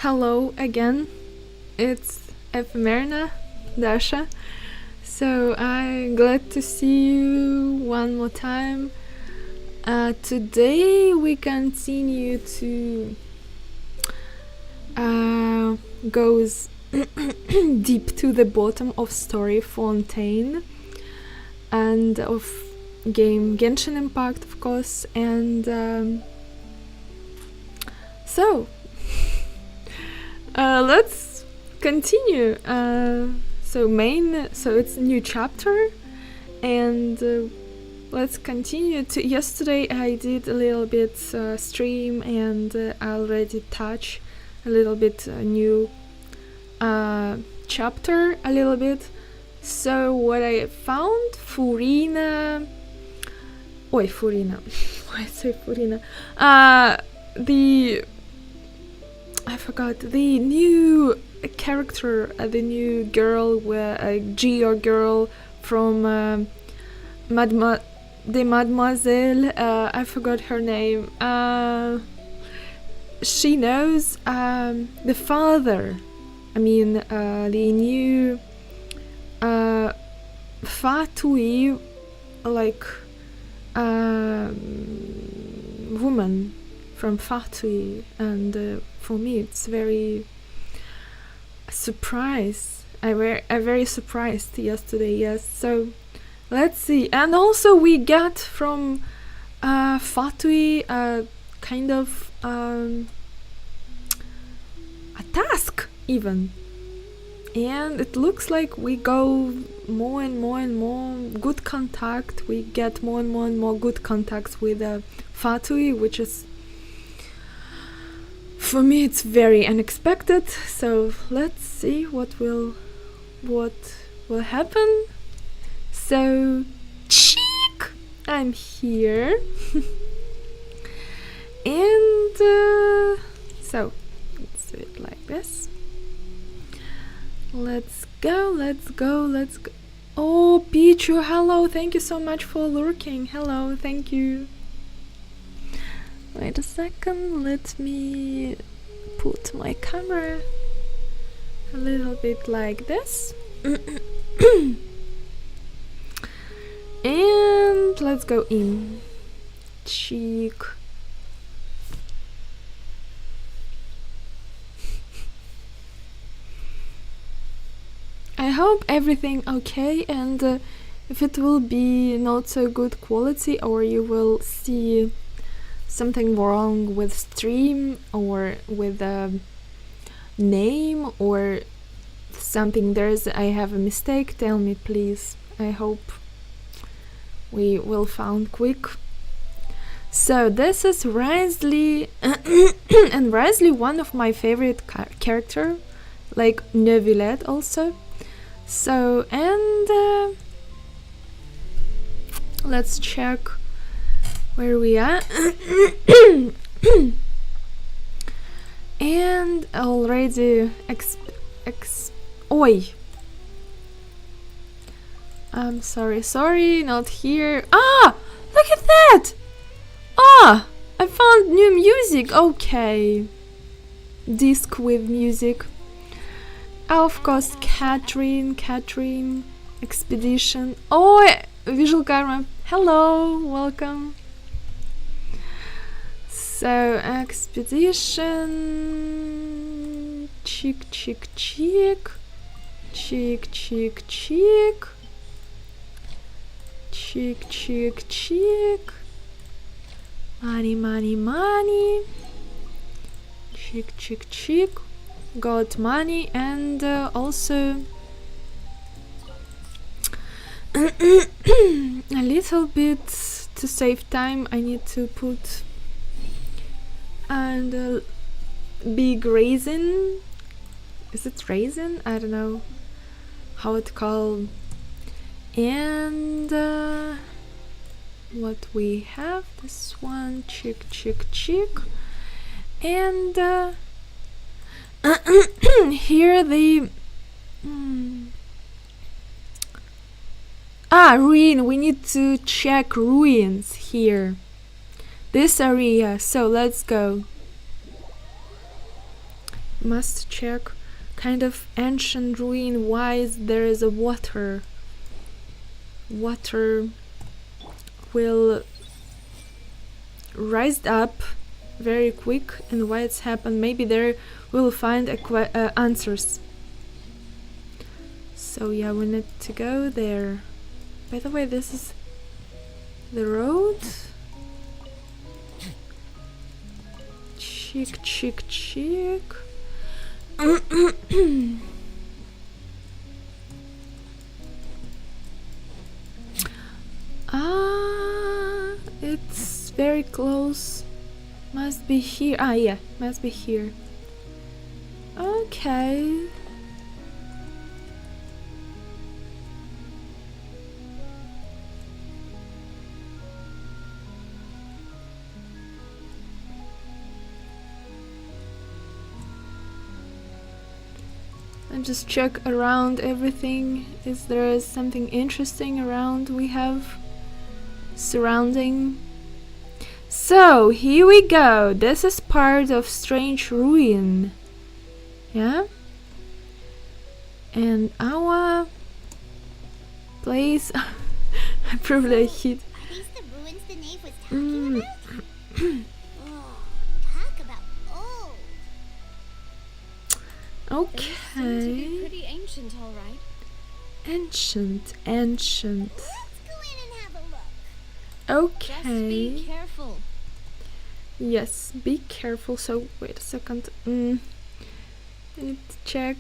Hello again, it's Ephemerina, Dasha. So I'm glad to see you one more time. Today we continue to goes deep to the bottom of story Fontaine and of game Genshin Impact, of course, and so let's continue. So it's a new chapter, and let's continue. Yesterday I did a little bit stream, and I already touched a little bit new chapter a little bit. So what I found, Furina. Why I say Furina? I forgot the new character, the new girl, Geo girl from Mademoiselle. I forgot her name. She knows the father. I mean, the new Fatui, like woman from Fatui, and for me it's very surprised. I very surprised yesterday. Yes, so let's see. And also we got from Fatui kind of a task even, and it looks like we go more and more good contact. We get more and more good contacts with Fatui, which is, for me, it's very unexpected. So let's see what will happen. So cheek, I'm here, and so let's do it like this. Let's go. Oh, Pichu, hello, thank you so much for lurking. Hello, thank you. Wait a second, let me put my camera a little bit like this. And let's go in. Cheek. I hope everything okay, and if it will be not so good quality, or you will see something wrong with stream or with a name or something, I have a mistake, tell me please. I hope we will find quick. So this is Wriothesley, and Wriothesley, one of my favorite character, like Neuvillette also. So, and let's check where we are. And already oi, I'm sorry, not here. Ah, look at that. Ah, I found new music. Okay, disc with music. Of course, Catherine, Expedition. Oh, Visual Karma. Hello, welcome. So, Expedition. Cheek. Money. Cheek. Got money, and also a little bit to save time. I need to put and big raisin. Is it raisin? I don't know how it's called. And what we have, this one, cheek, and here the ruin. We need to check ruins here, this area. So let's go. must check. Kind of ancient ruin. Why is there is a water? Water will rise up very quick, and why it's happened. Maybe there we'll find answers. So yeah, we need to go there. By the way, this is the road. Check. It's very close. Must be here. Yeah, must be here. Okay. And just check around everything. Is there something interesting around we have surrounding? So here we go. This is part of strange ruin. Yeah? And our place I probably hit. Are these the ruins the knave was talking about? Oh, talk about old. Okay. They seem to be pretty ancient, all right. Ancient. Let's go in and have a look. Just Okay. be careful. Yes, be careful. So wait a second. I need to check.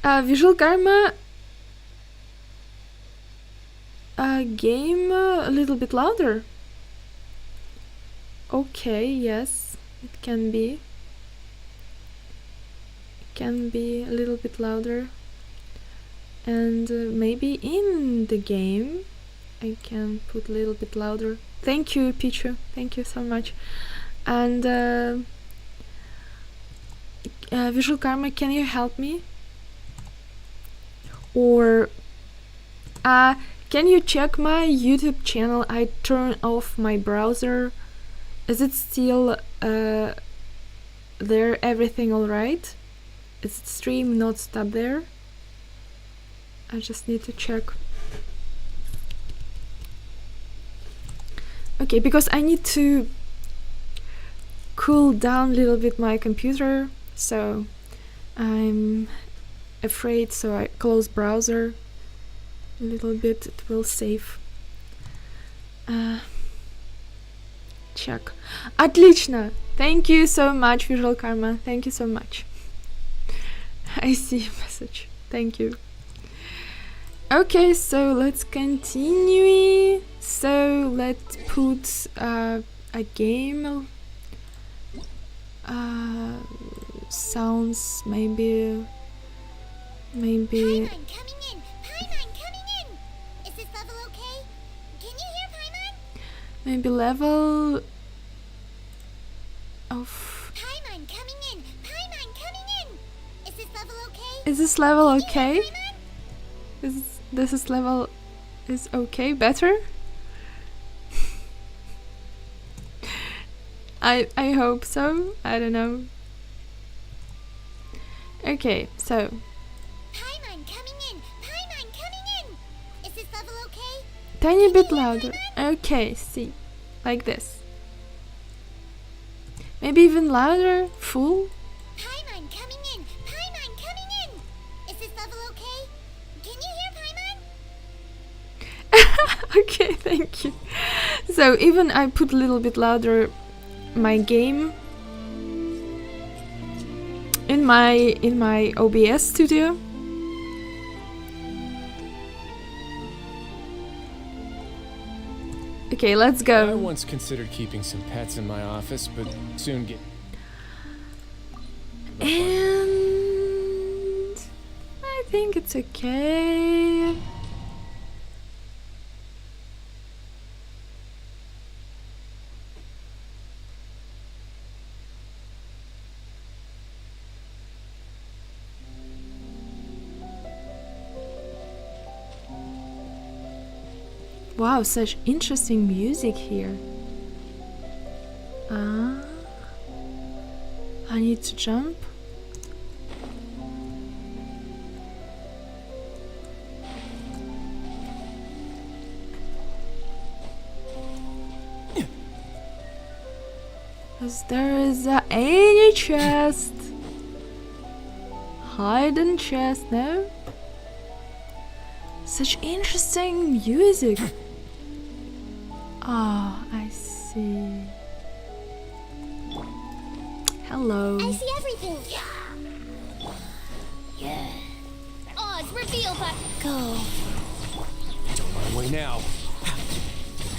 Visual Karma. Game a little bit louder. Okay, yes, it can be. It can be a little bit louder. And maybe in the game I can put a little bit louder. Thank you, Pichu. Thank you so much. And Visual Karma, can you help me? Or can you check my YouTube channel? I turn off my browser. Is it still there? Everything alright? Is the stream not stop there? I just need to check. Okay, because I need to cool down a little bit my computer, so I'm afraid, so I close browser a little bit. It will save. Check. Отлично! Thank you so much, Visual Karma. Thank you so much. I see your message. Thank you. Okay, so let's continue. So let's put a game sounds maybe Paimon coming in! Paimon coming in! Is this level okay? Can you hear Paimon? maybe level of Paimon coming in! Paimon coming in! Is this level okay? is this level Can you okay? hear Paimon? This level is okay, better? I hope so. I don't know. Okay, so Paimon coming in! Paimon coming in! Is this level okay? tiny bit louder. Okay, see, like this. Maybe even louder, full. Paimon coming in! Paimon coming in! Is this level okay? Can you hear Paimon? Okay, thank you. So even I put a little bit louder my game in my OBS studio. Okay, let's I go. once considered keeping some pets in my office, but soon get. And I think it's okay. Wow, such interesting music here. I need to jump. Is there any chest? Hidden chest, no? Such interesting music. Ah, I see. Hello. I see everything. Yeah. Oh, it's reveal, but go. Don't run away now.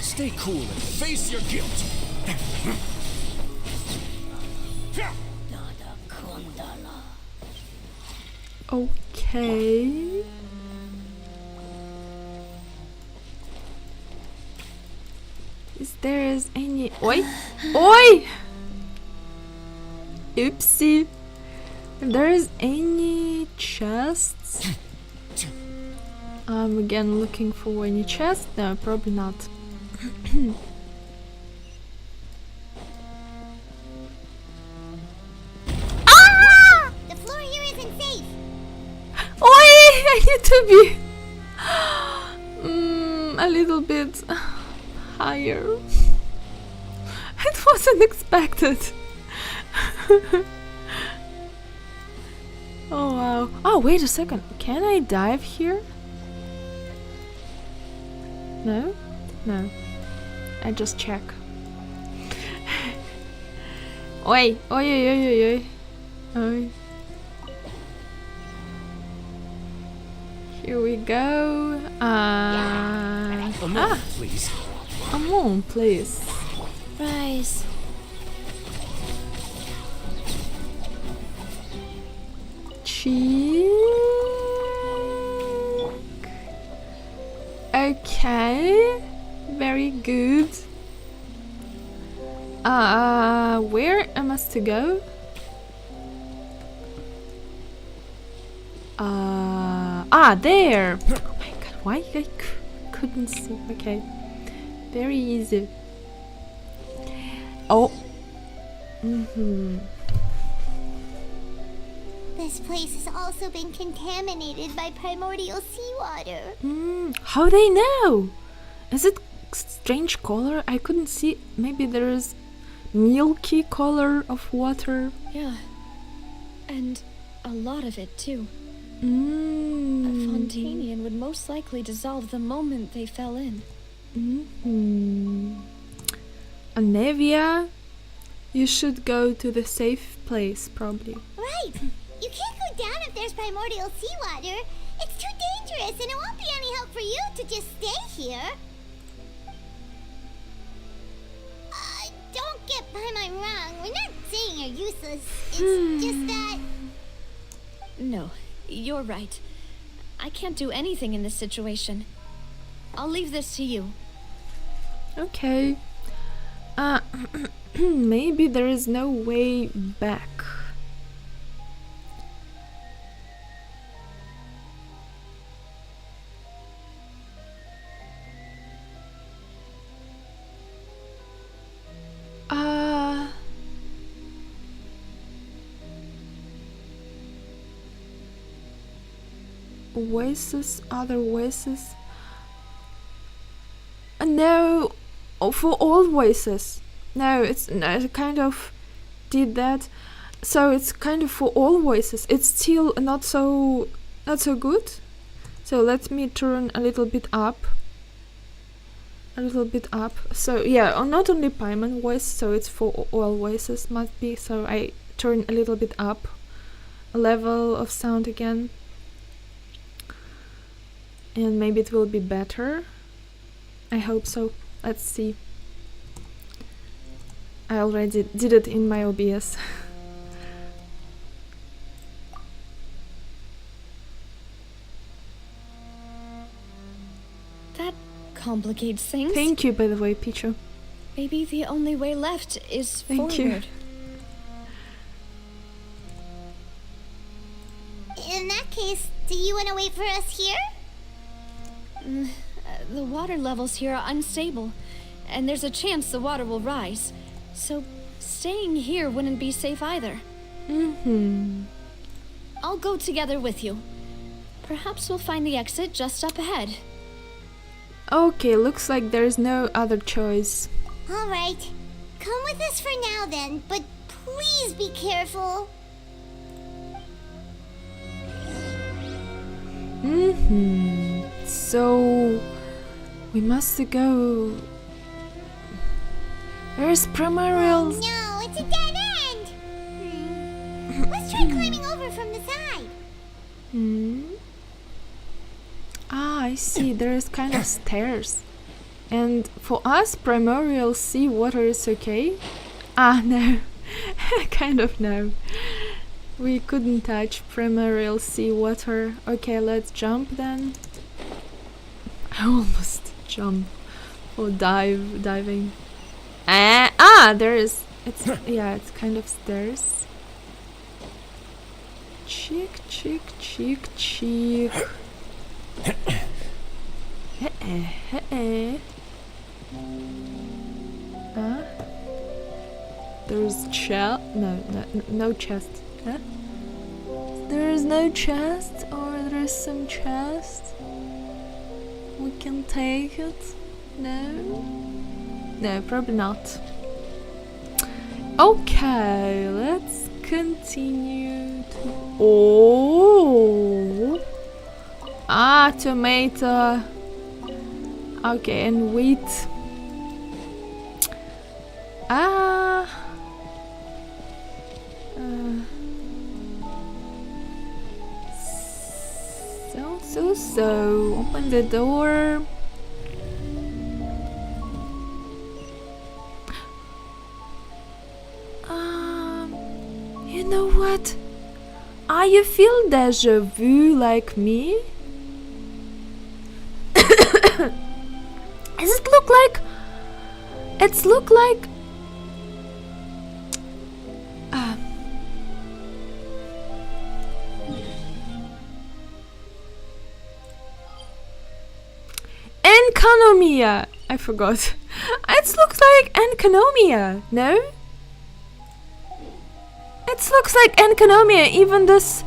Stay cool and face your guilt. Okay. Is there any... Oi! Oi! Oopsie. If there is any chests... I'm again looking for any chest. No, probably not. the floor here isn't safe. Oi! I need to be a little bit higher. It wasn't expected. Oh wow. Oh, wait a second. Can I dive here? No? No. I just check. Oi! Oi, oi, oi, oi, oi. Oi. Here we go. A moment, please. A moment, please. Rise. Cheek. Okay. Very good. Where am I to go? There! Oh my god, why I couldn't see? Okay. Very easy. Oh. This place has also been contaminated by primordial seawater. How they know? Is it strange color? I couldn't see. Maybe there is milky color of water. Yeah. And a lot of it too. A Mm. Fontainian would most likely dissolve the moment they fell in. Neuvillette, you should go to the safe place, probably. Right. You can't go down if there's primordial seawater. It's too dangerous, and it won't be any help for you to just stay here. Don't get by my wrong. We're not saying you're useless. It's just that... No, you're right. I can't do anything in this situation. I'll leave this to you. Okay. Maybe there is no way back. Oasis, other oasis. No, for all voices. No, it's kind of did that. So it's kind of for all voices. It's still not so good. So let me turn a little bit up. A little bit up. So yeah, not only Paimon voice. So it's for all voices must be. So I turn a little bit up, a level of sound again. And maybe it will be better. I hope so. Let's see. I already did it in my OBS. That complicates things. Thank you, by the way, Pichu. Maybe the only way left is Thank forward. In that case, do you want to wait for us here? The water levels here are unstable, and there's a chance the water will rise. So staying here wouldn't be safe either. I'll go together with you. Perhaps we'll find the exit just up ahead. Okay, looks like there's no other choice. Alright. Come with us for now then, but please be careful. So we must go. Where's Primordial? No, it's a dead end! Let's try climbing over from the side. Ah, I see. There is kind of stairs. And for us, primordial sea water is okay? Ah, no. Kind of no. We couldn't touch primordial sea water. Okay, let's jump then. I almost jump or diving. There is. It's it's kind of stairs. Cheek. There's chest. No chest. Huh? There is no chest, or there is some chest. We can take it. No, probably not. Okay, let's continue to. Oh. Tomato. Okay, and wheat. So open the door. You know what? You feel deja vu like me? Does it look like? It's look like. Enkanomiya. I forgot. It looks like Enkanomiya. No? It looks like Enkanomiya. Even this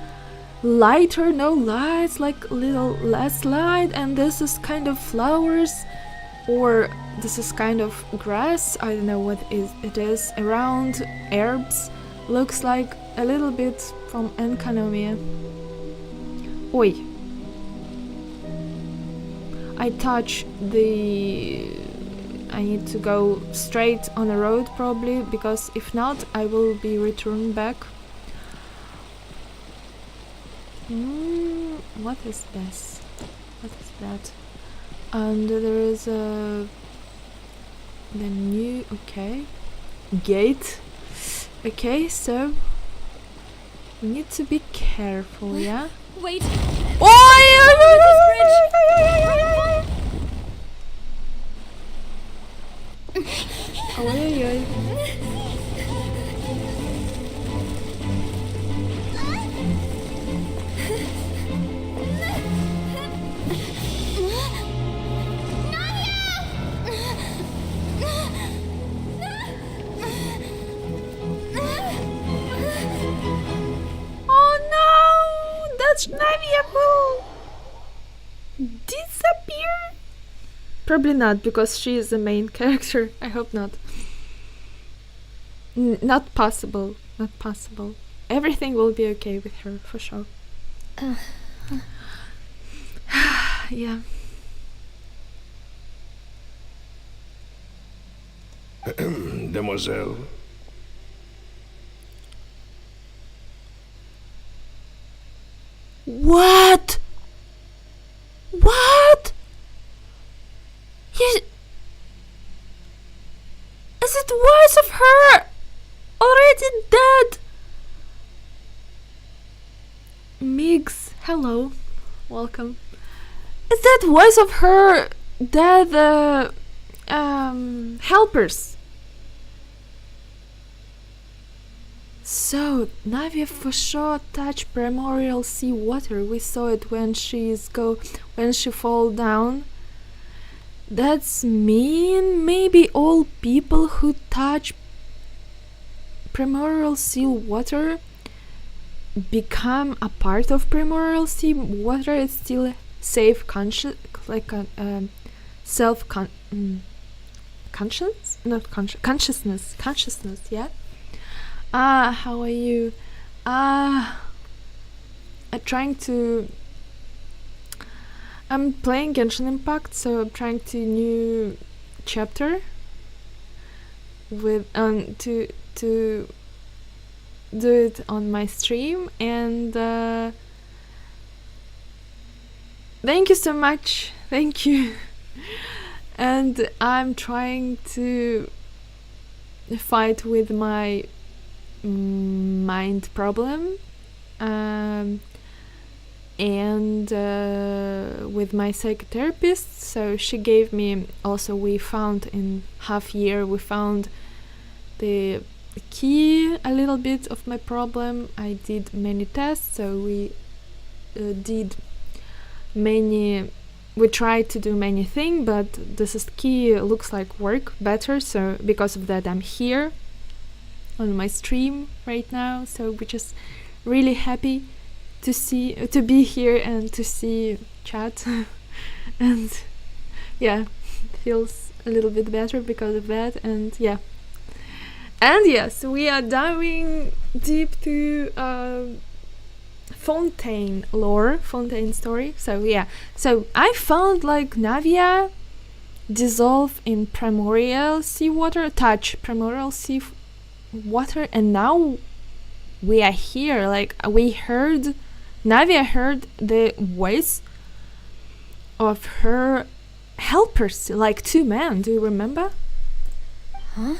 lighter, no lights, like a little less light, and this is kind of flowers, or this is kind of grass. I don't know what it is around herbs. Looks like a little bit from Enkanomiya. Oi. I touch the. I need to go straight on the road probably, because if not, I will be returned back. What is this? What is that? And there is the new gate. Okay, so we need to be careful, yeah. Wait. Nahida will disappear? Probably not, because she is the main character. I hope not. Not possible. Not possible. Everything will be okay with her, for sure. Yeah. Demoiselle. What? What? Is it voice of her already dead? Migs, hello, welcome. Is that voice of her dead helpers? So Nahida for sure touched primordial sea water. We saw it when she fall down. That's mean maybe all people who touch primordial sea water become a part of primordial sea water, it's still safe conscious, like a self conscience, not consciousness, yeah. How are you? I'm playing Genshin Impact, so I'm trying to new chapter with to do it on my stream, and thank you so much, thank you. And I'm trying to fight with my mind problem, and with my psychotherapist. So she gave me, also we found in half year, we found the key a little bit of my problem. I did many tests, so we tried to do many things, but this is key looks like work better, so because of that I'm here on my stream right now. So we're just really happy to be here and to see chat and yeah, feels a little bit better because of that. And yes, we are diving deep to Fontaine lore, Fontaine story. So I found like Navia dissolve in primordial seawater, touch primordial sea water, and now we are here. Like Navia heard the voice of her helpers, like 2 men. Do you remember? Huh?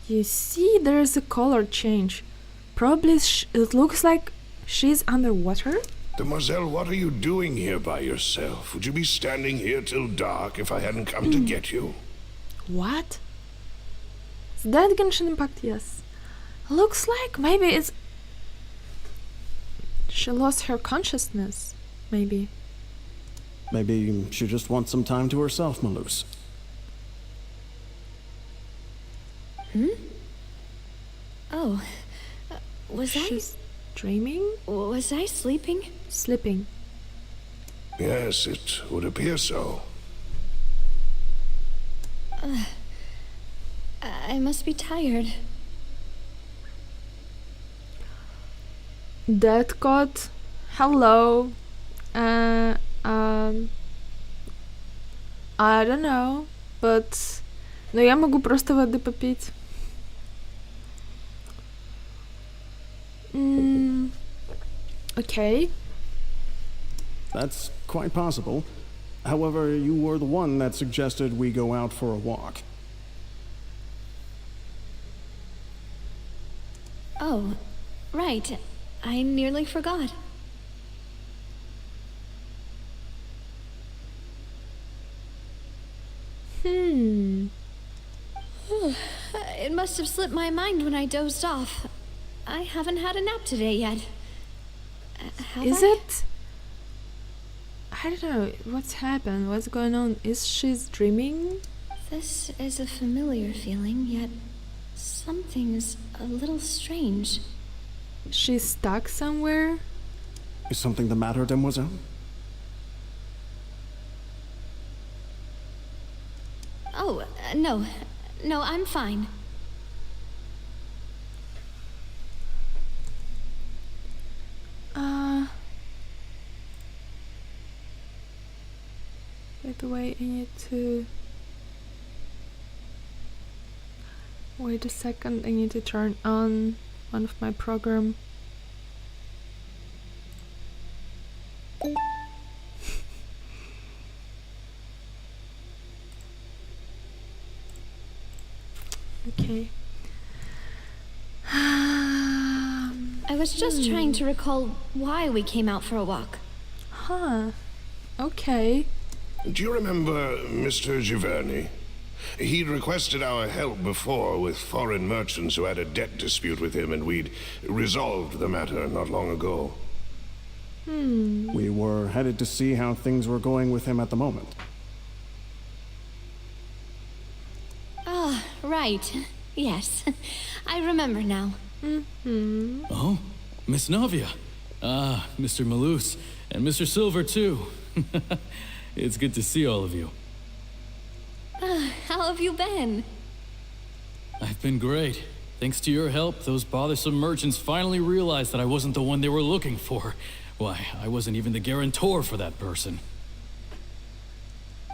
You see, there's a color change. Probably it looks like she's underwater. Demoiselle, what are you doing here by yourself? Would you be standing here till dark if I hadn't come to get you? What? Is that Genshin Impact? Yes. Looks like maybe it's... She lost her consciousness, maybe. Maybe she just wants some time to herself, Maloose. Oh, She's dreaming? Was I sleeping? Sleeping. Yes, it would appear so. I must be tired. Dead God, hello. I don't know, but... Но я могу просто воды попить. Okay. That's quite possible. However, you were the one that suggested we go out for a walk. Oh, right. I nearly forgot. It must have slipped my mind when I dozed off. I haven't had a nap today yet. Is it? I don't know. What's happened? What's going on? Is she dreaming? This is a familiar feeling, yet something's a little strange. She's stuck somewhere? Is something the matter, Demoiselle? Oh, no. No, I'm fine. By the way, I need to... Wait a second, I need to turn on one of my program. Okay. I was just trying to recall why we came out for a walk. Huh. Okay. Do you remember Mr. Giverny? He'd requested our help before with foreign merchants who had a debt dispute with him, and we'd resolved the matter not long ago. We were headed to see how things were going with him at the moment. Ah, right. Yes, I remember now. Oh, Miss Navia. Ah, Mr. Malus. And Mr. Silver, too. It's good to see all of you. How have you been? I've been great. Thanks to your help, those bothersome merchants finally realized that I wasn't the one they were looking for. Why, I wasn't even the guarantor for that person.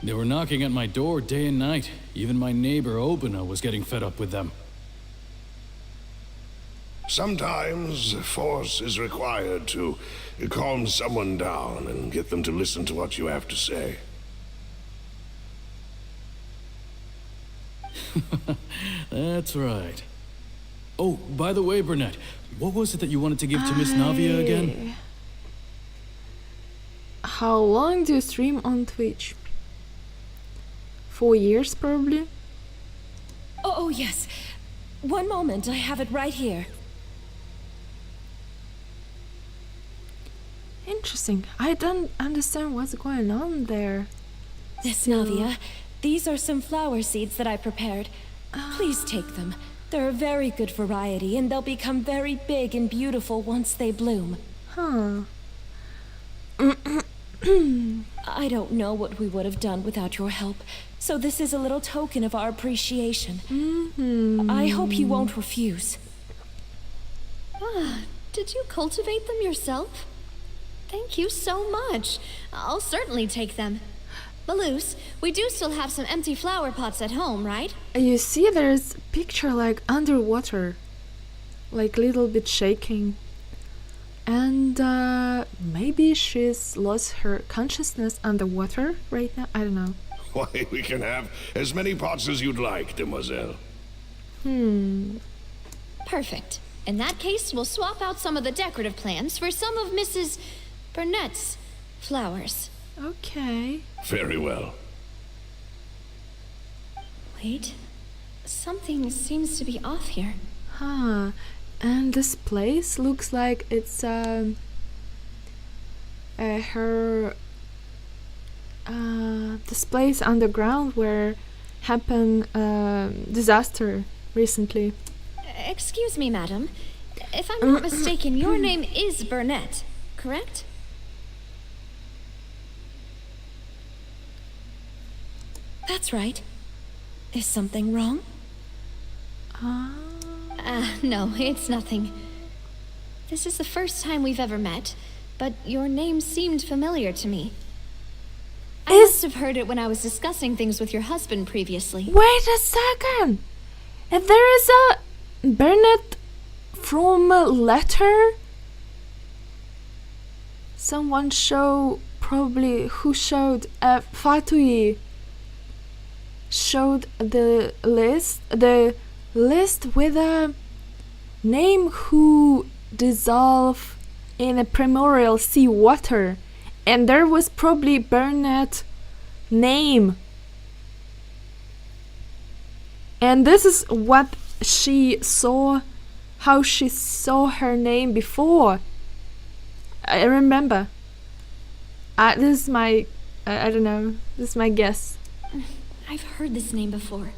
They were knocking at my door day and night. Even my neighbor, Obina, was getting fed up with them. Sometimes force is required to calm someone down and get them to listen to what you have to say. That's right. Oh, by the way, Burnett, what was it that you wanted to give to Miss Navia again? How long do you stream on Twitch? 4 years, probably? Oh, yes. One moment, I have it right here. Interesting. I don't understand what's going on there. Miss Navia, these are some flower seeds that I prepared. Please take them. They're a very good variety, and they'll become very big and beautiful once they bloom. Huh. I don't know what we would have done without your help, so this is a little token of our appreciation. I hope you won't refuse. Did you cultivate them yourself? Thank you so much. I'll certainly take them. Malus, we do still have some empty flower pots at home, right? You see, there's a picture like underwater, like little bit shaking. And maybe she's lost her consciousness underwater right now. I don't know. Why, we can have as many pots as you'd like, demoiselle. Perfect. In that case, we'll swap out some of the decorative plants for some of Mrs. Burnett's flowers. Okay. Very well. Wait. Something seems to be off here. Huh. And this place looks like it's her this place underground where happened disaster recently. Excuse me, madam. If I'm not mistaken, your name is Burnett, correct? That's right. Is something wrong? No, it's nothing. This is the first time we've ever met, but your name seemed familiar to me. I must have heard it when I was discussing things with your husband previously. Wait a second! And there is a Burnett from a letter? Someone probably who showed Fatui showed the list with a name who dissolve in a primordial sea water, and there was probably Burnett name, and this is what she saw, how she saw her name before. I remember. This is my I don't know, this is my guess. I've heard this name before.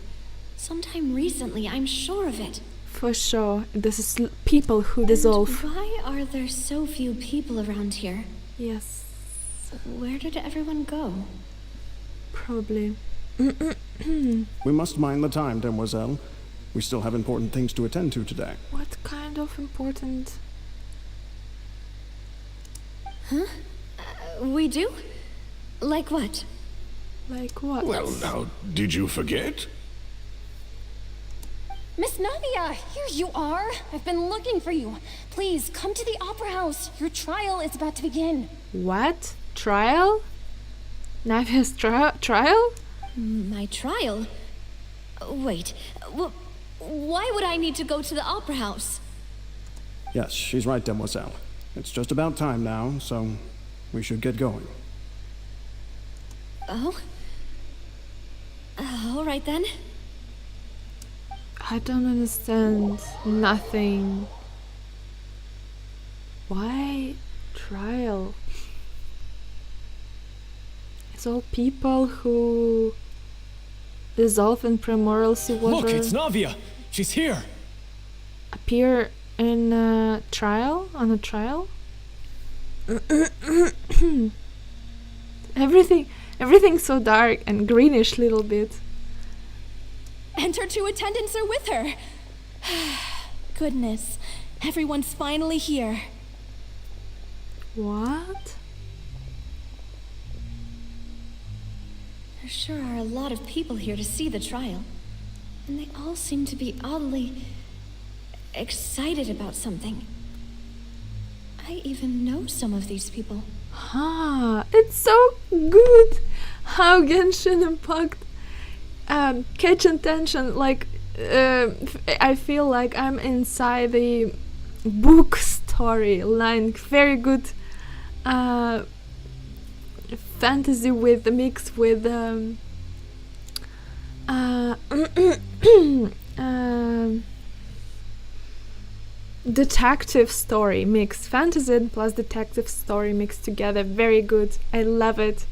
Sometime recently, I'm sure of it. For sure, this is people who dissolve. Why are there so few people around here? Yes, Where did everyone go? probably. We must mind the time, demoiselle. We still have important things to attend to today. What kind of important? We do? Like what? Like what? Well, now, did you forget? Miss Navia, here you are. I've been looking for you. Please, come to the Opera House. Your trial is about to begin. What? Trial? Navia's trial? My trial? Wait, why would I need to go to the opera house? Yes, she's right, demoiselle. It's just about time now, so we should get going. Oh? All right then. I don't understand nothing. Why trial? It's all people who dissolve in primordial sea water. Look, it's Navia! She's here. Appear in a trial? On a trial? Everything's so dark and greenish little bit. And her two attendants are with her. Goodness, everyone's finally here. What? There sure are a lot of people here to see the trial. And they all seem to be oddly excited about something. I even know some of these people. It's so good how Genshin Impact catch attention. Like, I feel like I'm inside the book storyline. Very good fantasy with the mix with detective story mix. Fantasy plus detective story mixed together. Very good. I love it.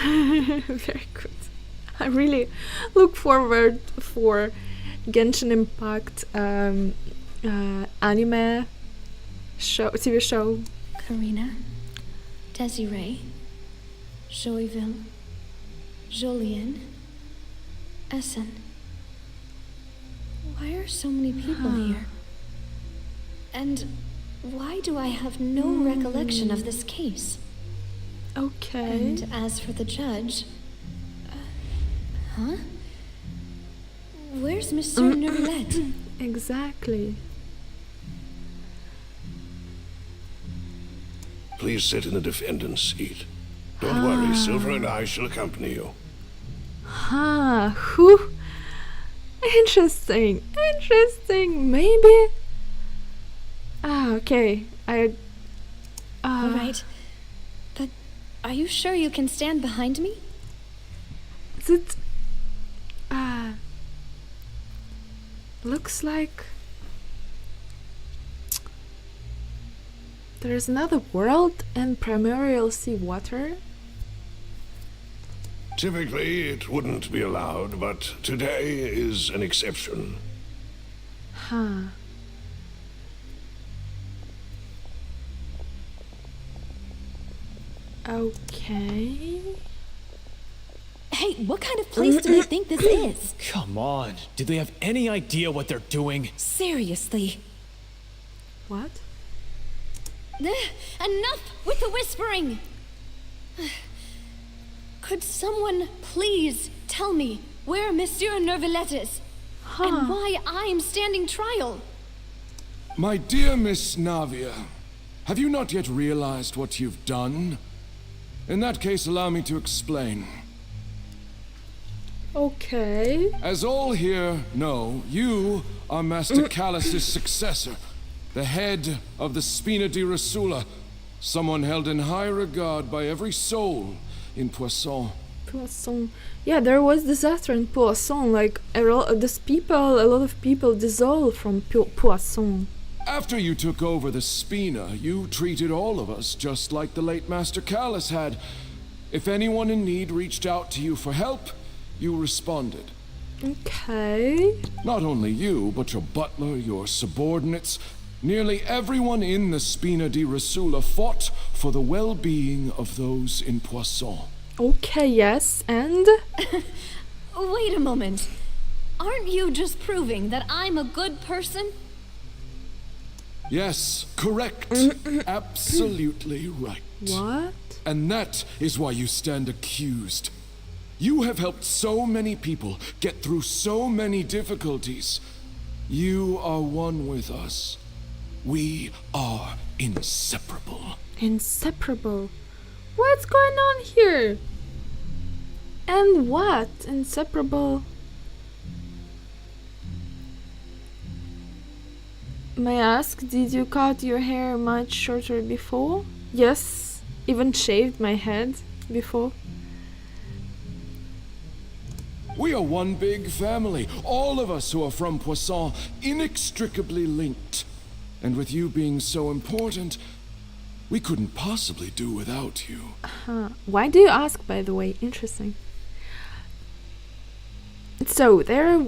Very good. I really look forward for Genshin Impact anime show, TV show. Karina, Desiree, Joyville, Jolien, Essen. Why are so many people here? And why do I have no recollection of this case? Okay. And as for the judge... huh? Where's Monsieur Neuvillette? Exactly. Please sit in the defendant's seat. Don't worry, Silver and I shall accompany you. Whew. Interesting. Maybe. Okay. All right. But are you sure you can stand behind me? Is it... looks like... there's another world in primordial sea water? Typically, it wouldn't be allowed, but today is an exception. Okay. Hey, what kind of place do they think this is? Come on. Do they have any idea what they're doing? Seriously. What? Enough with the whispering! Could someone please tell me where Monsieur Neuvillette is? And why I'm standing trial? My dear Miss Navia, have you not yet realized what you've done? In that case, allow me to explain. Okay. As all here know, you are Master Callus's successor, the head of the Spina di Rasula, someone held in high regard by every soul in Poisson. Poisson. Yeah, there was disaster in Poisson. Like, a lot of people dissolved from Poisson. After you took over the Spina, you treated all of us just like the late Master Callus had. If anyone in need reached out to you for help, you responded. Okay. Not only you, but your butler, your subordinates, nearly everyone in the Spina di Rasula fought for the well-being of those in Poisson. Okay, yes, and? Wait a moment. Aren't you just proving that I'm a good person? Yes, correct. Absolutely right. What? And that is why you stand accused. You have helped so many people get through so many difficulties. You are one with us. We are inseparable. Inseparable? What's going on here? And what? Inseparable? May I ask, did you cut your hair much shorter before? Yes, even shaved my head before. We are one big family, all of us who are from Poisson, inextricably linked. And with you being so important, we couldn't possibly do without you. Why do you ask, by the way? Interesting. So, there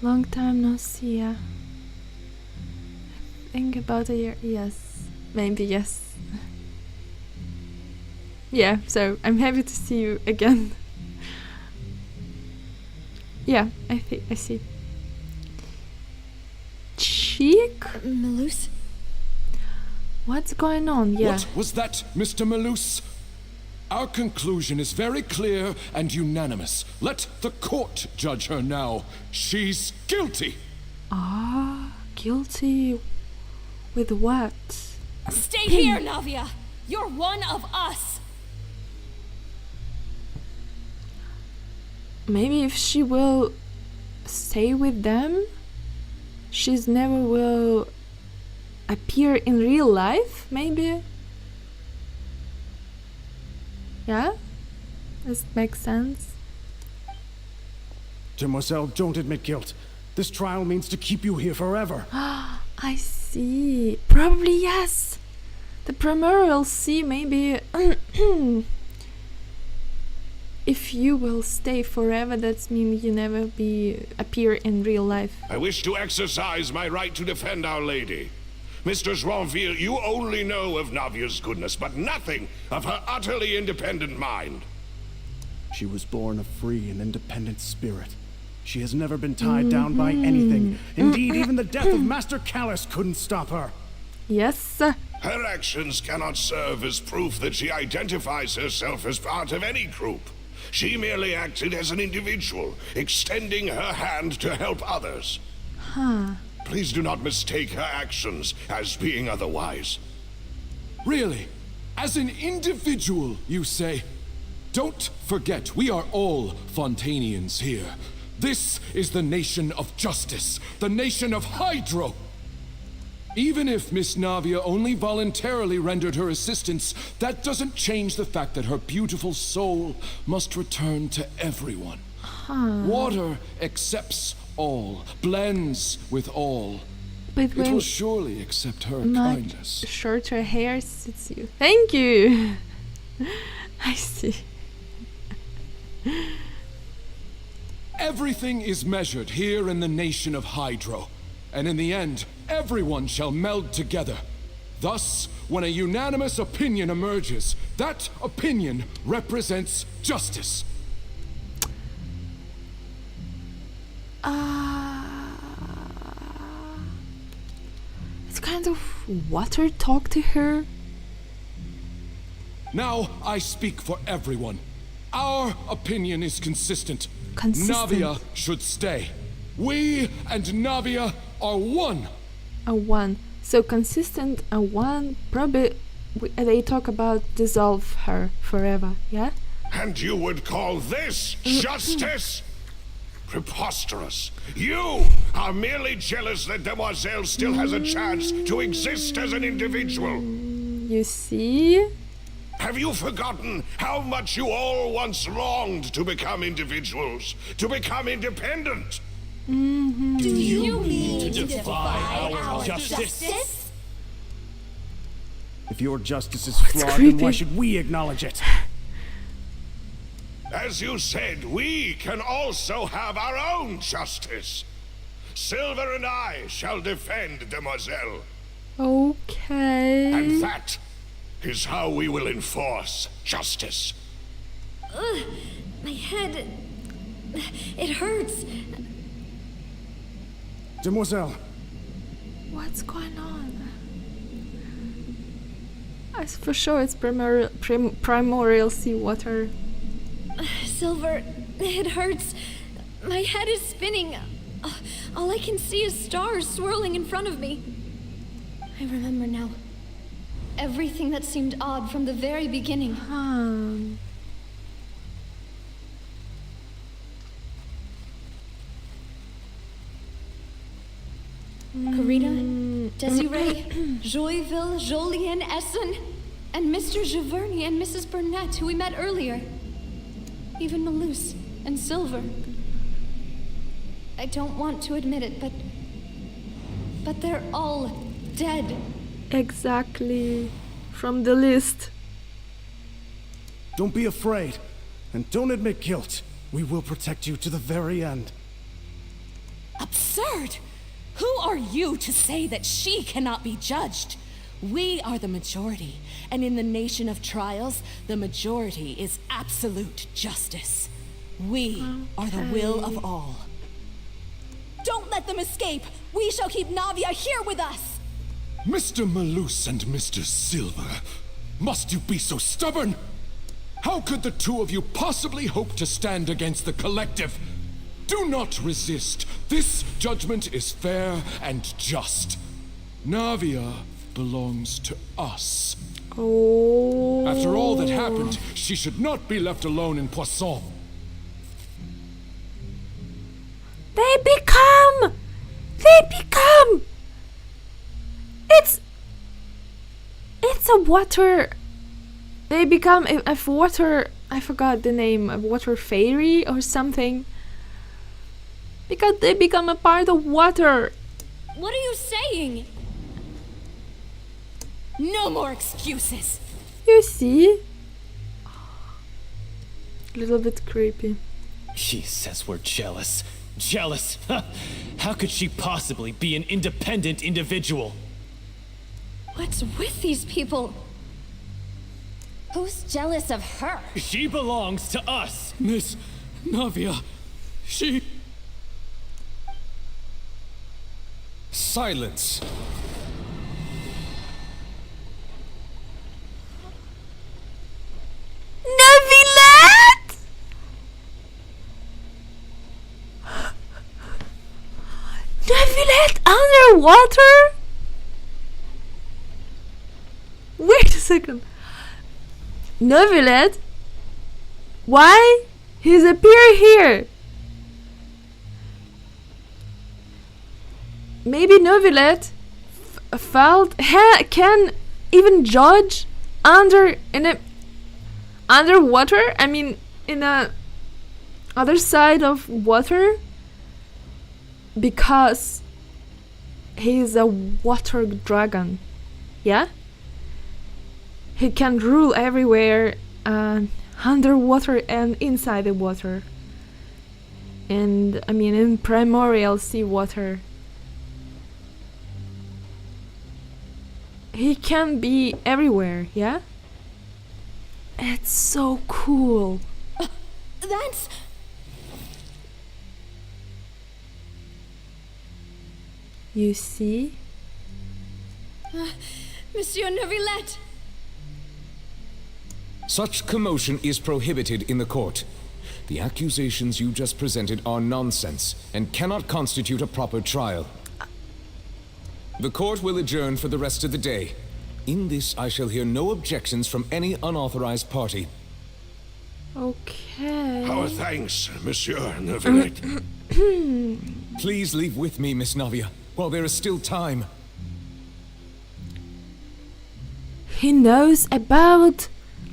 Long time no see. Yeah. Think about a year. Yes. Maybe yes. Yeah, so I'm happy to see you again. Yeah, I see. Cheek? Malus? What's going on? Yeah. What was that, Mr. Malus? Our conclusion is very clear and unanimous. Let the court judge her now. She's guilty. Ah, guilty with what? Stay here, Navia! You're one of us! Maybe if she will stay with them, she's never will appear in real life, maybe? Yeah? Does it make sense? Demoiselle, don't admit guilt. This trial means to keep you here forever. I see. Probably yes. The primordial sea, maybe. If you will stay forever, that means you never appear in real life. I wish to exercise my right to defend Our Lady. Mr. Joinville, you only know of Navia's goodness, but nothing of her utterly independent mind. She was born a free and independent spirit. She has never been tied down by anything. Indeed, even the death of Master Callus couldn't stop her. Yes. Her actions cannot serve as proof that she identifies herself as part of any group. She merely acted as an individual, extending her hand to help others. Huh. Please do not mistake her actions as being otherwise. Really? As an individual, you say? Don't forget, we are all Fontainians here. This is the nation of justice, the nation of Hydro. Even if Miss Navia only voluntarily rendered her assistance, that doesn't change the fact that her beautiful soul must return to everyone. Water accepts all, blends with all. But It will surely accept her kindness. Shorter hair suits you. Thank you. I see. Everything is measured here in the nation of Hydro, and in the end, everyone shall meld together. Thus, when a unanimous opinion emerges, that opinion represents justice. It's kind of water talk to her. Now I speak for everyone. Our opinion is consistent. Navia should stay. We and Navia are one. A one. So consistent, a one. Probably they talk about dissolve her forever, yeah? And you would call this justice? Preposterous. You are merely jealous that Demoiselle still has a chance to exist as an individual. You see? Have you forgotten how much you all once longed to become individuals, to become independent? Do you mean to defy our justice? If your justice is flawed, then why should we acknowledge it? As you said, we can also have our own justice. Silver and I shall defend Demoiselle. Okay. And that is how we will enforce justice. My head... it hurts. Demoiselle. What's going on? For sure it's primordial seawater. Silver, it hurts. My head is spinning. All I can see is stars swirling in front of me. I remember now. Everything that seemed odd from the very beginning. Karina, Desiree, Joyville, Jolien, Essen, and Mr. Giverny and Mrs. Burnett, who we met earlier. Even Malus and Silver. I don't want to admit it, but they're all dead. Exactly. From the list. Don't be afraid, and don't admit guilt. We will protect you to the very end. absurd! Who are you to say that she cannot be judged? We are the majority, and in the nation of trials, the majority is absolute justice. We are the will of all. Don't let them escape! We shall keep Navia here with us! Mr. Malus and Mr. Silver, must you be so stubborn? How could the two of you possibly hope to stand against the collective? Do not resist. This judgment is fair and just. Navia belongs to us. Oh. After all that happened, she should not be left alone in Poisson. They become! It's a water... They become a water... I forgot the name. A water fairy or something. Because they become a part of water. What are you saying? No more excuses! You see? A little bit creepy. She says we're jealous. Jealous? How could she possibly be an independent individual? What's with these people? Who's jealous of her? She belongs to us. Miss Navia, she... Silence. Neuvillette! Neuvillette underwater? Wait a second. Neuvillette? Why? He's appear here. Maybe Neuvillette can even judge underwater. I mean, in a other side of water, because he's a water dragon. Yeah, he can rule everywhere, underwater and inside the water. And I mean, in primordial sea water. He can be everywhere, yeah? It's so cool. That's... You see? Monsieur Neuvillette! Such commotion is prohibited in the court. The accusations you just presented are nonsense and cannot constitute a proper trial. The court will adjourn for the rest of the day. In this, I shall hear no objections from any unauthorized party. Okay. Our thanks, Monsieur Neuvillette. Please leave with me, Miss Navia, while there is still time. He knows about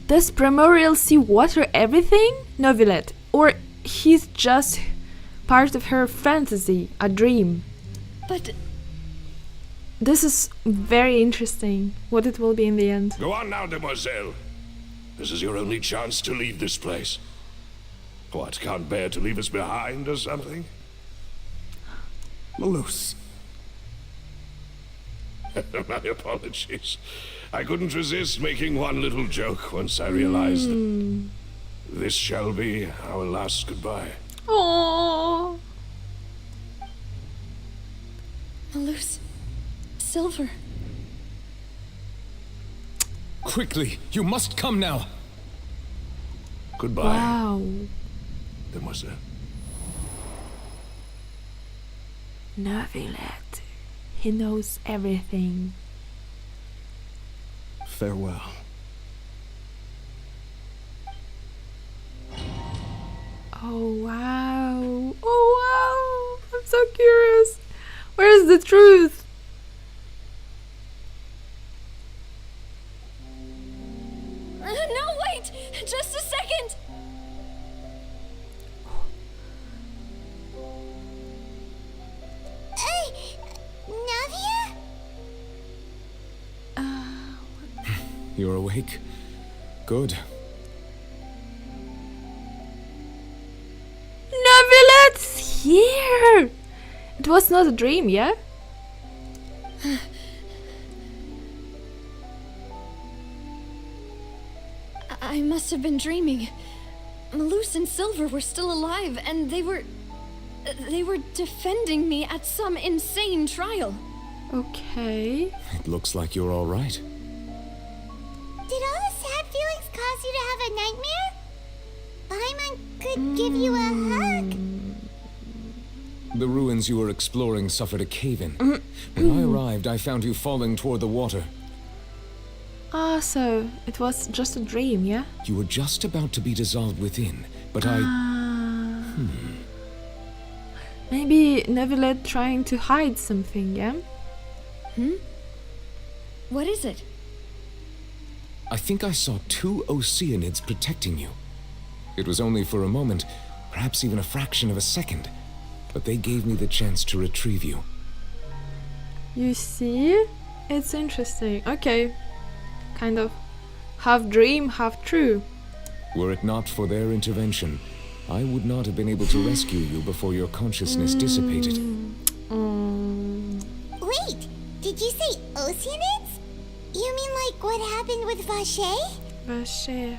this primordial sea water everything, Neuvillette? Or he's just part of her fantasy, a dream? But... This is very interesting, what it will be in the end. Go on now, demoiselle. This is your only chance to leave this place. What, can't bear to leave us behind or something? Malus. My apologies. I couldn't resist making one little joke once I realized that this shall be our last goodbye. Aww. Malus. Silver. Quickly, you must come now. Goodbye, Wow. demoiselle. Neuvillette. He knows everything. Farewell. Oh wow. Oh wow. I'm so curious. Where's the truth? No, wait! Just a second! Hey, Navia? You're awake? Good. Neuvillette's here! It was not a dream, yeah? I must have been dreaming. Malus and Silver were still alive, and they were defending me at some insane trial. Okay. It looks like you're all right. Did all the sad feelings cause you to have a nightmare? Paimon could give you a hug. The ruins you were exploring suffered a cave-in. When I arrived, I found you falling toward the water. Ah, so it was just a dream, yeah? You were just about to be dissolved within, but Maybe Neuvillette trying to hide something, yeah? What is it? I think I saw 2 Oceanids protecting you. It was only for a moment, perhaps even a fraction of a second, but they gave me the chance to retrieve you. You see? It's interesting. Okay. Kind of half dream, half true. Were it not for their intervention, I would not have been able to rescue you before your consciousness dissipated. Wait, did you say Oceanids? You mean like what happened with Vache? Vache.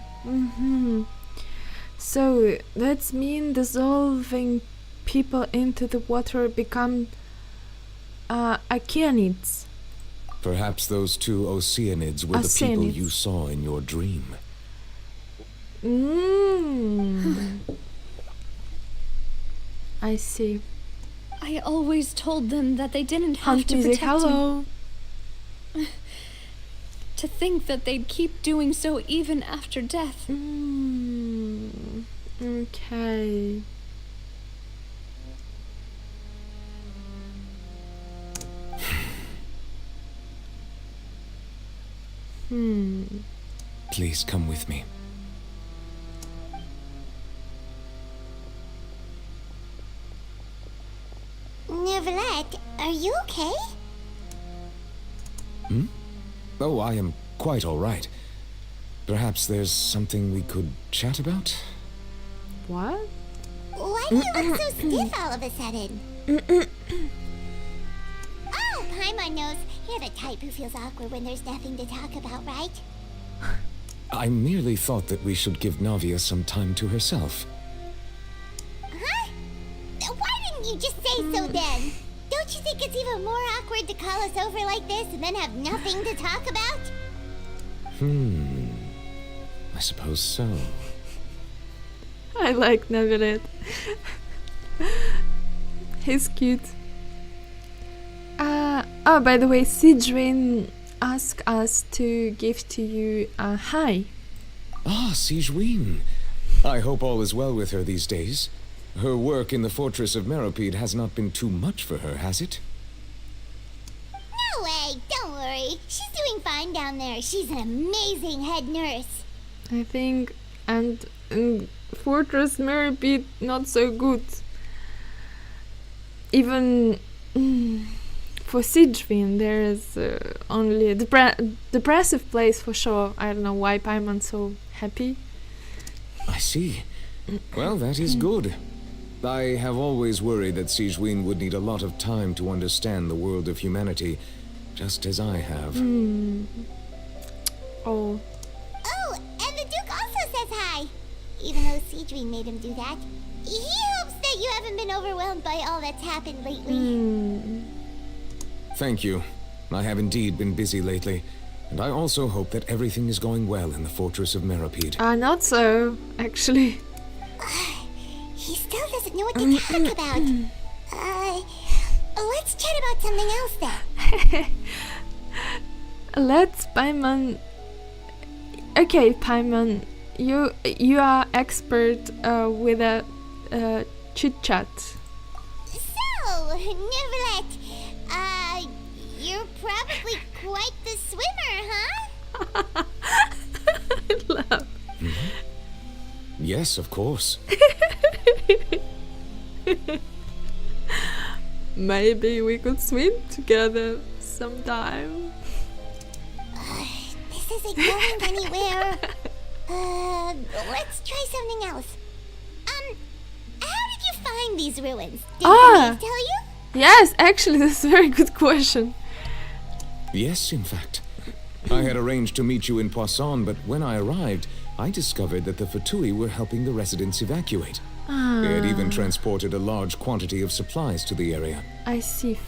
So that's mean dissolving people into the water become Oceanids. Perhaps those 2 Oceanids were the people you saw in your dream. I see. I always told them that they didn't have to protect hello. me. To think that they'd keep doing so even after death. Okay. Please come with me. Neuvillette, are you okay? Oh, I am quite all right. Perhaps there's something we could chat about? What? Why do you look so stiff all of a sudden? Oh, Paimon knows. You're the type who feels awkward when there's nothing to talk about, right? I merely thought that we should give Navia some time to herself. Huh? Why didn't you just say so then? Don't you think it's even more awkward to call us over like this and then have nothing to talk about? I suppose so. I like Neuvillette. He's cute. Oh, by the way, Sigewin asked us to give to you a hi. Ah, Sigewin. I hope all is well with her these days. Her work in the Fortress of Meropide has not been too much for her, has it? No way, don't worry. She's doing fine down there. She's an amazing head nurse. I think, and Fortress Meropide not so good. Even for Sigewin, there is only a depressive place for sure. I don't know why Paimon's so happy. I see. Well, that is good. I have always worried that Sigewin would need a lot of time to understand the world of humanity, just as I have. Oh, and the Duke also says hi. Even though Sigewin made him do that. He hopes that you haven't been overwhelmed by all that's happened lately. Thank you. I have indeed been busy lately, and I also hope that everything is going well in the Fortress of Meropide. Not so, actually. He still doesn't know what to talk about. Let's chat about something else then. Let's Paimon. Okay, Paimon, you are expert with a chit chat. So, Neuvillette, you're probably quite the swimmer, huh? I love. Yes, of course. Maybe we could swim together sometime. This isn't going anywhere. Let's try something else. How did you find these ruins? Did Denise tell you? Yes, actually, that's a very good question. Yes, in fact. I had arranged to meet you in Poisson, but when I arrived, I discovered that the Fatui were helping the residents evacuate. They had even transported a large quantity of supplies to the area. I see.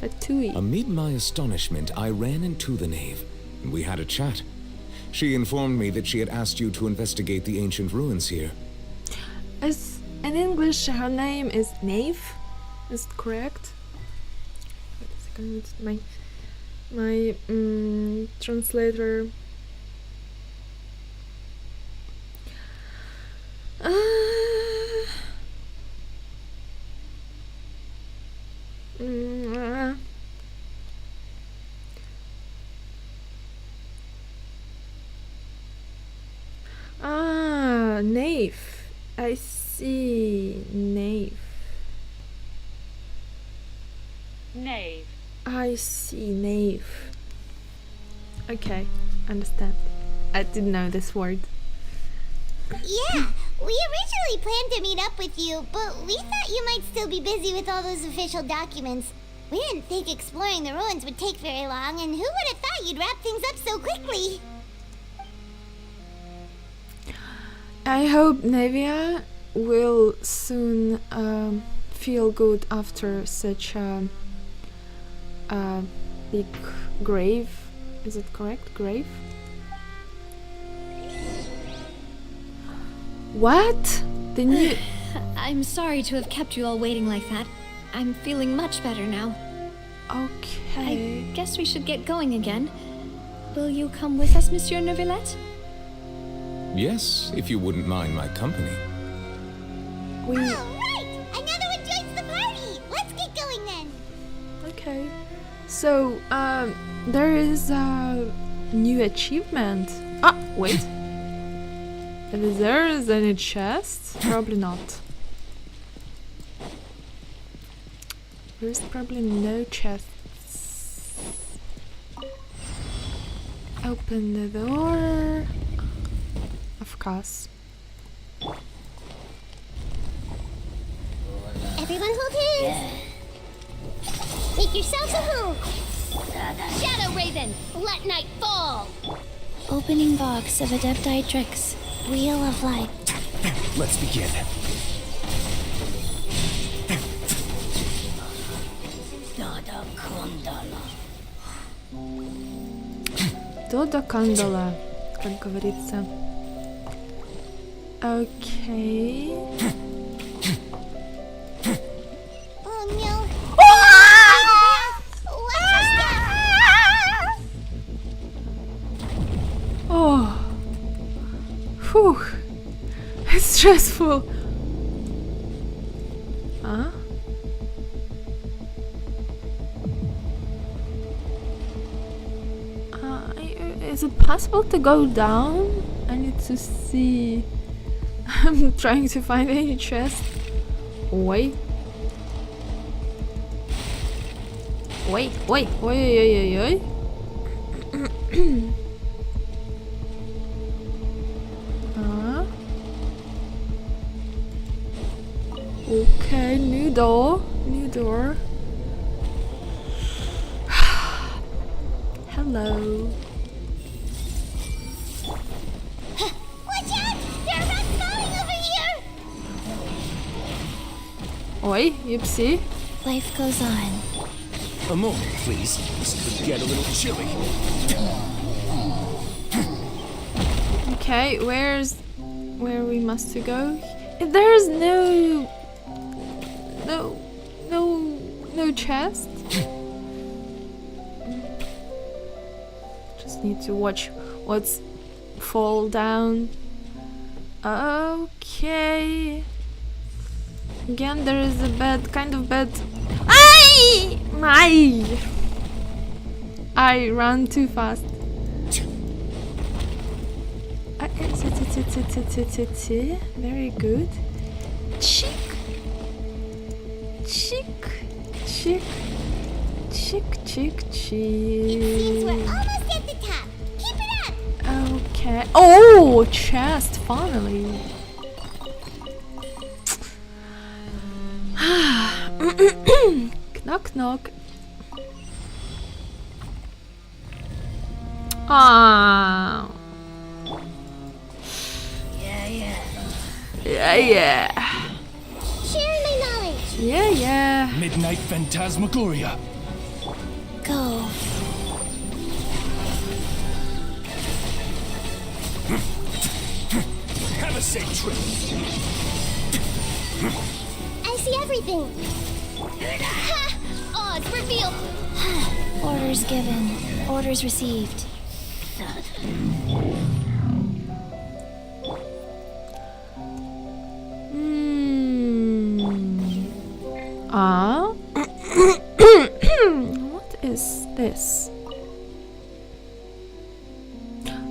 Fatui. Amid my astonishment, I ran into the knave, and we had a chat. She informed me that she had asked you to investigate the ancient ruins here. As in English, her name is Knave. Is it correct? Wait a second, it's my translator. Knave. I see. Knave. Knave. I see. Knave. Okay, understand. I didn't know this word. Yeah, we originally planned to meet up with you, but we thought you might still be busy with all those official documents. We didn't think exploring the ruins would take very long, and who would have thought you'd wrap things up so quickly? I hope Neuvillette will soon feel good after such a big grave. Is it correct? Grave? What? The new... I'm sorry to have kept you all waiting like that. I'm feeling much better now. Okay. I guess we should get going again. Will you come with us, Monsieur Neuvillette? Yes, if you wouldn't mind my company. We... Alright! Another one joins the party! Let's get going then! Okay. So, there is a new achievement. Ah, wait. If there is any chest? Probably not. There's probably no chests. Open the door. Of course. Everyone hold hands! Make yourselves a home! Shadow Raven, let night fall! Opening box of Adepti tricks. Wheel of Life. Let's begin. Дода Кандала, как говорится. Окей. Oh no! Oh. Whew. It's stressful. Huh? Is it possible to go down? I need to see. I'm trying to find any chest. Wait. Wait. Okay, new door. Hello. Watch out! There are rats falling over here! Oi, Yipsy. Life goes on. A moment, please. This could get a little chilly. Okay, where we must to go? There's no chest. Just need to watch what's fall down. Okay. Again, there is a bed, kind of bed. I ran too fast. Very good. Chick. It seems we're almost at the top. Keep it up! Okay. Oh, chest, finally. Knock knock. Ah. Yeah. Share my knowledge. Yeah. Midnight Phantasmagoria. Go. Have a safe trip. I see everything. Ha! Odds revealed. Orders given. Orders received. What is this?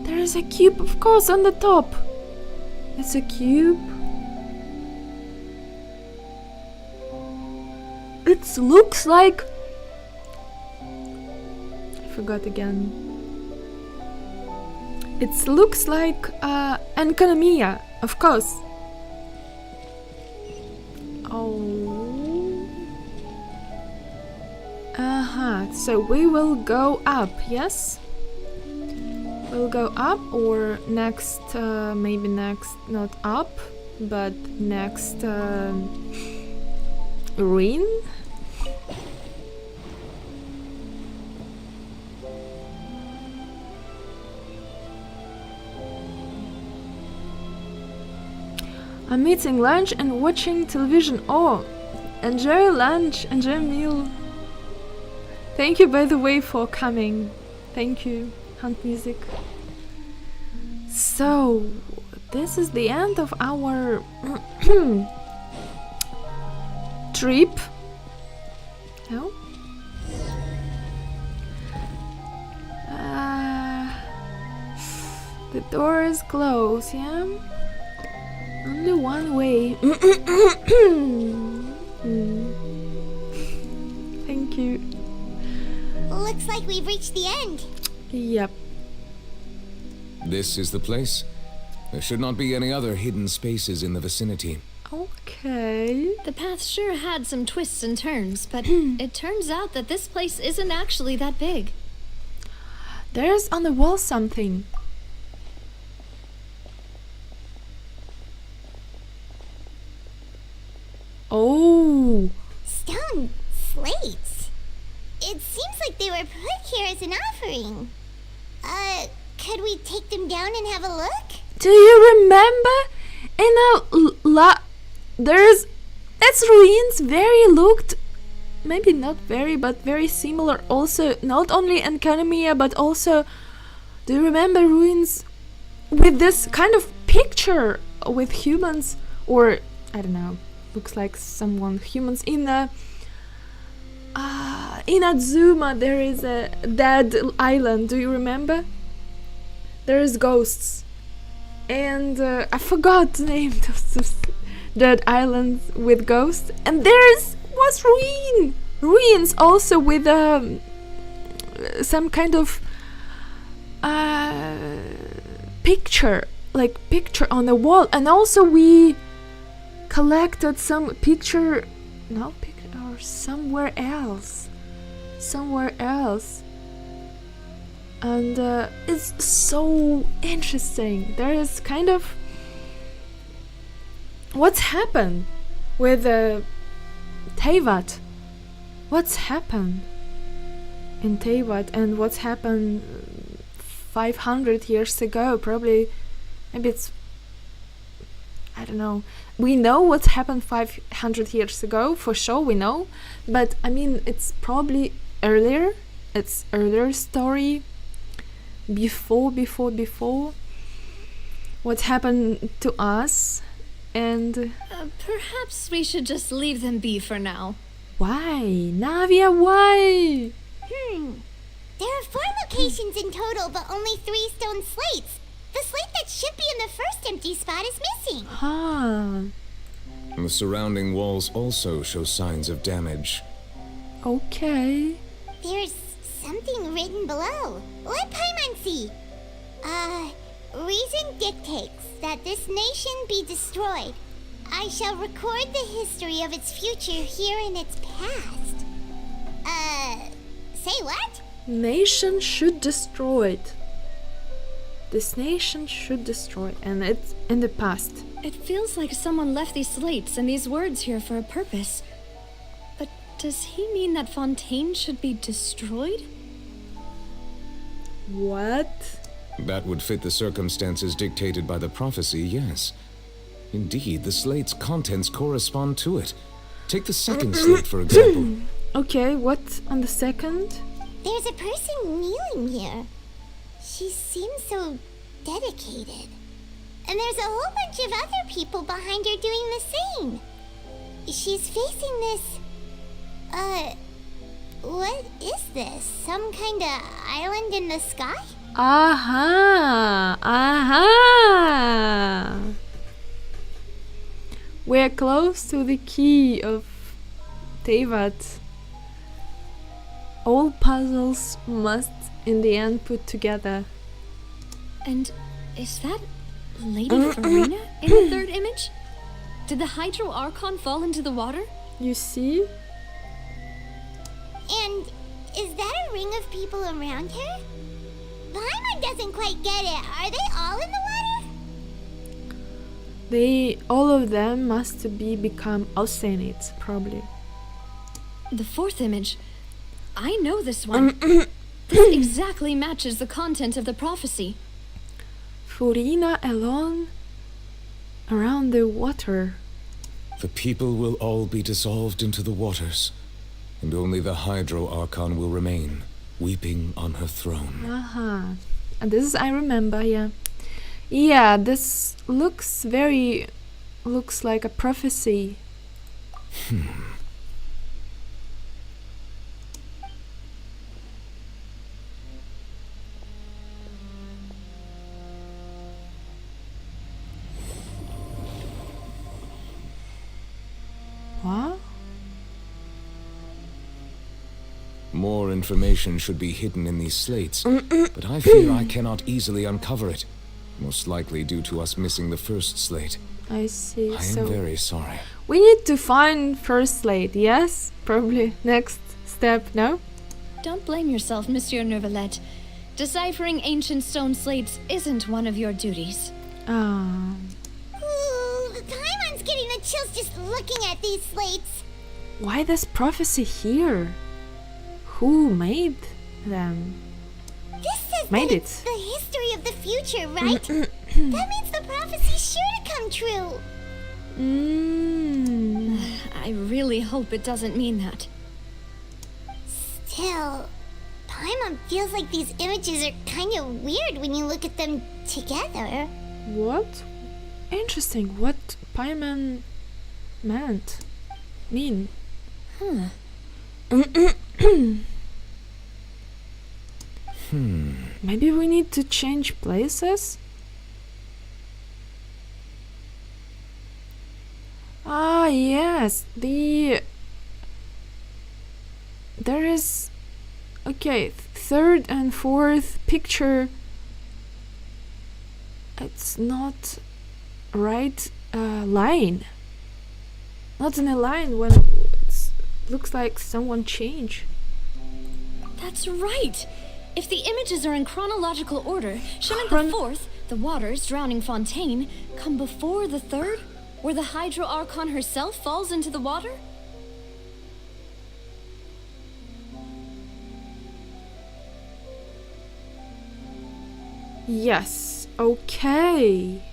There is a cube, of course, on the top. It's a cube. It looks like... I forgot again. It looks like Yoimiya, of course. Oh. So we will go up, yes? We'll go up, or next, maybe next, not up, but next ruin? I'm eating lunch and watching television. Oh, enjoy lunch, enjoy meal. Thank you, by the way, for coming. Thank you, Hunt Music. So, this is the end of our trip. No? The door is closed, yeah? Only one way. Thank you. Looks like we've reached the end. Yep. This is the place. There should not be any other hidden spaces in the vicinity. Okay. The path sure had some twists and turns, but it turns out that this place isn't actually that big. There's on the wall something. Oh. Stone slates. It seems like they were put here as an offering. Could we take them down and have a look? Do you remember in there's ruins very looked, maybe not very, but very similar also, not only in Yoimiya, but also, do you remember ruins with this kind of picture with humans, or I don't know, looks like humans in Azuma. There is a dead island, do you remember? There is ghosts, and I forgot the name of this dead island with ghosts, and was ruins also with some kind of picture on the wall, and also we collected some picture or somewhere else, and it's so interesting. There is kind of what's happened with Teyvat. What's happened in Teyvat, and what's happened 500 years ago? Maybe it's, I don't know. We know what's happened 500 years ago, for sure we know, but I mean it's probably earlier. It's earlier story, before what happened to us, and perhaps we should just leave them be for now. Why? Navia, why? There are 4 locations in total, but only 3 stone slates. The slate that should be in the first empty spot is missing. The surrounding walls also show signs of damage. Okay. There's something written below. What Paimansi? Reason dictates that this nation be destroyed. I shall record the history of its future here in its past. Hey, what? Nation should destroy it. This nation should destroy it, and it's in the past. It feels like someone left these slates and these words here for a purpose. But does he mean that Fontaine should be destroyed? What? That would fit the circumstances dictated by the prophecy, yes. Indeed, the slate's contents correspond to it. Take the second slate, for example. Okay, what on the second? There's a person kneeling here. She seems so dedicated. And there's a whole bunch of other people behind her doing the same. She's facing this... what is this? Some kind of island in the sky? Aha! Aha! We're close to the key of Teyvat. All puzzles must in the end put together. And is that Lady Farina in the third image? Did the Hydro Archon fall into the water? You see? And is that a ring of people around her? Paimon doesn't quite get it. Are they all in the water? All of them must become Oceanids, probably. The fourth image. I know this one. This exactly matches the content of the prophecy. Farina alone around the water. The people will all be dissolved into the waters, and only the Hydro Archon will remain, weeping on her throne. And this is, I remember, yeah. Yeah, this looks like a prophecy. What? More information should be hidden in these slates, but I fear I cannot easily uncover it. Most likely due to us missing the first slate. I see. I am very sorry. We need to find first slate, yes? Probably next step, no? Don't blame yourself, Monsieur Neuvillette. Deciphering ancient stone slates isn't one of your duties. Ooh, Paimon's getting the chills just looking at these slates. Why this prophecy here? Who made them? This says Made that it. it's the history of the future, right? That means the prophecy's sure to come true. I really hope it doesn't mean that. Still, Paimon feels like these images are kind of weird when you look at them together. What? Interesting. What Paimon mean? Maybe we need to change places? Ah, yes. There is... Okay, third and fourth picture. It's not right line. Not in a line when it looks like someone changed. That's right! If the images are in chronological order, shouldn't the fourth, the waters drowning Fontaine, come before the third, where the Hydro Archon herself falls into the water? Yes, okay.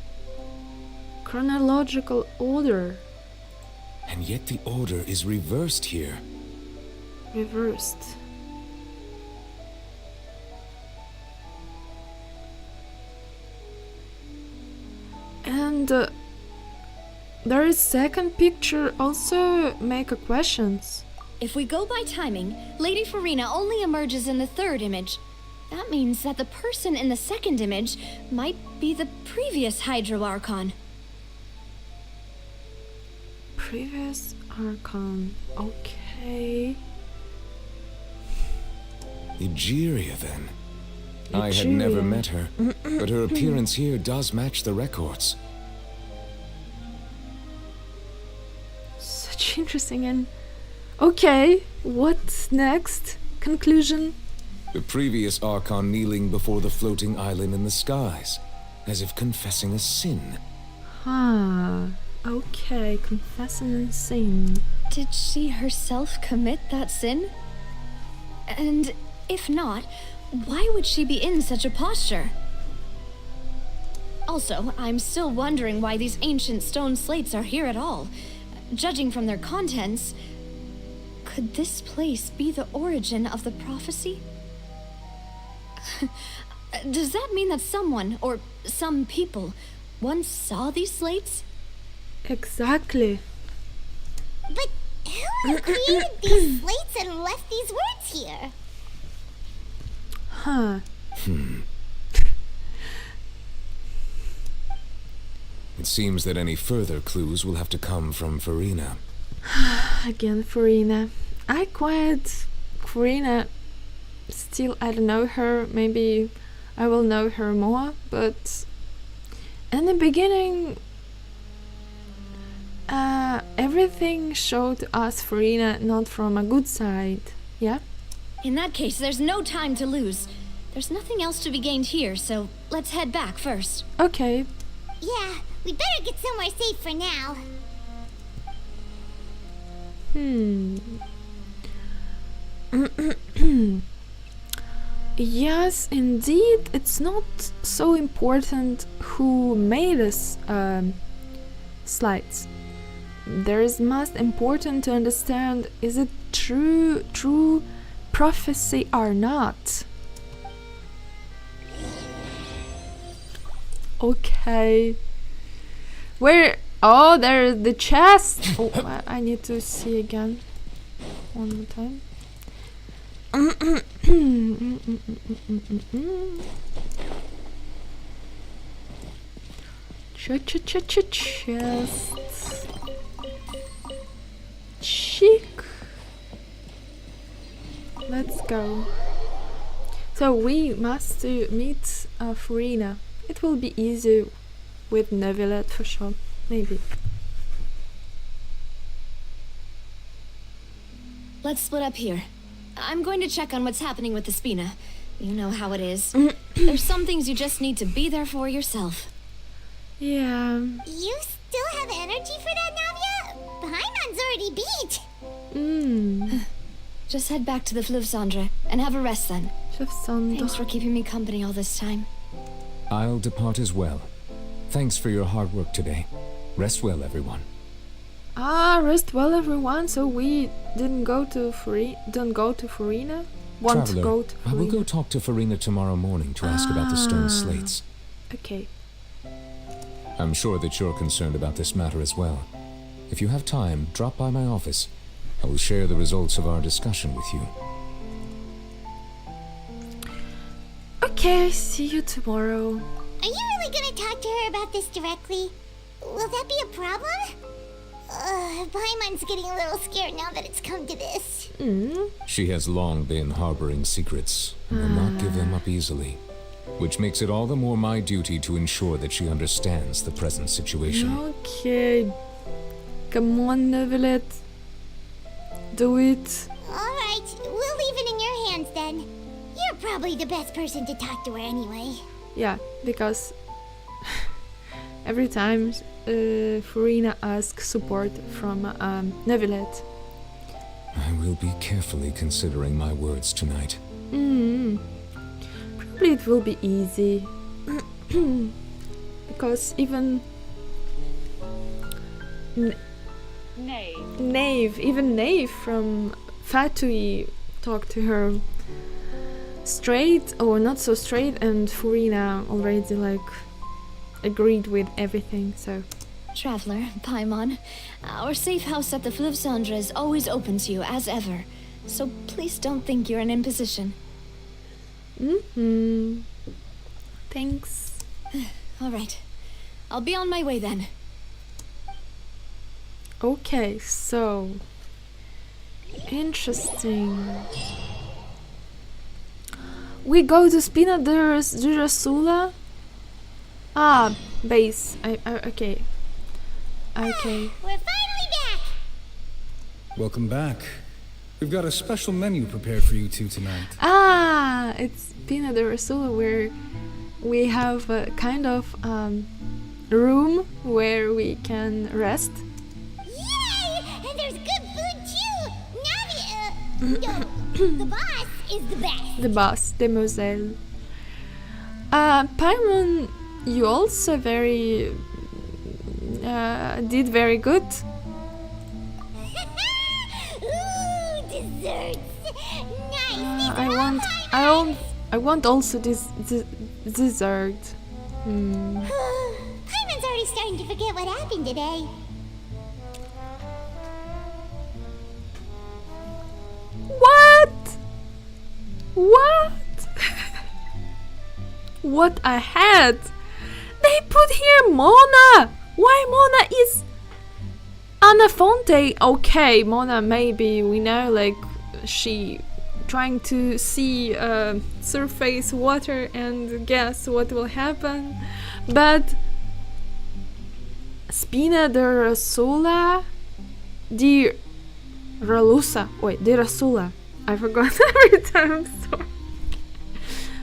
Chronological order. And yet the order is reversed here. Reversed. And there is second picture also make a questions. If we go by timing, Lady Farina only emerges in the third image. That means that the person in the second image might be the previous Hydro Archon. Previous Archon, okay. Egeria, then. I had never met her, but her appearance here does match the records. Such interesting and... Okay, what's next? conclusion? The previous Archon kneeling before the floating island in the skies, as if confessing a sin. Okay, confessing a sin. Did she herself commit that sin? And if not, why would she be in such a posture? Also, I'm still wondering why these ancient stone slates are here at all. Judging from their contents, could this place be the origin of the prophecy? Does that mean that someone, or some people, once saw these slates? Exactly. But who created these slates and left these words here? It seems that any further clues will have to come from Farina. Again, Farina. Farina, still I don't know her. Maybe I will know her more, but in the beginning, everything showed us Farina not from a good side. Yeah? In that case, there's no time to lose. There's nothing else to be gained here, so let's head back first. Okay. Yeah, we better get somewhere safe for now. Yes, indeed, it's not so important who made us slides. There is most important to understand, is it true prophecy or not? Okay. Where? Oh, there's the chest. Oh, I need to see again. One more time. Chest. Chic. Let's go. So we must meet Farina. It will be easy with Neuvillette for sure. Maybe. Let's split up here. I'm going to check on what's happening with the Spina. You know how it is. There's some things you just need to be there for yourself. Yeah. You still have energy for that, Navia? Paimon's already beat. Just head back to the Fleuve-Cendre and have a rest then. Thanks for keeping me company all this time. I'll depart as well. Thanks for your hard work today. Rest well, everyone. Rest well, everyone. So we didn't go to Farina? Want to Traveler, go to I will Farina? go talk to Farina tomorrow morning to ask about the stone slates. Okay. I'm sure that you're concerned about this matter as well. If you have time, drop by my office. I will share the results of our discussion with you. Okay, see you tomorrow. Are you really gonna talk to her about this directly? Will that be a problem? Paimon's getting a little scared now that it's come to this. She has long been harboring secrets and will not give them up easily, which makes it all the more my duty to ensure that she understands the present situation. Okay. Come on, Neuvillette. Do it. Alright, we'll leave it in your hands then. You're probably the best person to talk to her anyway. Yeah, because every time Farina asks support from Neuvillette. I will be carefully considering my words tonight. Probably it will be easy. Because even Nave from Fatui talked to her straight or not so straight, and Farina already like agreed with everything, so. Traveler, Paimon, our safe house at the Fleuve-Cendre is always open to you as ever, so please don't think you're an imposition. Thanks. Alright, I'll be on my way then. Okay, so interesting. We go to Spina Durasula. Base. Okay. Okay. We're finally back! Welcome back. We've got a special menu prepared for you two tonight. Ah, it's Pina de Rasula, where we have a kind of room where we can rest. Yay! And there's good food too! Navi, the boss is the best. The boss, Demoiselle. Paimon, you also did very good. Ooh, desserts! Nice! I want also this dessert. Paimon's already starting to forget what happened today. What? What? What I had? They put here Mona! Why Mona is Anna Fontaine? Okay, Mona, maybe we know, like, she trying to see surface water and guess what will happen. But Spina de Rasula di Ralusa. Wait, di Rasula. I forgot every time, I'm sorry.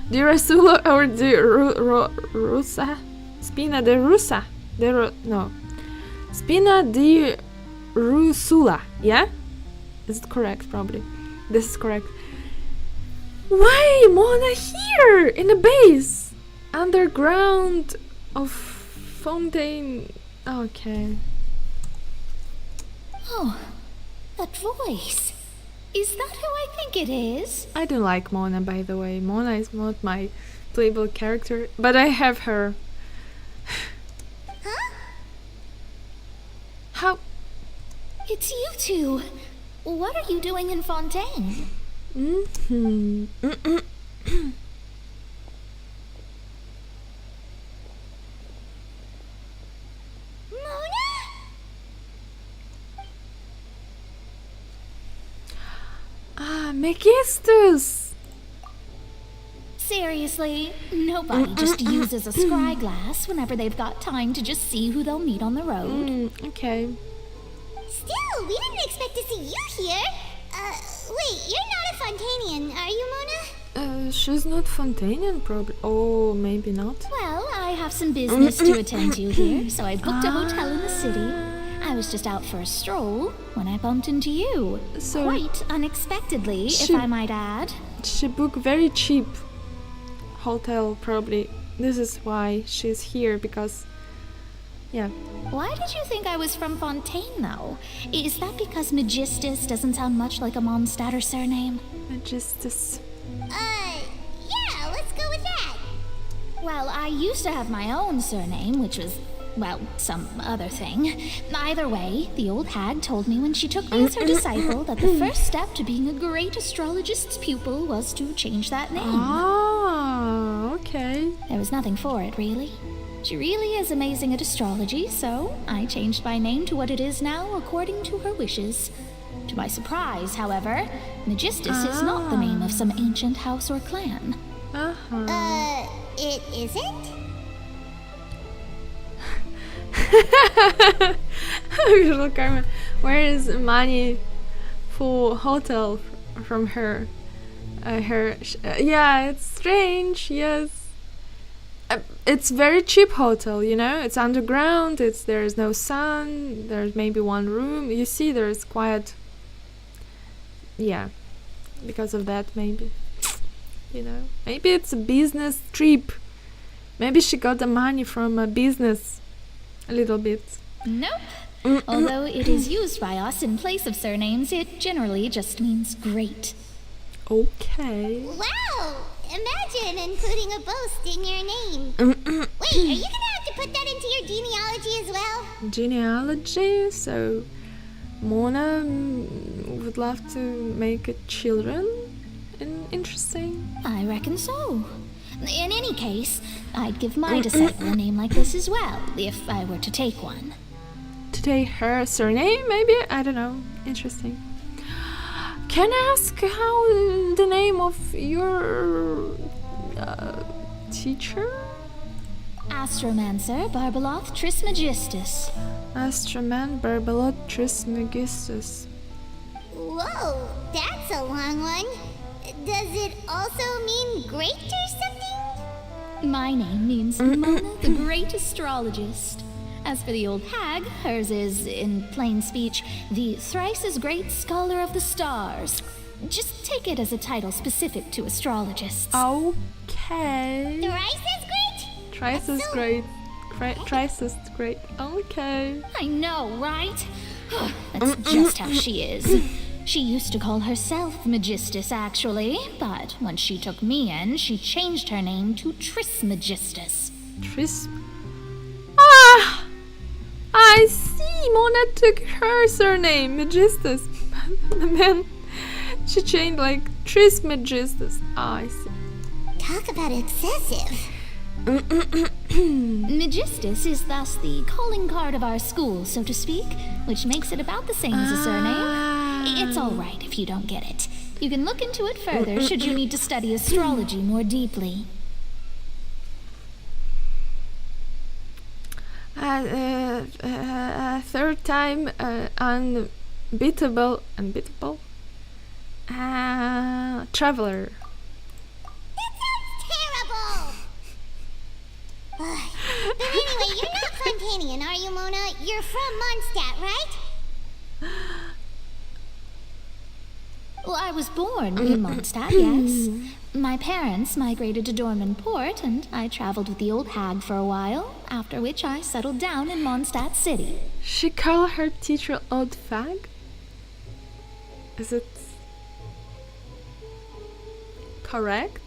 Di Rasula or di Rusa? Spina de Rusa. No. Spina di Rusula. Yeah? Is it correct? Probably. This is correct. Why Mona here? In the base? Underground of Fontaine. Okay. Oh, that voice. Is that who I think it is? I don't like Mona, by the way. Mona is not my playable character, but I have her. Huh? How? It's you two. What are you doing in Fontaine? Megistus! Seriously, nobody just uses a scry glass whenever they've got time to just see who they'll meet on the road. Okay. Still, we didn't expect to see you here. Wait, you're not a Fontainian, are you, Mona? She's not Fontainian, probably. Oh, maybe not. Well, I have some business to attend to here, so I booked a hotel in the city. I was just out for a stroll when I bumped into you. So quite unexpectedly, if I might add. She booked very cheap hotel, probably. This is why she's here, because... yeah. Why did you think I was from Fontaine, though? Is that because Megistus doesn't sound much like a Mondstadt surname? Megistus. Yeah, let's go with that. Well, I used to have my own surname, which was, well, some other thing. Either way, the old hag told me when she took me as her disciple that the first step to being a great astrologist's pupil was to change that name. Ah, okay. There was nothing for it, really. She really is amazing at astrology, so I changed my name to what it is now according to her wishes. To my surprise, however, Megistus is not the name of some ancient house or clan. It isn't? Where is money for hotel from her? Yeah, it's strange. Yes, it's very cheap hotel. You know, it's underground. There's no sun. There's maybe one room. You see, there's quiet. Yeah, because of that, maybe. You know, maybe it's a business trip. Maybe she got the money from a business, a little bit. Nope. Although it is used by us in place of surnames, it generally just means great. Okay. Wow! Imagine including a boast in your name. Wait, are you gonna have to put that into your genealogy as well? Genealogy? So, Mona would love to make children? Interesting. I reckon so. In any case, I'd give my disciple a name like this as well, if I were to take one. To take her surname, maybe? I don't know. Interesting. Can I ask how the name of your teacher? Astromancer Barbeloth Trismegistus. Astroman Barbeloth Trismegistus. Whoa, That's a long one. Does it also mean great or something? My name means Mona, the Great Astrologist. As for the old hag, hers is, in plain speech, the thrice as great scholar of the stars. Just take it as a title specific to astrologists. Okay. Thrice as great? Thrice as great. Thrice as great. Okay. I know, right? That's just how she is. She used to call herself Magistus, actually, but when she took me in, she changed her name to Trismegistus. Ah! I see! Mona took her surname, Magistus. And then she changed like Trismegistus. Ah, I see. Talk about excessive. Magistus is thus the calling card of our school, so to speak, which makes it about the same as a surname. It's all right if you don't get it. You can look into it further should you need to study astrology more deeply. Third time, unbeatable, traveler. That sounds terrible! But anyway, you're not Fontainian, are you, Mona? You're from Mondstadt, right? Well, I was born in Mondstadt, yes. My parents migrated to Dorman Port, and I traveled with the old hag for a while, after which I settled down in Mondstadt City. She called her teacher old fag? Is it correct?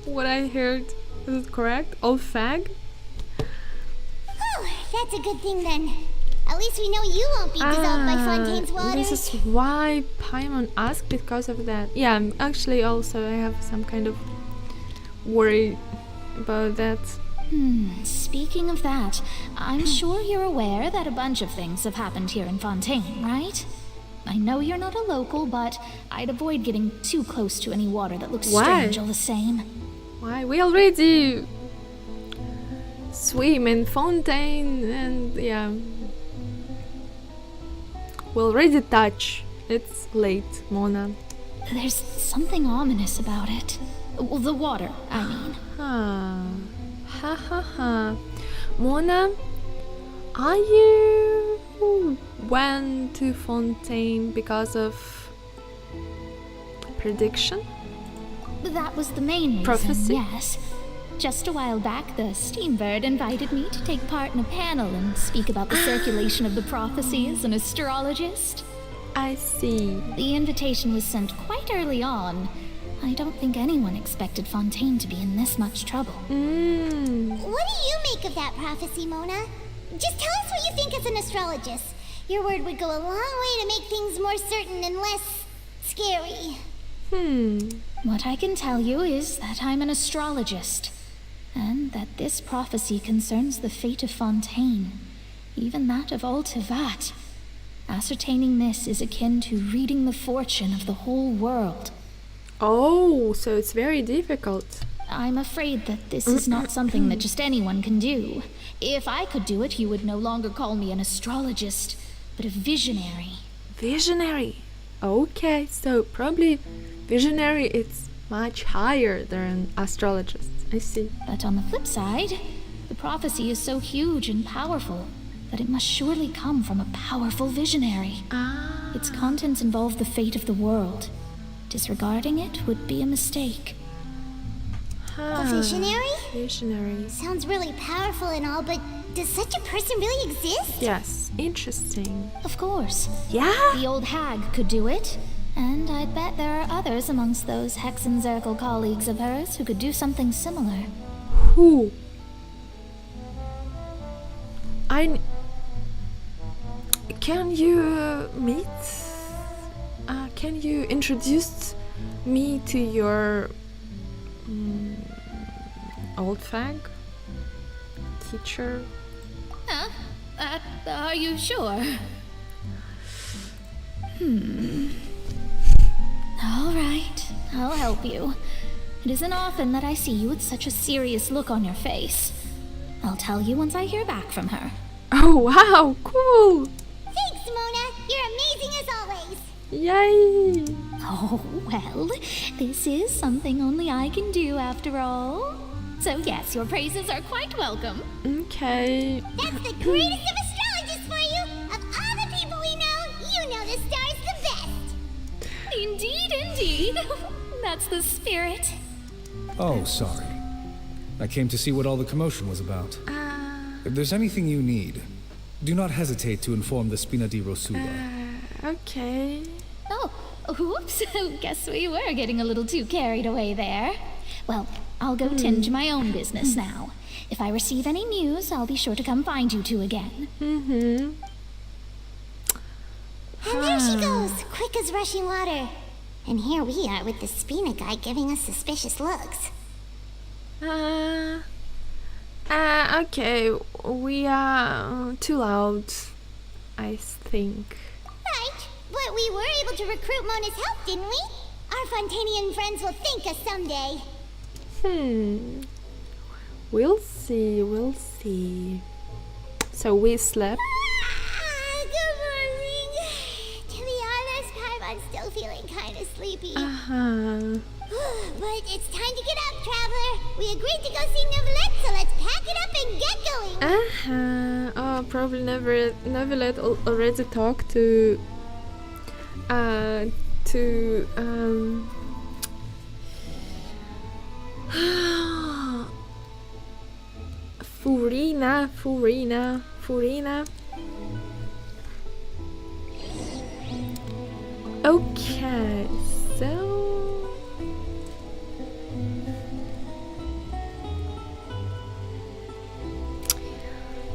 What I heard, is it correct? Old fag? Oh, that's a good thing then. At least we know you won't be dissolved by Fontaine's water. This is why Paimon asked, because of that. Yeah, actually also I have some kind of worry about that. Speaking of that, I'm sure you're aware that a bunch of things have happened here in Fontaine, right? I know you're not a local, but I'd avoid getting too close to any water that looks strange all the same. Why? We already swim in Fontaine and yeah. We already touch. It's late, Mona. There's something ominous about it. Well, the water, I mean. Ha ha ha. Mona, are you went to Fontaine because of prediction? That was the main reason, Prophecy? yes. Just a while back, the Steambird invited me to take part in a panel and speak about the circulation of the prophecy as an astrologist. I see. The invitation was sent quite early on. I don't think anyone expected Fontaine to be in this much trouble. What do you make of that prophecy, Mona? Just tell us what you think as an astrologist. Your word would go a long way to make things more certain and less scary. What I can tell you is that I'm an astrologist, and that this prophecy concerns the fate of Fontaine, even that of all Teyvat. Ascertaining this is akin to reading the fortune of the whole world. Oh, so it's very difficult. I'm afraid that this is not something that just anyone can do. If I could do it, you would no longer call me an astrologist, but a visionary. Visionary. Okay, so probably visionary it's much higher than astrologist. I see. But on the flip side, the prophecy is so huge and powerful that it must surely come from a powerful visionary. Its contents involve the fate of the world. Disregarding it would be a mistake. A visionary? Visionary. Sounds really powerful and all, but does such a person really exist? Yes, interesting. Of course. Yeah? The old hag could do it. And I'd bet there are others amongst those Hexenzirkel colleagues of hers who could do something similar. Who? Can you meet? Can you introduce me to your old fag teacher? Are you sure? All right, I'll help you. It isn't often that I see you with such a serious look on your face. I'll tell you once I hear back from her. Oh, wow, cool! Thanks, Mona. You're amazing as always. Yay! Oh, well, this is something only I can do after all. So yes, your praises are quite welcome. Okay. That's the greatest of astrologists for you! Of all the people we know, you know the star's the best! Indeed, indeed. That's the spirit. Oh, sorry. I came to see what all the commotion was about. If there's anything you need, do not hesitate to inform the Spina di Rosula. Okay. Oh, oops. Guess we were getting a little too carried away there. Well, I'll go tend to my own business now. If I receive any news, I'll be sure to come find you two again. And there she goes, quick as rushing water. And here we are with the Spina guy giving us suspicious looks. Okay, we are too loud, I think. Right, but we were able to recruit Mona's help, didn't we? Our Fontainian friends will thank us someday. We'll see, we'll see. So we slept. Good morning. To be honest, I'm still feeling kind of sleepy. But it's time to get up, traveler. We agreed to go see Neuvillette, so let's pack it up and get going. Oh, probably Neuvillette already talked to Furina. Okay, so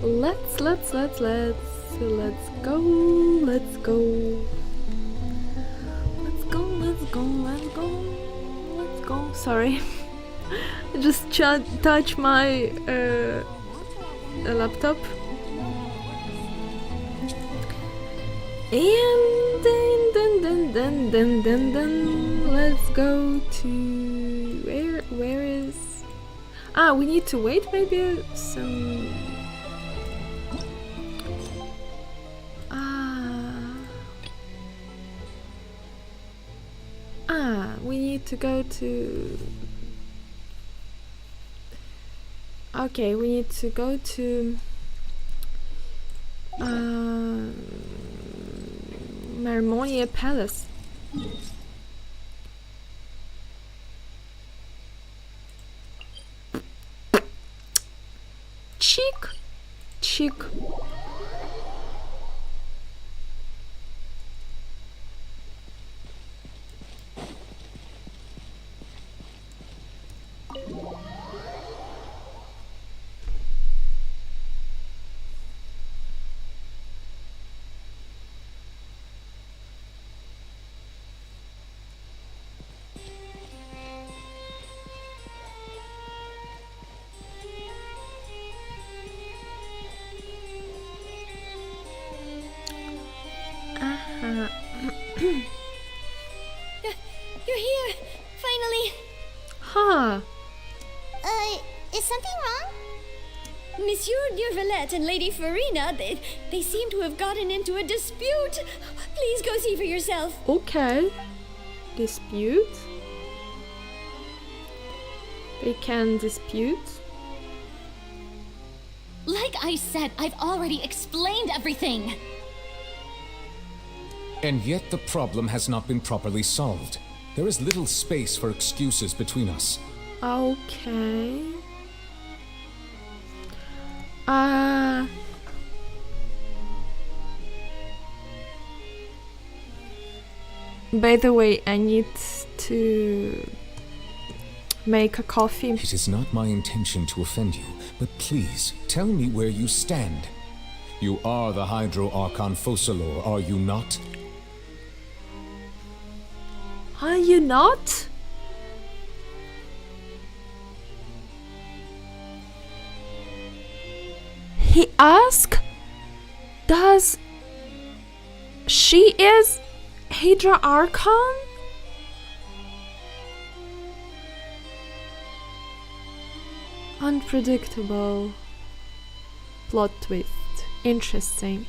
let's go. Sorry. I just touch my laptop. And then let's go to where is we need to wait maybe some we need to go to we need to go to Marmonia Palace. Chick. You're here, finally. Is something wrong? Monsieur Neuvillette and Lady Farina, they seem to have gotten into a dispute. Please go see for yourself. Okay. Dispute? They can dispute? Like I said, I've already explained everything. And yet the problem has not been properly solved. There is little space for excuses between us. Okay. By the way, I need to make a coffee. It is not my intention to offend you, but please, tell me where you stand. You are the Hydro Archon Focalor, are you not? Are you not? He asked, does she is Hydra Archon? Unpredictable plot twist. Interesting.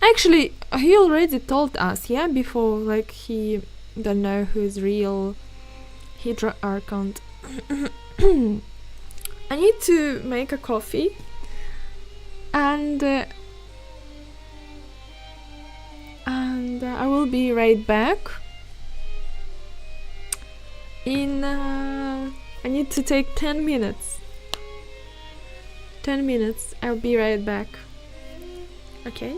Actually, he already told us, yeah, before, like, he don't know who's real Hydra Archon. I need to make a coffee, and I will be right back. I need to take 10 minutes. 10 minutes. I'll be right back. Okay.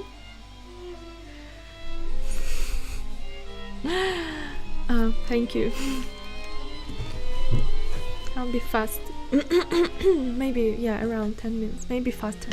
Thank you. I'll be fast. Maybe, yeah, around 10 minutes. Maybe faster.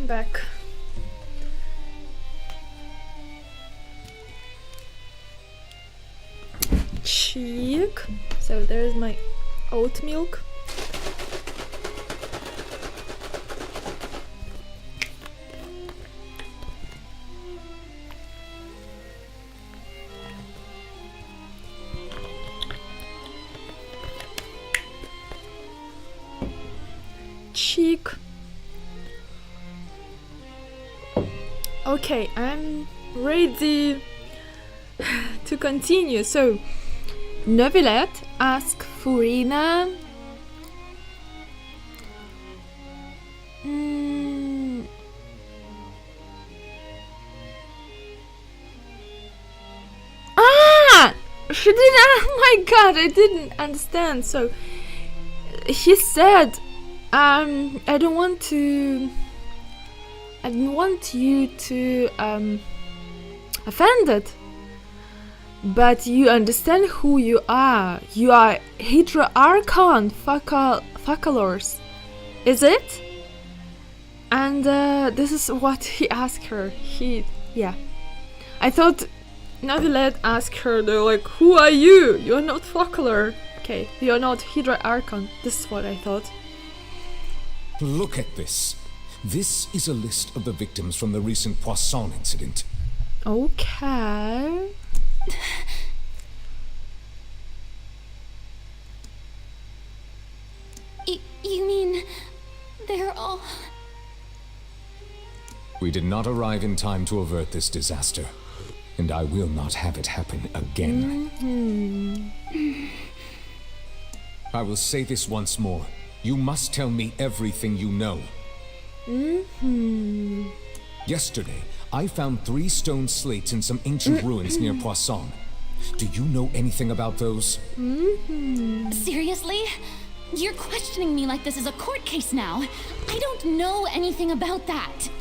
I'm back. Cheek. So there's my oat milk. Cheek. Okay, I'm ready to continue. So, Neuvillette asks Furina she didn't. Oh my god, I didn't understand. So he said, I don't want you to offended, but you understand who you are. You are Hydra Archon Facalors, is it? And this is what he asked her. I thought Neuvillette asked her, they're like, who are you? You're not Facalor. Okay, you're not Hydra Archon. This is what I thought. Look at this. This is a list of the victims from the recent Poisson incident. Okay. You mean they're all... We did not arrive in time to avert this disaster, and I will not have it happen again. I will say this once more. You must tell me everything you know. Yesterday, I found 3 stone slates in some ancient ruins near Poisson. Do you know anything about those? Seriously? You're questioning me like this is a court case now. I don't know anything about that.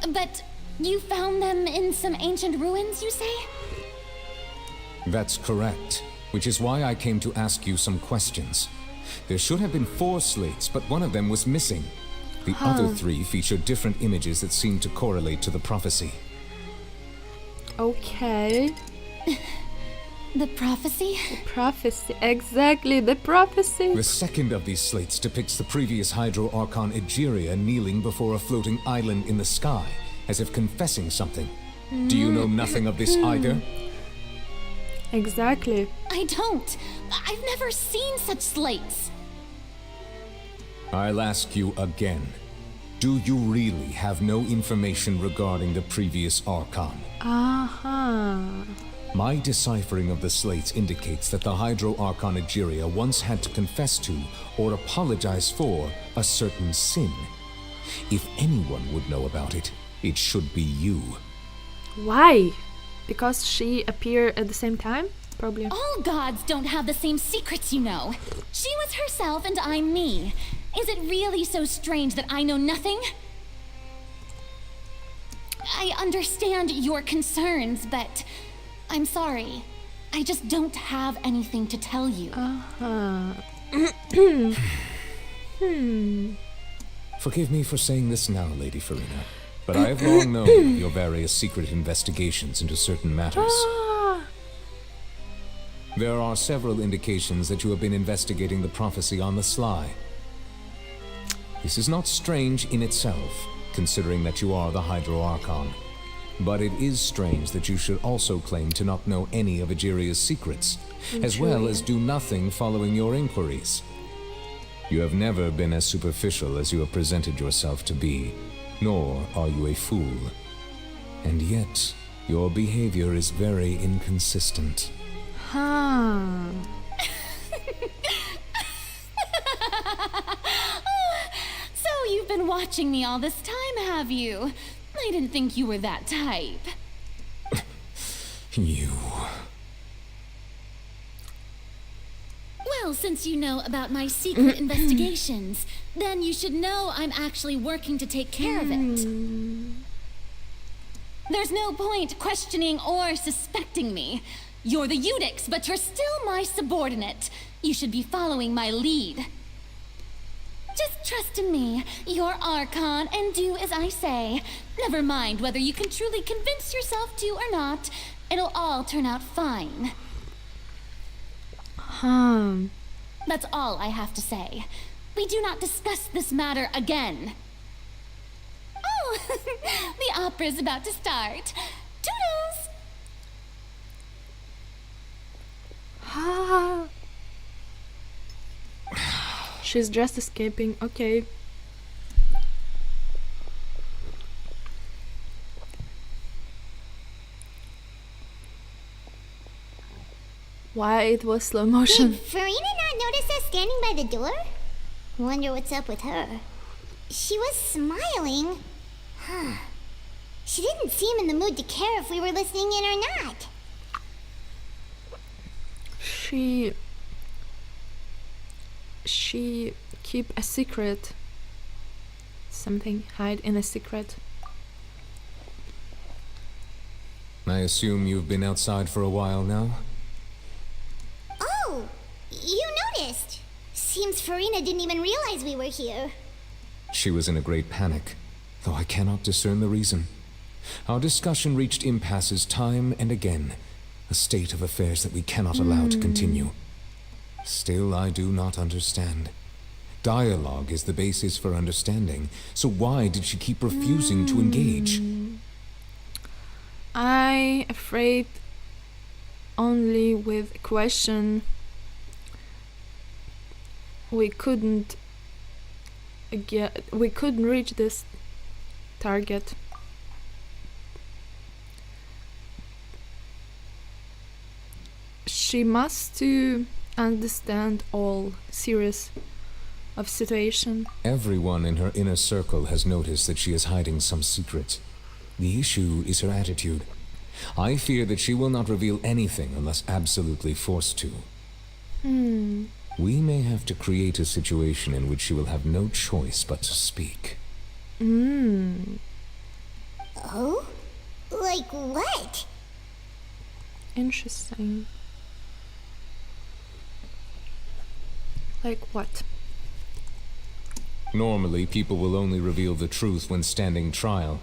But you found them in some ancient ruins, you say? That's correct, which is why I came to ask you some questions. There should have been 4 slates, but one of them was missing. The other 3 featured different images that seemed to correlate to the prophecy. Okay. The prophecy? The prophecy, exactly, the prophecy. The second of these slates depicts the previous Hydro Archon Egeria kneeling before a floating island in the sky, as if confessing something. Do you know nothing of this either? Exactly. I don't. I've never seen such slates. I'll ask you again. Do you really have no information regarding the previous Archon? My deciphering of the slates indicates that the Hydro Archon Egeria once had to confess to, or apologize for, a certain sin. If anyone would know about it, it should be you. Why? Because she appeared at the same time? Probably. All gods don't have the same secrets, you know. She was herself and I'm me. Is it really so strange that I know nothing? I understand your concerns, but I'm sorry. I just don't have anything to tell you. Forgive me for saying this now, Lady Furina, but I have long known of your various secret investigations into certain matters. There are several indications that you have been investigating the prophecy on the sly. This is not strange in itself, considering that you are the Hydro Archon. But it is strange that you should also claim to not know any of Egeria's secrets, as well as do nothing following your inquiries. You have never been as superficial as you have presented yourself to be, nor are you a fool. And yet, your behavior is very inconsistent. So you've been watching me all this time, have you? I didn't think you were that type. You... Well, since you know about my secret investigations, then you should know I'm actually working to take care of it. There's no point questioning or suspecting me. You're the Eudix, but you're still my subordinate. You should be following my lead. Just Trust in me. You're Archon, and do as I say. Never mind whether you can truly convince yourself to or not. It'll all turn out fine. That's all I have to say. We do not discuss this matter again. Oh, the opera's about to start. Toodles! She's just escaping. Okay. Why it was slow motion? Did Farina not notice us standing by the door? Wonder what's up with her. She was smiling. Huh. She didn't seem in the mood to care if we were listening in or not. She keep a secret. Something hide in a secret. I assume you've been outside for a while now? Oh, you noticed. Seems Farina didn't even realize we were here. She was in a great panic, though I cannot discern the reason. Our discussion reached impasses time and again, a state of affairs that we cannot allow to continue. Still, I do not understand. Dialogue is the basis for understanding, so why did she keep refusing to engage? I afraid only with question we couldn't reach this target. She must to understand all serious of situation. Everyone in her inner circle has noticed that she is hiding some secret. The issue is her attitude. I fear that she will not reveal anything unless absolutely forced to. We may have to create a situation in which she will have no choice but to speak. Oh? Like what? Interesting. Like what? Normally, people will only reveal the truth when standing trial.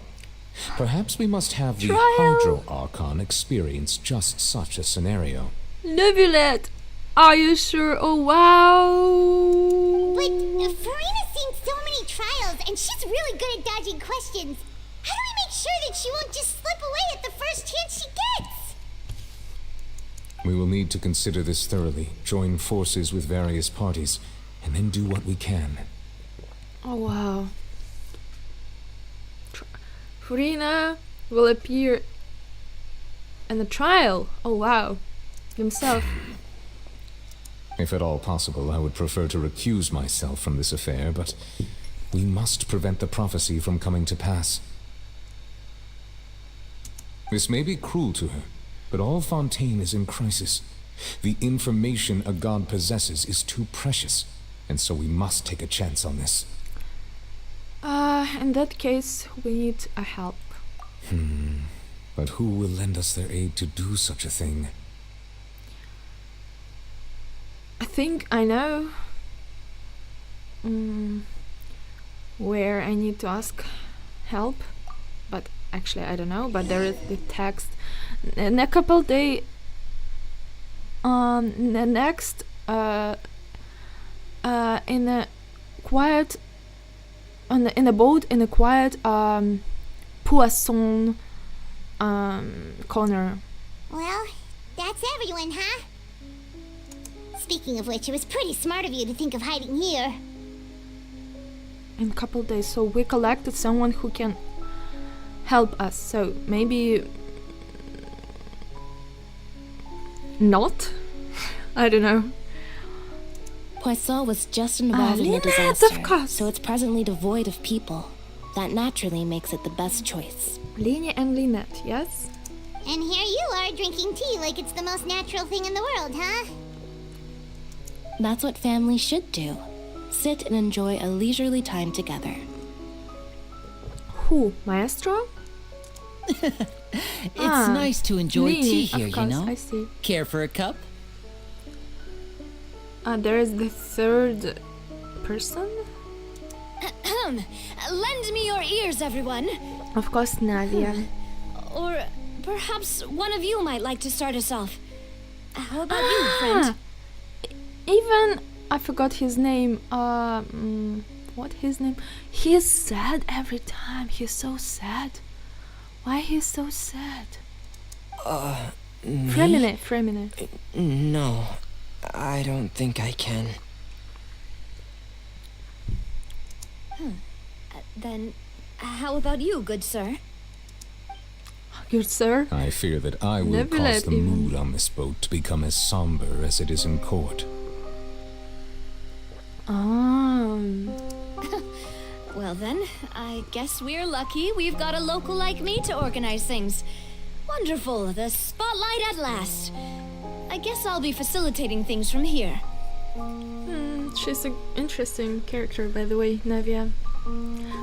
Perhaps we must have the Trial? Hydro Archon experience just such a scenario. Neuvillette! Are you sure? Oh wow! But Farina's seen so many trials, and she's really good at dodging questions. How do we make sure that she won't just slip away at the first chance she gets? We will need to consider this thoroughly, join forces with various parties, and then do what we can. Oh wow. Farina will appear in the trial. Oh wow. Himself. If at all possible, I would prefer to recuse myself from this affair, but we must prevent the prophecy from coming to pass. This may be cruel to her, but all Fontaine is in crisis. The information a god possesses is too precious, and so we must take a chance on this. In that case, we need a help. But who will lend us their aid to do such a thing? I think I know where I need to ask help, but actually I don't know. But there is the text. In a couple days, the next in a quiet in a boat in a quiet poisson corner. Well, that's everyone, huh? Speaking of which, it was pretty smart of you to think of hiding here. In a couple days, so we collected someone who can help us. So maybe not. I don't know. Poisson was just involved in a Lynette, disaster, of course. so it's presently devoid of people. That naturally makes it the best choice. Linie and Lynette, yes? And here you are drinking tea like it's the most natural thing in the world, huh? That's what families should do. Sit and enjoy a leisurely time together. Who? Maestro? It's nice to enjoy tea here, of course, you know? I see. Care for a cup? There is the third person? Lend me your ears, everyone. Of course, Nadia. Or perhaps one of you might like to start us off. How about you, friend? Even I forgot his name. What his name? He's sad every time. He's so sad. Why he's so sad? Me? Fremine. No, I don't think I can. Then, how about you, good sir? Good sir? I fear that I will cause the mood on this boat to become as somber as it is in court. Well then, I guess we're lucky we've got a local like me to organize things. Wonderful, the spotlight at last. I guess I'll be facilitating things from here. She's an interesting character, by the way, Nevia.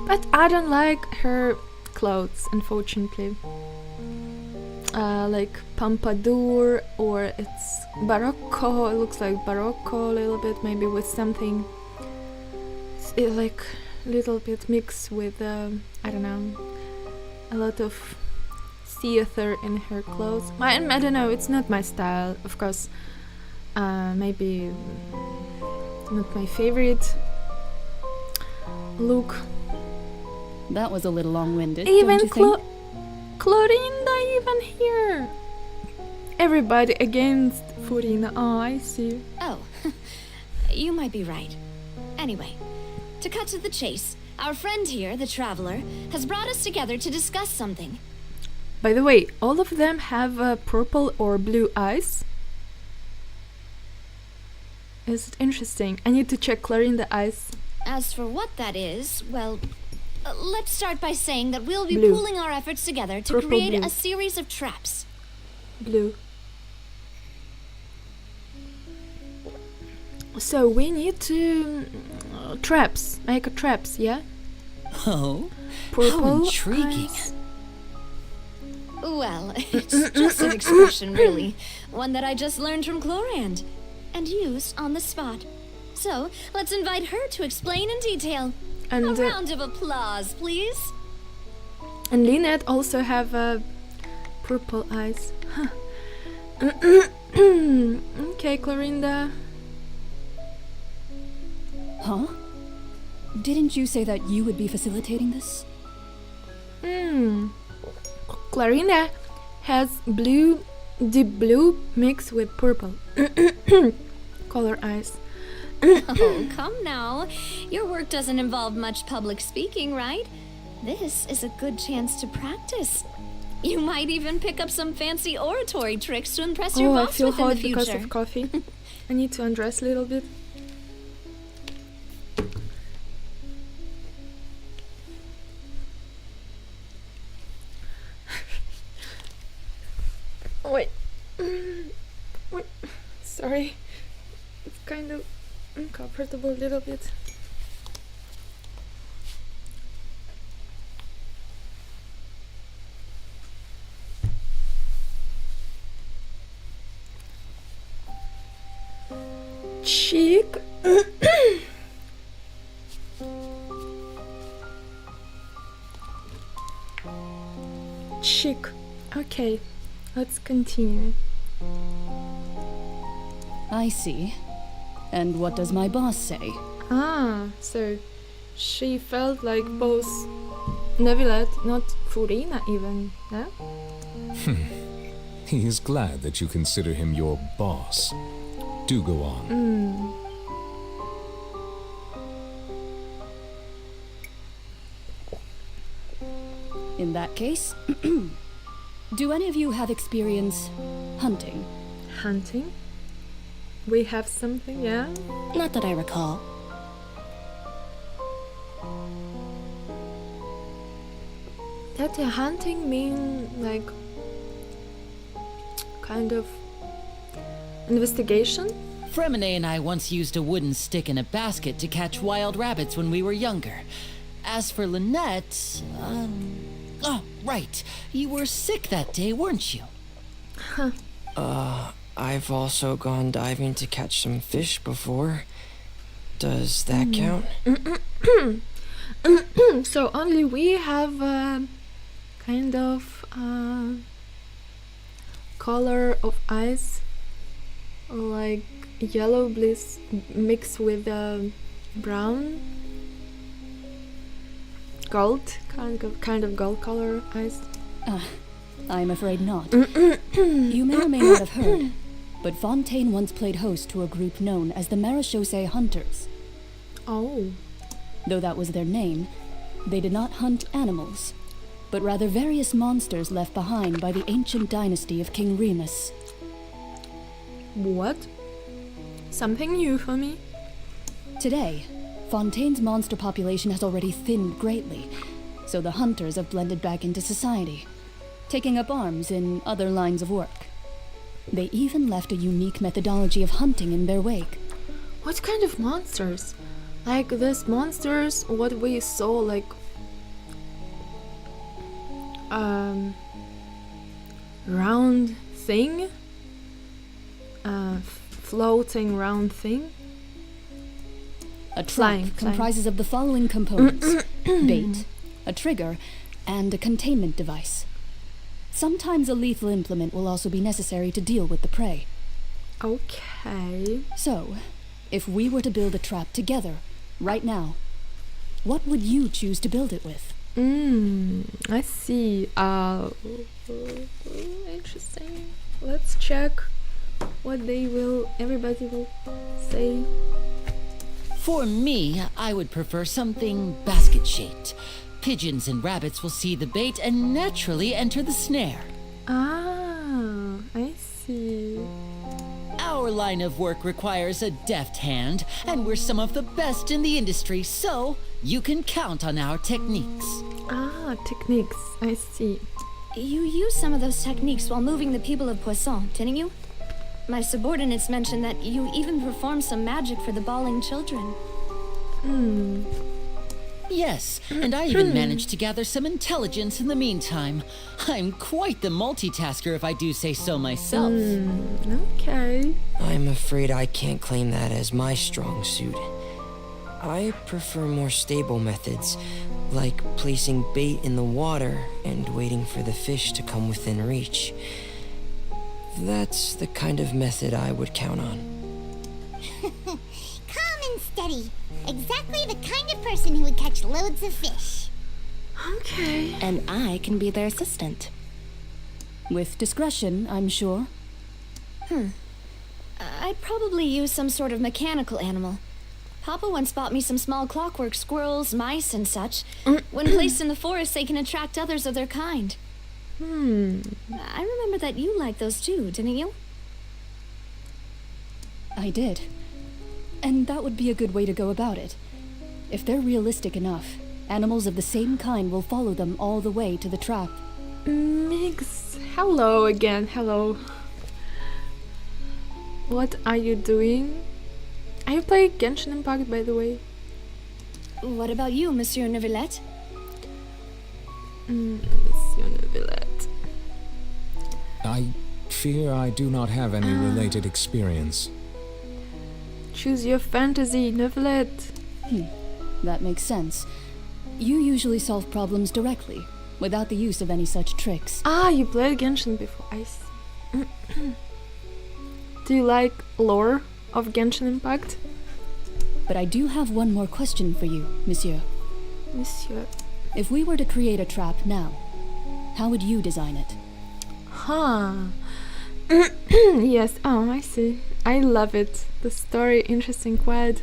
But I don't like her clothes, unfortunately. Like pompadour, or it's barocco. It looks like barocco a little bit, maybe with something like a little bit mixed with I don't know, a lot of theater in her clothes. I don't know, it's not my style, of course. Maybe not my favorite look. That was a little long-winded, Even don't you think? Clorinda even here. Everybody against Furina. Oh, I see. Oh, you might be right. Anyway, to cut to the chase, our friend here, the Traveler, has brought us together to discuss something. By the way, all of them have purple or blue eyes. Is it interesting? I need to check Clorinda's eyes. As for what that is, well, let's start by saying that we'll be Blue. pooling our efforts together to Purple, create blue. a series of traps. Blue. So we need to traps. Make a traps, yeah? Oh, Purple how intriguing. eyes. Well, it's just an expression, really. One that I just learned from Chlorand and used on the spot. So, let's invite her to explain in detail. And, a round of applause, please. And Lynette also have purple eyes. Huh. Okay, Clorinda. Huh? Didn't you say that you would be facilitating this? Clorinda has blue, deep blue mixed with purple color eyes. Oh, come now. Your work doesn't involve much public speaking, right? This is a good chance to practice. You might even pick up some fancy oratory tricks to impress your I boss feel with in the hot because future. of coffee. I need to undress a little bit. Wait. Wait. Sorry. It's kind of uncomfortable a little bit. Cheek. Cheek. Okay, let's continue. I see. And what does my boss say? So she felt like both Neuvillette, not Furina even, no? He is glad that you consider him your boss. Do go on. In that case, do any of you have experience hunting? Hunting? We have something, yeah? Not that I recall. That hunting mean like kind of investigation? Fremine and I once used a wooden stick in a basket to catch wild rabbits when we were younger. As for Lynette, oh, right. You were sick that day, weren't you? I've also gone diving to catch some fish before. Does that count? So only we have kind of color of eyes, like yellow bliss mixed with brown, gold, kind of gold color eyes. I'm afraid not. You may or may not have heard, but Fontaine once played host to a group known as the Marechaussee Hunters. Oh. Though that was their name, they did not hunt animals, but rather various monsters left behind by the ancient dynasty of King Remus. What? Something new for me? Today, Fontaine's monster population has already thinned greatly, so the hunters have blended back into society, taking up arms in other lines of work. They even left a unique methodology of hunting in their wake. What kind of monsters? Like these monsters, what we saw, like round thing, floating round thing. A trap comprises of the following components: bait, a trigger, and a containment device. Sometimes a lethal implement will also be necessary to deal with the prey. Okay. So, if we were to build a trap together, right now, what would you choose to build it with? I see. Interesting. Let's check what everybody will say. For me, I would prefer something basket-shaped. Pigeons and rabbits will see the bait and naturally enter the snare. Ah, I see. Our line of work requires a deft hand, and we're some of the best in the industry, so you can count on our techniques. Ah, techniques. I see. You used some of those techniques while moving the people of Poisson, didn't you? My subordinates mentioned that you even performed some magic for the bawling children. Yes, and I even managed to gather some intelligence in the meantime. I'm quite the multitasker, if I do say so myself. Okay. I'm afraid I can't claim that as my strong suit. I prefer more stable methods, like placing bait in the water and waiting for the fish to come within reach. That's the kind of method I would count on. Calm and steady. Exactly the kind of person who would catch loads of fish. Okay. And I can be their assistant. With discretion, I'm sure. I'd probably use some sort of mechanical animal. Papa once bought me some small clockwork squirrels, mice, and such. When placed in the forest, they can attract others of their kind. I remember that you liked those too, didn't you? I did. And that would be a good way to go about it. If they're realistic enough, animals of the same kind will follow them all the way to the trap. Mix. Hello again. Hello. What are you doing? Are you playing Genshin Impact, by the way? What about you, Monsieur Neuvillette? Monsieur Neuvillette. I fear I do not have any related experience. Choose your fantasy, Neuvillette. That makes sense. You usually solve problems directly, without the use of any such tricks. Ah, you played Genshin before, I see. Do you like lore of Genshin Impact? But I do have one more question for you, Monsieur. Monsieur. If we were to create a trap now, how would you design it? Yes, oh, I see. I love it. The story, interesting, quite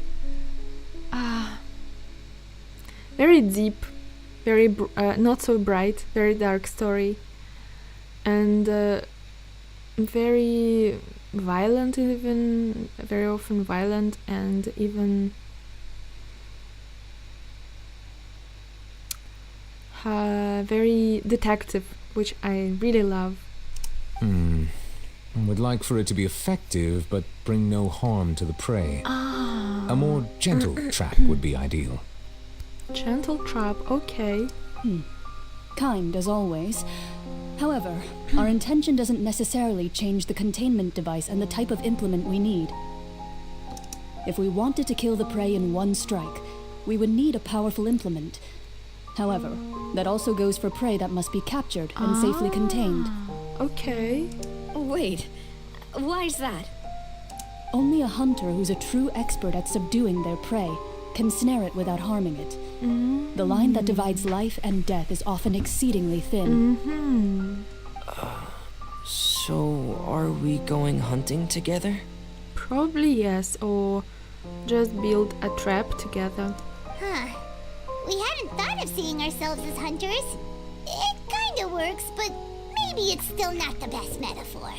very deep, very not so bright, very dark story, and very violent, even very often violent, and even very detective, which I really love. Would like for it to be effective, but bring no harm to the prey. A more gentle trap would be ideal. Gentle trap, okay. Kind as always. However, our intention doesn't necessarily change the containment device and the type of implement we need. If we wanted to kill the prey in one strike, we would need a powerful implement. However, that also goes for prey that must be captured and safely contained. Okay. Wait, why's that? Only a hunter who's a true expert at subduing their prey can snare it without harming it. The line that divides life and death is often exceedingly thin. So, are we going hunting together? Probably yes, or just build a trap together. Huh. We hadn't thought of seeing ourselves as hunters. It kinda works, but maybe it's still not the best metaphor.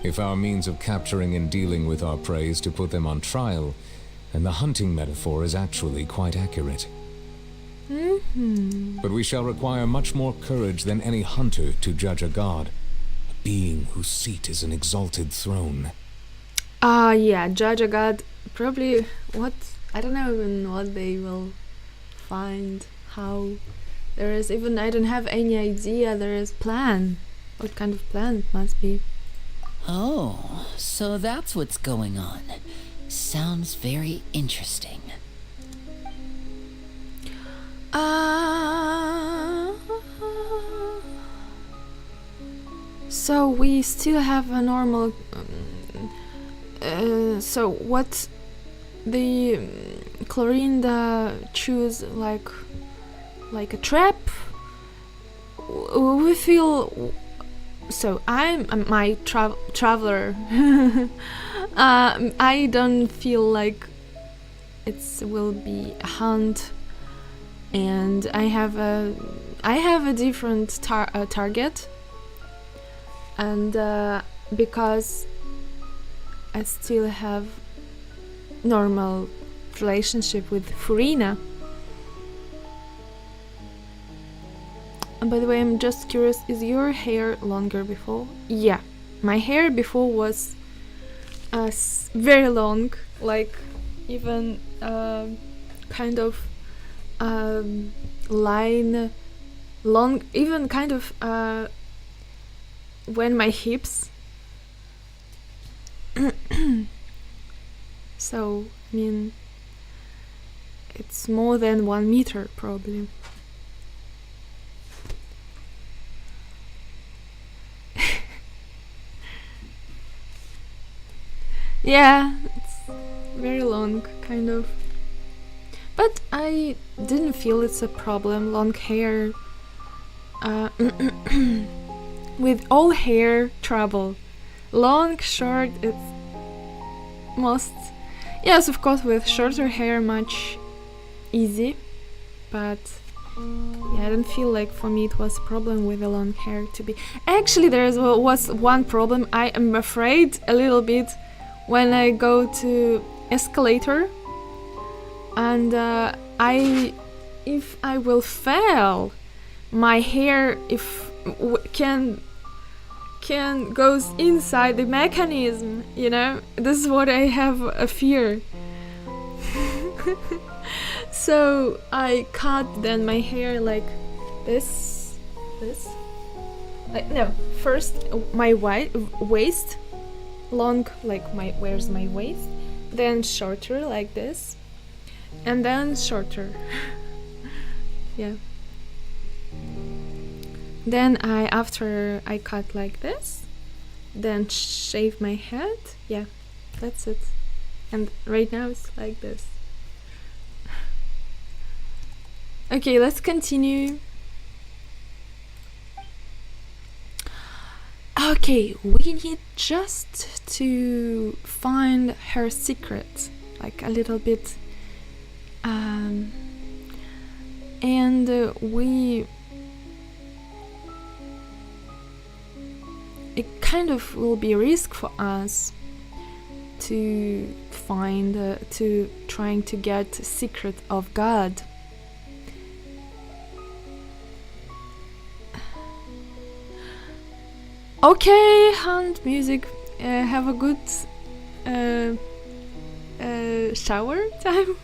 If our means of capturing and dealing with our prey is to put them on trial, then the hunting metaphor is actually quite accurate. But we shall require much more courage than any hunter to judge a god, a being whose seat is an exalted throne. Yeah, judge a god. Probably what? I don't know even what they will find. How? There is even, I don't have any idea. There is plan. What kind of plan it must be? Oh, so that's what's going on. Sounds very interesting. So we still have a normal. So what the Clorinda choose like a trap? We feel. So I'm my traveler. I don't feel like it will be a hunt, and I have a different target, and because I still have normal relationship with Furina. And by the way, I'm just curious, is your hair longer before? Yeah, my hair before was very long, like even kind of line long, even kind of when my hips. So, I mean, it's more than 1 meter probably. Yeah, it's very long, kind of. But I didn't feel it's a problem. Long hair. With all hair, trouble. Long, short, it's most. Yes, of course, with shorter hair, much easy. But yeah, I don't feel like for me it was a problem with the long hair to be. Actually, there was one problem. I am afraid a little bit when I go to escalator, and if I will fail, my hair can goes inside the mechanism. You know, this is what I have a fear. So I cut then my hair like this, like no. First my waist. Long, like where's my waist, then shorter like this, and then shorter. Yeah. Then after I cut like this, then shave my head. Yeah, that's it. And right now it's like this. Okay, let's continue. Okay, we need just to find her secret, like a little bit, and it kind of will be a risk for us to find, to trying to get secret of God. Okay, hunt music. Have a good shower time.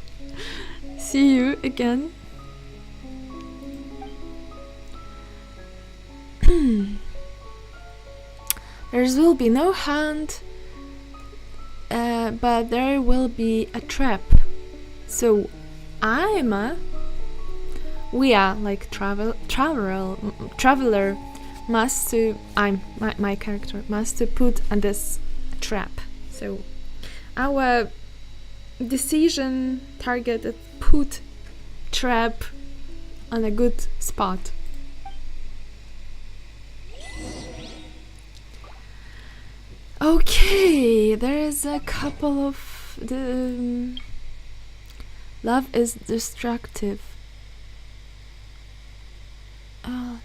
See you again. There will be no hunt, but there will be a trap. So I'm we are like traveler must to my character must to put on this trap. So our decision target is put trap on a good spot. Okay, there is a couple of the love is destructive.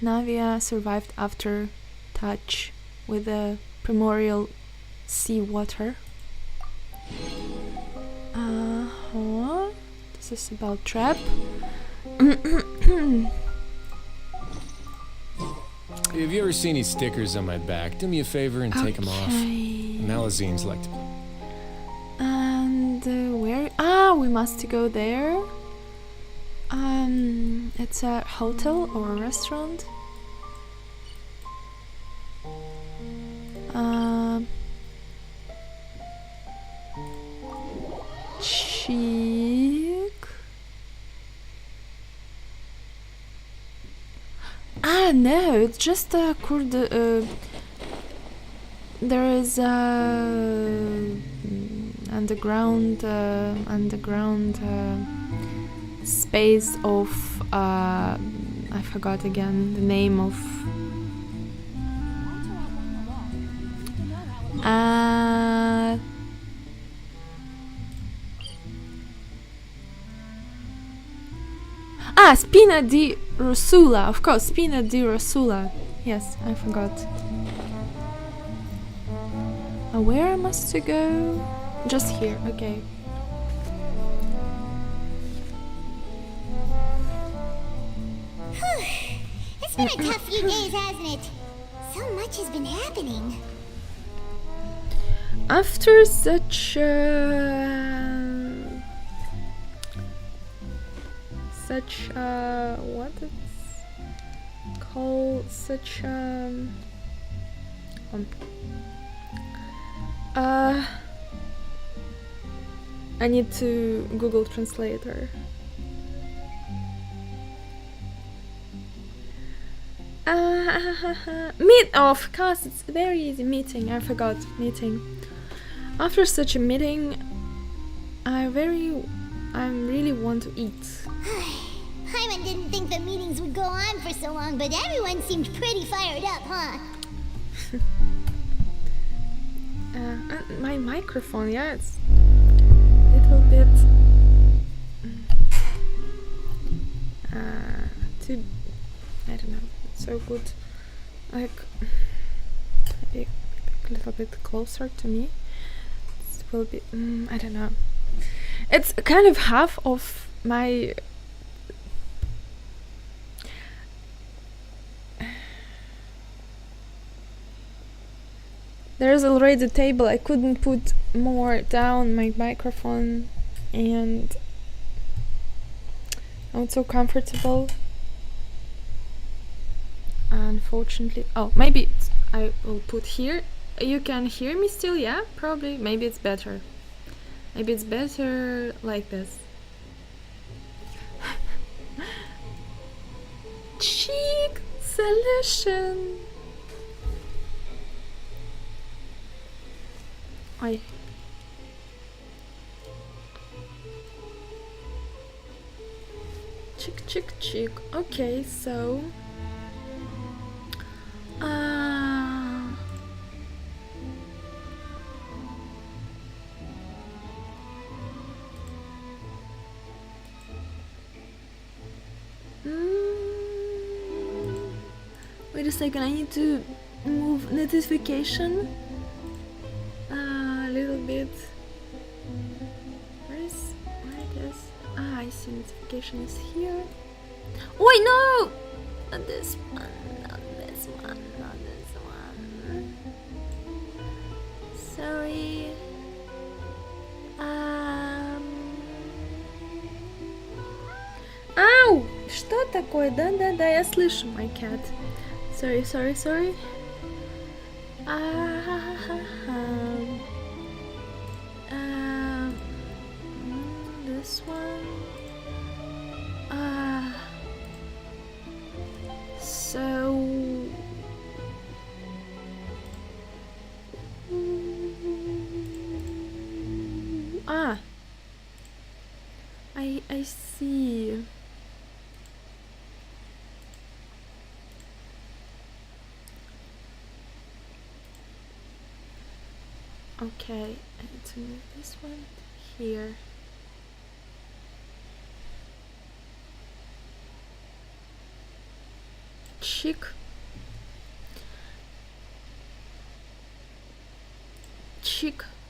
Navia survived after touch with the primordial sea water. This is about trap. Have you ever seen these stickers on my back? Do me a favor and take them off. Malazines like to... And where? We must go there. It's a hotel or a restaurant. Cheek. No, it's just a there is a underground space of I forgot again the name of Spina di Rosula, of course, Spina di Rosula. Yes, I forgot. Where must I go? Just here, okay. It's been a tough few days, hasn't it? So much has been happening. After such what it's called, such I need to Google Translator. Of course, it's very easy. Meeting, I forgot. Meeting. After such a meeting, I really want to eat. Hyman didn't think the meetings would go on for so long, but everyone seemed pretty fired up, huh? My microphone, yeah, it's a little bit too, I don't know, so good, like maybe a little bit closer to me. It will be, I don't know. It's kind of half of my there's already a table. I couldn't put more down my microphone and not so comfortable. Unfortunately. Oh, maybe I will put here. You can hear me still, yeah? Probably. Maybe it's better. Maybe it's better like this. Cheek solution. Oi. Chick. Okay, so wait a second, I need to move notification a little bit. Where it is? I see notification is here. Wait, no! Not this one, not this one. Sorry. Ау! Что такое? Да, я слышу, my cat. Sorry. This one. see. Okay, I need to move this one here. Chick.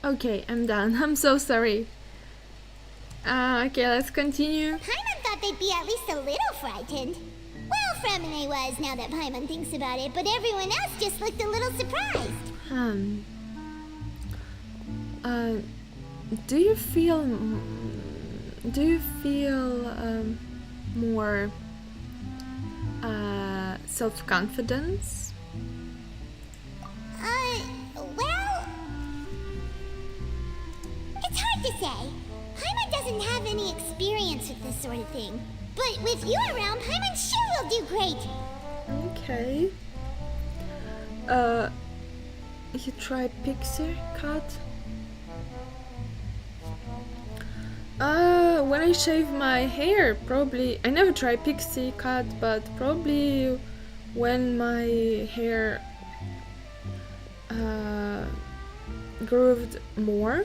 Okay, I'm done. I'm so sorry. Okay, let's continue. Paimon thought they'd be at least a little frightened. Well, Fremine was, now that Paimon thinks about it, but everyone else just looked a little surprised. Do you feel more self-confidence? Well, it's hard to say. Paimon doesn't have any experience with this sort of thing. But with you around, Paimon sure will do great. Okay. You try pixie cut? When I shave my hair, probably. I never try pixie cut, but probably when my hair grooved more.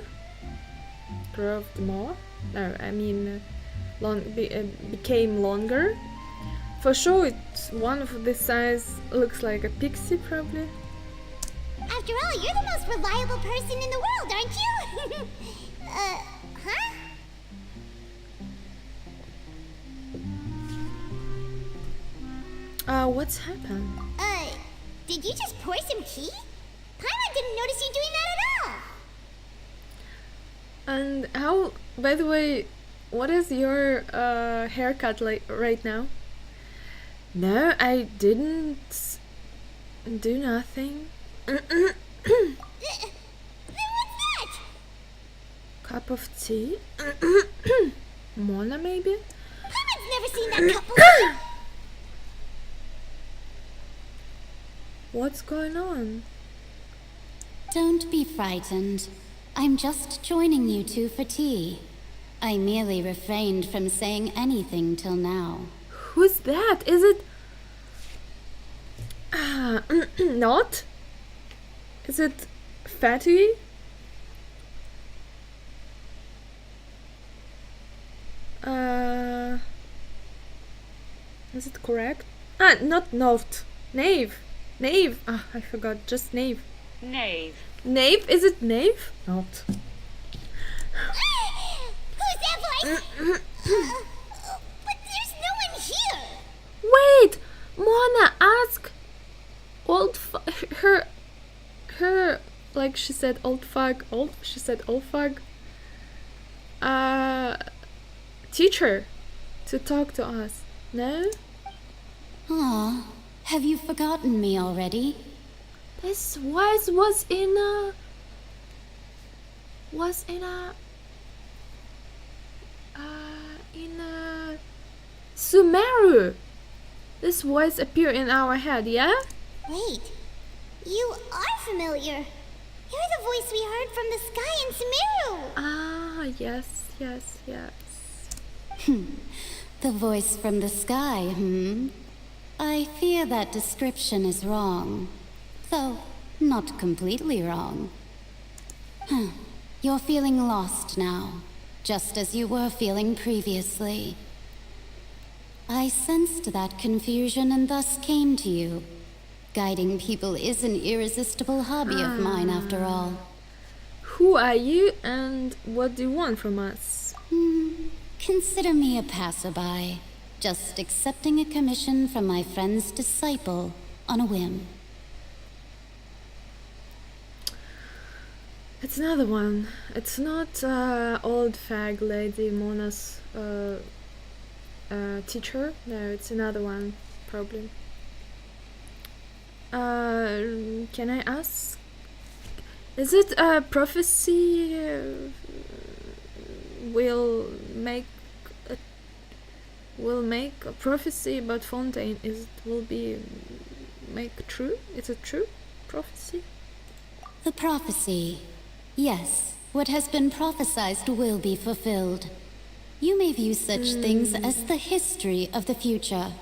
No, I mean, became longer. For sure, it's one of this size looks like a pixie, probably. After all, you're the most reliable person in the world, aren't you? Huh? What's happened? Did you just pour some tea? Paimon didn't notice you doing that at all. And how, by the way, what is your haircut like right now? No, I didn't do nothing. Then what's that? Cup of tea? Mona, maybe? Paimon's never seen that cup before. What's going on? Don't be frightened. I'm just joining you two for tea. I merely refrained from saying anything till now. Who's that? Is it... not? Is it Fatty? Is it correct? Not Noft. Knave. Knave. I forgot. Just Knave. Knave. Knave? Is it Knave? Not. Who's that voice? But there's no one here. Wait! Mona, ask her, like she said old fag, she said old fag, teacher to talk to us. No? Aw, have you forgotten me already? This was in Sumeru. This voice appeared in our head, yeah? Wait, you are familiar. You're the voice we heard from the sky in Sumeru. Yes. The voice from the sky, I fear that description is wrong. Though, not completely wrong. You're feeling lost now, just as you were feeling previously. I sensed that confusion and thus came to you. Guiding people is an irresistible hobby of mine, after all. Who are you and what do you want from us? Consider me a passerby, just accepting a commission from my friend's disciple on a whim. It's another one. It's not old fag lady Mona's teacher. No, it's another one, probably. Can I ask? Is it a prophecy? Will make a prophecy about Fontaine? Make true? Is it true prophecy? The prophecy. Yes, what has been prophesized will be fulfilled. You may view such things as the history of the future.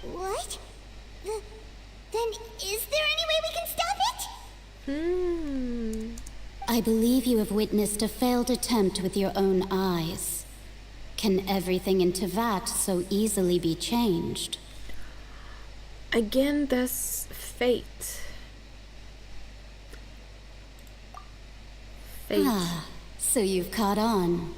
What? Then is there any way we can stop it? I believe you have witnessed a failed attempt with your own eyes. Can everything in Teyvat so easily be changed? Again, that's fate. Ah, so you've caught on.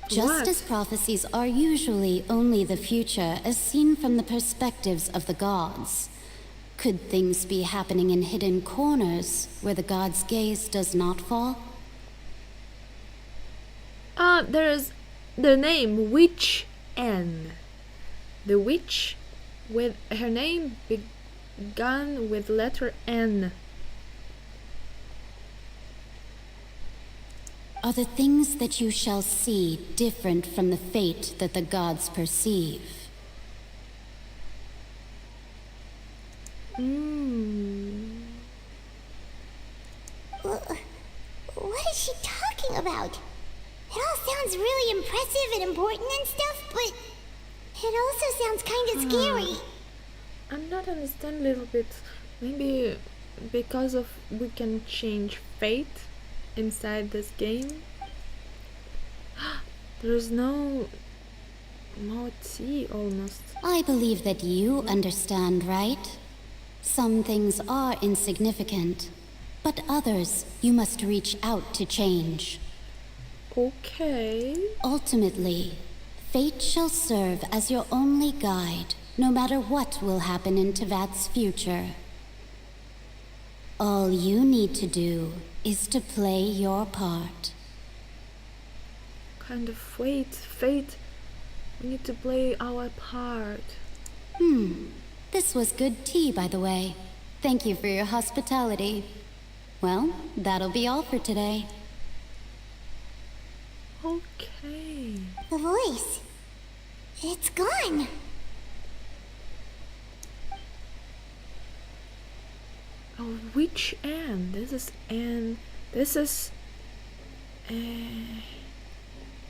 Just as prophecies are usually only the future as seen from the perspectives of the gods, could things be happening in hidden corners where the gods' gaze does not fall? There's the name Witch N. The witch with her name began with letter N. Are the things that you shall see different from the fate that the gods perceive? What is she talking about? It all sounds really impressive and important and stuff, but it also sounds kind of scary. I'm not understand a little bit. Maybe because of we can change fate inside this game. There's no tea almost. I believe that you understand, right? Some things are insignificant, but others you must reach out to change. Okay. Ultimately, fate shall serve as your only guide, no matter what will happen in Teyvat's future. All you need to do is to play your part. Kind of fate. We need to play our part. This was good tea, by the way. Thank you for your hospitality. Well, that'll be all for today. Okay. The voice. It's gone. Oh, which Anne? This is Anne. This is...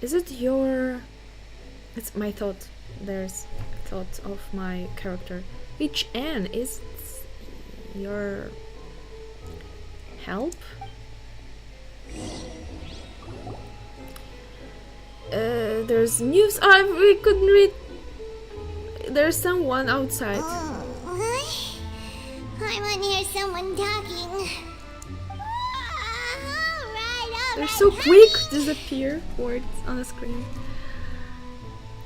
is it your... It's my thought. There's a thought of my character. Which Anne is your... help? There's news. We couldn't read. There's someone outside. I want to hear someone talking. They're so quick. Disappear words on the screen.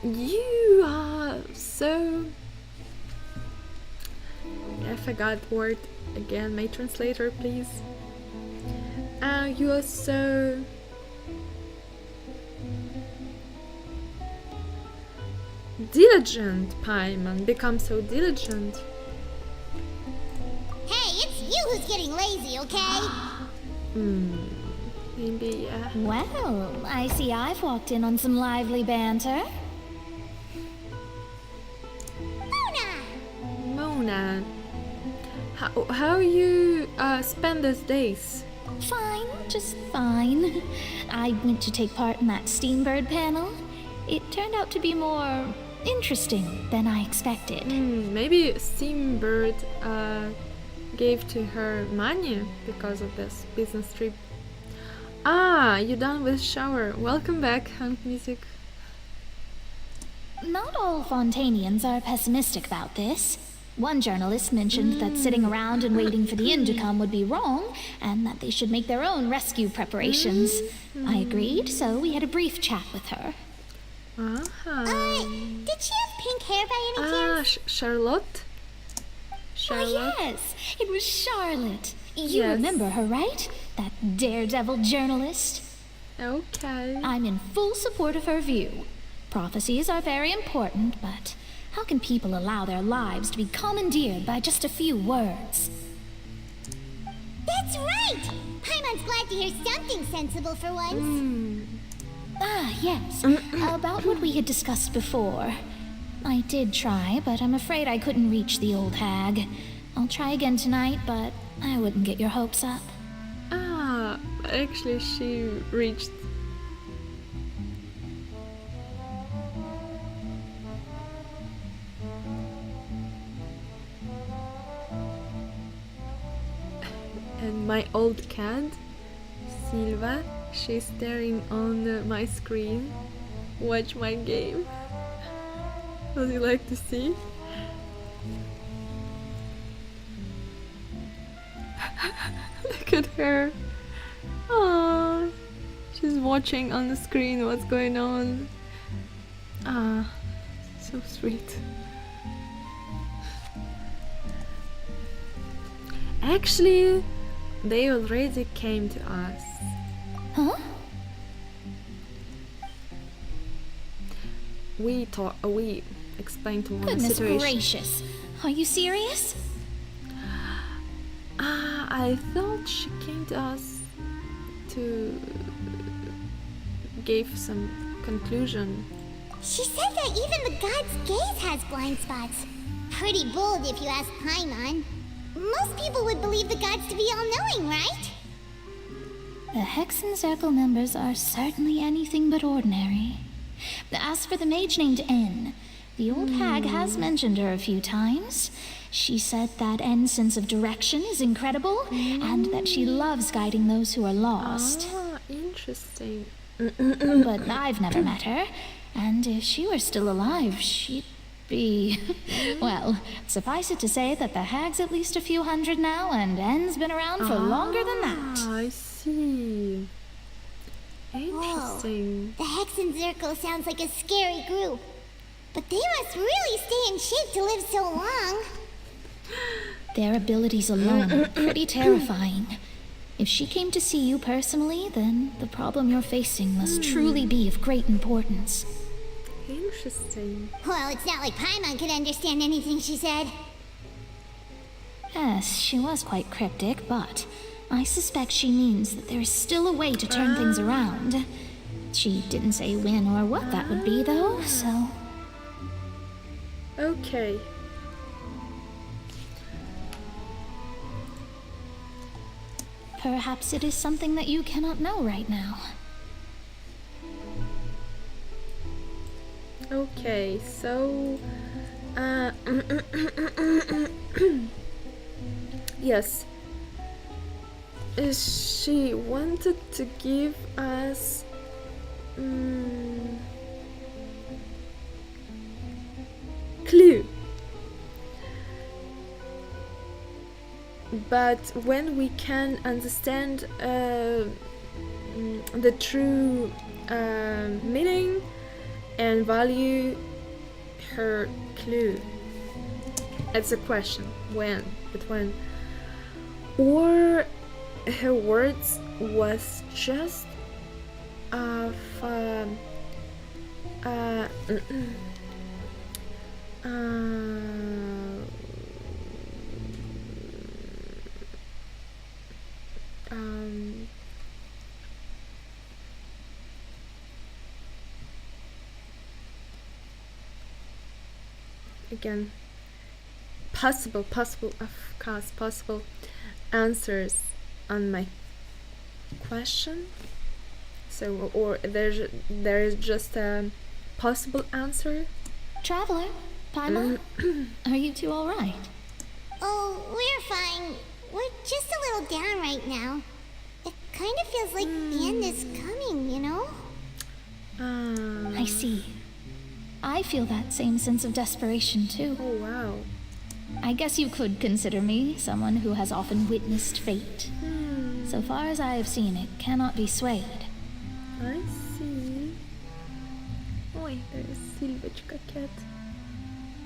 You are so... I forgot word again. My translator, please. You are so... diligent, Paimon. Become so diligent. Hey, it's you who's getting lazy, okay? Maybe, yeah. Well, I see I've walked in on some lively banter. Mona, how you spend these days? Fine, just fine. I went to take part in that Steambird panel. It turned out to be more interesting than I expected. Maybe Steambird gave to her money because of this business trip. You done with shower. Welcome back, Hunt Music. Not all Fontainians are pessimistic about this. One journalist mentioned that sitting around and waiting for the end to come would be wrong, and that they should make their own rescue preparations. I agreed, so we had a brief chat with her. Did she have pink hair by any chance? Charlotte? Oh, yes, it was Charlotte. You remember her, right? That daredevil journalist? Okay. I'm in full support of her view. Prophecies are very important, but how can people allow their lives to be commandeered by just a few words? That's right! Paimon's glad to hear something sensible for once. Yes. About what we had discussed before. I did try, but I'm afraid I couldn't reach the old hag. I'll try again tonight, but I wouldn't get your hopes up. actually she reached. And my old cat, Silva, she's staring on my screen. Watch my game. Would you like to see? Look at her. Aww. She's watching on the screen what's going on. Ah, so sweet. Actually, they already came to us. Huh? We explained to one Goodness situation. gracious. Are you serious? I thought she came to us to give some conclusion. She said that even the god's gaze has blind spots. Pretty bold if you ask Paimon. Most people would believe the gods to be all-knowing, right? The Hexen Circle members are certainly anything but ordinary. As for the mage named N, the old hag has mentioned her a few times. She said that N's sense of direction is incredible, and that she loves guiding those who are lost. Ah, interesting. But I've never met her, and if she were still alive, she'd be... Well, suffice it to say that the hag's at least a few hundred now, and N's been around for longer than that. I see. Interesting. Whoa. The Hexen Circle sounds like a scary group. But they must really stay in shape to live so long. Their abilities alone are pretty terrifying. If she came to see you personally, then the problem you're facing must truly be of great importance. Interesting. Well, it's not like Paimon could understand anything she said. Yes, she was quite cryptic, but I suspect she means that there is still a way to turn things around. She didn't say when or what that would be, though, so... Okay. Perhaps it is something that you cannot know right now. Okay, so... yes. She wanted to give us... clue. But when we can understand the true meaning and value her clue, it's a question when, but when, or her words was just of again, possible answers on my question. So, or there is just a possible answer. Traveler, Paimon, are you two all right? Oh, we're fine. We're just a little down right now. It kind of feels like the end is coming, you know? I see. I feel that same sense of desperation, too. Oh, wow. I guess you could consider me someone who has often witnessed fate. So far as I have seen, it cannot be swayed. I see. Ой, there is Silvочка cat.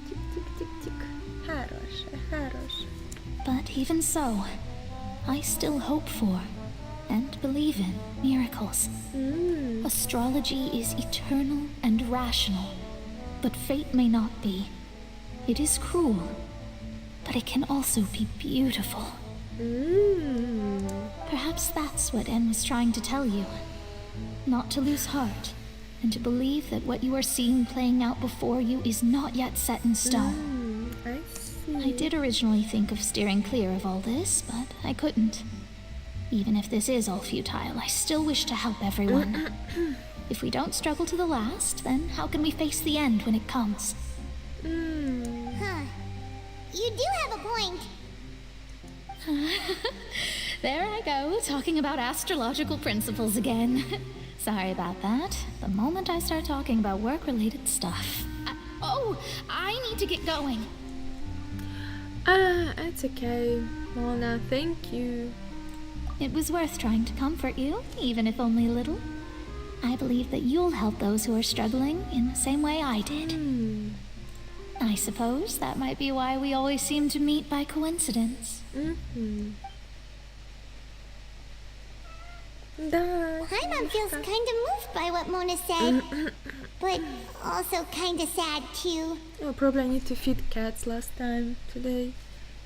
Tick, tick, tick, tick. Хорошая. But even so, I still hope for and believe in miracles. Astrology is eternal and rational, but fate may not be. It is cruel, but it can also be beautiful. Perhaps that's what En was trying to tell you. Not to lose heart, and to believe that what you are seeing playing out before you is not yet set in stone. I see. I did originally think of steering clear of all this, but I couldn't. Even if this is all futile, I still wish to help everyone. If we don't struggle to the last, then how can we face the end when it comes? Huh. You do have a point. There I go, talking about astrological principles again. Sorry about that. The moment I start talking about work-related stuff. I need to get going. It's okay, Mona, thank you. It was worth trying to comfort you, even if only a little. I believe that you'll help those who are struggling in the same way I did. I suppose that might be why we always seem to meet by coincidence. Paimon feels kind of moved by what Mona said, but also kind of sad too. Oh, probably I need to feed cats last time today.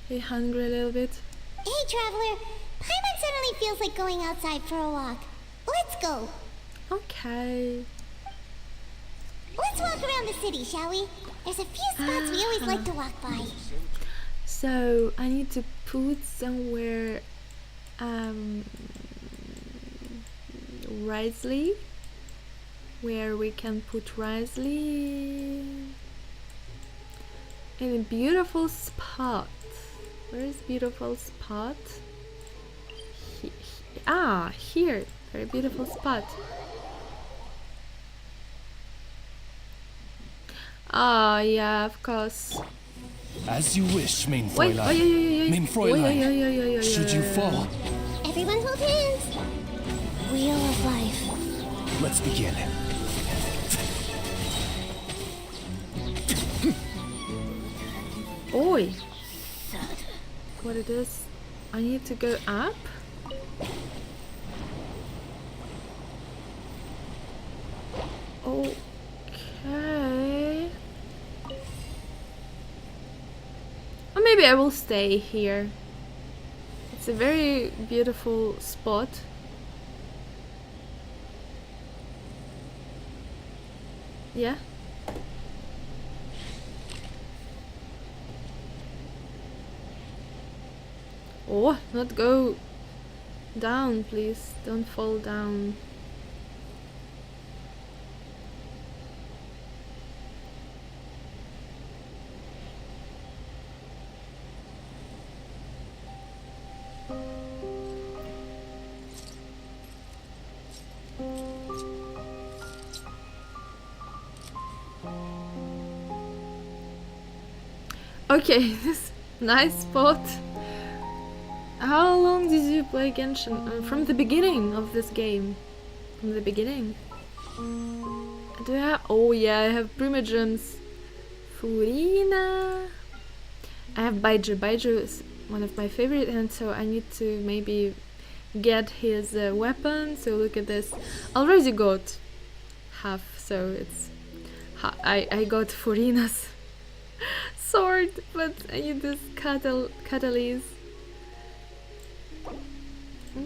They hungry a little bit. Hey, Traveler, Paimon suddenly feels like going outside for a walk. Let's go. Okay. Let's walk around the city, shall we? There's a few spots we always like to walk by. So I need to put somewhere Wriothesley, where we can put Wriothesley in a beautiful spot. Where is beautiful spot? Here, very beautiful spot. Yeah, of course. As you wish, main Wait, Fräulein. Main Fräulein, should you fall, Everyone hold hands. Wheel of life. let's begin. Oi! What it is? I need to go up? Okay. Or maybe I will stay here. It's a very beautiful spot. Yeah. Oh, not go down, please. Don't fall down. Okay, this nice spot. How long did you play Genshin? From the beginning of this game. From the beginning. Do I have? Oh yeah, I have primogems. Furina. I have Baizhu. Baizhu is one of my favorite, and so I need to maybe get his weapon. So look at this. Already got half, so it's. I got Furina's sword, but I need this catalyst.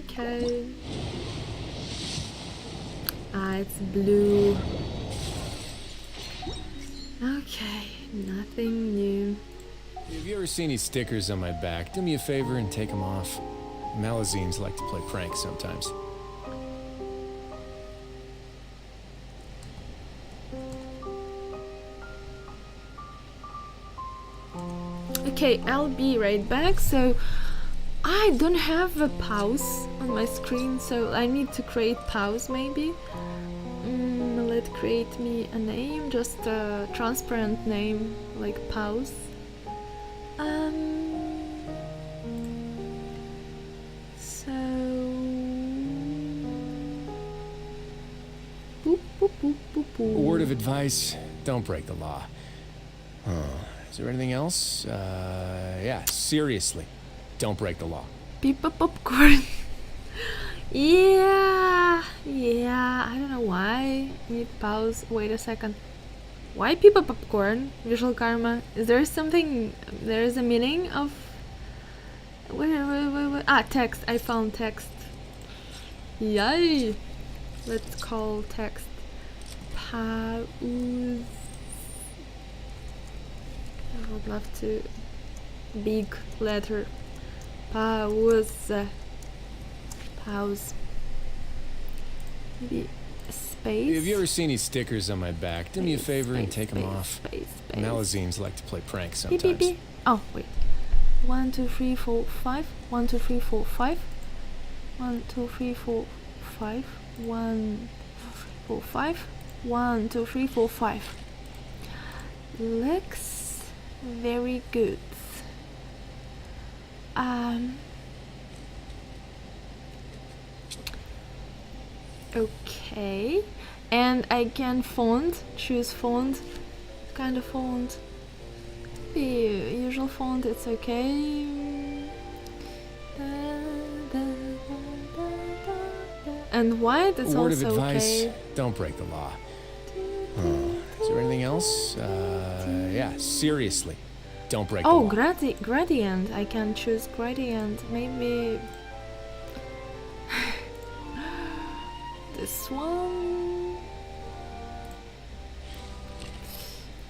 Okay. It's blue. Okay, nothing new. Have you ever seen any stickers on my back? Do me a favor and take them off. Malazines like to play pranks sometimes. Okay, I'll be right back. So I don't have a pause on my screen, so I need to create pause maybe. Let's create me a name, just a transparent name like pause. So boop, boop, boop, boop, boop. A word of advice, don't break the law. Is there anything else? Yeah, seriously, don't break the law. Pippa popcorn. Yeah, I don't know why. Need pause. Wait a second. Why Pippa popcorn? Visual karma. Is there something? There is a meaning of. Wait. Text. I found text. Yay! Let's call text pause. I would love to. Big letter. Pause. house. Maybe space. Have you ever seen these stickers on my back? Do me a favor and take them off. Space. Malazines like to play pranks sometimes. Beep, beep, beep. Oh, wait. 1, 2, 3, 4, 5. 1, 2, 3, 4, 5. 1, 2, 3, 4, 5. 1, 4, 5. 1, 2, 3, 4, 5. Looks very good. Okay, and I can choose font, kind of font. The usual font, it's okay. And white, it's a word also of advice, okay. Don't break the law. Is there anything else? Yeah, seriously, don't break the law. Oh, gradient. I can choose gradient. Maybe this one.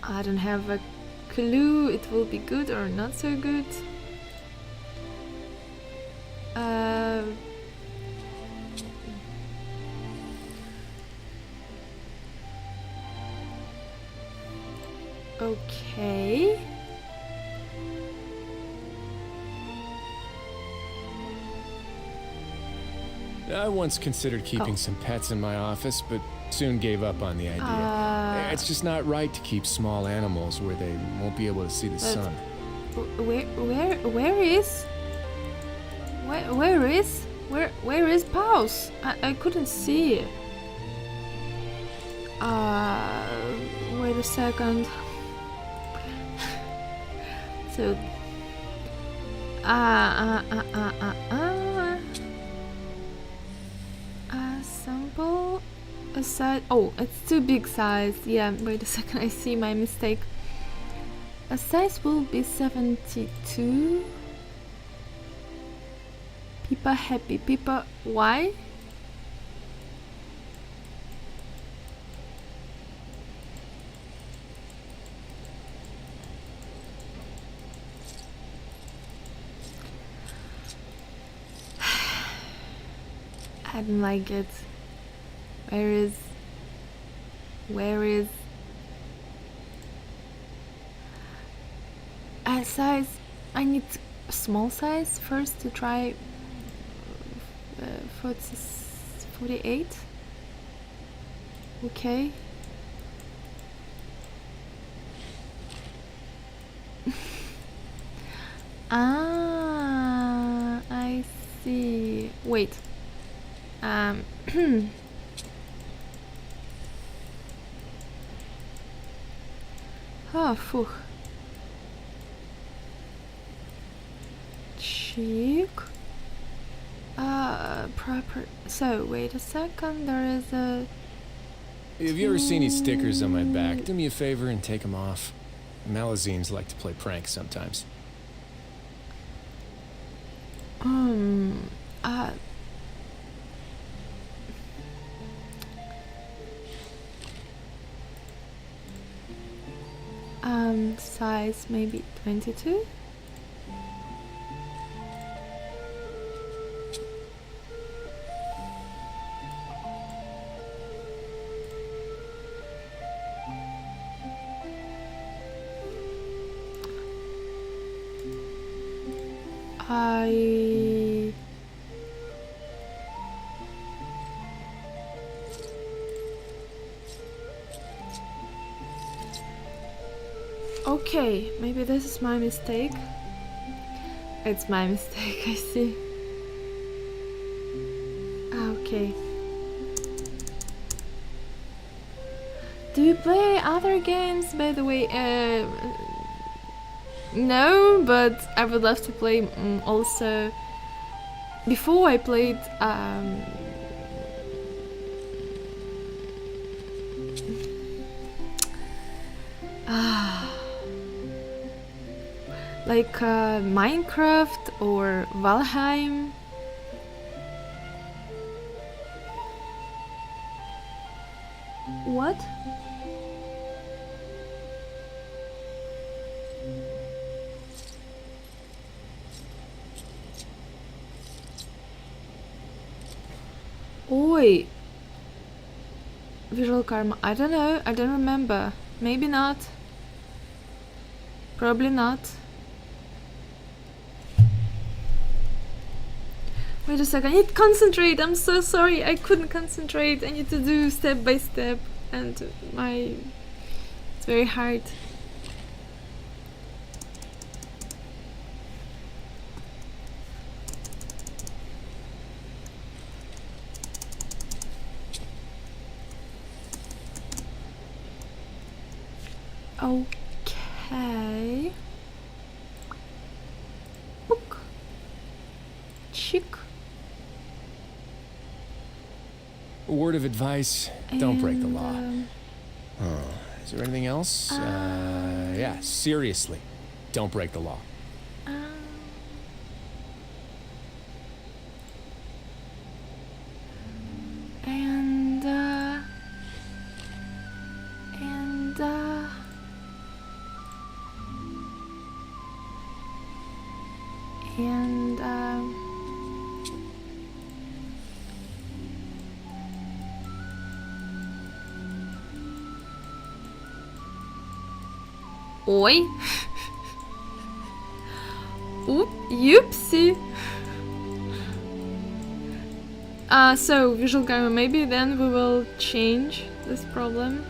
I don't have a clue. It will be good or not so good. Okay. I once considered keeping some pets in my office, but soon gave up on the idea. It's just not right to keep small animals where they won't be able to see the sun. Where is Paus? I couldn't see it. Wait a second. So sample a size. Oh, it's too big size. Yeah, wait a second, I see my mistake. A size will be 72. Pippa happy. Pippa, why? I don't like it. Where is a size? I need a small size first to try 48. Okay. I see. Wait. Oh, phew. Cheek. Proper. So, wait a second, there is a... Have you ever seen these stickers on my back? Do me a favor and take them off. Malazines like to play pranks sometimes. Size maybe 22. Okay, maybe this is my mistake. It's my mistake, I see. Okay. Do you play other games, by the way? No, but I would love to play also. Before I played like Minecraft or Valheim. What? Wait. Visual karma. I don't know. I don't remember. Maybe not. Probably not. Wait a second. I need to concentrate. I'm so sorry. I couldn't concentrate. I need to do step by step. And it's very hard. Okay. Book. Chick. A word of advice, don't break the law. Is there anything else? Yeah, seriously, don't break the law. Oi. Oopsie. So visual karma, maybe then we will change this problem.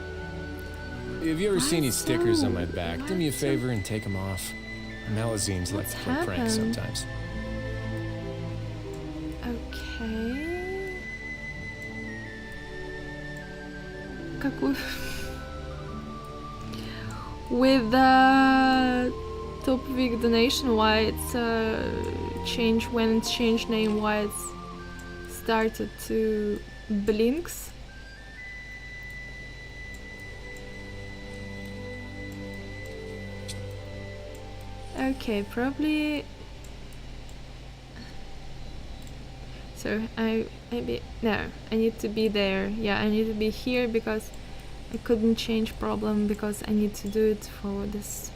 Have you ever seen any stickers on my back? Do me a favor and take them off. Malazines like to play pranks sometimes. Okay. Какую? With the top week donation, why it's changed when it's changed name, why it's started to blinks. Okay, probably. So I need to be there. Yeah, I need to be here because I couldn't change problem because I need to do it for this.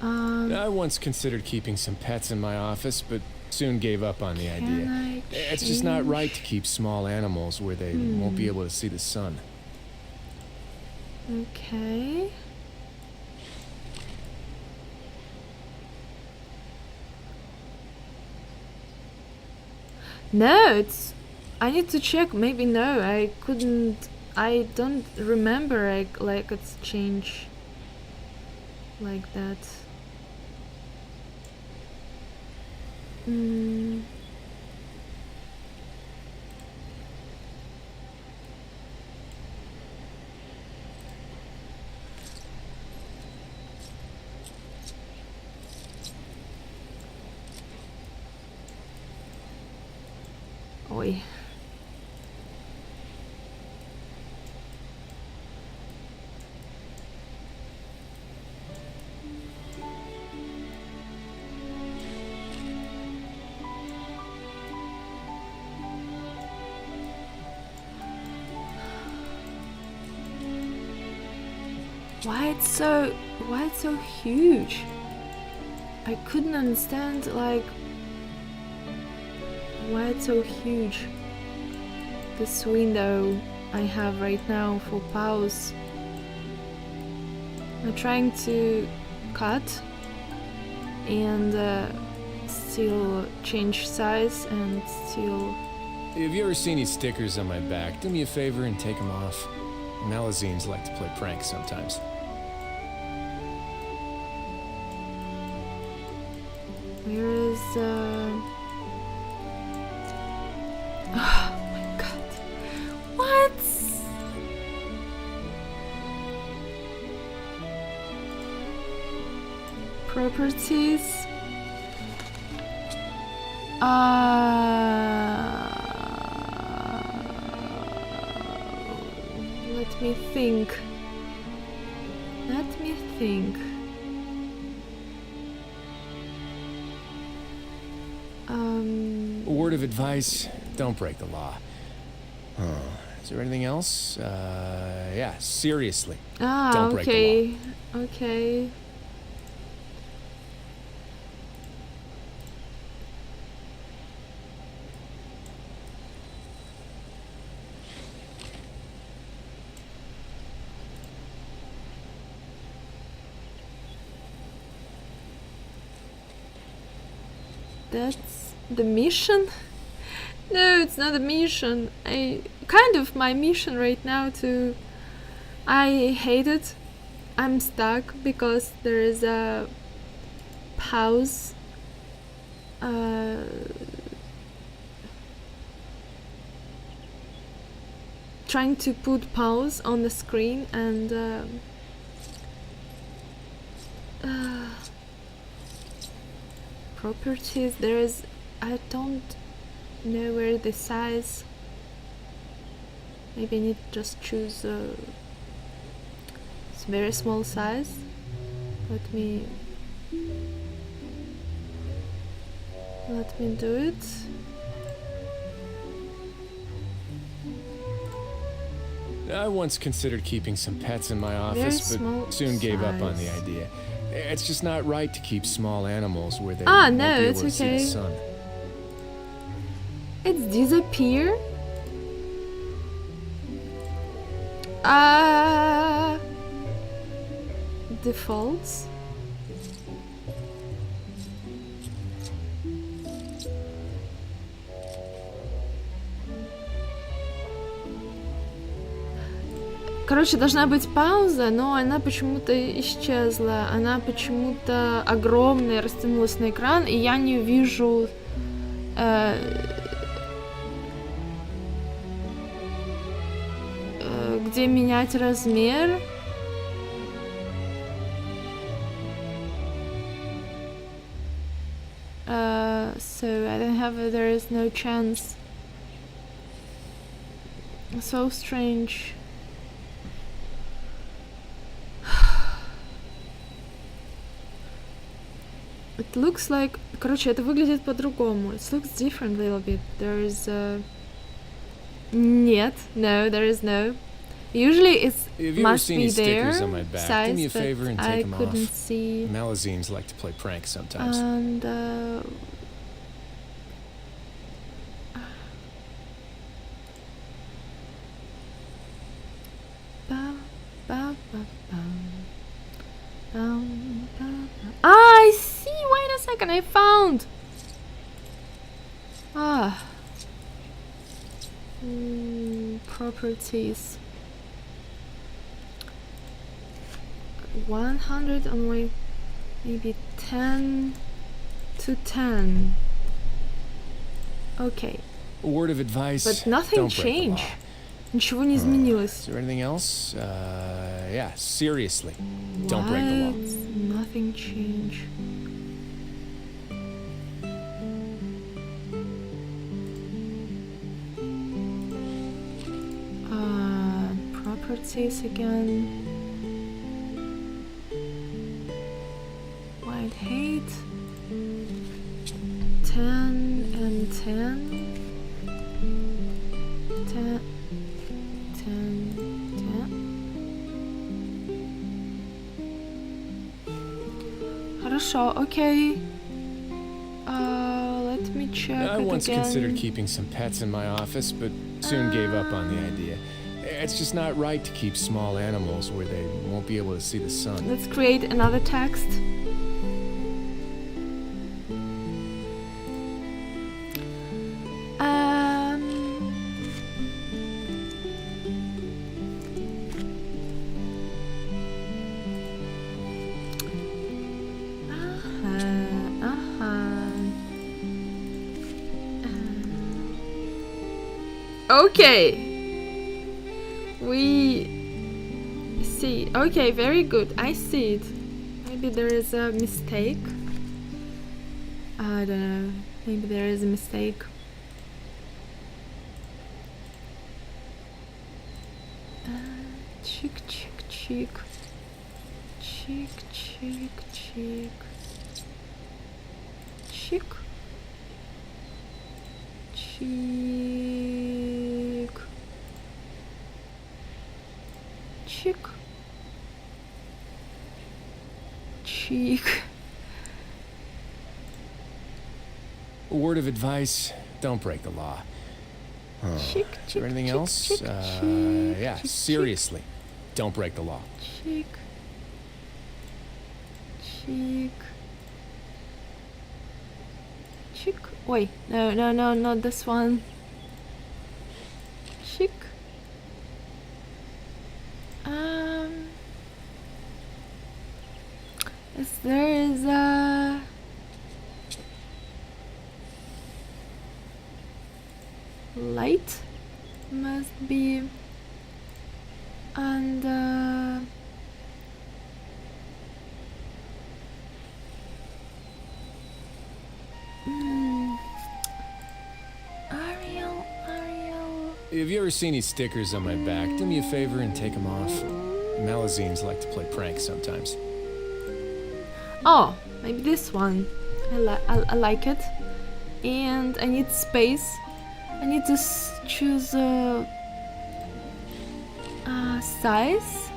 I once considered keeping some pets in my office, but soon gave up on the idea. It's just not right to keep small animals where they won't be able to see the sun. Okay. No, it's... I need to check. Maybe no, I couldn't... I don't remember like it's changed like that. Oi. Why it's so huge? I couldn't understand like why it's so huge. This window I have right now for pause. I'm trying to cut and still change size and still. Have you ever seen any stickers on my back? Do me a favor and take them off. Malazines like to play pranks sometimes. Where is oh my god. What? Properties. Let me think. Let me think. A word of advice, don't break the law. Is there anything else? Yeah, seriously. Don't break the law. Okay. That's the mission? No, it's not a mission. My mission right now to... I hate it. I'm stuck because there is a pause. Trying to put pause on the screen and properties. There is... I don't know where the size. Maybe I need to just choose it's very small size. Let me do it. I once considered keeping some pets in my office, but soon gave up on the idea. It's just not right to keep small animals where they won't be able to see the sun. It's disappear? Defaults? Короче, должна быть пауза, но она почему-то исчезла. Она почему-то огромная, растянулась на экран, и я не вижу... где менять размер. So I don't have... there is no chance. So strange. It looks like... Короче, это выглядит по-другому. It looks different a little bit. There is Нет, no, there is no. Usually it must be there, on my back, size, do me a favor and take them I couldn't off. see. Malazines like to play pranks sometimes. And I see! Wait a second, I found! Properties. 100 on my... maybe 10 to 10. Okay. A word of advice. But nothing changed. Ничего не изменилось. Is there anything else? Yeah, seriously. Don't break the law. Nothing changed. Properties again. White hate. 10 and 10. 10. 10. 10. Хорошо, okay. Let me check. I once again. considered keeping some pets in my office, but soon gave up on the idea. It's just not right to keep small animals where they won't be able to see the sun. Let's create another text. Okay. We see. Okay, very good. I see it. Maybe there is a mistake. I don't know. Maybe there is a mistake. Chick, chick, chick. Chick, chick, chick. Chick. Chick. Chick. Cheek. A word of advice, don't break the law. Chick, Is there anything else? chick, yeah, chick, seriously, don't break the law. Cheek. Cheek. Chick. Wait, no, not this one. Chick. There is a light, must be, and Ariel. Have you ever seen any stickers on my back? Do me a favor and take them off. Malazines like to play pranks sometimes. Oh, maybe this one. I like it. And I need space. I need to choose a size.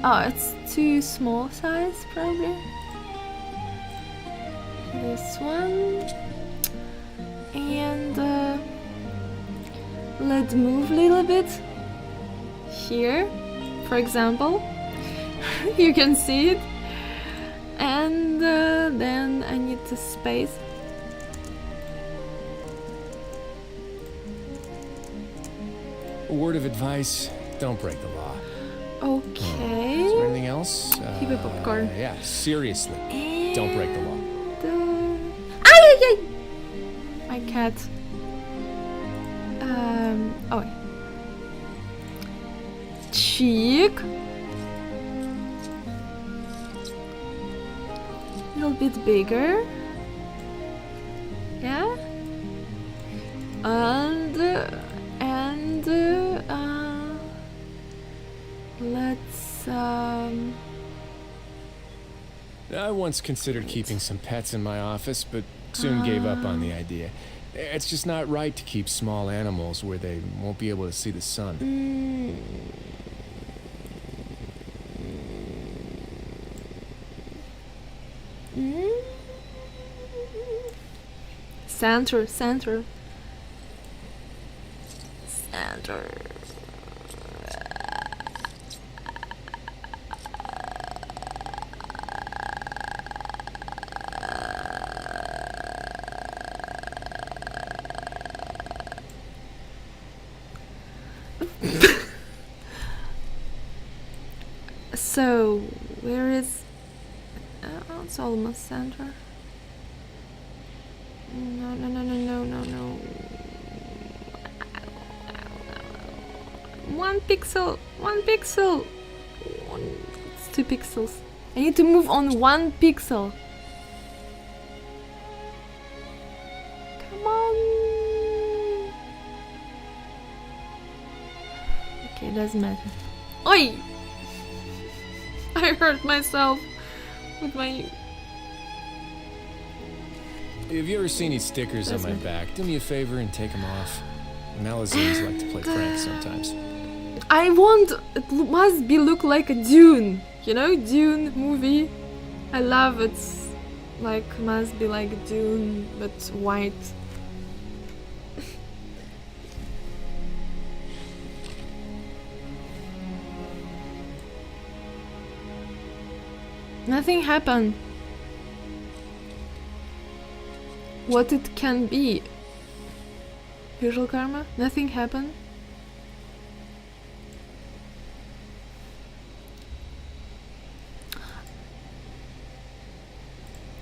Oh, it's too small size, probably. This one. And let's move a little bit. Here, for example. You can see it. And then I need to space. A word of advice, don't break the law. Okay. Is there anything else? Keep it popcorn. Yeah, seriously. Don't break the law. Ay! My cat. Oh. Cheek. A little bit bigger. Yeah. And let's I once considered keeping some pets in my office, but soon gave up on the idea. It's just not right to keep small animals where they won't be able to see the sun. Center. So, where is... it's almost center. No. 1 pixel. It's 2 pixels. I need to move on 1 pixel. Come on. Okay, doesn't matter. Oi! I hurt myself with my... Have you ever seen any stickers on my back? Do me a favor and take them off. Malazines like to play pranks sometimes. I want... It must be look like a Dune. You know, Dune movie? I love it. Like, must be like Dune, but white. Nothing happened. What it can be? Visual karma? Nothing happened.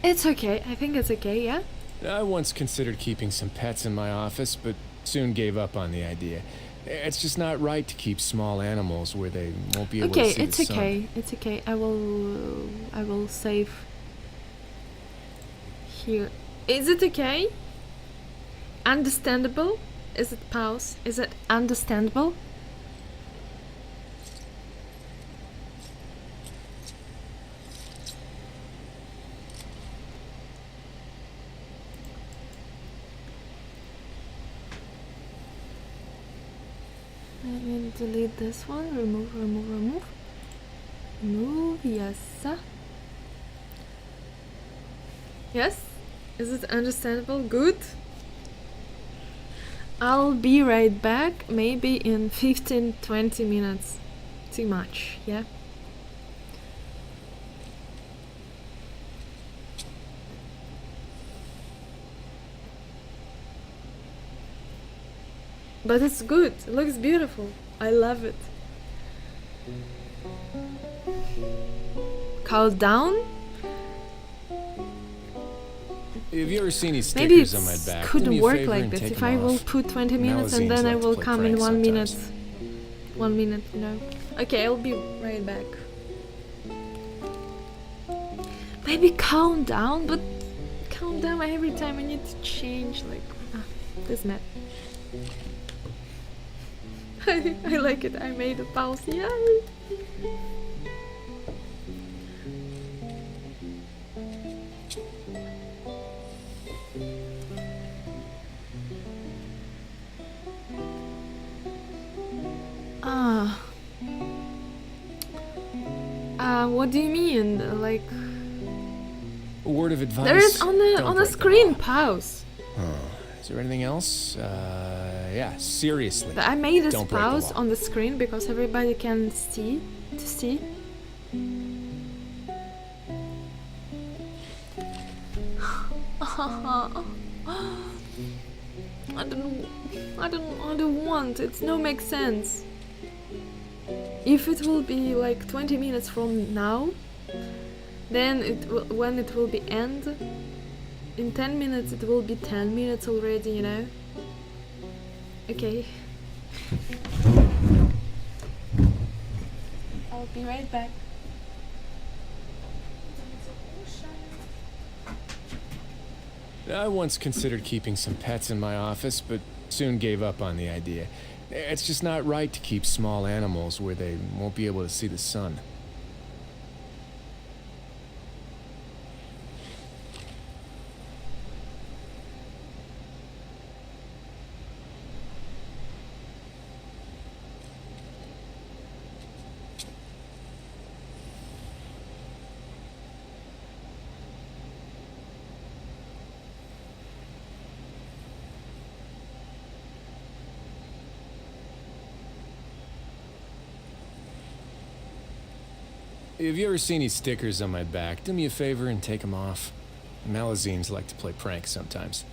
It's okay. I think it's okay, yeah? I once considered keeping some pets in my office, but soon gave up on the idea. It's just not right to keep small animals where they won't be able to see the sun. Okay, it's okay. I will save here. Is it okay? Understandable? Is it pause? Is it understandable? Let me delete this one. Remove. Yes. Yes? Is it understandable? Good. I'll be right back, maybe in 15-20 minutes. Too much, yeah? But it's good. It looks beautiful. I love it. Countdown? Have you ever seen any Maybe stickers on my back? it could work like this. If I will put 20 minutes and then I will come in 1 minute. 1 minute, you know. Okay, I'll be right back. Maybe countdown, but countdown every time I need to change, like, this map. I like it, I made a pause, yay! What do you mean? Like, a word of advice. there is on the screen pause. Is there anything else? Yeah, seriously. I made this pause on the screen because everybody can see. I don't want. It no makes sense. If it will be like 20 minutes from now, then when it will be end, in 10 minutes it will be 10 minutes already, you know? Okay. I'll be right back. I once considered keeping some pets in my office, but soon gave up on the idea. It's just not right to keep small animals where they won't be able to see the sun. Have you ever seen any stickers on my back? Do me a favor and take them off. Malazines like to play pranks sometimes.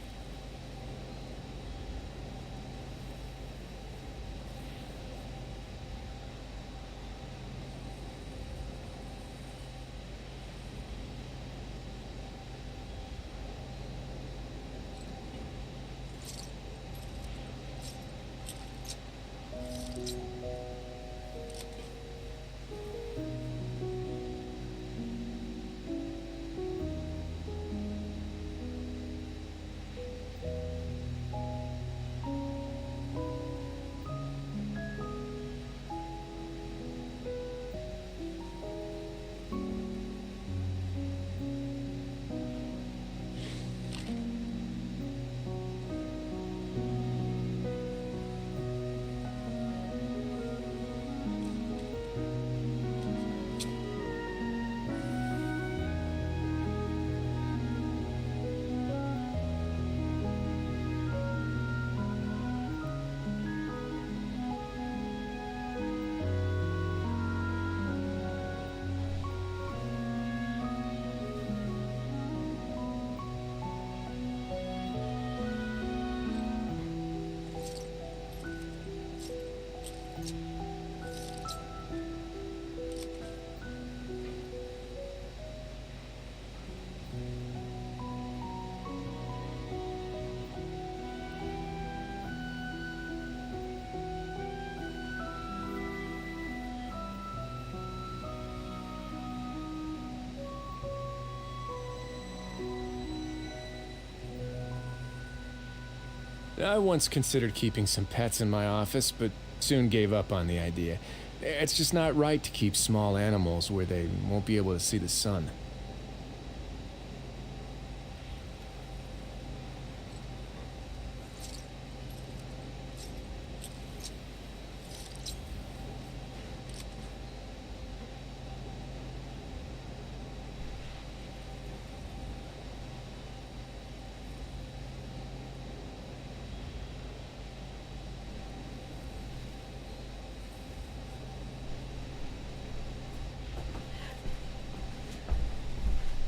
I once considered keeping some pets in my office, but soon gave up on the idea. It's just not right to keep small animals where they won't be able to see the sun.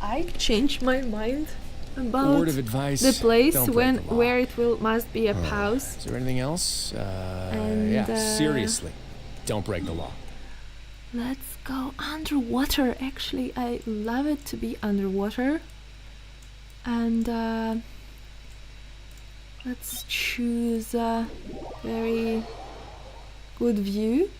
I changed my mind about word of advice, the place don't break the law. where it must be a pause. Is there anything else? And, yeah, seriously, don't break the law. Let's go underwater. Actually, I love it to be underwater. And let's choose a very good view.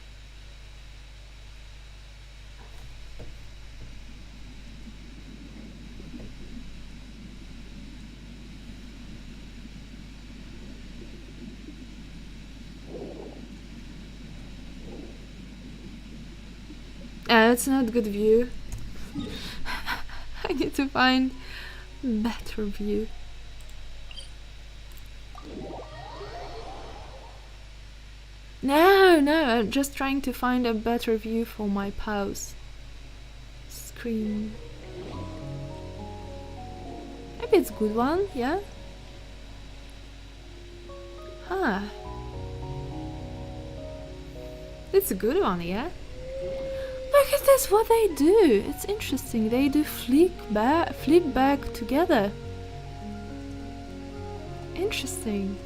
It's not good view. I need to find better view. No, I'm just trying to find a better view for my pause screen. Maybe it's a good one, yeah? Huh. It's a good one, yeah? Look at this, what they do. It's interesting. They do flip back together. Interesting.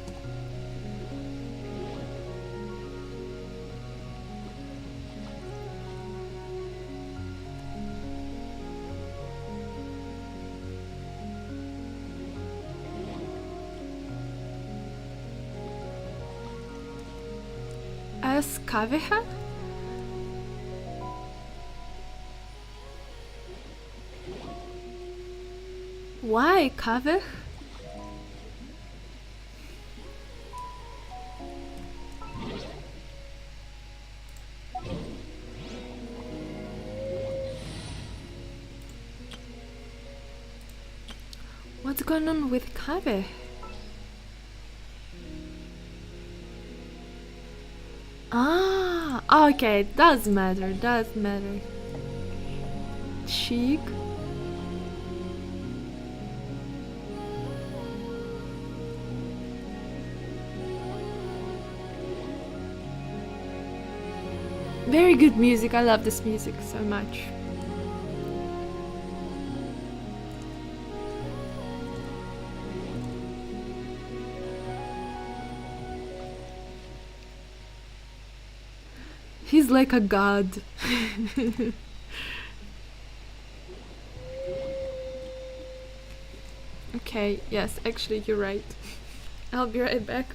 As Kaveh? Why, Kaveh? What's going on with Kaveh? Ah, okay, it does matter, Cheek. Very good music, I love this music so much. He's like a god. Okay, yes, actually you're right. I'll be right back.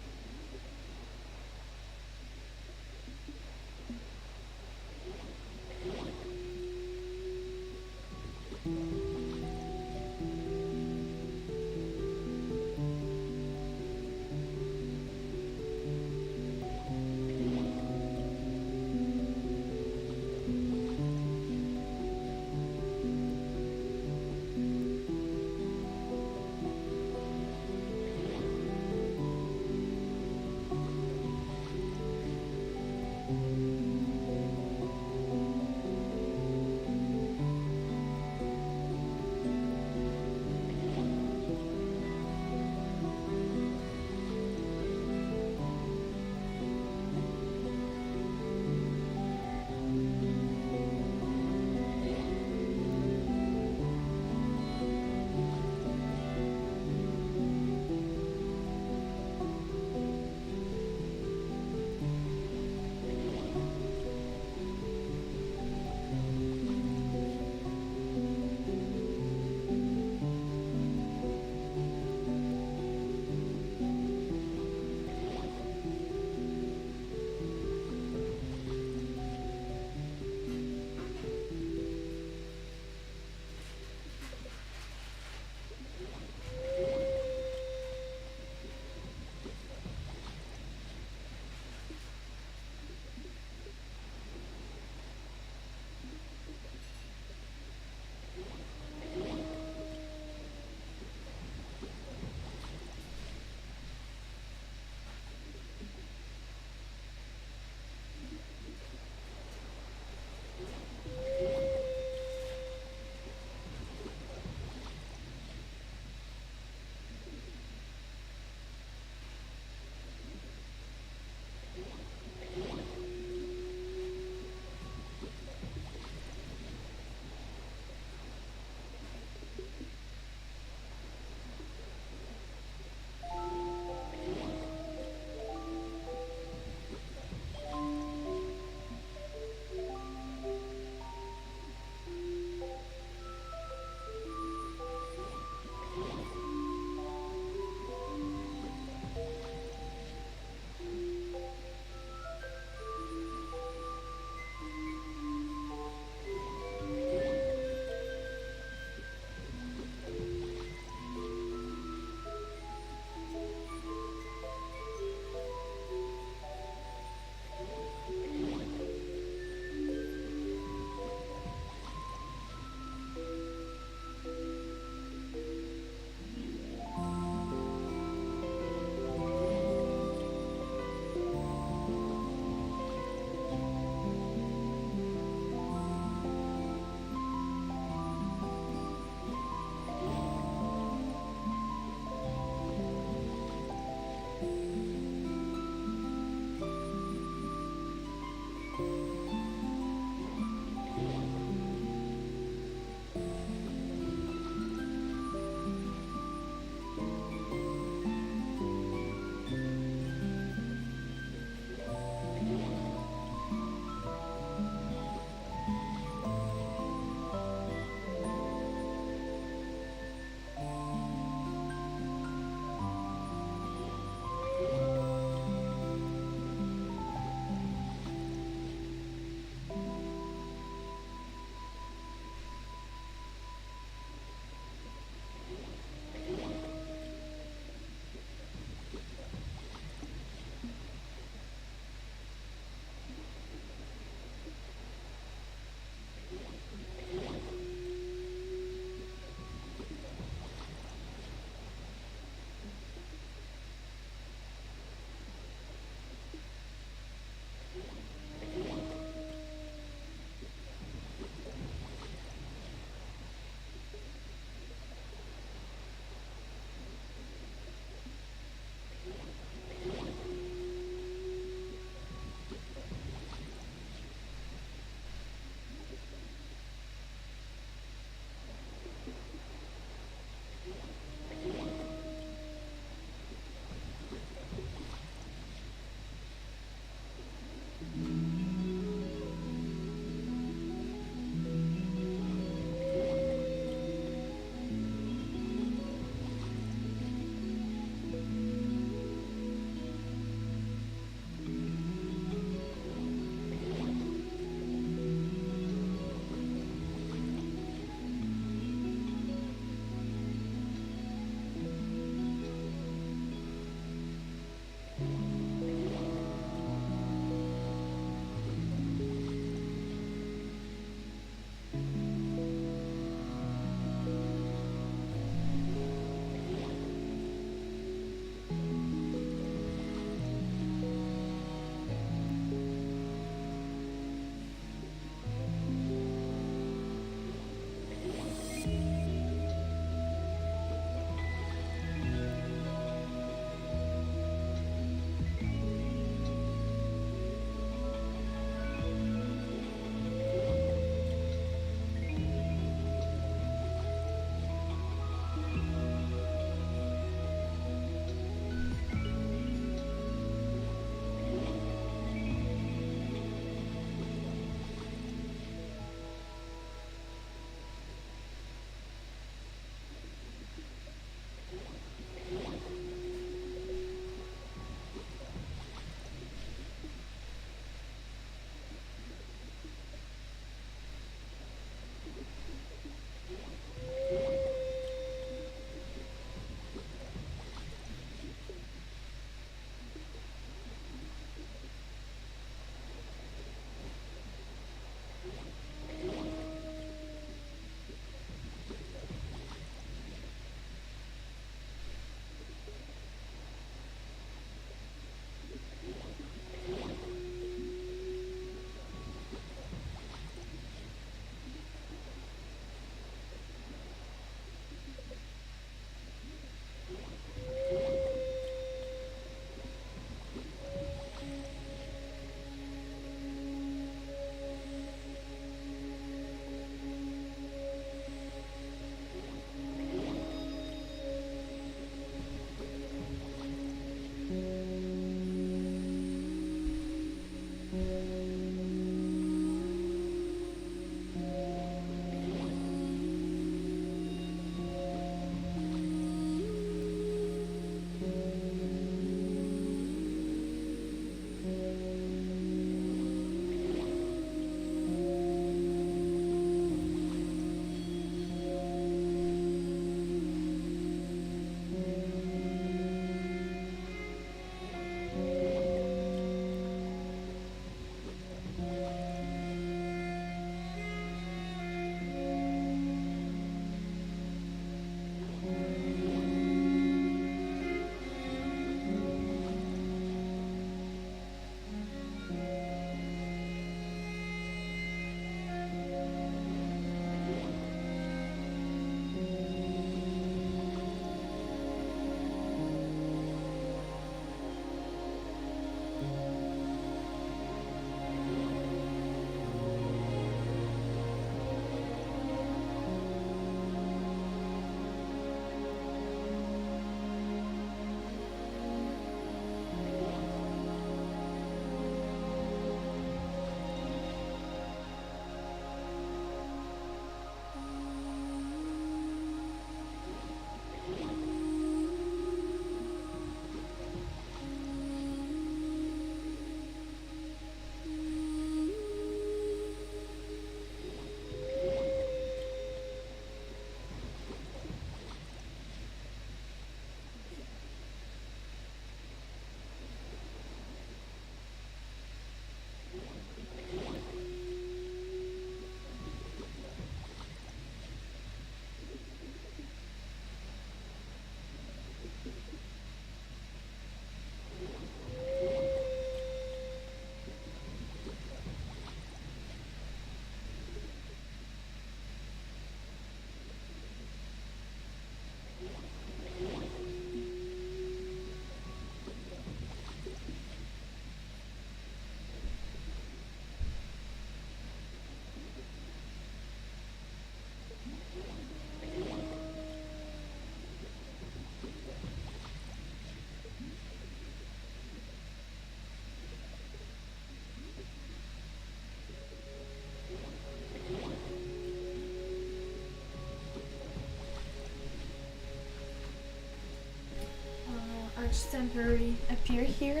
just temporarily appear here.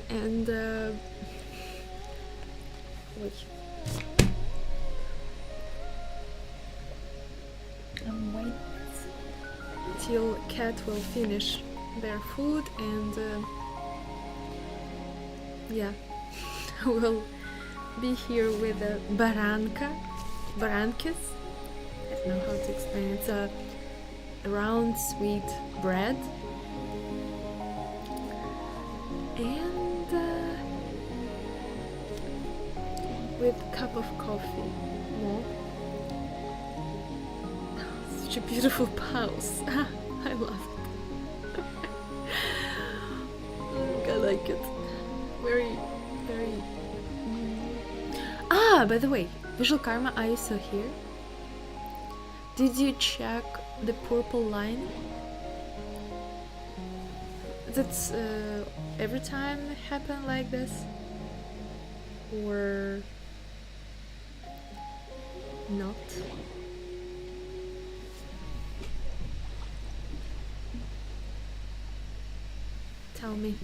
And wait. Wait till cat will finish their food, and yeah, I will be here with a baranka. Barankis? I don't know how to explain. It's a round sweet bread. And with a cup of coffee. More. Such a beautiful house. I love it. I like it. Very, very... Ah, by the way, Visual Karma, are you still here? Did you check the purple line? That's every time happen like this? Or not? Tell me.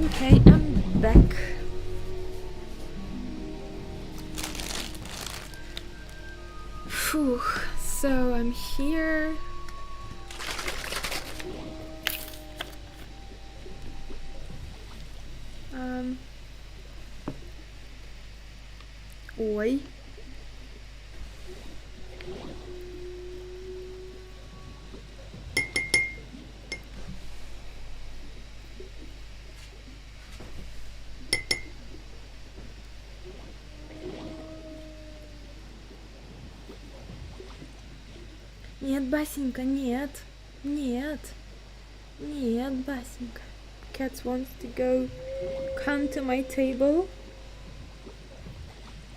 Okay, I'm back. Phew, so I'm here. Oi. Нет, Басенька, нет. Нет. Нет, Басенька. Cat wants to go come to my table.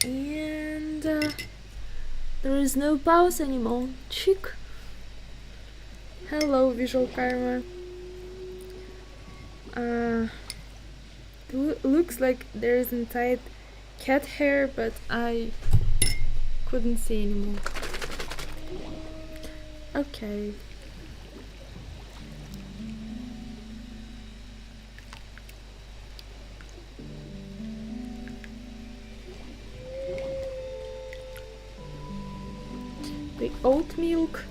And there is no pause anymore. Chick. Hello, visual karma. Looks like there is inside cat hair, but I couldn't see anymore. Okay. The oat milk.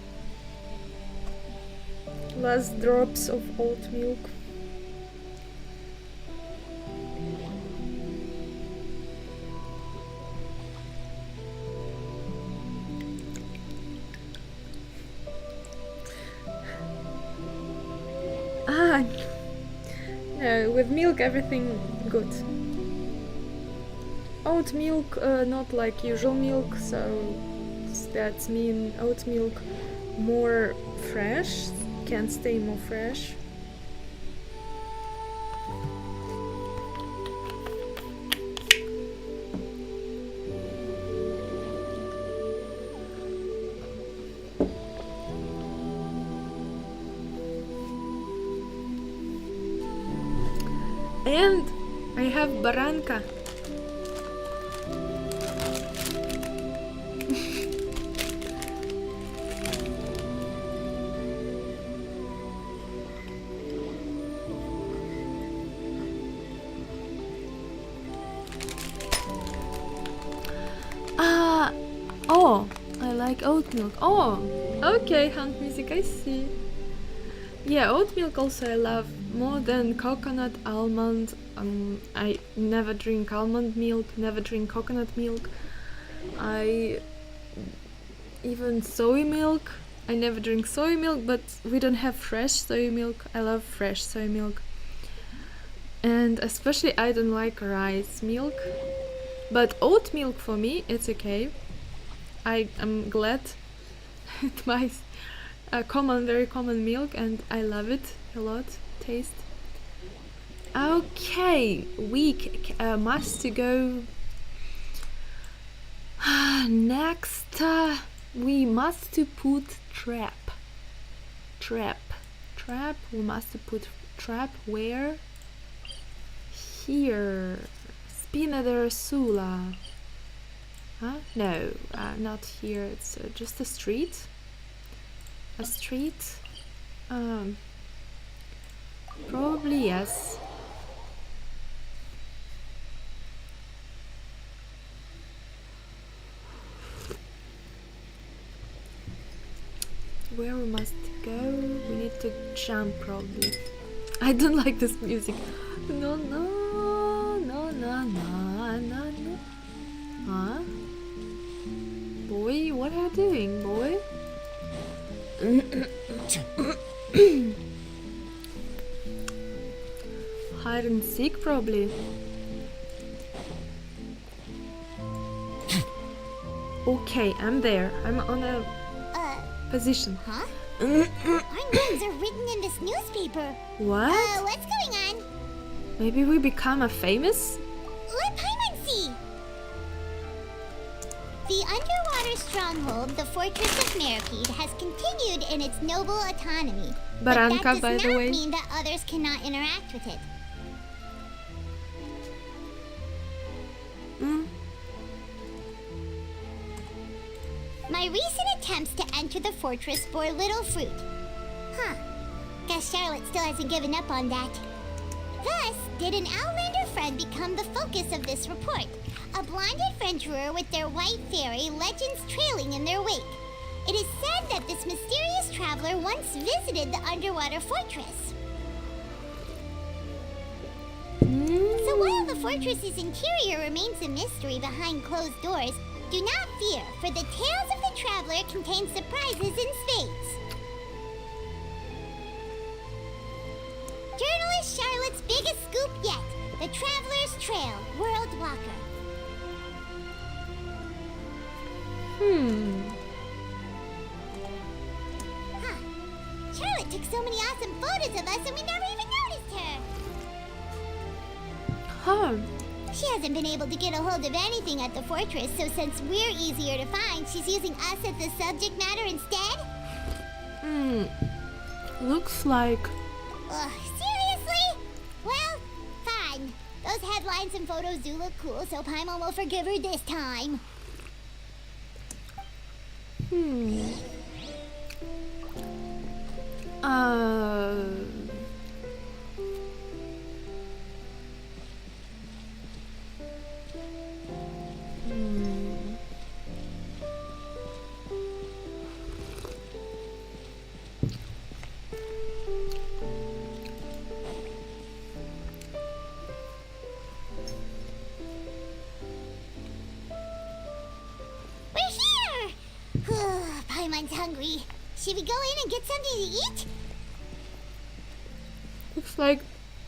Last drops of oat milk. No, with milk everything good. Oat milk, not like usual milk, so that means oat milk more fresh, can stay more fresh. And I have baranka. Oh, I like oat milk. Oh, okay, hunt music, I see. Yeah, oat milk also I love more than coconut, almond. I never drink almond milk, never drink coconut milk. Even soy milk. I never drink soy milk, but we don't have fresh soy milk. I love fresh soy milk. And especially I don't like rice milk. But oat milk for me, it's okay. I am glad it's my very common milk, and I love it a lot. Taste. Okay, we must go. Next, we must put trap. We must put trap where? Here. Spina d'Ursula. Huh? No, not here. It's just a street. A street? Probably yes. Where we must go? We need to jump probably. I don't like this music. No. Huh? Boy, what are you doing, boy? Hide and seek, probably. Okay, I'm there. I'm on a position. Huh? Our names are written in this newspaper. What? What's going on? Maybe we become a famous? Let Paimon see. The underwater stronghold, the Fortress of Meripede, has continued in its noble autonomy. Baranka, but that by does the not way. mean that others cannot interact with it. My recent attempts to enter the fortress bore little fruit. Guess Charlotte still hasn't given up on that. Thus, did an Outlander friend become the focus of this report. A blonde adventurer with their white fairy, legends trailing in their wake. It is said that this mysterious traveler once visited the underwater fortress. So while the fortress's interior remains a mystery behind closed doors, do not fear, for the tales of the traveler contain surprises in spades. Journalist Charlotte's biggest scoop yet, the Traveler's Trail, World Walker. Charlotte took so many awesome photos of us and we never even noticed her. She hasn't been able to get a hold of anything at the fortress, so since we're easier to find, she's using us as the subject matter instead? Looks like... Ugh, seriously? Well, fine. Those headlines and photos do look cool, so Paimon will forgive her this time. Paimon's hungry. Should we go in and get something to eat? Looks like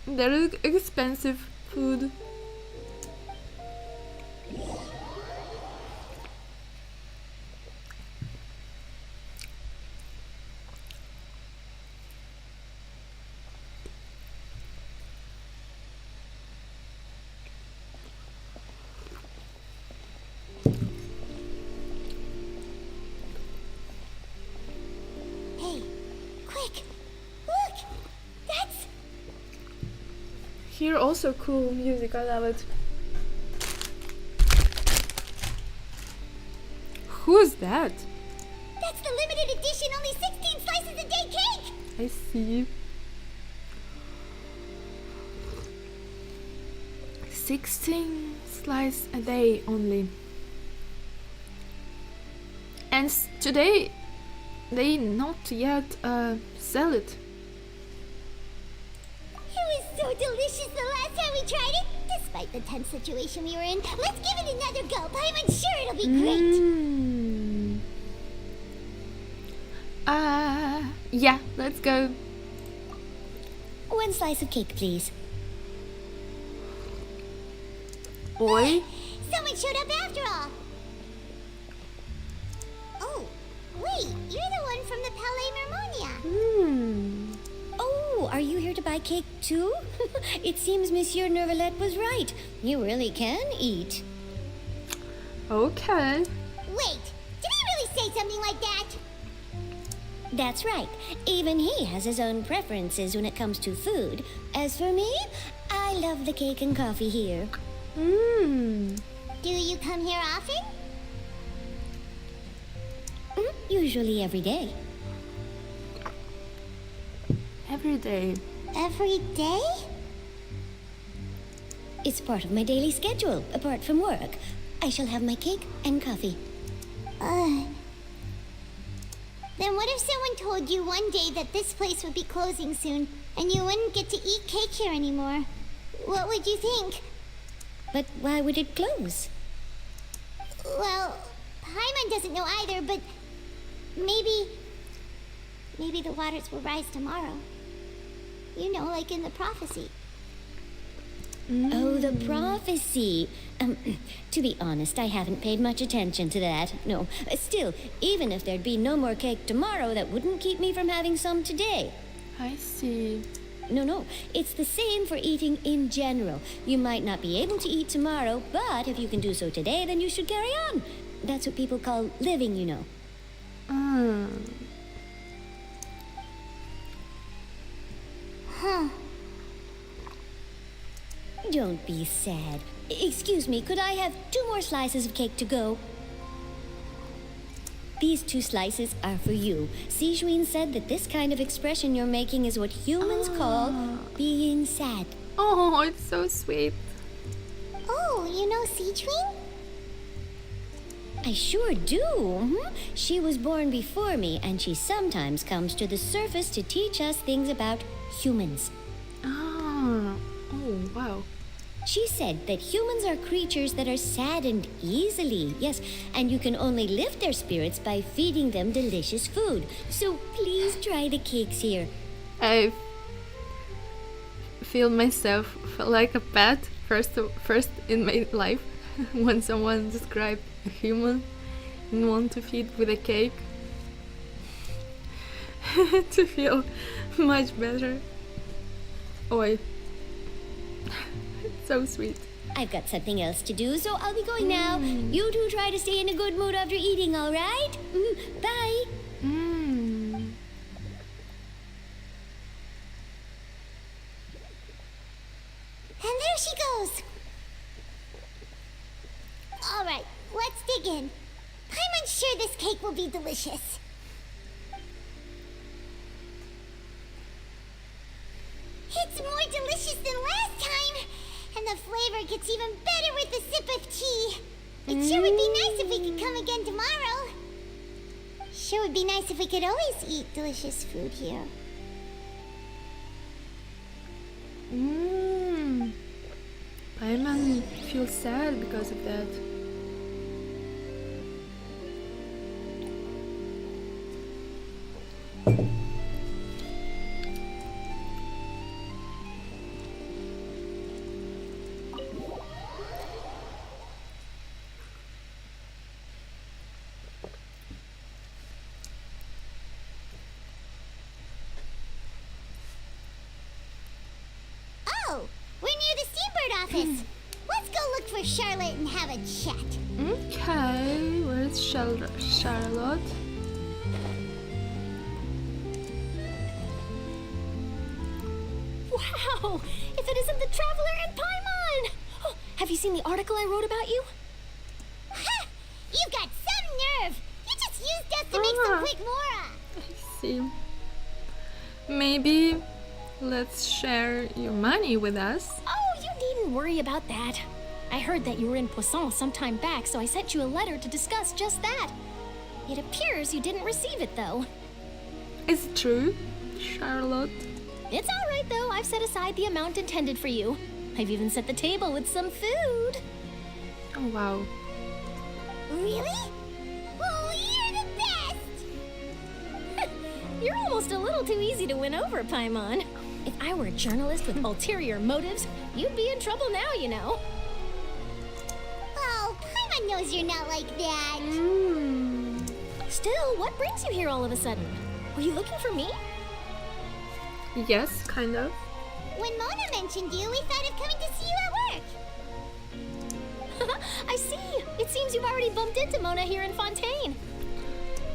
there is expensive food. Here also cool music, I love it. Who's that? That's the limited edition, only 16 slices a day cake! I see. 16 slices a day only. And today they not yet sell it. It was so delicious the last time we tried it, despite the tense situation we were in. Let's give it another go. I'm sure it'll be great. Yeah, let's go. 1 slice of cake, please. Oi. Someone showed up after all. Oh, wait, you're the one from the Palais Mermonia. Oh, are you here to buy cake too? It seems Monsieur Neuvillette was right. You really can eat. Okay. Wait, did he really say something like that? That's right. Even he has his own preferences when it comes to food. As for me, I love the cake and coffee here. Do you come here often? Usually every day. Every day. Every day? It's part of my daily schedule, apart from work. I shall have my cake and coffee. Then what if someone told you one day that this place would be closing soon, and you wouldn't get to eat cake here anymore? What would you think? But why would it close? Well, Paimon doesn't know either, but maybe the waters will rise tomorrow. You know, like in the prophecy. Oh, the prophecy. To be honest, I haven't paid much attention to that. No, still, even if there'd be no more cake tomorrow, that wouldn't keep me from having some today. I see. No, it's the same for eating in general. You might not be able to eat tomorrow, but if you can do so today, then you should carry on. That's what people call living, you know. Don't be sad. Excuse me, could I have 2 more slices of cake to go? These 2 slices are for you. Sijuin said that this kind of expression you're making is what humans call being sad. Oh, it's so sweet. Oh, you know Citrine? I sure do. She was born before me, and she sometimes comes to the surface to teach us things about humans. Oh, wow. She said that humans are creatures that are saddened easily, yes, and you can only lift their spirits by feeding them delicious food. So please try the cakes here. I feel myself like a pet first in my life when someone described a human and want to feed with a cake to feel much better. Oh, so sweet. I've got something else to do, so I'll be going now. You two try to stay in a good mood after eating, all right? Bye. And there she goes. All right, let's dig in. I'm sure this cake will be delicious. It's more delicious than last time, and the flavor gets even better with a sip of tea. It sure would be nice if we could come again tomorrow. Sure would be nice if we could always eat delicious food here. Paimon feels sad because of that. Oh, we're near the Seabird office. Let's go look for Charlotte and have a chat. Okay, where's Charlotte? Wow! If it isn't the Traveler and Paimon! Oh, have you seen the article I wrote about you? Ha! You got some nerve! You just used us to make some quick mora! I see. Maybe let's share your money with us. Oh, you needn't worry about that. I heard that you were in Poisson some time back, so I sent you a letter to discuss just that. It appears you didn't receive it, though. Is it true, Charlotte? It's all right, though. I've set aside the amount intended for you. I've even set the table with some food. Oh, wow. Really? Oh, you're the best! You're almost a little too easy to win over, Paimon. If I were a journalist with ulterior motives, you'd be in trouble now, you know. Oh, Paimon knows you're not like that. Still, what brings you here all of a sudden? Were you looking for me? Yes, kind of. When Mona mentioned you, we thought of coming to see you at work. I see. It seems you've already bumped into Mona here in Fontaine.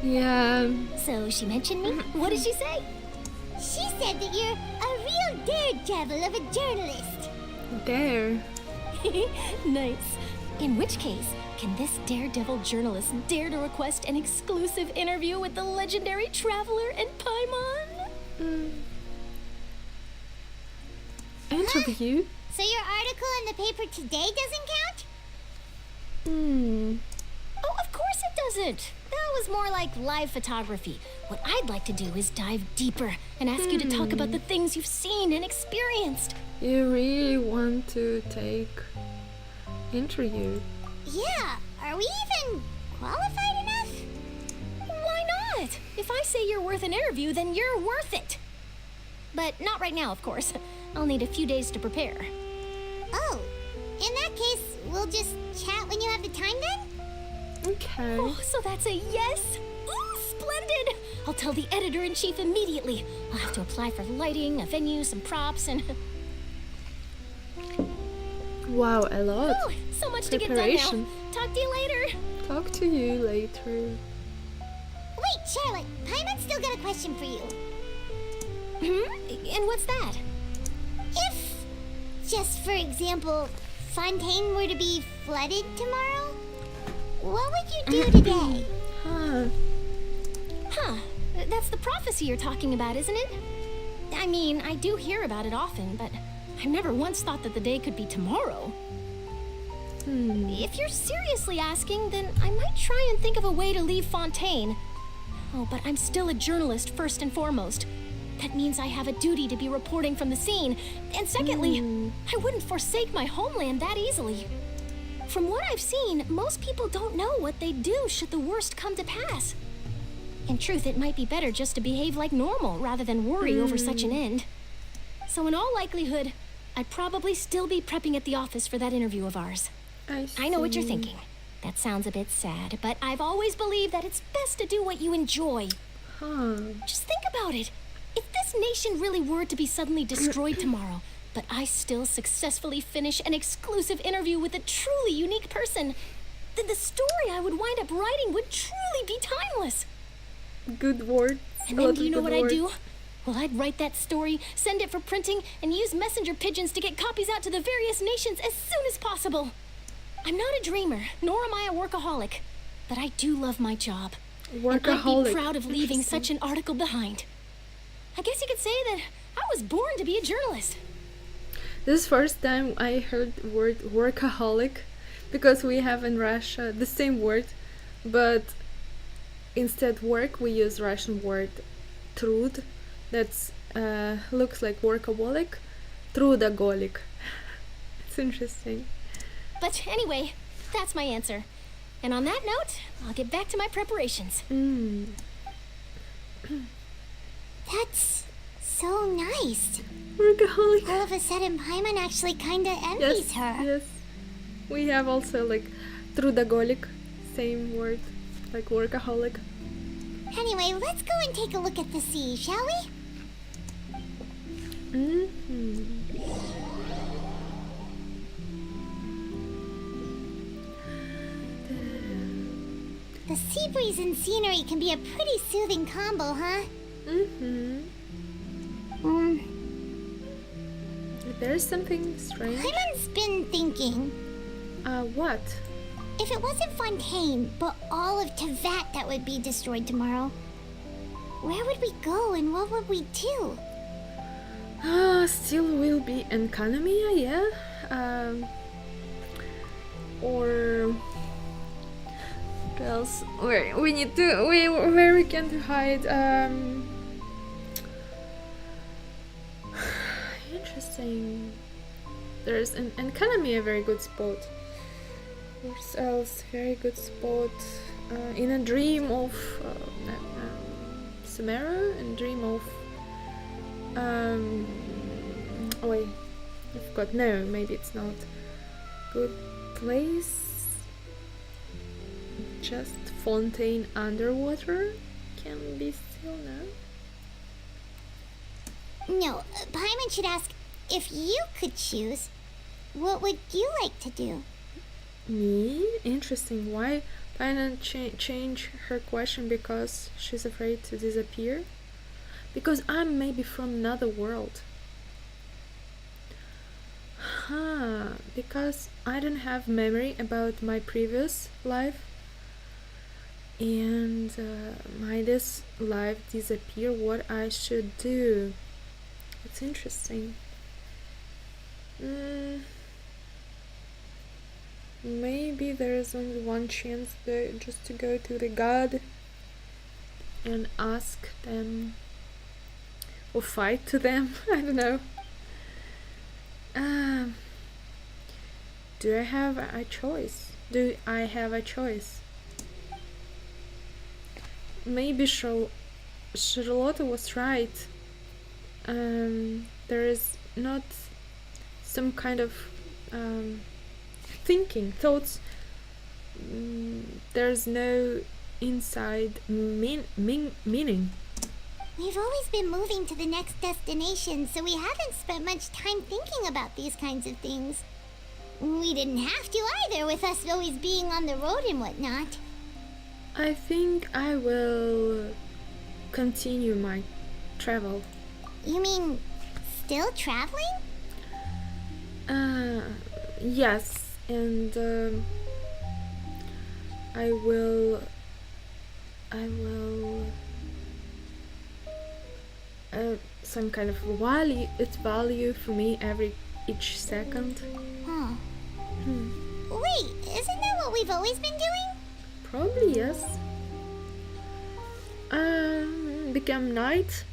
Yeah. So she mentioned me? What did she say? She said that you're a real daredevil of a journalist. Dare. Nice. In which case, can this daredevil journalist dare to request an exclusive interview with the legendary Traveler and Paimon? Interview? So your article in the paper today doesn't count? Oh, of course it doesn't. That was more like live photography. What I'd like to do is dive deeper and ask you to talk about the things you've seen and experienced. You really want to take interview? Yeah. Are we even qualified enough? Why not? If I say you're worth an interview, then you're worth it. But not right now, of course. I'll need a few days to prepare. Oh, in that case, we'll just chat when you have the time then? Okay. Oh, so that's a yes? Ooh, splendid! I'll tell the editor-in-chief immediately. I'll have to apply for lighting, a venue, some props, and... Wow, a lot. Ooh, so much to get done now. Talk to you later. Talk to you later. Wait, Charlotte, Paimon's still got a question for you. And what's that? If, just for example, Fontaine were to be flooded tomorrow, what would you do today? That's the prophecy you're talking about, isn't it? I mean, I do hear about it often, but I never once thought that the day could be tomorrow. If you're seriously asking, then I might try and think of a way to leave Fontaine. Oh, but I'm still a journalist first and foremost. That means I have a duty to be reporting from the scene. And secondly, I wouldn't forsake my homeland that easily. From what I've seen, most people don't know what they'd do should the worst come to pass. In truth, it might be better just to behave like normal rather than worry over such an end. So in all likelihood, I'd probably still be prepping at the office for that interview of ours. I know what you're thinking. That sounds a bit sad, but I've always believed that it's best to do what you enjoy. Just think about it. If this nation really were to be suddenly destroyed tomorrow, but I still successfully finish an exclusive interview with a truly unique person, then the story I would wind up writing would truly be timeless. Good word. And then do you know what I'd do? Well, I'd write that story, send it for printing, and use messenger pigeons to get copies out to the various nations as soon as possible. I'm not a dreamer, nor am I a workaholic, but I do love my job. And I'd be proud of leaving such an article behind. I guess you could say that I was born to be a journalist. This is the first time I heard the word workaholic, because we have in Russia the same word, but instead work we use Russian word trud. That's looks like workaholic, trudaholic. It's interesting. But anyway, that's my answer. And on that note, I'll get back to my preparations. That's so nice. Workaholic. All of a sudden, Paimon actually kinda envies her. Yes. We have also like trudaholic, same word, like workaholic. Anyway, let's go and take a look at the sea, shall we? The sea breeze and scenery can be a pretty soothing combo, huh? There's something strange. Paimon's been thinking. What? If it wasn't Fontaine, but all of Teyvat that would be destroyed tomorrow, where would we go and what would we do? Still will be in Kokomi, yeah. Or what else? Where we need to where we can to hide. Interesting. There's in Kokomi a very good spot. What else? Very good spot. In a dream of Samara, and dream of oh wait, I forgot. No, maybe it's not good place. Just Fontaine underwater can be still No, Paimon should ask, if you could choose, what would you like to do? Me? Interesting. Why Paimon change her question because she's afraid to disappear? Because I'm maybe from another world. Because I don't have memory about my previous life, and my this life disappear. What I should do? It's interesting. Maybe there is only one chance just to go to the god and ask them or fight to them. I don't know. Do I have a choice? Do I have a choice? Maybe Charlotte was right. There is not some kind of thoughts. There's no inside meaning. We've always been moving to the next destination, so we haven't spent much time thinking about these kinds of things. We didn't have to either, with us always being on the road and whatnot. I think I will continue my travel. You mean still traveling? Yes, and I will some kind of value. It's value for me every each second. Huh. Wait, isn't that what we've always been doing? Probably yes. Become night,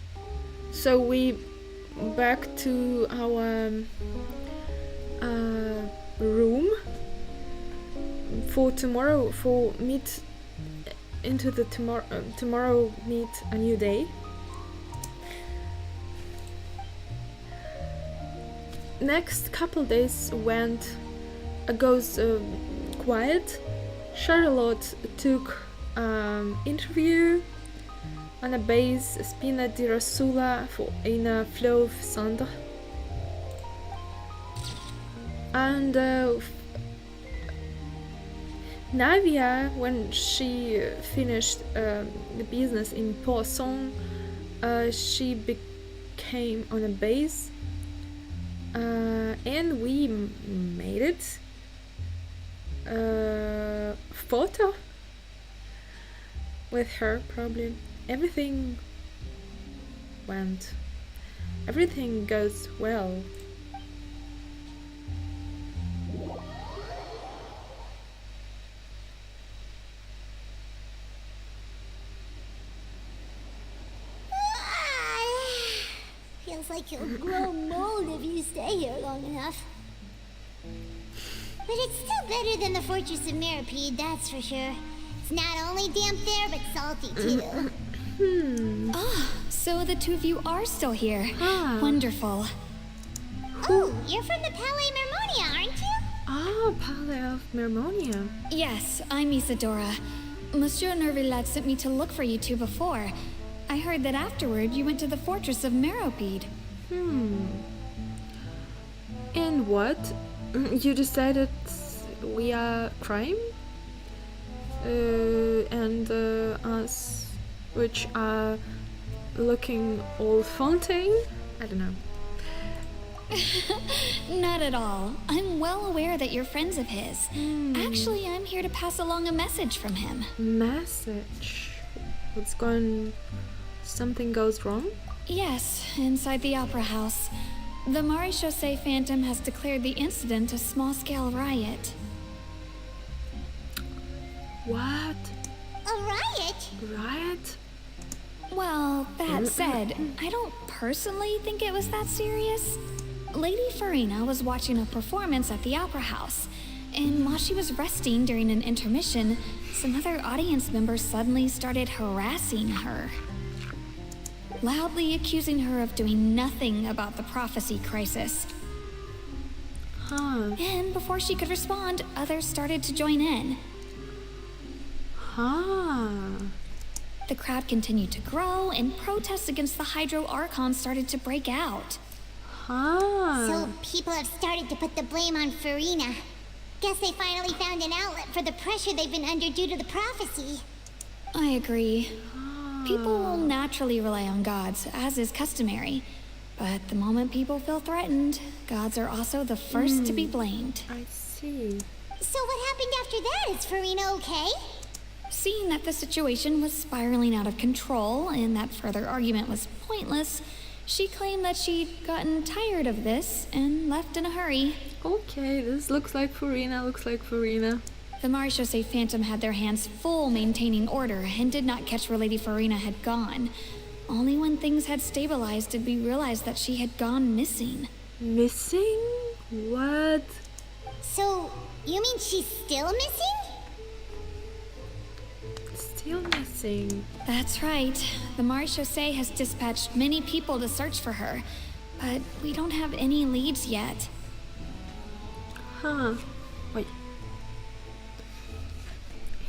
so we back to our room for tomorrow. For meet into the tomorrow meet a new day. Next couple days goes quiet. Charlotte took interview on a base Spina di Rosula in a flow of Sandra. And Navia, when she finished the business in Poisson, she became on a base, and we made it. Photo with her, probably. Everything goes well. Feels like you'll grow mold if you stay here long enough. But it's still better than the Fortress of Mirapede, that's for sure. It's not only damp there, but salty too. So the two of you are still here. Wonderful. Oh, you're from the Palais Mermonia, aren't you? Palais of Mermonia. Yes, I'm Isadora. Monsieur Neuvillette sent me to look for you two before. I heard that afterward you went to the Fortress of Mirapede. And what? You decided we are crime? And us, which are looking old Fontaine? I don't know. Not at all. I'm well aware that you're friends of his. Actually, I'm here to pass along a message from him. Message? Something goes wrong? Yes, inside the Opera House. The Maréchaussée Phantom has declared the incident a small-scale riot. What? A riot? Riot? Well, that said, I don't personally think it was that serious. Lady Farina was watching a performance at the Opera House, and while she was resting during an intermission, some other audience members suddenly started harassing her, loudly accusing her of doing nothing about the prophecy crisis. And before she could respond, others started to join in. The crowd continued to grow, and protests against the Hydro Archon started to break out. So people have started to put the blame on Farina. Guess they finally found an outlet for the pressure they've been under due to the prophecy. I agree. People will naturally rely on gods, as is customary. But the moment people feel threatened, gods are also the first to be blamed. I see. So what happened after that? Is Farina okay? Seeing that the situation was spiraling out of control and that further argument was pointless, she claimed that she'd gotten tired of this and left in a hurry. Okay, this looks like Farina, The Maréchaussée Phantom had their hands full maintaining order and did not catch where Lady Farina had gone. Only when things had stabilized did we realize that she had gone missing. Missing? What? So, you mean she's still missing? Still missing. That's right. The Maréchaussée has dispatched many people to search for her, but we don't have any leads yet. Wait.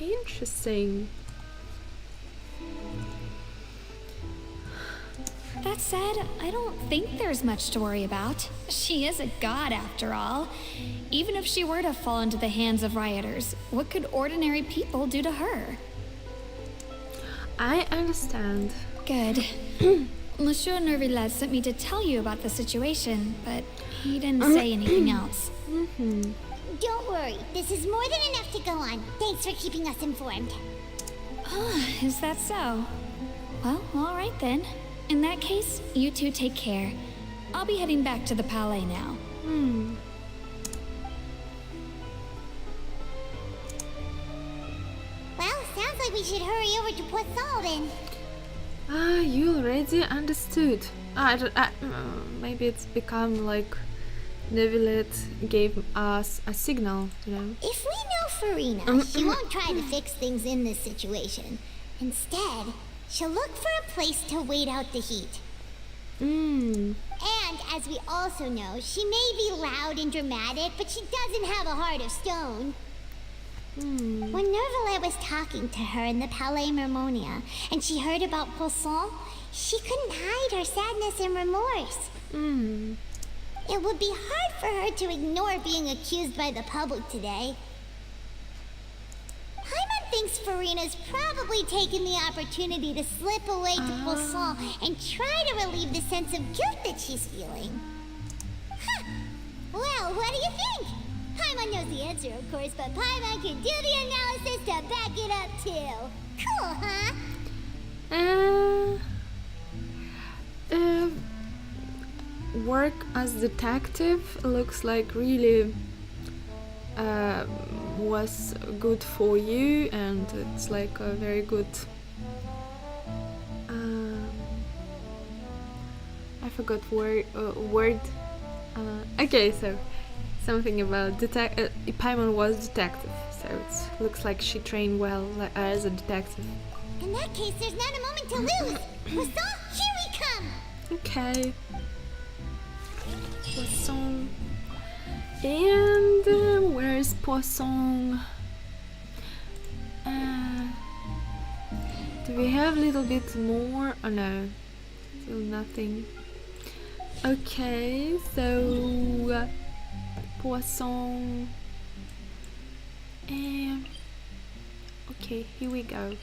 Interesting. That said, I don't think there's much to worry about. She is a god after all. Even if she were to fall into the hands of rioters, what could ordinary people do to her? I understand. Good. Monsieur Neuvillette sent me to tell you about the situation, but he didn't say anything else. Don't worry, this is more than enough to go on. Thanks for keeping us informed. Is that so? Well, all right then. In that case, you two take care. I'll be heading back to the Palais now. we should hurry over to Poisson then. Ah, you already understood. Maybe it's become like Neuvillette gave us a signal, you know. If we know Farina, she won't try to fix things in this situation. Instead, she'll look for a place to wait out the heat. And as we also know, she may be loud and dramatic, but she doesn't have a heart of stone. When Neuvillette was talking to her in the Palais Mermonia, and she heard about Poisson, she couldn't hide her sadness and remorse. It would be hard for her to ignore being accused by the public today. Paimon thinks Farina's probably taken the opportunity to slip away to Poisson and try to relieve the sense of guilt that she's feeling. Well, what do you think? Paimon knows the answer, of course, but Paimon can do the analysis to back it up, too. Cool, huh? Work as detective looks like really was good for you, and it's like a very good I forgot word okay, so something about Paimon was detective, so it looks like she trained well as a detective. In that case, there's not a moment to lose. Poisson, here we come. Okay. Poisson. And where's Poisson? Do we have a little bit more? Oh no, still nothing. Okay, so Poisson. Okay, here we go.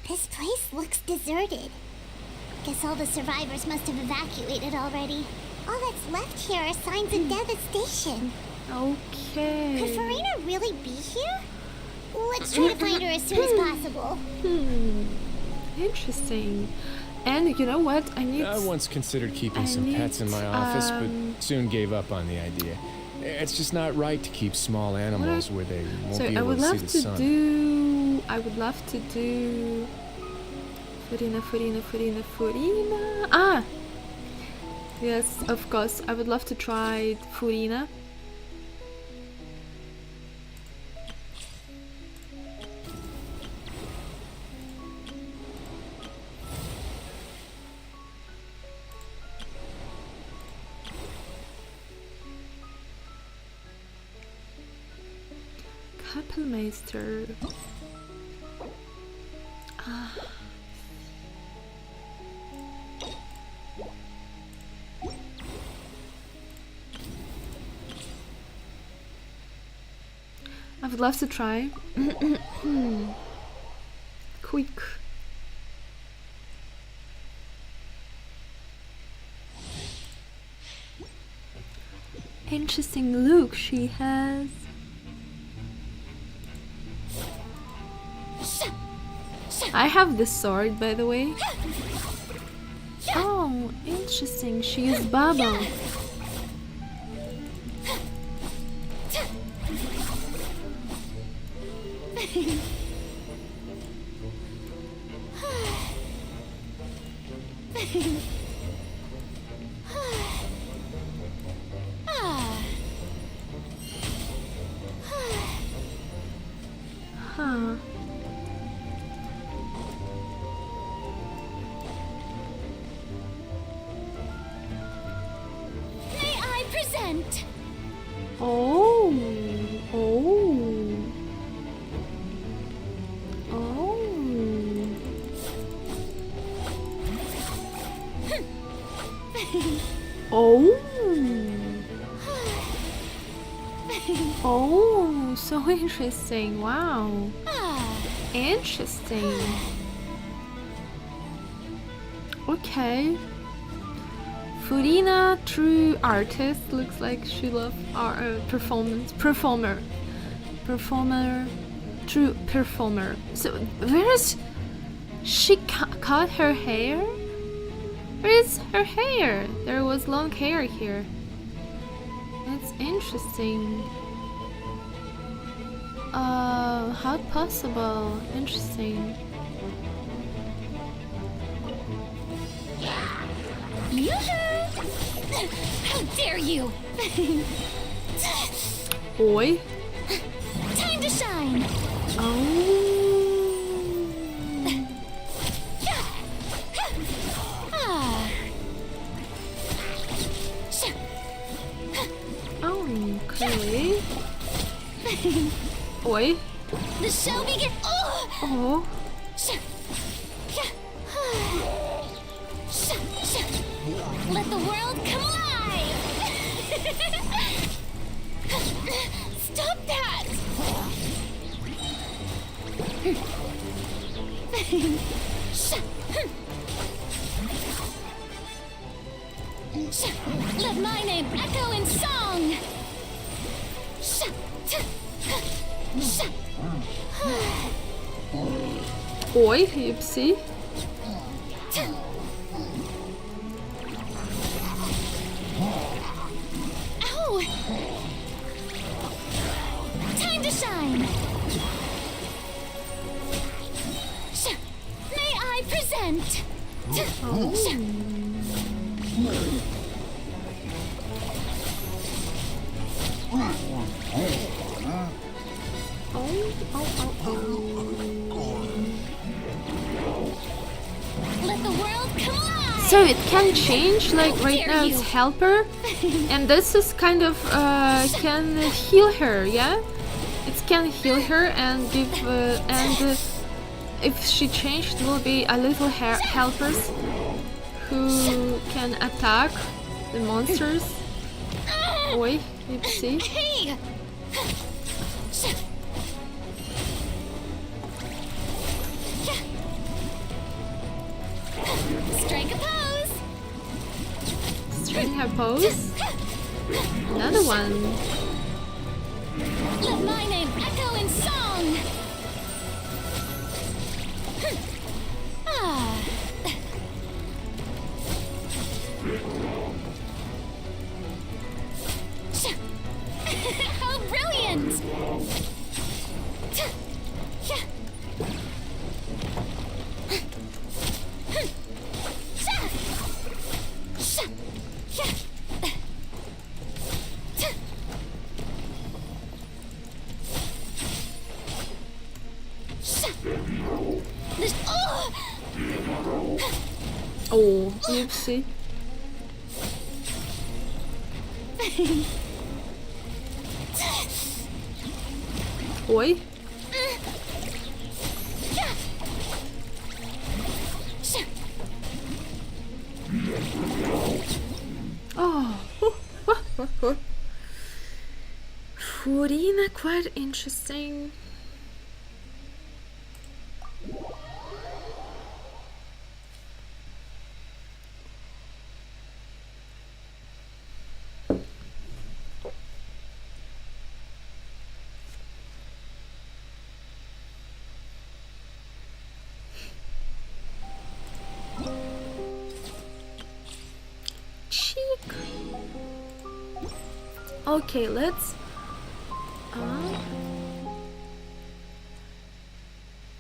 This place looks deserted. Guess all the survivors must have evacuated already. All that's left here are signs of death at station. Okay. Could Farina really be here? Let's try to find her as soon as possible. Interesting. And you know what? I once considered keeping some pets in my office, but soon gave up on the idea. It's just not right to keep small animals where they won't be able to see the sun. I would love to do Farina. Ah! Yes, of course. I would love to try Farina. Kapellmeister. I would love to try. Quick. Interesting look she has. I have this sword, by the way. Oh, interesting. She is Baba. Huh. May I present? Oh. Oh, so interesting. Wow. Interesting. Okay. Farina, true artist, looks like she loves performer, true performer. So where is she cut her hair? Where is her hair? There was long hair here. It's interesting. How possible? Interesting. How dare you! Oi. Time to shine! Oh. Okay. Oi. The show begins. Oh. Let the world come alive! Stop that! Let my name echo in song! Oi, Yipsy. Ow! Time to shine! May I present? Let the world come alive! So it can change, like right now it's helper, and this is kind of can heal her, yeah? It can heal her and give if she changed, it will be a little helpers who can attack the monsters. Oi, you see? Hey! Strike a pose! Strike a pose? Another one. Let my name echo in song! How brilliant! Oh, oopsie. Oi. Oh. Furina, quite interesting. Okay, let's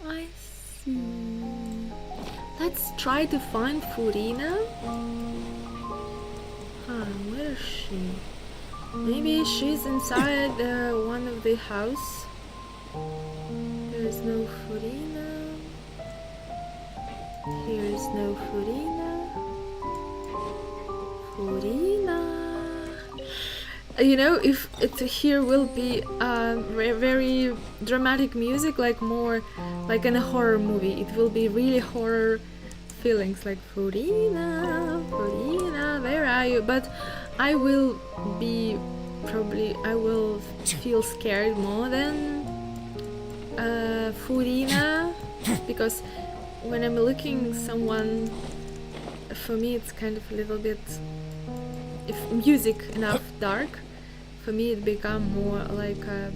I see. Let's try to find Furina. Where is she? Maybe she's inside one of the house. There is no Furina. Here is no Furina. Furina. You know, if it here will be very dramatic music, like more like in a horror movie, it will be really horror feelings, like Furina, Furina, where are you? But I will be I will feel scared more than Furina, because when I'm looking someone, for me it's kind of a little bit, if music enough dark, for me it become more like a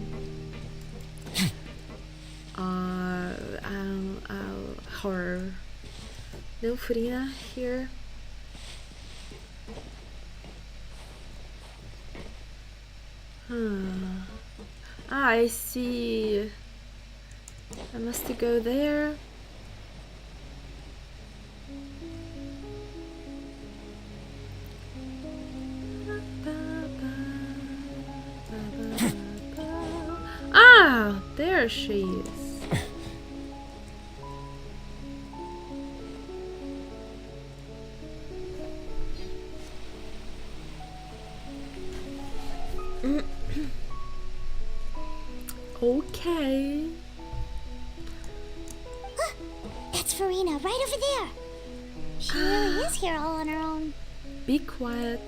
horror. No Furina here. Ah, I see. I must go there. Ah, there she is. Okay. That's Farina, right over there. She really is here all on her own. Be quiet.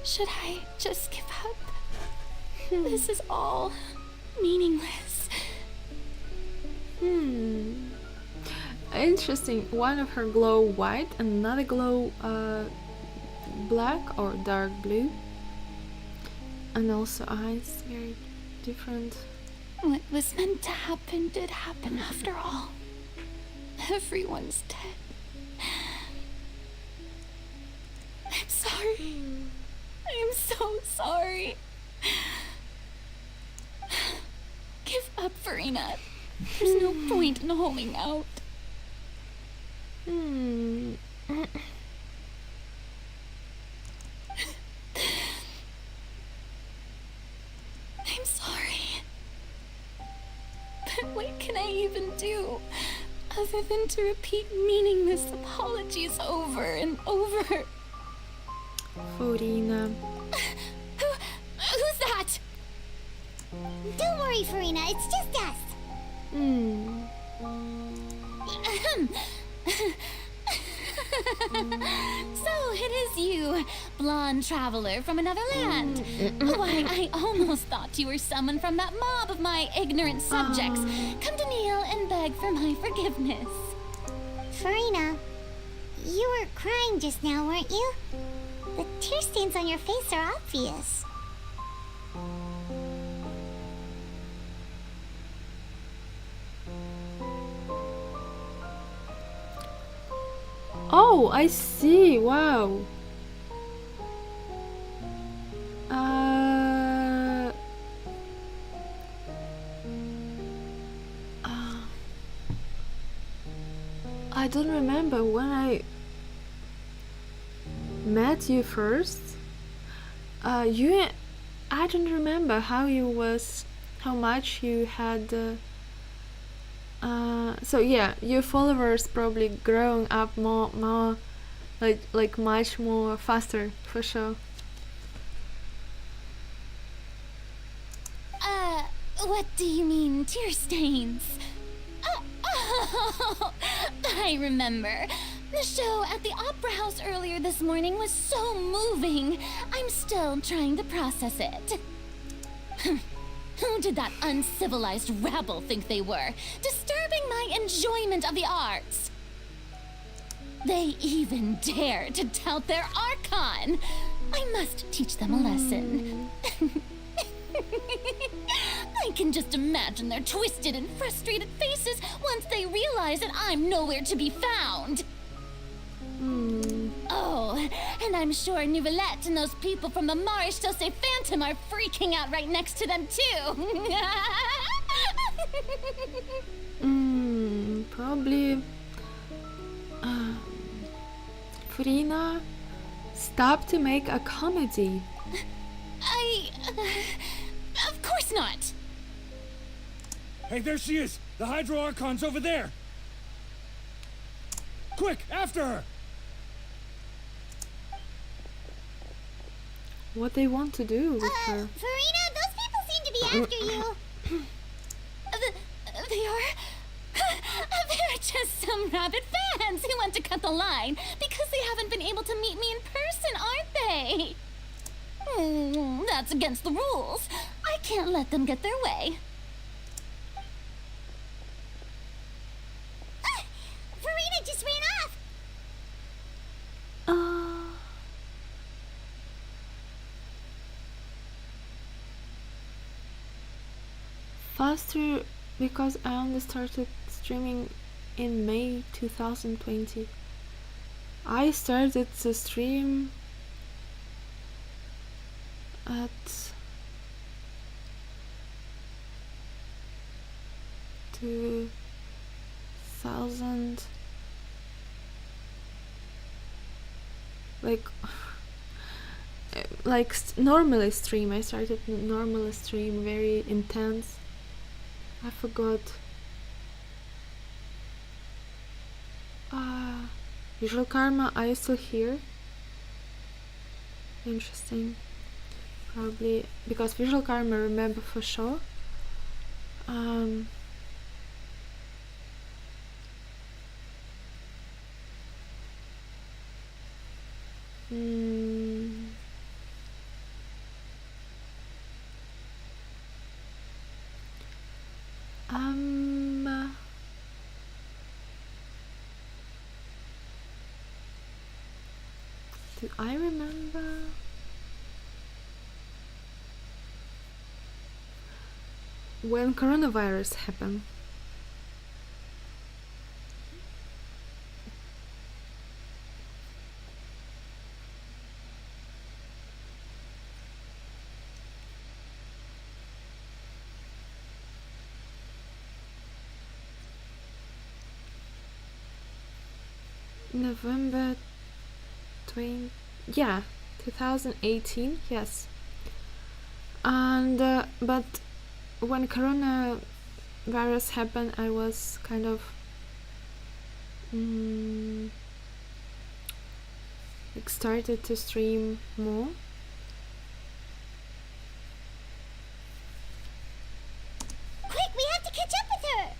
Should I just give up? This is all meaningless. Interesting. One of her glow white and another glow black or dark blue. And also eyes very different. What was meant to happen did happen after all. Everyone's dead. I'm sorry. I'm so sorry. Give up, Farina. There's no point in holding out. I'm sorry. But what can I even do other than to repeat meaningless apologies over and over? Farina. Who's that? Don't worry, Farina. It's just us. So it is you, blonde traveler from another land. Why, I almost thought you were someone from that mob of my ignorant subjects. Come to kneel and beg for my forgiveness. Farina, you were crying just now, weren't you? The tear stains on your face are obvious. Oh, I see. Wow. I don't remember when I met you first. I don't remember how much you had. So yeah, your followers probably growing up more, like much more faster for sure. What do you mean, tear stains? Oh, I remember. The show at the Opera House earlier this morning was so moving. I'm still trying to process it. Who did that uncivilized rabble think they were, disturbing my enjoyment of the arts? They even dare to tout their Archon. I must teach them a lesson. I can just imagine their twisted and frustrated faces once they realize that I'm nowhere to be found. Oh, and I'm sure Neuvillette and those people from the Marish Dose Phantom are freaking out right next to them too. Probably. Farina, stop to make a comedy. Of course not. Hey, there she is! The Hydro Archon's over there! Quick, after her! What they want to do with her? Farina, those people seem to be after you. They are? They're just some rabid fans who want to cut the line because they haven't been able to meet me in person, aren't they? That's against the rules. I can't let them get their way. Farina just ran off. Faster because I only started streaming in May 2020. I started the stream at 2000, like normally stream. I started normally stream, very intense. I forgot. Visual Karma, are you still here? Interesting. Probably because Visual Karma remember for sure. Do I remember? When coronavirus happened? November 2018, yes. And but when coronavirus happened, I was kind of started to stream more. Quick, we have to catch up with her!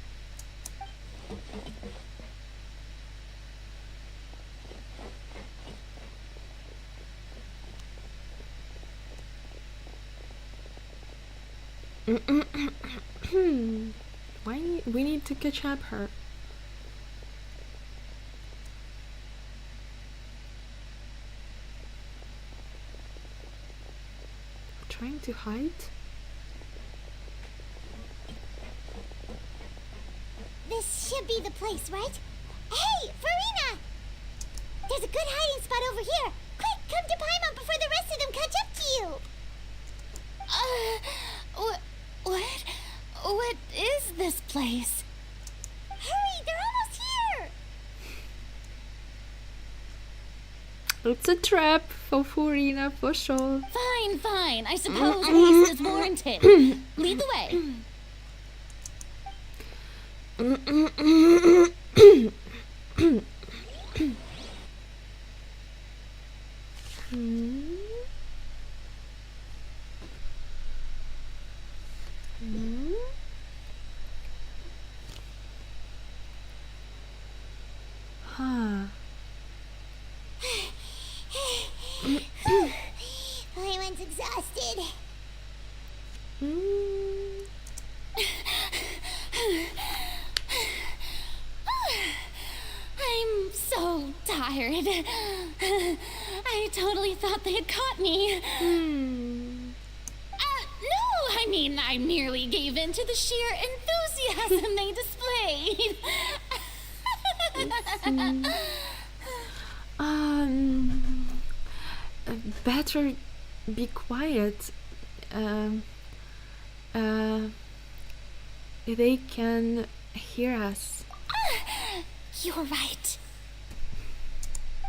Why we need to catch up her? Trying to hide? This should be the place, right? Hey, Farina! There's a good hiding spot over here. Quick, come to Paimon before the rest of them catch up to you. What is this place? Hurry, they're almost here. It's a trap for Farina for sure. Fine. I suppose haste is warranted. Lead the way. Paimon's exhausted. I'm so tired. I totally thought they had caught me. No, I mean, I merely gave in to the sheer enthusiasm they displayed. Better be quiet. They can hear us. You're right.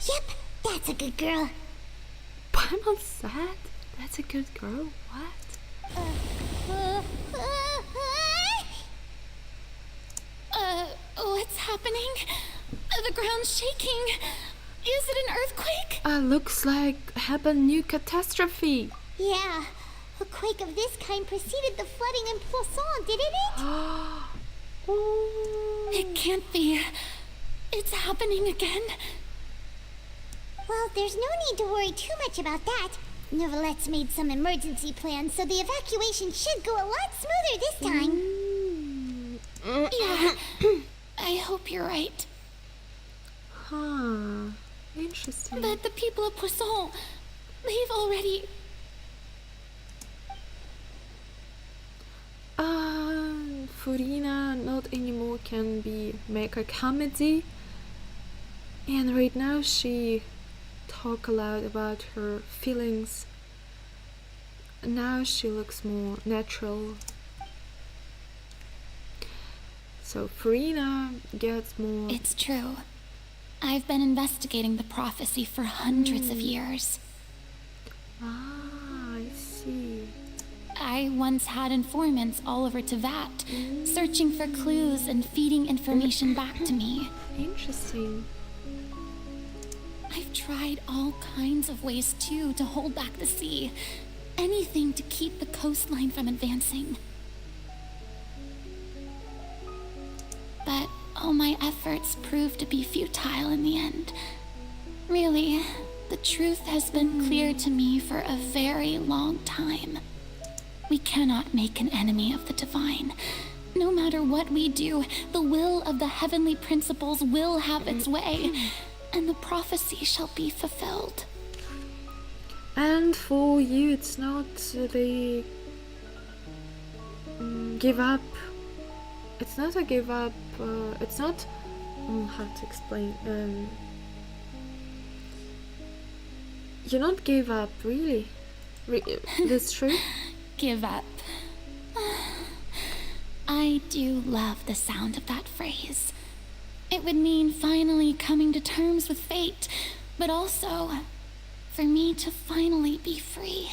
Yep, that's a good girl. Paimon said that's a good girl. What? What's happening? The ground's shaking. Is it an earthquake? Looks like happened new catastrophe. Yeah, a quake of this kind preceded the flooding in Poisson, didn't it? It can't be. It's happening again. Well, there's no need to worry too much about that. Neuvillette's made some emergency plans, so the evacuation should go a lot smoother this time. Yeah, I hope you're right. Interesting. But the people of Poisson, they've already... Farina not anymore can be make a comedy. And right now she talk aloud about her feelings. Now she looks more natural. So Furina gets more... It's true. I've been investigating the prophecy for hundreds of years. Ah, I see. I once had informants all over Teyvat, searching for clues and feeding information back to me. Interesting. I've tried all kinds of ways too to hold back the sea. Anything to keep the coastline from advancing. But all my efforts proved to be futile in the end. Really, the truth has been clear to me for a very long time. We cannot make an enemy of the divine. No matter what we do, the will of the heavenly principles will have its way, and the prophecy shall be fulfilled. And for you, it's not the give up. It's not a give up. It's not. How to explain? You not give up, really. That's true. Give up. I do love the sound of that phrase. It would mean finally coming to terms with fate, but also for me to finally be free.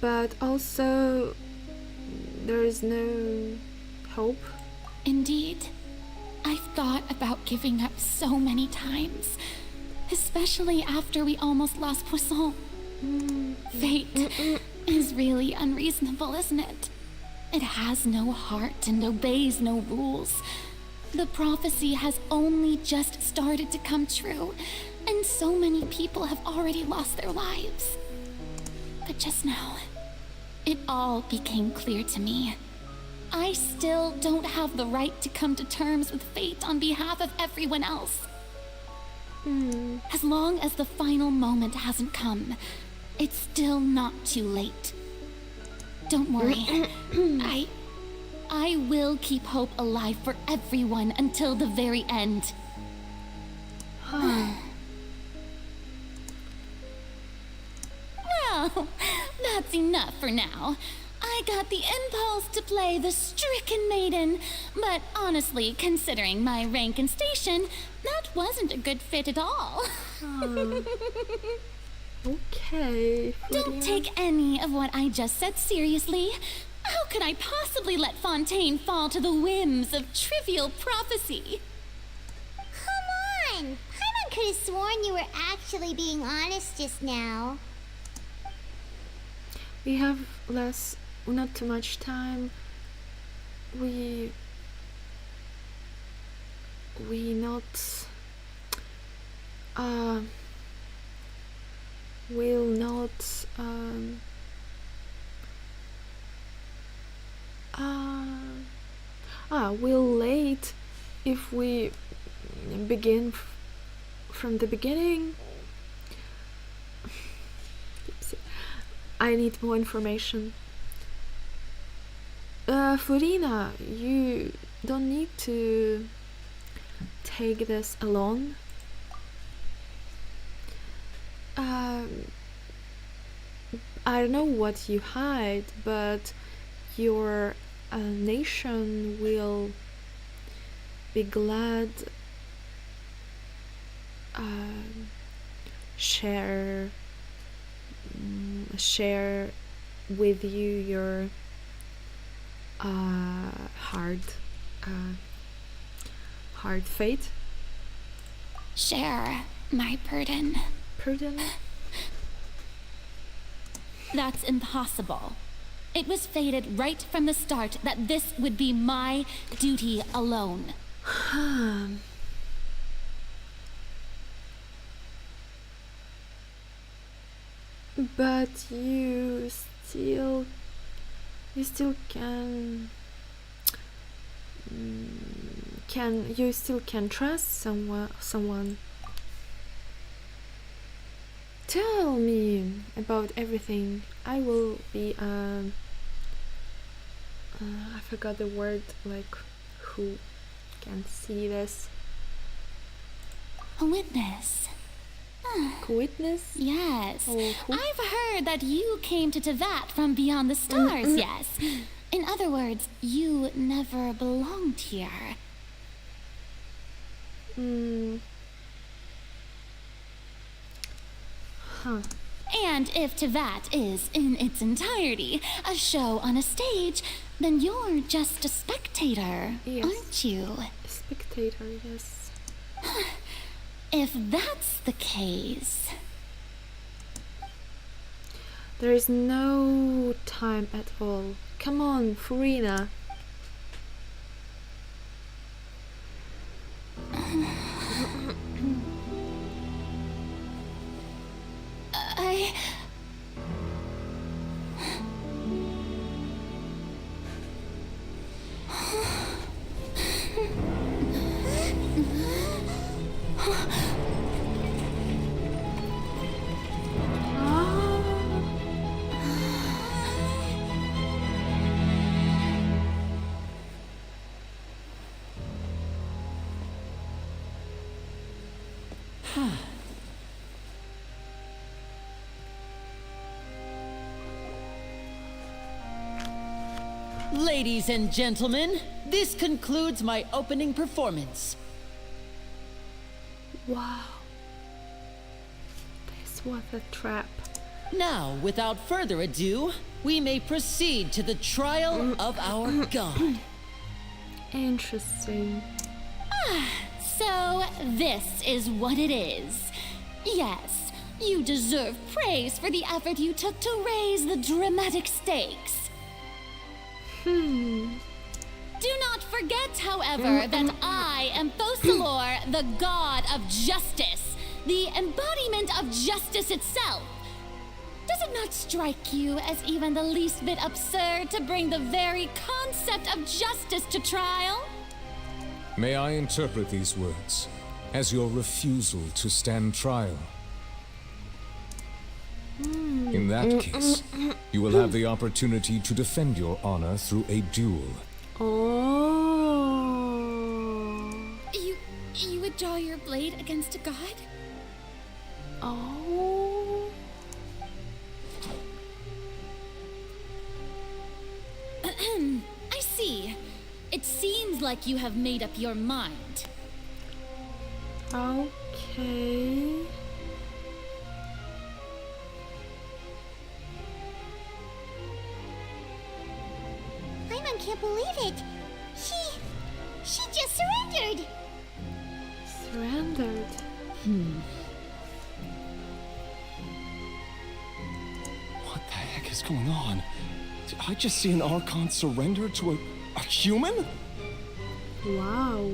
But also, there is no hope. Indeed. I've thought about giving up so many times, especially after we almost lost Poisson. Fate is really unreasonable, isn't it? It has no heart and obeys no rules. The prophecy has only just started to come true, and so many people have already lost their lives. But just now, it all became clear to me. I still don't have the right to come to terms with fate on behalf of everyone else. As long as the final moment hasn't come, it's still not too late. Don't worry. I will keep hope alive for everyone until the very end. Well, that's enough for now. I got the impulse to play the stricken maiden, but honestly, considering my rank and station, that wasn't a good fit at all. Okay. Don't take any of what I just said seriously. How could I possibly let Fontaine fall to the whims of trivial prophecy? Come on! Paimon could have sworn you were actually being honest just now. We have not too much time. We not will not we'll late if we begin from the beginning. I need more information. Furina, you don't need to take this alone. I don't know what you hide, but your nation will be glad share with you your hard fate. Share my burden. Burden? That's impossible. It was fated right from the start that this would be my duty alone. But you still can trust someone. Tell me about everything. I will be I forgot the word, like, who can see this? A witness. Witness? Yes. Oh, I've heard that you came to Teyvat from beyond the stars, yes. In other words, you never belonged here. Huh. And if Teyvat is, in its entirety, a show on a stage, then you're just a spectator, aren't you? A spectator, yes. If that's the case... There is no time at all. Come on, Furina. Ladies and gentlemen, this concludes my opening performance. Wow. This was a trap. Now, without further ado, we may proceed to the trial of our god. Interesting. So, this is what it is. Yes, you deserve praise for the effort you took to raise the dramatic stakes. Do not forget, however, that I am Fosalor, the god of justice, the embodiment of justice itself. Does it not strike you as even the least bit absurd to bring the very concept of justice to trial? May I interpret these words as your refusal to stand trial? In that case, you will have the opportunity to defend your honor through a duel. Oh. You would draw your blade against a god? Oh. I see. It seems like you have made up your mind. Okay. Paimon can't believe it. She just surrendered. Surrendered. What the heck is going on? Did I just see an Archon surrender to a human? Wow.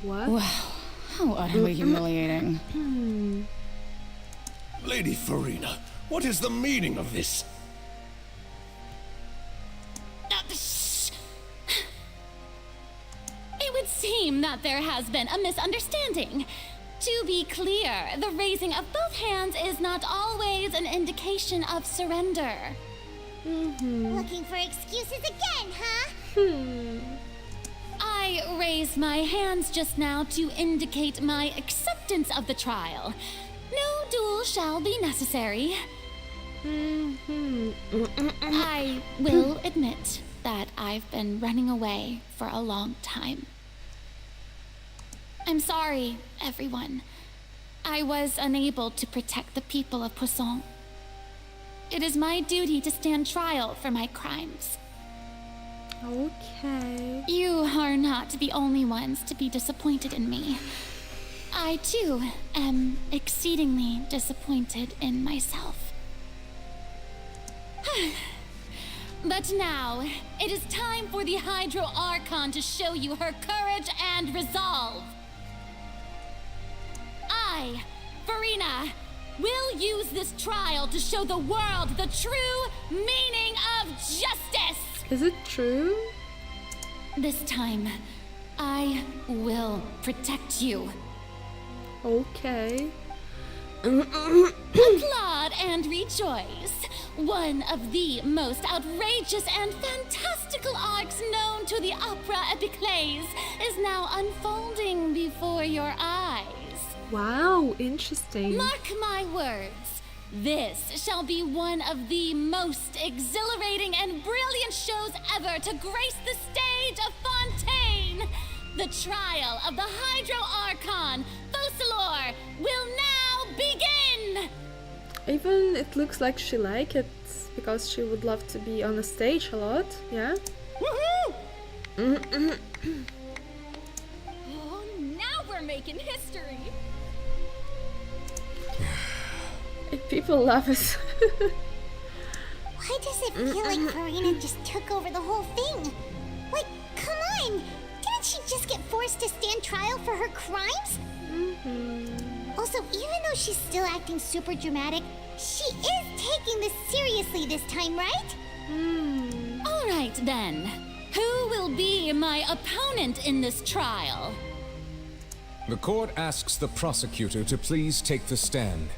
What? Wow. How utterly humiliating. Lady Furina, what is the meaning of this? It would seem that there has been a misunderstanding. To be clear, the raising of both hands is not always an indication of surrender. Looking for excuses again, huh? I raised my hands just now to indicate my acceptance of the trial. No duel shall be necessary. I will admit that I've been running away for a long time. I'm sorry, everyone. I was unable to protect the people of Poisson. It is my duty to stand trial for my crimes. Okay. You are not the only ones to be disappointed in me. I, too, am exceedingly disappointed in myself. But now, it is time for the Hydro Archon to show you her courage and resolve. I, Furina, will use this trial to show the world the true meaning of justice. Is it true? This time, I will protect you. Okay. Applaud and rejoice! One of the most outrageous and fantastical arcs known to the opera epiclese is now unfolding before your eyes. Wow, interesting. Mark my words. This shall be one of the most exhilarating and brilliant shows ever to grace the stage of Fontaine. The trial of the Hydro Archon, Focalor, will now begin! Even it looks like she likes it because she would love to be on the stage a lot, yeah? Woohoo! Oh, now we're making history! People love it. Why does it feel like Farina just took over the whole thing? Like, come on! Didn't she just get forced to stand trial for her crimes? Also, even though she's still acting super dramatic, she is taking this seriously this time, right? All right, then. Who will be my opponent in this trial? The court asks the prosecutor to please take the stand.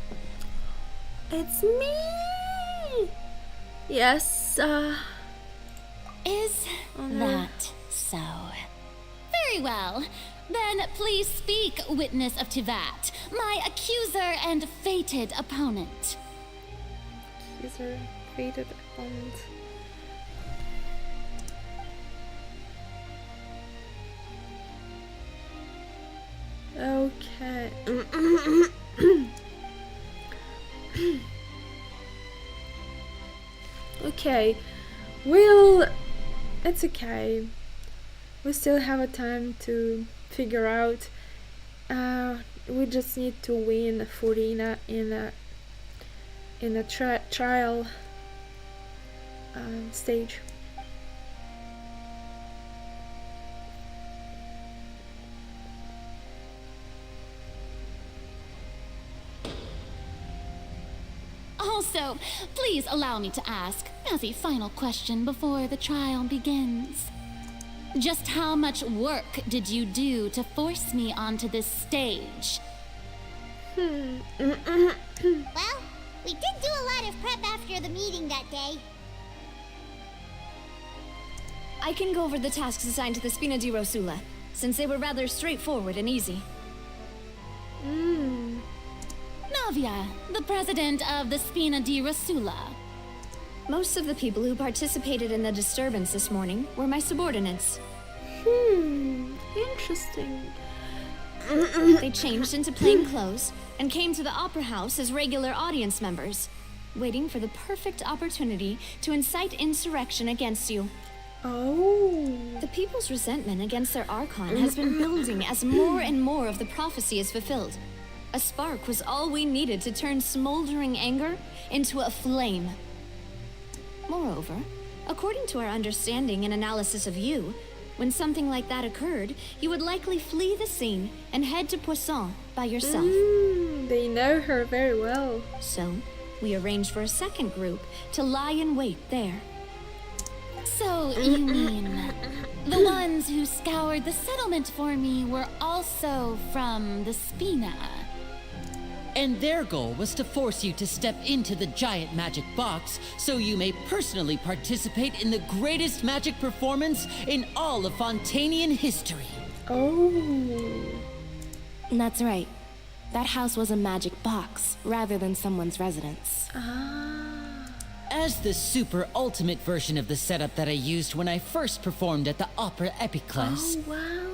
It's me! Yes, Is that so? Very well. Then please speak, witness of Tivat, my accuser and fated opponent. Accuser, fated opponent. Okay. Okay. Well, it's okay. We still have a time to figure out. We just need to win Farina in a trial stage. Also, please allow me to ask, as a final question before the trial begins. Just how much work did you do to force me onto this stage? Well, we did do a lot of prep after the meeting that day. I can go over the tasks assigned to the Spina di Rosula, since they were rather straightforward and easy. Navia, the president of the Spina di Rosula. Most of the people who participated in the disturbance this morning were my subordinates. Interesting. They changed into plain clothes and came to the opera house as regular audience members, waiting for the perfect opportunity to incite insurrection against you. Oh. The people's resentment against their Archon has been building as more and more of the prophecy is fulfilled. A spark was all we needed to turn smoldering anger into a flame. Moreover, according to our understanding and analysis of you, when something like that occurred, you would likely flee the scene and head to Poisson by yourself. They know her very well. So, we arranged for a second group to lie in wait there. So, you mean, the ones who scoured the settlement for me were also from the Spina? And their goal was to force you to step into the giant magic box so you may personally participate in the greatest magic performance in all of Fontainian history. Oh. That's right. That house was a magic box rather than someone's residence. As the super ultimate version of the setup that I used when I first performed at the Opera Epiclese. Oh, wow.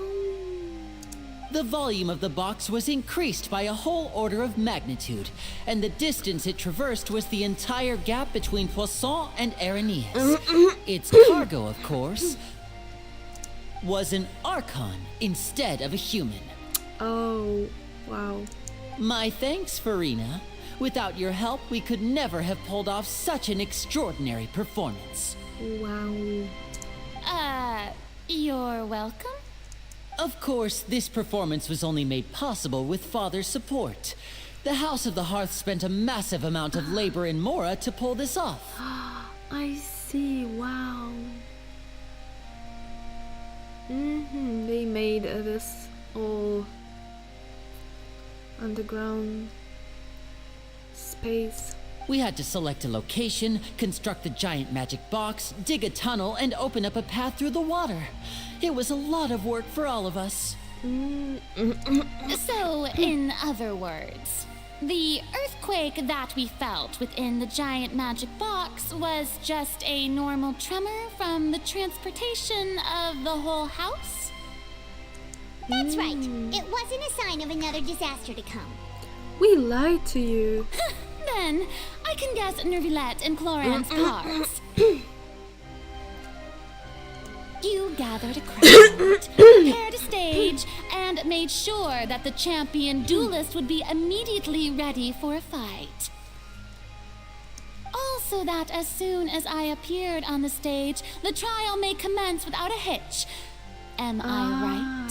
The volume of the box was increased by a whole order of magnitude, and the distance it traversed was the entire gap between Poisson and Aranias. Its cargo, of course, was an Archon instead of a human. Oh, wow. My thanks, Farina. Without your help, we could never have pulled off such an extraordinary performance. Wow. You're welcome? Of course, this performance was only made possible with Father's support. The House of the Hearth spent a massive amount of labor in Mora to pull this off. I see, wow. They made this all underground space. We had to select a location, construct the giant magic box, dig a tunnel, and open up a path through the water. It was a lot of work for all of us. So, in other words, the earthquake that we felt within the giant magic box was just a normal tremor from the transportation of the whole house? That's right. It wasn't a sign of another disaster to come. We lied to you. Then, I can guess Neuvillette and Cloran's parts. You gathered a crowd, prepared a stage, and made sure that the champion duelist would be immediately ready for a fight. Also that as soon as I appeared on the stage, the trial may commence without a hitch. Am I right?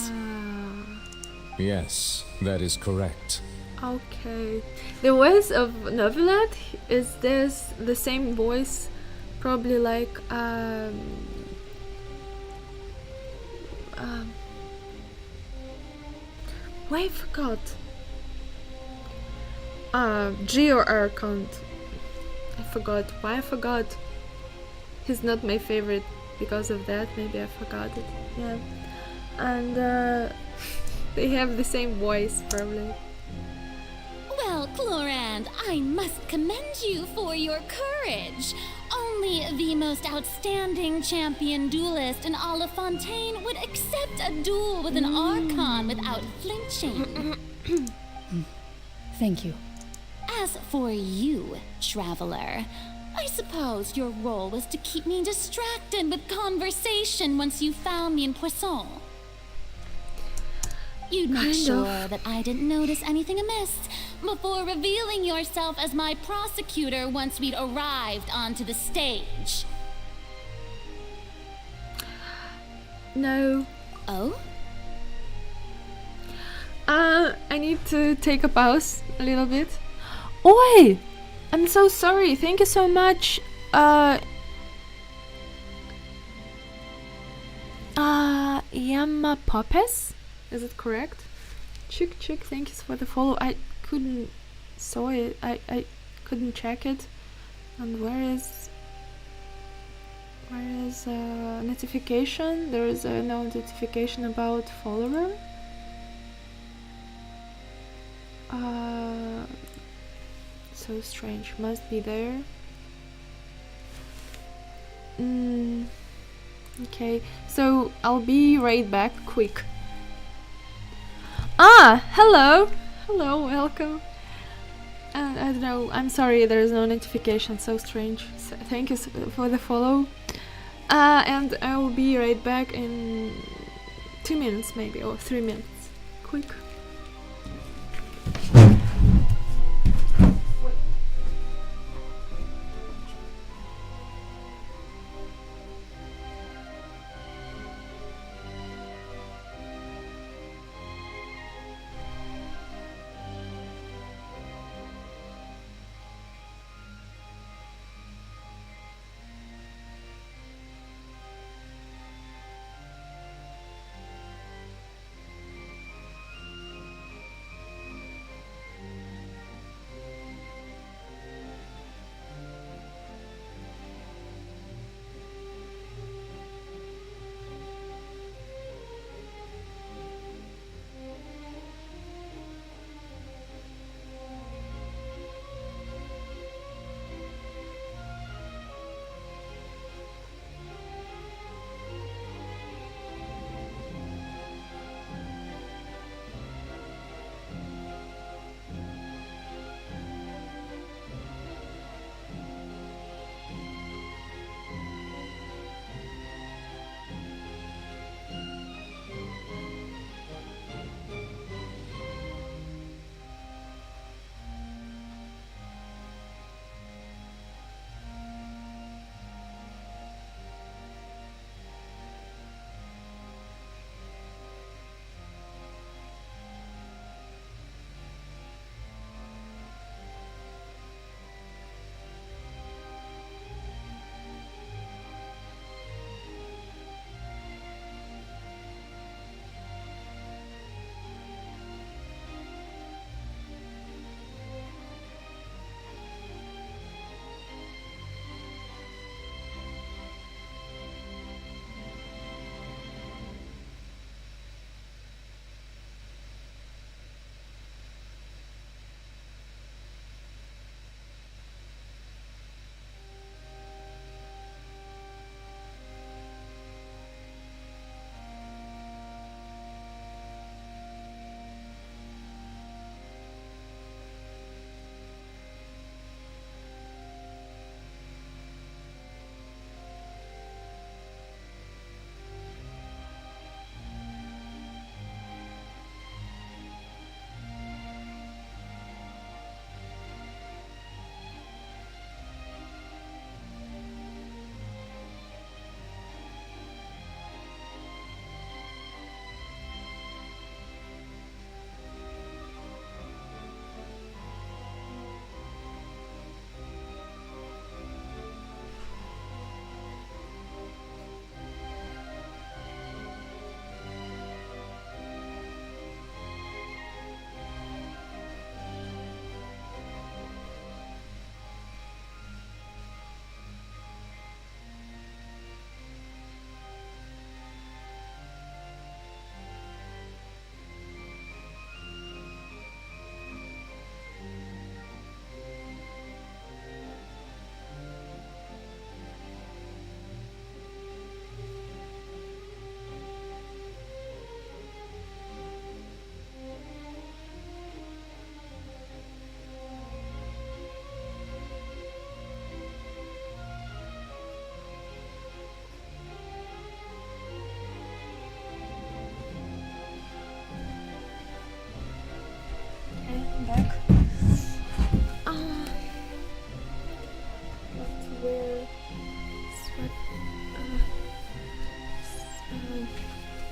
Yes, that is correct. Okay. The voice of Neuvillette, is this the same voice? Probably like why I forgot? G or R count. I forgot. Why I forgot? He's not my favorite because of that. Maybe I forgot it. Yeah. And they have the same voice probably. Well, Cloran, I must commend you for your courage. Only the most outstanding champion duelist in all of Fontaine would accept a duel with an Archon without flinching. Thank you. As for you, Traveler, I suppose your role was to keep me distracted with conversation once you found me in Poisson. You'd make sure that I didn't notice anything amiss before revealing yourself as my prosecutor once we'd arrived onto the stage. No. Oh? I need to take a pause a little bit. Oi! I'm so sorry. Thank you so much. Yama Popes? Is it correct? Chick, thank you for the follow. I couldn't saw it. I couldn't check it. And where is notification? There is no notification about follower. So strange. Must be there. Okay, so I'll be right back. Quick. Hello, welcome. I don't know. I'm sorry. There is no notification. So strange. So thank you for the follow. And I will be right back in 2 minutes, maybe, or 3 minutes. Quick.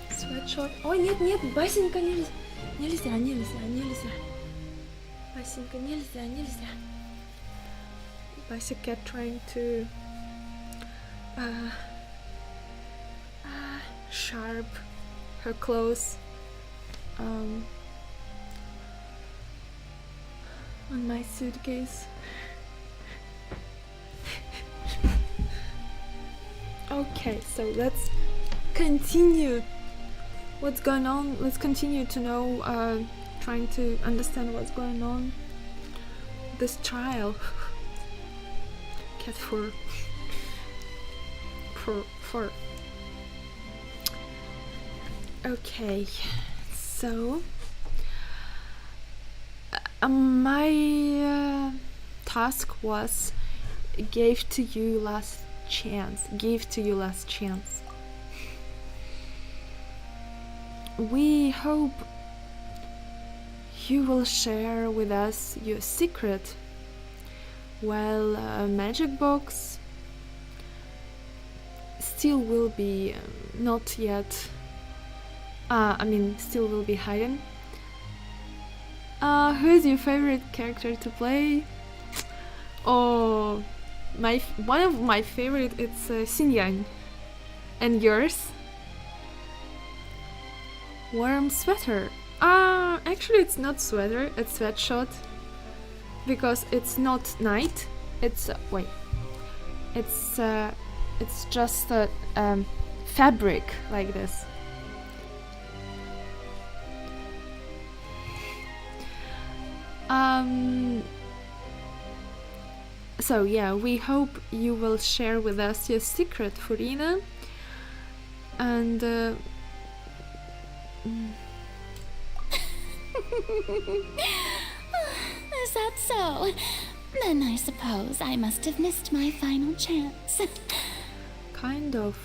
Sweatshop. Ой, нет, Басенька нельзя. Нельзя. Басенька, нельзя. Basic cat trying to sharp her clothes on my suitcase. Okay, so let's continue what's going on. Let's continue to know, trying to understand what's going on. This trial. Cat fur. Okay, so my task was give to you last chance. We hope you will share with us your secret. Well, a magic box still will be not yet. Still will be hidden. Who is your favorite character to play? Oh, one of my favorite. It's Xinyan. And yours? Warm sweater. Actually, it's not sweater. It's sweatshirt. Because it's not night. It's it's just a fabric like this. So yeah, we hope you will share with us your secret, Furina. And Is that so? Then I suppose I must have missed my final chance. Kind of.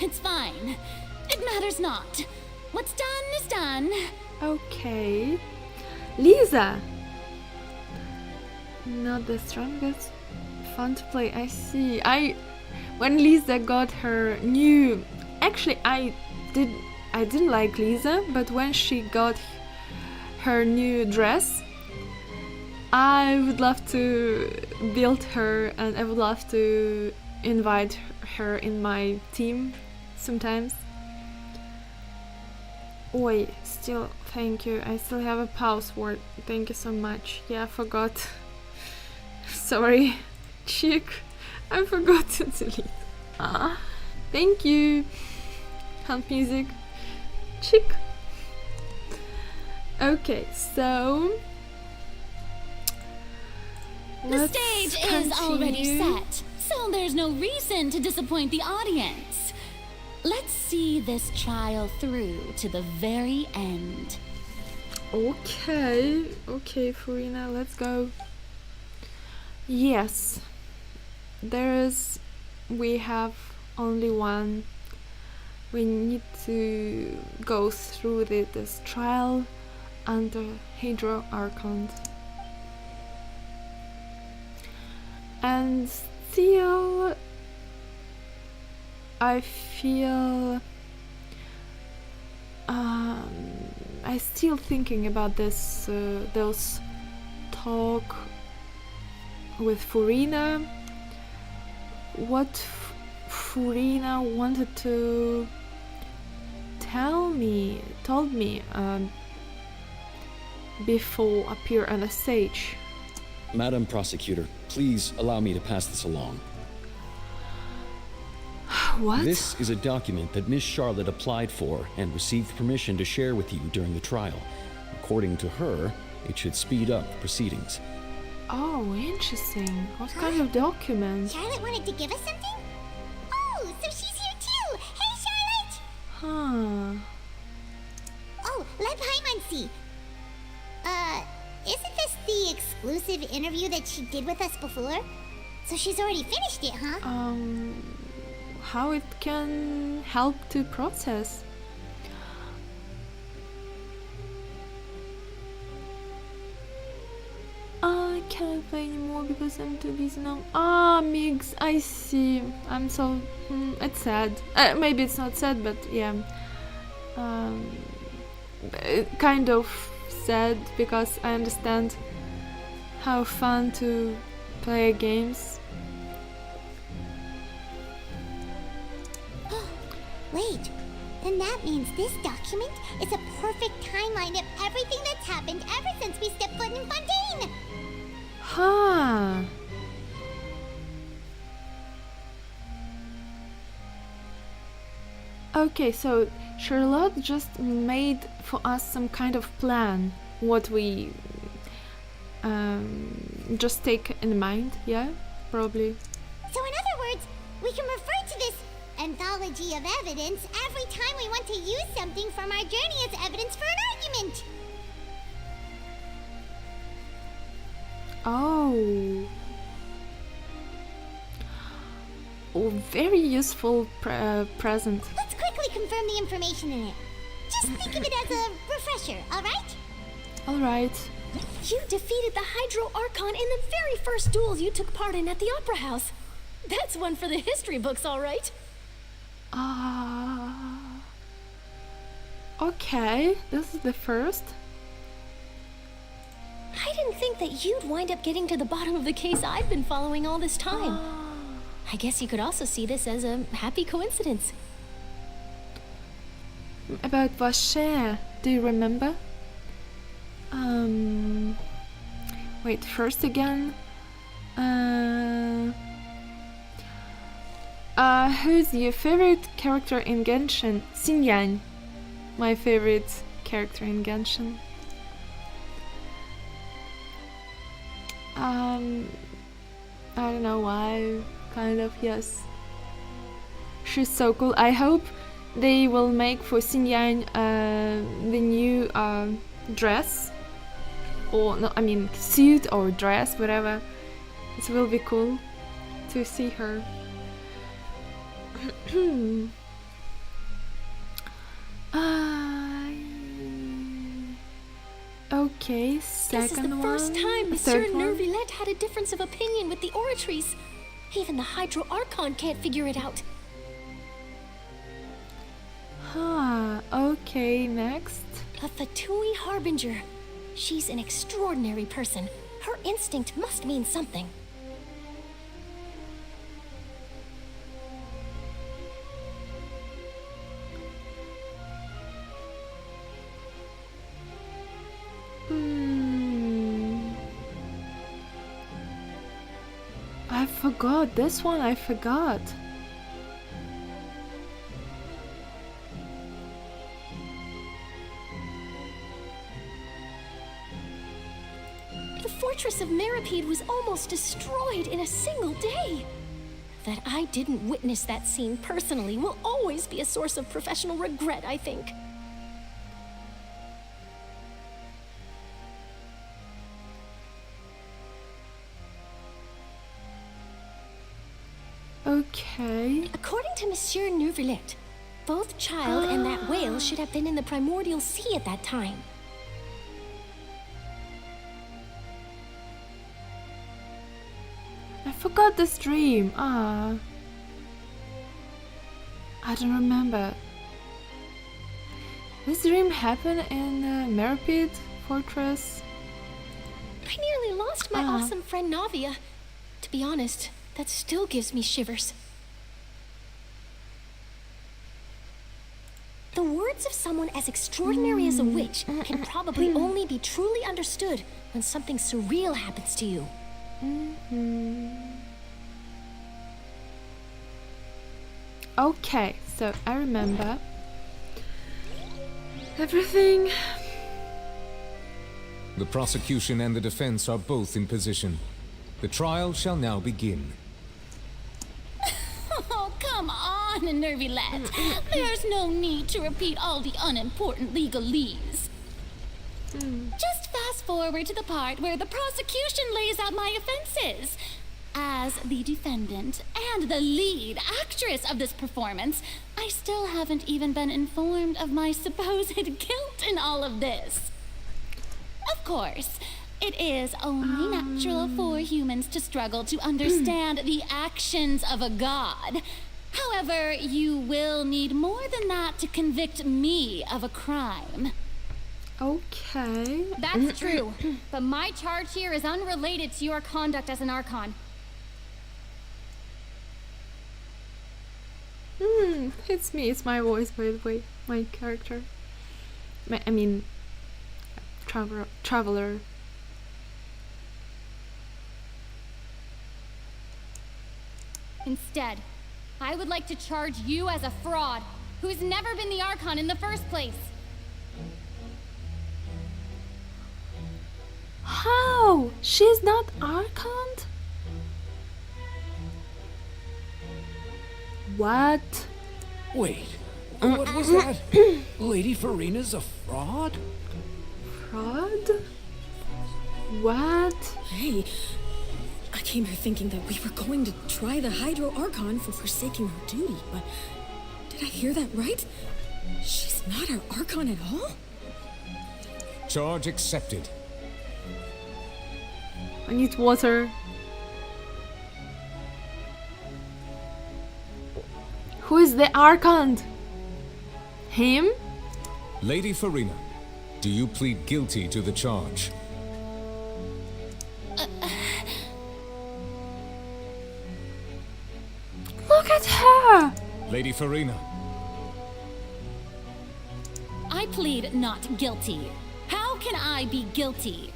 It's fine. It matters not. What's done is done. Okay. Lisa! Not the strongest. Fun to play, I see. When Lisa got her new... Actually, I didn't like Lisa, but when she got her new dress, I would love to build her, and I would love to invite her in my team sometimes. Oi, still, thank you. I still have a password. Thank you so much. Yeah, I forgot. Sorry, chick. I forgot to delete. Thank you. Hunt music. Chick. Okay, so the stage is already set, so there's no reason to disappoint the audience. Let's see this trial through to the very end. Okay, Furina, let's go. Yes, we have only one. We need to go through this trial under Hydro Archon. And still, I feel I still thinking about this those talk with Furina. What Furina wanted to told me before appear on the stage. Madam Prosecutor, please allow me to pass this along. What? This is a document that Miss Charlotte applied for and received permission to share with you during the trial. According to her, it should speed up the proceedings. Oh, interesting. What kind of document? Charlotte wanted to give us something? Oh, so she's here too! Hey, Charlotte! Huh. Oh, let Paimon see. Isn't this the exclusive interview that she did with us before? So she's already finished it, huh? how it can help to process. I cannot play anymore because I'm too busy now. Ah, Migs, I see. I'm so... it's sad. Maybe it's not sad, but yeah. Kind of sad because I understand how fun to play games. Wait, then that means this document is a perfect timeline of everything that's happened ever since we stepped foot in Fontaine! Huh. Okay, so Charlotte just made for us some kind of plan, what we just take in mind, yeah? Probably. So in other words, we can refer to this anthology of evidence every time we want to use something from our journey as evidence for an argument! Oh. Oh, very useful present. Let's quickly confirm the information in it. Just think of it as a refresher, alright? Alright. You defeated the Hydro Archon in the very first duels you took part in at the Opera House. That's one for the history books, alright? Okay, this is the first. I didn't think that you'd wind up getting to the bottom of the case I've been following all this time. I guess you could also see this as a happy coincidence. About Vacher, do you remember? Wait, first again. Who's your favorite character in Genshin? Xinyan. My favorite character in Genshin. I don't know why, kind of, yes. She's so cool. I hope they will make for Xinyan the new dress. Or, no, I mean, suit or dress, whatever. It will be cool to see her. Okay, second one. This is the first time Monsieur Neuvillette had a difference of opinion with the Oratrice. Even the Hydro Archon can't figure it out. Huh, okay, next. A Fatui Harbinger. She's an extraordinary person. Her instinct must mean something. I forgot this one. I forgot. The fortress of Meripede was almost destroyed in a single day. That I didn't witness that scene personally will always be a source of professional regret, I think. Okay. According to Monsieur Neuvillette, both Child and that whale should have been in the primordial sea at that time. I forgot this dream. I don't remember. This dream happened in Meripede Fortress. I nearly lost my awesome friend Navia. To be honest, that still gives me shivers. The words of someone as extraordinary as a witch can probably only be truly understood when something surreal happens to you. Okay, so I remember everything. The prosecution and the defense are both in position. The trial shall now begin. Oh, come on, Neuvillette. There's no need to repeat all the unimportant legalese. Just fast forward to the part where the prosecution lays out my offenses. as the defendant and the lead actress of this performance, I still haven't even been informed of my supposed guilt in all of this. Of course, it is only natural for humans to struggle to understand the actions of a god. However, you will need more than that to convict me of a crime. Okay. That's true, but my charge here is unrelated to your conduct as an Archon. It's me, it's my voice, by the way, my character. I mean, traveler. Instead, I would like to charge you as a fraud who's never been the Archon in the first place. How? She's not Archon? What? Wait, what was that? Lady Farina's a fraud? Fraud? What? Hey, I came here thinking that we were going to try the Hydro Archon for forsaking her duty, but did I hear that right? She's not our Archon at all? Charge accepted. I need water. Who is the Archon? Him? Lady Farina, do you plead guilty to the charge? Look at her! Lady Farina. I plead not guilty. How can I be guilty?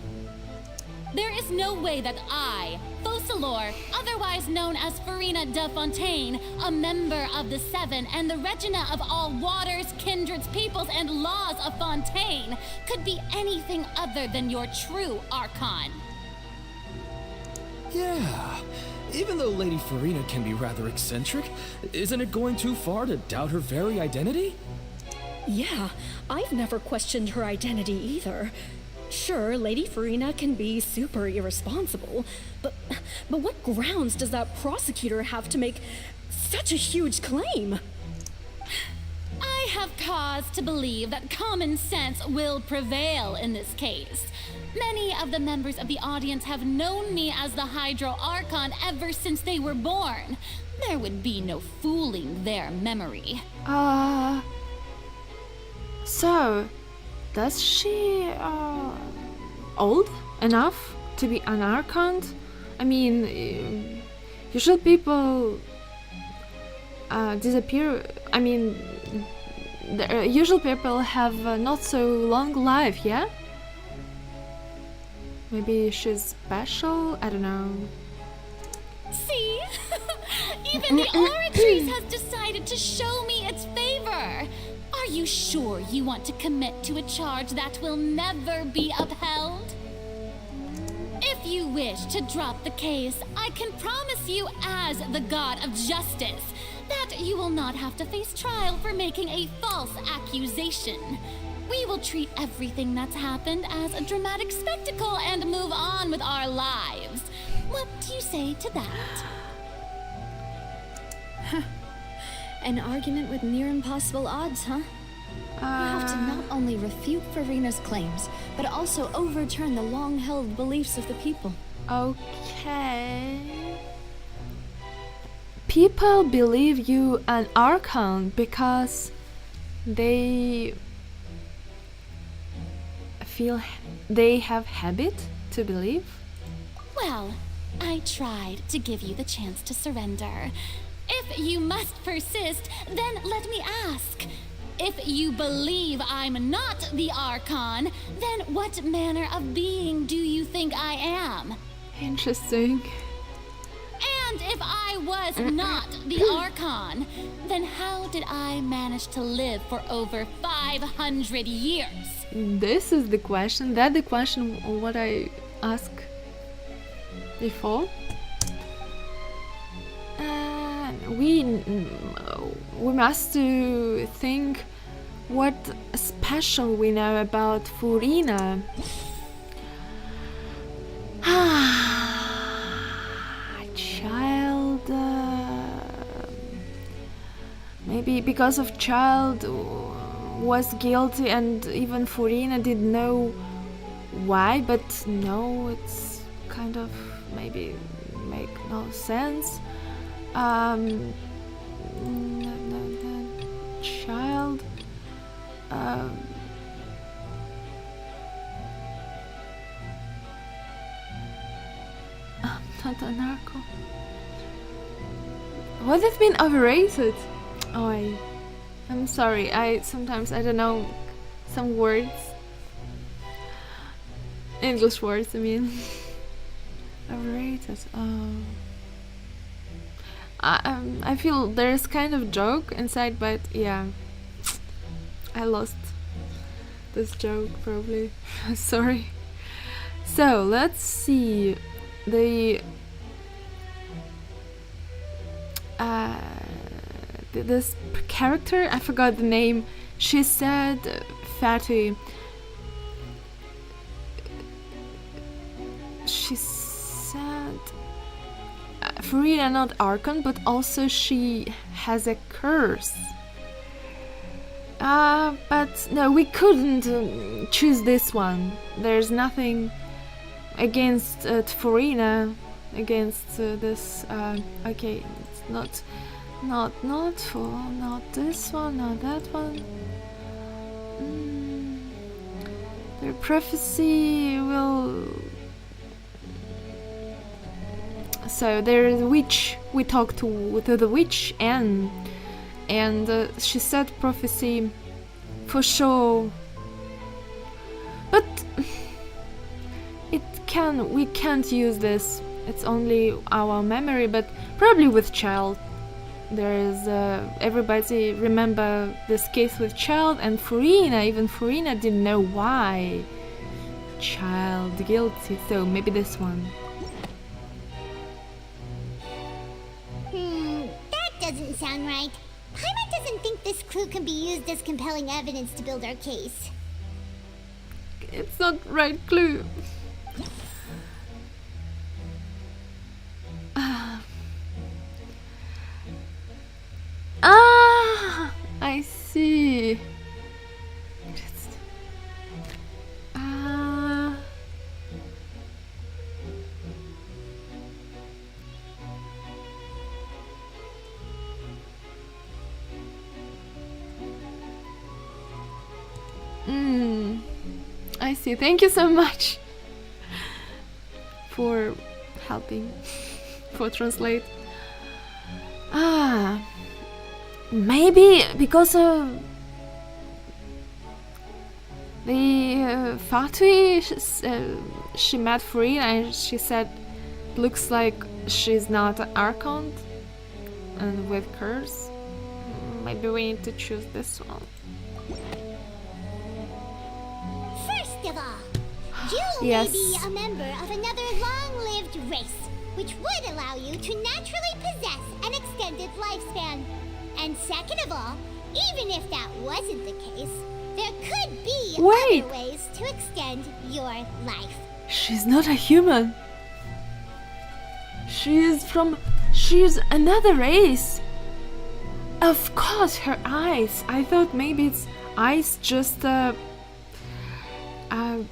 There is no way that I, Focalor, otherwise known as Farina de Fontaine, a member of the Seven and the Regina of all waters, kindreds, peoples, and laws of Fontaine, could be anything other than your true Archon. Yeah, even though Lady Farina can be rather eccentric, isn't it going too far to doubt her very identity? Yeah, I've never questioned her identity either. Sure, Lady Farina can be super irresponsible, but what grounds does that prosecutor have to make such a huge claim? I have cause to believe that common sense will prevail in this case. Many of the members of the audience have known me as the Hydro Archon ever since they were born. There would be no fooling their memory. So, does she, old enough to be an Archon? I mean, usual people, disappear. I mean, the usual people have not so long life, yeah? Maybe she's special? I don't know. See? Even the Oratrice has decided to show me its favor. Are you sure you want to commit to a charge that will never be upheld? If you wish to drop the case, I can promise you as the God of Justice that you will not have to face trial for making a false accusation. We will treat everything that's happened as a dramatic spectacle and move on with our lives. What do you say to that? An argument with near impossible odds, huh? You have to not only refute Farina's claims, but also overturn the long-held beliefs of the people. Okay. People believe you an Archon because they feel they have habit to believe? Well, I tried to give you the chance to surrender. If you must persist, then let me ask. If you believe I'm not the Archon, then what manner of being do you think I am? Interesting. And if I was not the Archon, then how did I manage to live for over 500 years? This is the question. That's the question what I asked before. We must think what special we know about Farina. because of child was guilty, and even Furina didn't know why, but no, it's kind of maybe make no sense. The child not a narco. What has been overrated? Oh, I'm sorry. Sometimes I don't know some words. English words, I mean. Overrated. I feel there's kind of joke inside, but yeah, I lost this joke probably. Sorry. So let's see this character, I forgot the name. She said Fatty. She said Furina not Archon, but also she has a curse. But no, we couldn't choose this one. There's nothing against Furina, against this. Okay, it's not this one, not that one. Their prophecy will. So there's a witch. We talked to the witch and she said prophecy for sure. But we can't use this. It's only our memory, but probably with child. There is everybody remember this case with child, and Furina, even Furina didn't know why child guilty, so maybe this one. That doesn't sound right. Paimon doesn't think this clue can be used as compelling evidence to build our case. It's not right clue. I see. I see. Thank you so much for helping, for translate. Maybe because of the Fatui, she met Furina and she said, looks like she's not an Archon and with curse. Maybe we need to choose this one. First of all, you yes. may be a member of another long-lived race, which would allow you to naturally possess an extended lifespan. And second of all, even if that wasn't the case, there could be other ways to extend your life. She's not a human. She's another race. Of course, her eyes. I thought maybe it's eyes just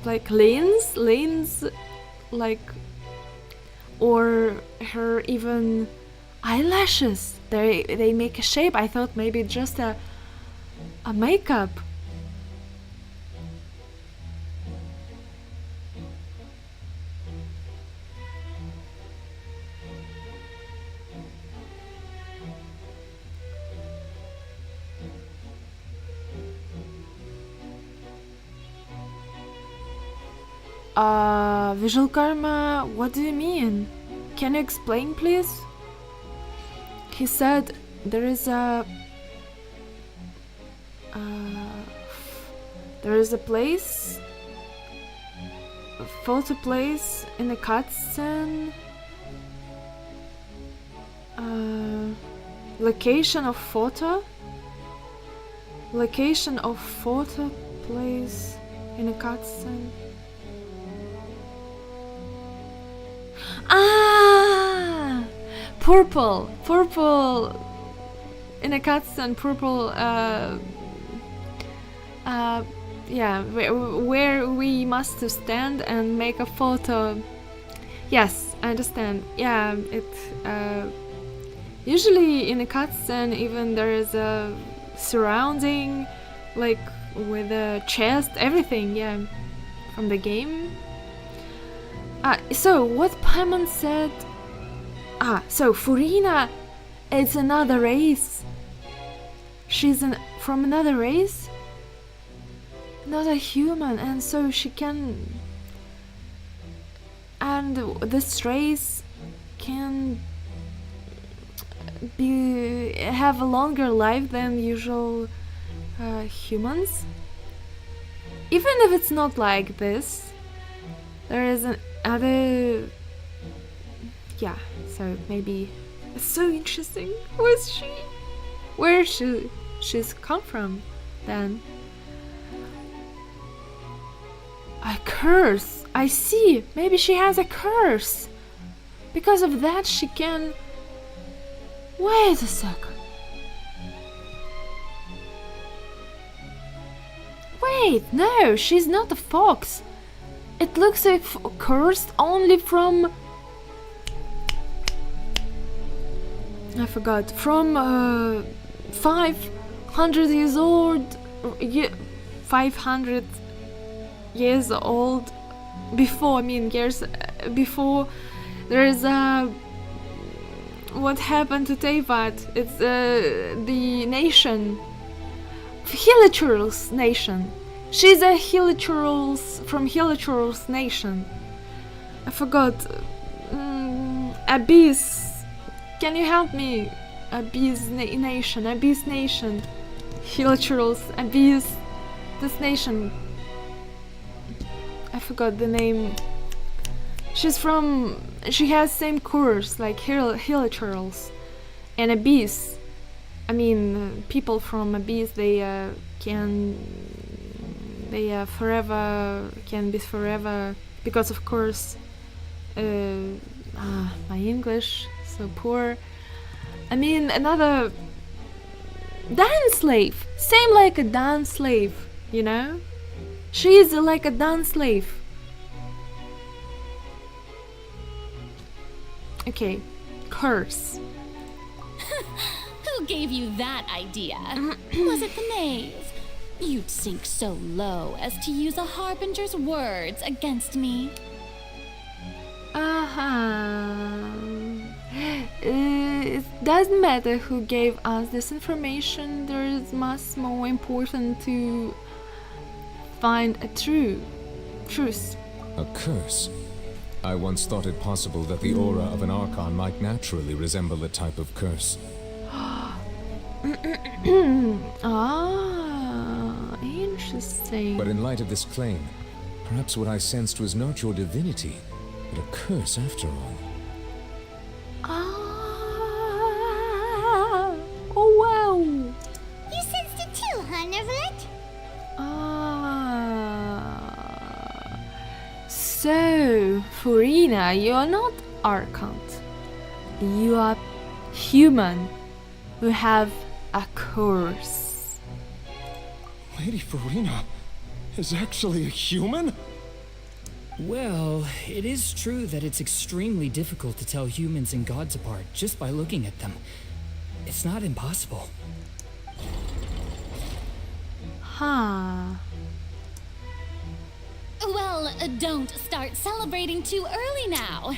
like lens, like, or her even eyelashes. They make a shape. I thought maybe just a makeup. Visual karma, what do you mean? Can you explain, please? He said there is a place, a photo place in the cutscene. Location of photo place in a cutscene. Purple in a cutscene, purple. Yeah, where we must stand and make a photo. Yes, I understand. Yeah, it usually in a cutscene even there is a surrounding, like with a chest, everything. Yeah, from the game. So what Paimon said. So Furina, it's another race. She's from another race. Not a human, and so she can. And this race can have a longer life than usual humans. Even if it's not like this, there is another. Yeah, so maybe it's so interesting. Who is she? Where she's come from then? A curse. I see. Maybe she has a curse. Because of that she can... Wait a second. Wait, no, she's not a fox. It looks like cursed only from... I forgot. From 500 years old... 500 years old before, I mean years before there is what happened to Teyvat. It's the nation, Hilichurl's nation. She's a Hilichurl's from Hilichurl's nation. I forgot. Abyss. Can you help me? Abyss nation. Abyss nation. Hilichurl's Abyss. This nation. I forgot the name. She has same curse like Hilichurls and Abyss. I mean, people from Abyss, they forever can be forever because of course. My English so poor. I mean, another dance slave, same like a dance slave, you know. She is like a dance slave. Okay, curse. Who gave you that idea? Was it the knave? You'd sink so low as to use a harbinger's words against me. It doesn't matter who gave us this information. There is much more important to find a truth. A curse? I once thought it possible that the aura of an Archon might naturally resemble a type of curse. Interesting. But in light of this claim, perhaps what I sensed was not your divinity, but a curse after all. Oh wow! You sensed it too, huh, Neuvillette? So, Furina, you are not Archon. You are human who have a curse. Lady Furina is actually a human? Well, it is true that it's extremely difficult to tell humans and gods apart just by looking at them. It's not impossible. Well, don't start celebrating too early now.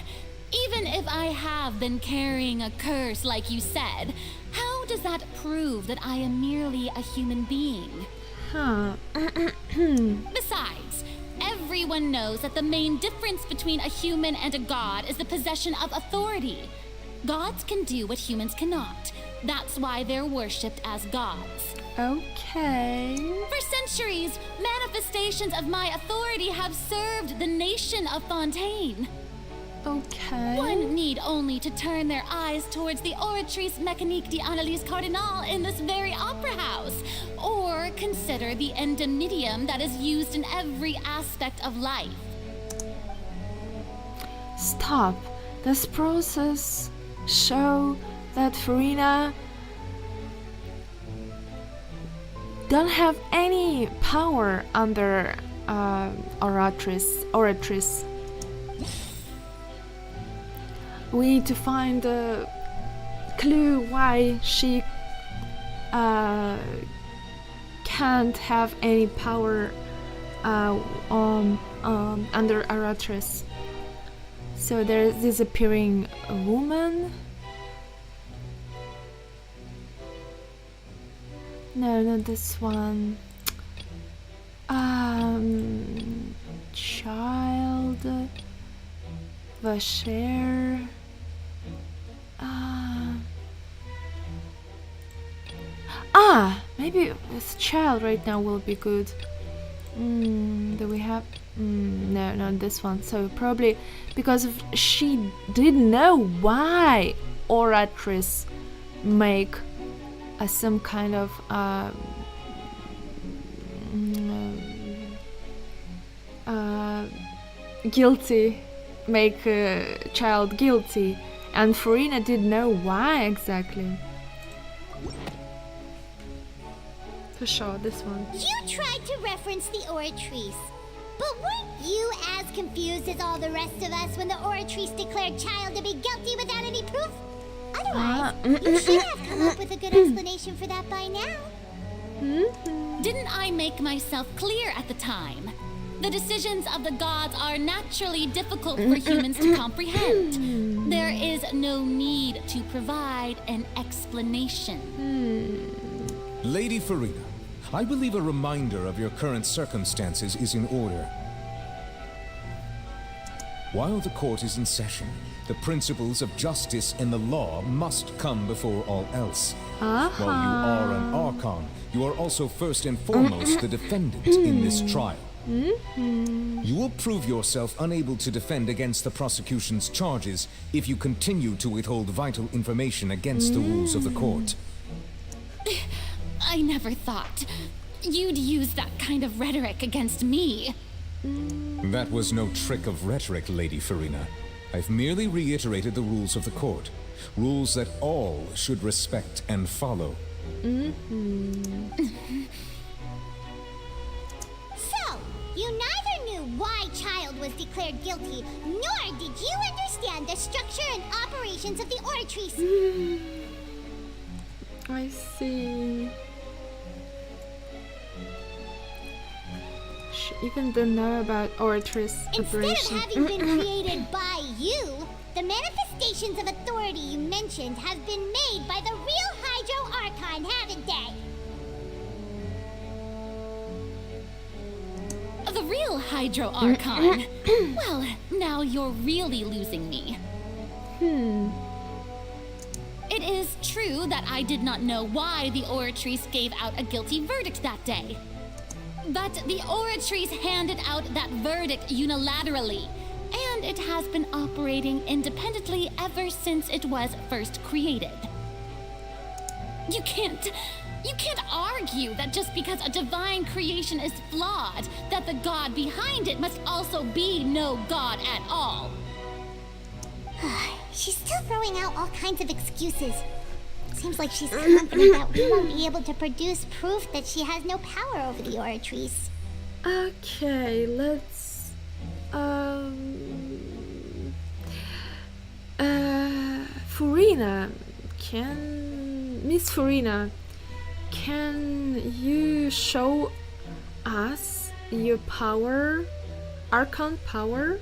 Even if I have been carrying a curse like you said, how does that prove that I am merely a human being? Besides, everyone knows that the main difference between a human and a god is the possession of authority. Gods can do what humans cannot. That's why they're worshipped as gods. Okay. For centuries, manifestations of my authority have served the nation of Fontaine. Okay. One need only to turn their eyes towards the Oratrice Mécanique d'Analyse Cardinal in this very opera house, or consider the endemnitium that is used in every aspect of life. Stop. This process show that Furina don't have any power under oratrice. We need to find a clue why she can't have any power under oratrice. So there's this appearing woman. No, not this one. Child. Vasher. Maybe this child right now will be good. Do we have? No, not this one. So probably because she didn't know why oratrice make some kind of guilty, make a child guilty, and Furina didn't know why exactly. For sure, this one. You tried to reference the Oratrice, but weren't you as confused as all the rest of us when the Oratrice declared Child to be guilty without any proof? Otherwise, you should have come up with a good explanation for that by now. Didn't I make myself clear at the time? The decisions of the gods are naturally difficult for humans to comprehend. There is no need to provide an explanation. Lady Furina, I believe a reminder of your current circumstances is in order. While the court is in session, the principles of justice and the law must come before all else. While you are an Archon, you are also first and foremost the defendant in this trial. You will prove yourself unable to defend against the prosecution's charges if you continue to withhold vital information against the rules of the court. I never thought you'd use that kind of rhetoric against me. That was no trick of rhetoric, Lady Furina. I've merely reiterated the rules of the court. Rules that all should respect and follow. So, you neither knew why Child was declared guilty, nor did you understand the structure and operations of the Oratrice. I see. She even didn't know about Oratrice operation. Instead of having been created by you, the manifestations of authority you mentioned have been made by the real Hydro Archon, haven't they? The real Hydro Archon? Well, now you're really losing me. It is true that I did not know why the Oratrice gave out a guilty verdict that day. But the Oratrice handed out that verdict unilaterally, and it has been operating independently ever since it was first created. You can't argue that just because a divine creation is flawed, that the god behind it must also be no god at all. She's still throwing out all kinds of excuses. Seems like she's confident that we won't be able to produce proof that she has no power over the Oratrice. Okay, let's... Furina, Miss Furina, can you show us your power, Archon power?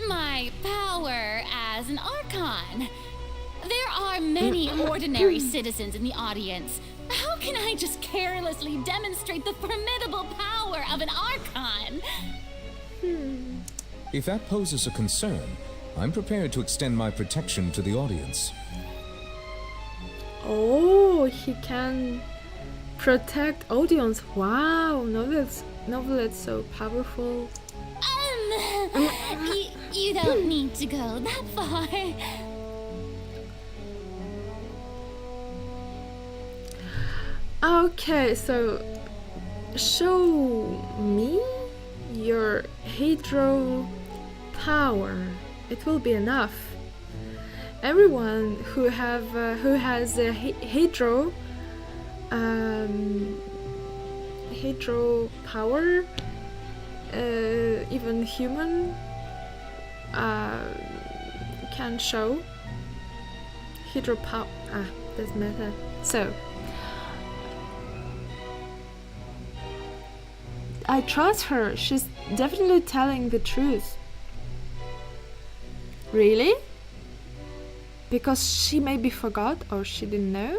My power as an Archon? There are many ordinary citizens in the audience. How can I just carelessly demonstrate the formidable power of an Archon? If that poses a concern, I'm prepared to extend my protection to the audience. Oh, he can protect audience. Wow, Neuvillette's so powerful. You don't need to go that far. Okay, so show me your Hydro power. It will be enough. Everyone who has a Hydro hydro power, even human can show hydro power. Doesn't matter. So I trust her. She's definitely telling the truth. Really? Because she maybe forgot or she didn't know?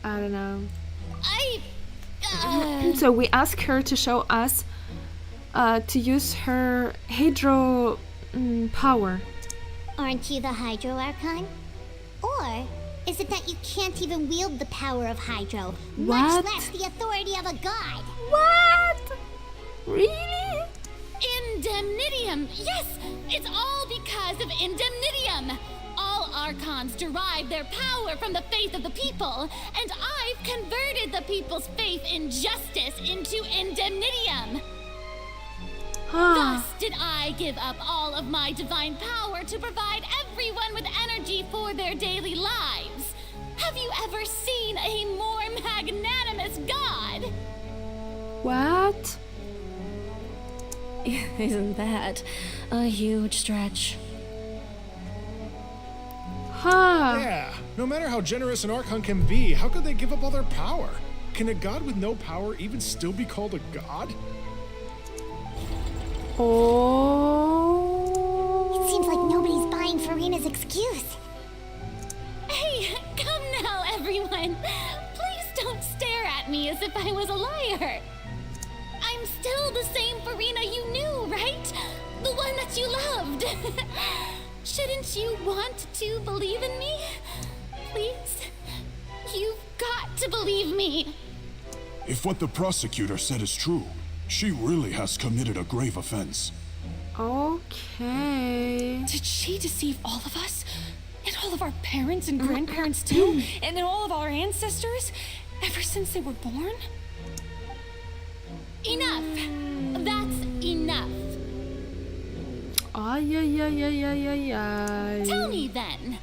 I don't know. So we ask her to show us to use her hydro power. Aren't you the Hydro Archon? Or is it that you can't even wield the power of Hydro, much less the authority of a god? What? Really? Indemnitium! Yes! It's all because of Indemnitium! All Archons derive their power from the faith of the people, and I've converted the people's faith in justice into Indemnitium! Thus did I give up all of my divine power to provide everyone with energy for their daily lives. Have you ever seen a more magnanimous god? What? Isn't that a huge stretch? Yeah, no matter how generous an Archon can be, how could they give up all their power? Can a god with no power even still be called a god? Oh. It seems like nobody's buying Furina's excuse. Hey, come now, everyone. Please don't stare at me as if I was a liar. I'm still the same Furina you knew, right? The one that you loved. Shouldn't you want to believe in me? Please? You've got to believe me. If what the prosecutor said is true, she really has committed a grave offense. Okay. Did she deceive all of us? And all of our parents and grandparents too? And all of our ancestors? Ever since they were born? Enough! That's enough. Ay. Tell me then,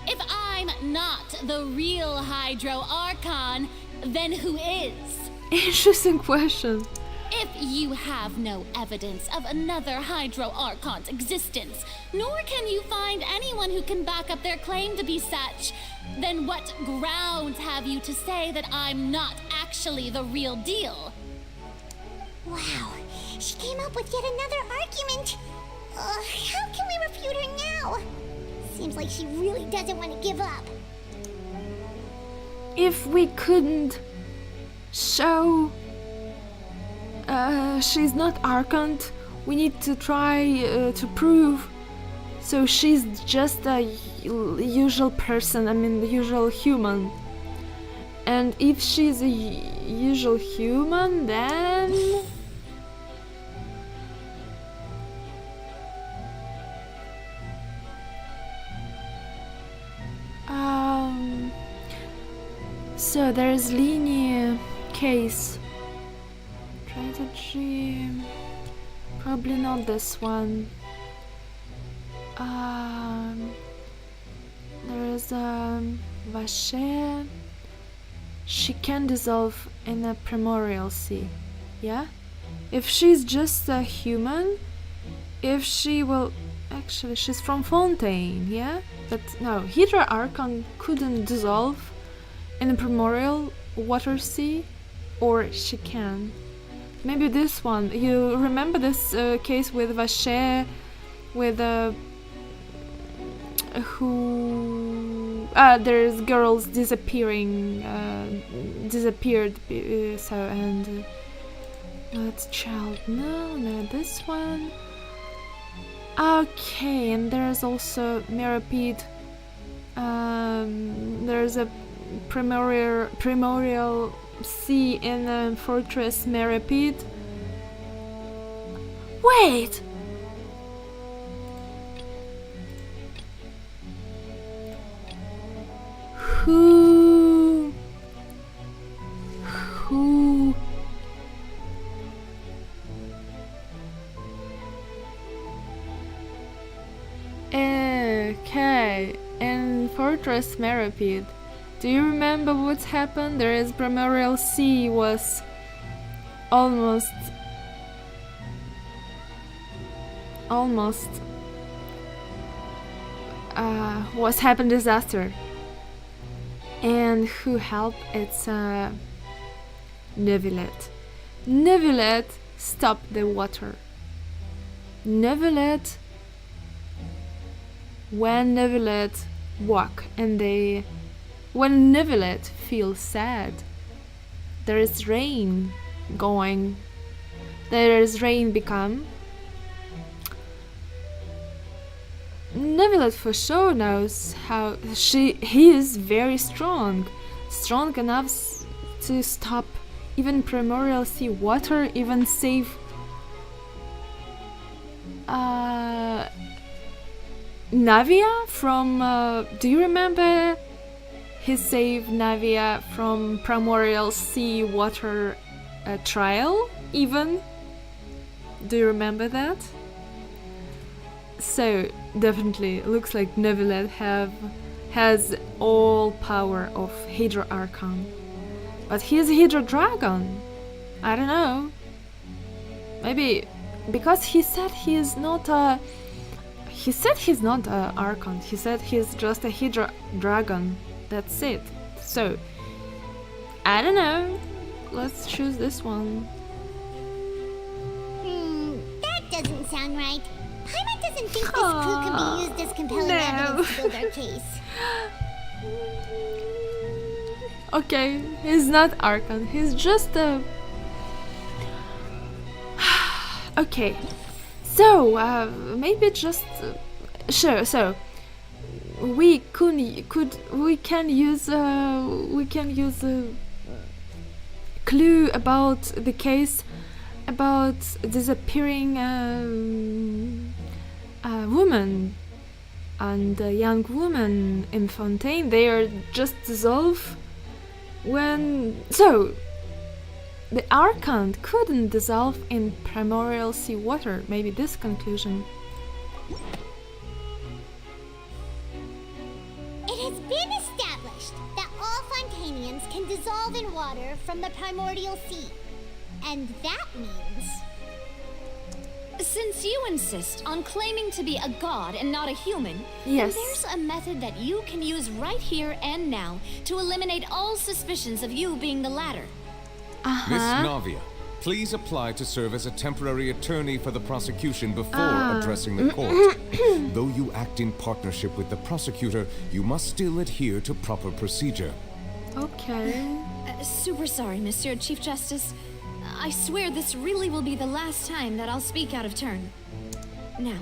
if I'm not the real Hydro Archon, then who is? Interesting question. If you have no evidence of another Hydro Archon's existence, nor can you find anyone who can back up their claim to be such, then what grounds have you to say that I'm not actually the real deal? Wow, she came up with yet another argument. How can we refute her now? Seems like she really doesn't want to give up. If we couldn't show she's not Archon, we need to try to prove so she's just a usual person, I mean the usual human. And if she's a usual human, then so there's linear case. Strategy. Probably not this one. There is Vache. She can dissolve in a primordial sea. Yeah? If she's just a human, if she will. Actually, she's from Fontaine, yeah? But no, Hydra Archon couldn't dissolve in a primordial water sea, or she can. Maybe this one. You remember this case with Vache, with there's girls disappearing, disappeared. So and let's child. No, this one. Okay, and there's also Meripede. There's a primordial sea in a fortress Meripede. Wait! Who? Okay, in Fortress Meripede, Do you remember what's happened? There is Primordial Sea was almost was happened disaster. And who helped? It's Neuvillette. Neuvillette stopped the water. Neuvillette, when Neuvillette walk and when Neuvillette feels sad, there is rain going. There is rain become. Neuvillette for sure knows how he is very strong enough to stop even Primordial Sea water, even save Navia from do you remember he saved Navia from Primordial Sea water trial even? Do you remember that? So definitely looks like Neuvillette has all power of Hydra Archon. But he's a Hydra Dragon. I don't know. Maybe because he said he's not a Archon. He said he's just a Hydra Dragon. That's it. So I don't know. Let's choose this one. That doesn't sound right. Paimon doesn't think this clue can be used as compelling evidence to build our case. Okay, he's not Archon. He's just a... Okay, so maybe just... Sure, so we can use a clue about the case about disappearing woman and a young woman in Fontaine. They are just dissolved when... So, the Archon couldn't dissolve in Primordial Sea water. Maybe this conclusion. It has been established that all Fontainians can dissolve in water from the Primordial Sea. And that means... Since you insist on claiming to be a god and not a human, yes, then there's a method that you can use right here and now to eliminate all suspicions of you being the latter. Miss Navia, please apply to serve as a temporary attorney for the prosecution before addressing the court. Though you act in partnership with the prosecutor, you must still adhere to proper procedure. Okay. Super sorry, Monsieur Chief Justice. I swear this really will be the last time that I'll speak out of turn. Now,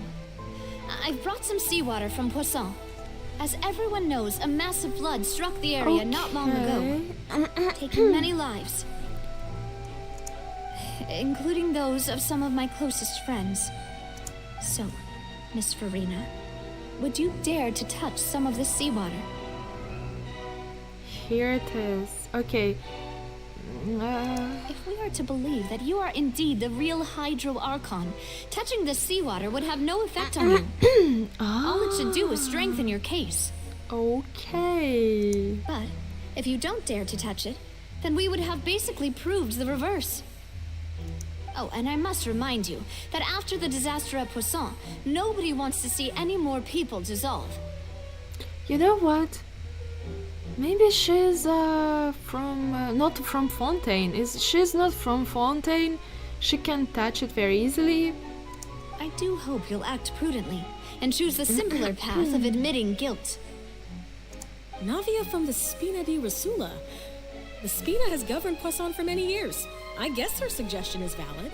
I've brought some seawater from Poisson. As everyone knows, a massive flood struck the area not long ago, taking many lives, including those of some of my closest friends. So, Miss Furina, would you dare to touch some of this seawater? Here it is. Okay. If we are to believe that you are indeed the real Hydro Archon, touching the seawater would have no effect on you. All it should do is strengthen your case. Okay. But if you don't dare to touch it, then we would have basically proved the reverse. Oh, and I must remind you that after the disaster at Poisson, nobody wants to see any more people dissolve. You know what? Maybe she's from not from Fontaine. She's not from Fontaine? She can touch it very easily. I do hope you'll act prudently and choose the simpler path of admitting guilt. Navia from the Spina di Rosula. The Spina has governed Poisson for many years. I guess her suggestion is valid.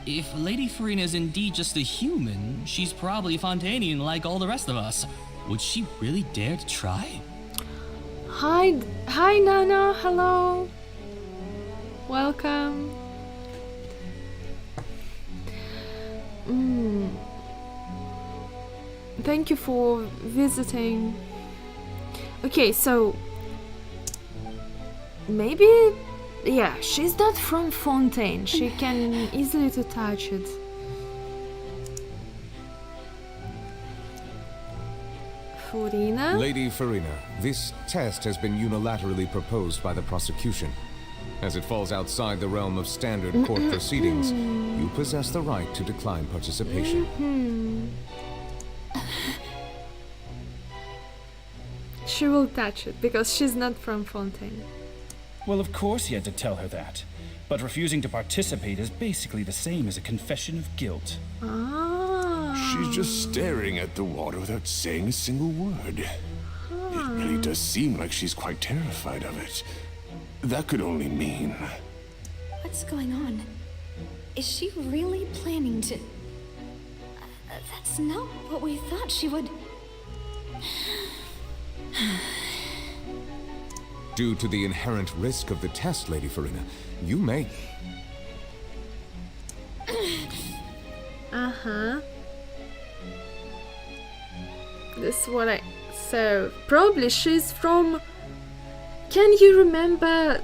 If Lady Furina is indeed just a human, she's probably Fontainian like all the rest of us. Would she really dare to try? Hi Nana, hello. Welcome. Thank you for visiting. Okay, so maybe, yeah, she's not from Fontaine. She can easily to touch it. Furina? Lady Furina, this test has been unilaterally proposed by the prosecution. As it falls outside the realm of standard court proceedings, you possess the right to decline participation. She will touch it, because she's not from Fontaine. Well, of course he had to tell her that. But refusing to participate is basically the same as a confession of guilt. She's just staring at the water without saying a single word. It really does seem like she's quite terrified of it. That could only mean... What's going on? Is she really planning to... That's not what we thought she would... Due to the inherent risk of the test, Lady Furina, you may... This is what I... So, probably she's from... Can you remember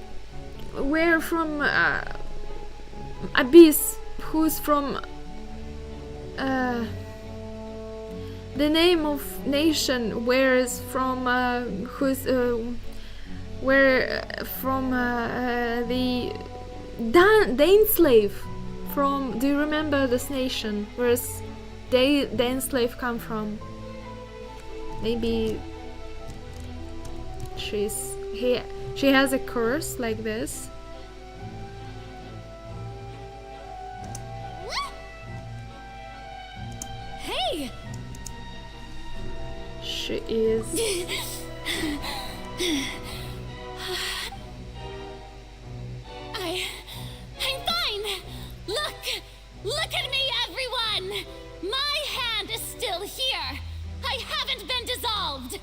where from Abyss? Who's from... the name of nation, where is from... who's... where from the Dane slave from... Do you remember this nation? Where's Dane slave come from? Maybe she has a curse like this. Hey! She is... I'm fine! Look at me, everyone! My hand is still here! I haven't been dissolved!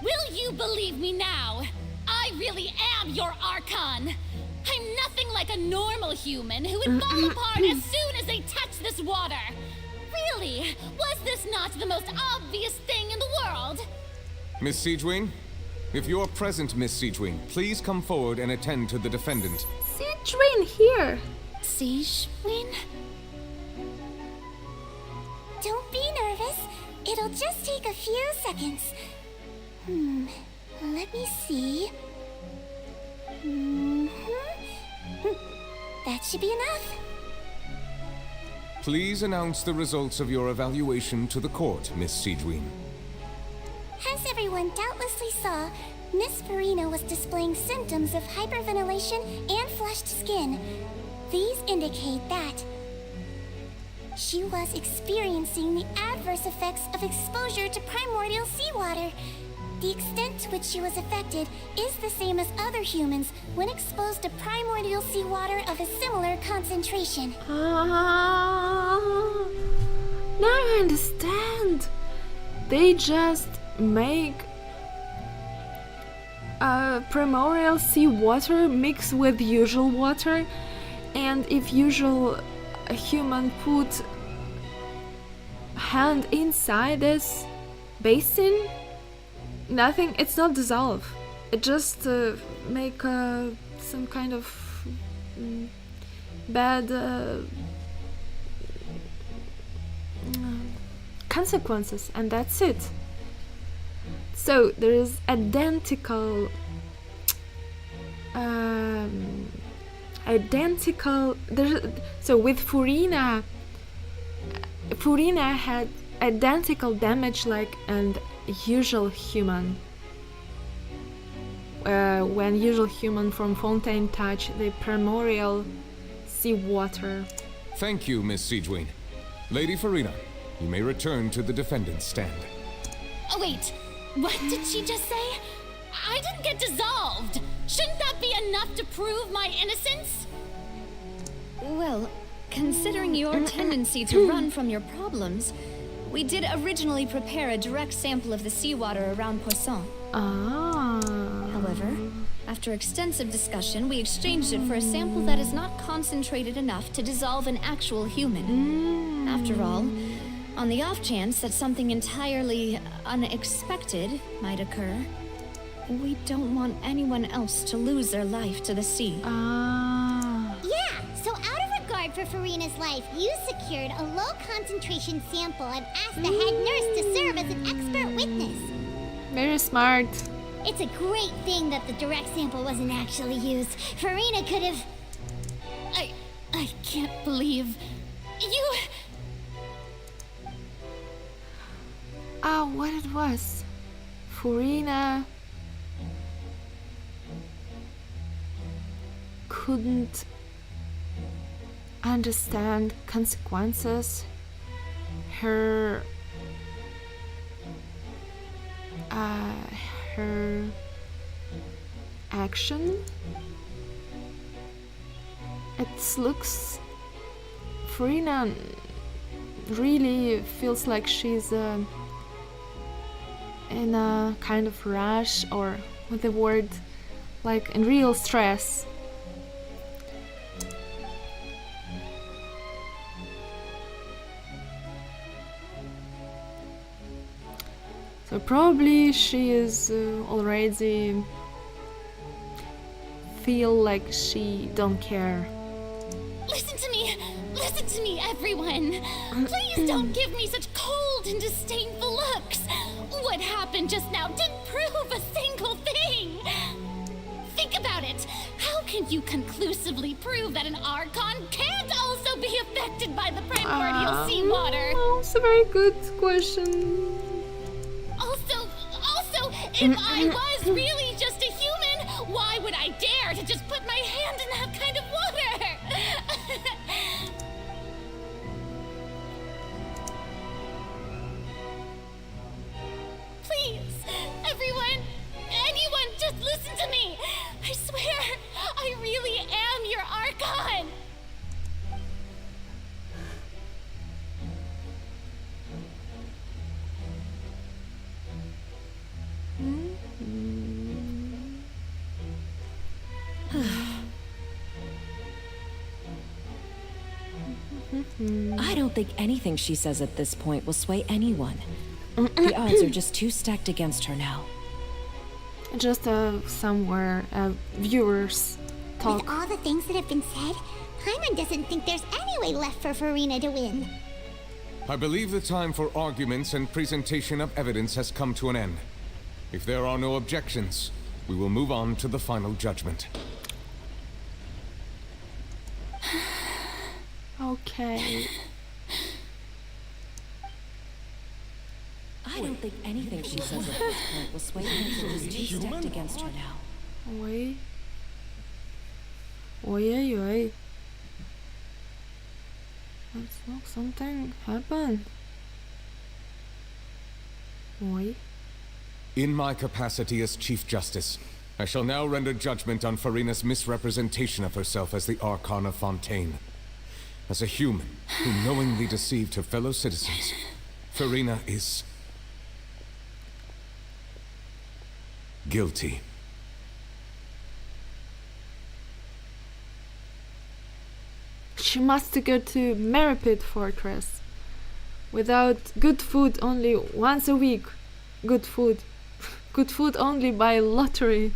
Will you believe me now? I really am your Archon! I'm nothing like a normal human who would fall apart as soon as they touch this water! Really? Was this not the most obvious thing in the world? Miss Siegewing? If you're present, Miss Siegewing, please come forward and attend to the defendant. Siegewing here! Siegewing? Don't be nervous. It'll just take a few seconds. Let me see. That should be enough. Please announce the results of your evaluation to the court, Miss Siegewing. As everyone doubtlessly saw, Miss Furina was displaying symptoms of hyperventilation and flushed skin. These indicate that she was experiencing the adverse effects of exposure to primordial seawater. The extent to which she was affected is the same as other humans when exposed to primordial seawater of a similar concentration. Now I understand. They just make primordial seawater mixed with usual water, and if usual a human put hand inside this basin, nothing, it's not dissolve. It just make some kind of bad consequences, and that's it. So there is identical so with Furina had identical damage like an usual human. When usual human from Fontaine touch the primordial seawater. Thank you, Miss Siegewing. Lady Furina, you may return to the defendant's stand. Oh wait, what did she just say? I didn't get dissolved! Shouldn't that be enough to prove my innocence? Well, considering your tendency to run from your problems, we did originally prepare a direct sample of the seawater around Poisson. However, after extensive discussion, we exchanged it for a sample that is not concentrated enough to dissolve an actual human. After all, on the off chance that something entirely unexpected might occur, we don't want anyone else to lose their life to the sea. Yeah, so out of safeguard for Furina's life, you secured a low-concentration sample and asked the head nurse to serve as an expert witness. Very smart. It's a great thing that the direct sample wasn't actually used. Furina could have... I can't believe... You... Oh, what it was. Furina couldn't understand consequences. Her action. It looks... Furina really feels like she's in a kind of rush, or with the word, like in real stress. So probably she is already feel like she don't care. Listen to me, everyone. Please don't give me such cold and disdainful looks. What happened just now didn't prove a single thing. Think about it. How can you conclusively prove that an Archon can't also be affected by the primordial seawater? It's a very good question. Also, if I was really just a human, why would I dare to just put my hand in that kind of water? Please, everyone, anyone, just listen to me. I swear, I really am your Archon. I don't think anything she says at this point will sway anyone. The odds are just too stacked against her now. Just somewhere viewers talk. With all the things that have been said, Paimon doesn't think there's any way left for Furina to win. I believe the time for arguments and presentation of evidence has come to an end. If there are no objections, we will move on to the final judgment. Okay. I don't think anything she says at this point will sway anyone. She's too stacked against her now. Oi. Oi. Let's look, something happened. Oi. In my capacity as Chief Justice, I shall now render judgment on Furina's misrepresentation of herself as the Archon of Fontaine. As a human who knowingly deceived her fellow citizens, Furina is... guilty. She must go to Meripit Fortress. Without good food only once a week. Good food. Good food only by lottery.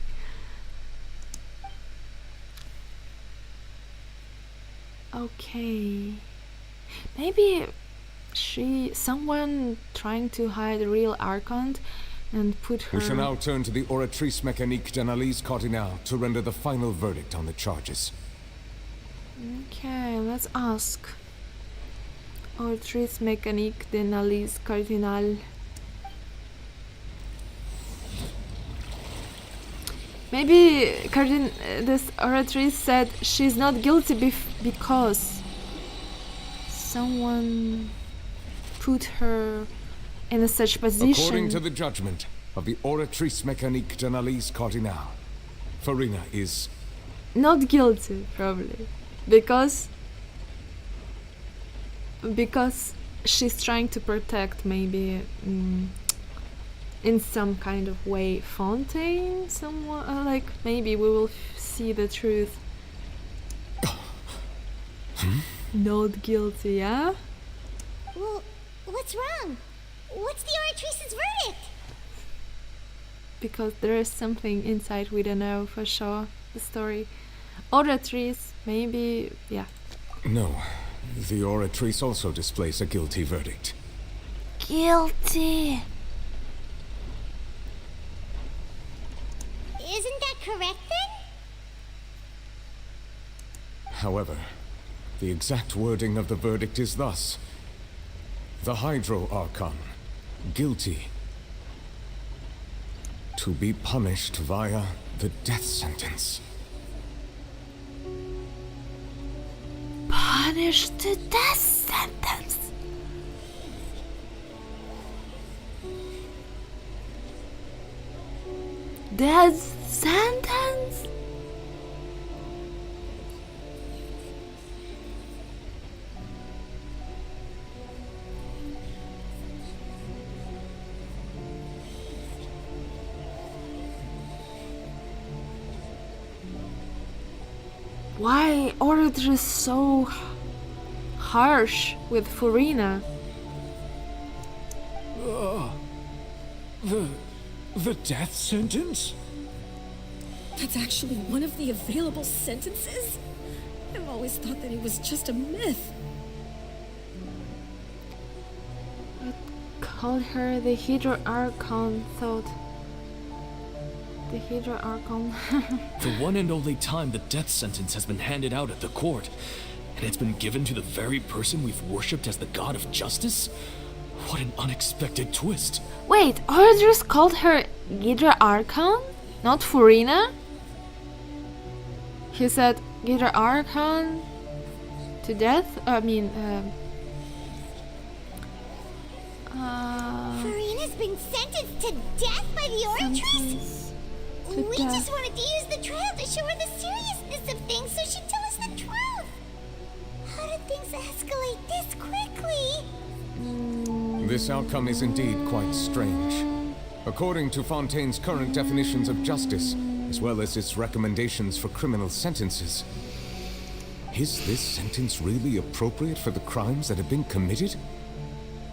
Okay. Maybe someone trying to hide the real Archon and put her... We shall now turn to the Oratrice Mécanique d'Analyse Cardinale to render the final verdict on the charges. Okay, let's ask. Oratrice Mécanique d'Analyse Cardinale. Maybe this Oratrice said she's not guilty because someone put her in such position. According to the judgment of the Oratrice Mécanique d'Analyse Cardinale, Furina is... not guilty, probably. Because she's trying to protect, maybe, in some kind of way, Fontaine? Someone, like, maybe we will see the truth. Not guilty, yeah? Well, what's wrong? What's the Oratrice's verdict? Because there is something inside we don't know for sure, the story. Oratrice, maybe, yeah. No. The oratrice also displays a guilty verdict. Guilty. Isn't that correct then? However, the exact wording of the verdict is thus. The Hydro Archon, guilty. To be punished via the death sentence. Punished to death sentence. Death sentence? Why Orator is so harsh with Furina? The death sentence? That's actually one of the available sentences? I've always thought that it was just a myth. I called her the Hydro Archon, thought. The Hydro Archon. The one and only time the death sentence has been handed out at the court, and it's been given to the very person we've worshipped as the god of justice? What an unexpected twist. Wait, Orders called her Hydra Archon? Not Furina? He said Hydra Archon to death? Furina's been sentenced to death by the Oratrice? We just wanted to use the trial to show her the seriousness of things so she'd tell us the truth. How did things escalate this quickly? This outcome is indeed quite strange. According to Fontaine's current definitions of justice, as well as its recommendations for criminal sentences, is this sentence really appropriate for the crimes that have been committed?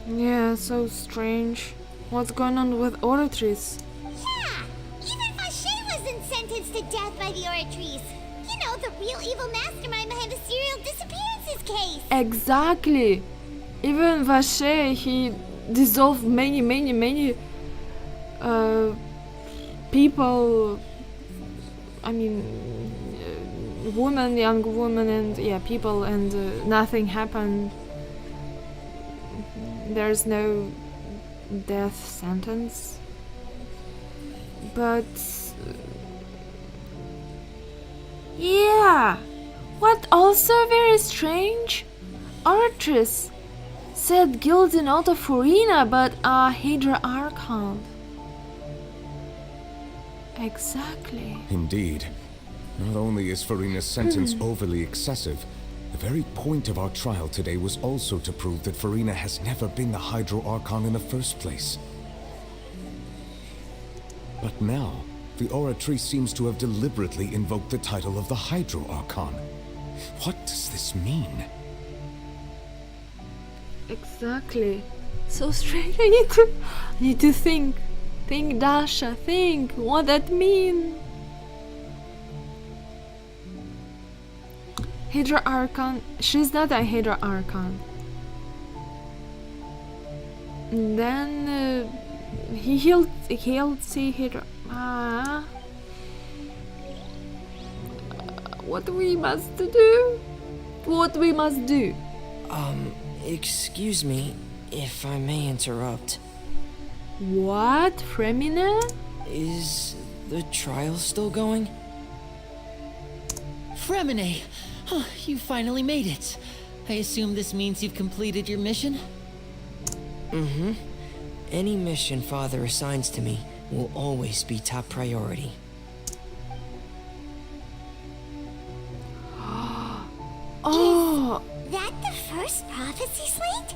Yeah, so strange. What's going on with Oratrice? Yeah, even Fischl wasn't sentenced to death by the Oratrice. You know, the real evil mastermind behind the serial disappearances case. Exactly. Even Vache, he dissolved many people. I mean, women, young women, and people, and nothing happened. There's no death sentence. But yeah, what also very strange, Oratrice said guilty not of Furina but a Hydra Archon. Exactly. Indeed. Not only is Furina's sentence overly excessive, the very point of our trial today was also to prove that Furina has never been the Hydro Archon in the first place. But now, the Oratrice seems to have deliberately invoked the title of the Hydro Archon. What does this mean? Exactly. So strange. I need to think. Think, Dasha, think what that mean. Hydra Archon. She's not a Hydra Archon. And then he'll see Hydra. What we must do? What we must do? Excuse me, if I may interrupt. What, Fremina? Is the trial still going? Fremine! Oh, you finally made it. I assume this means you've completed your mission? Mm-hmm. Any mission Father assigns to me will always be top priority. Oh! Is that the first prophecy slate?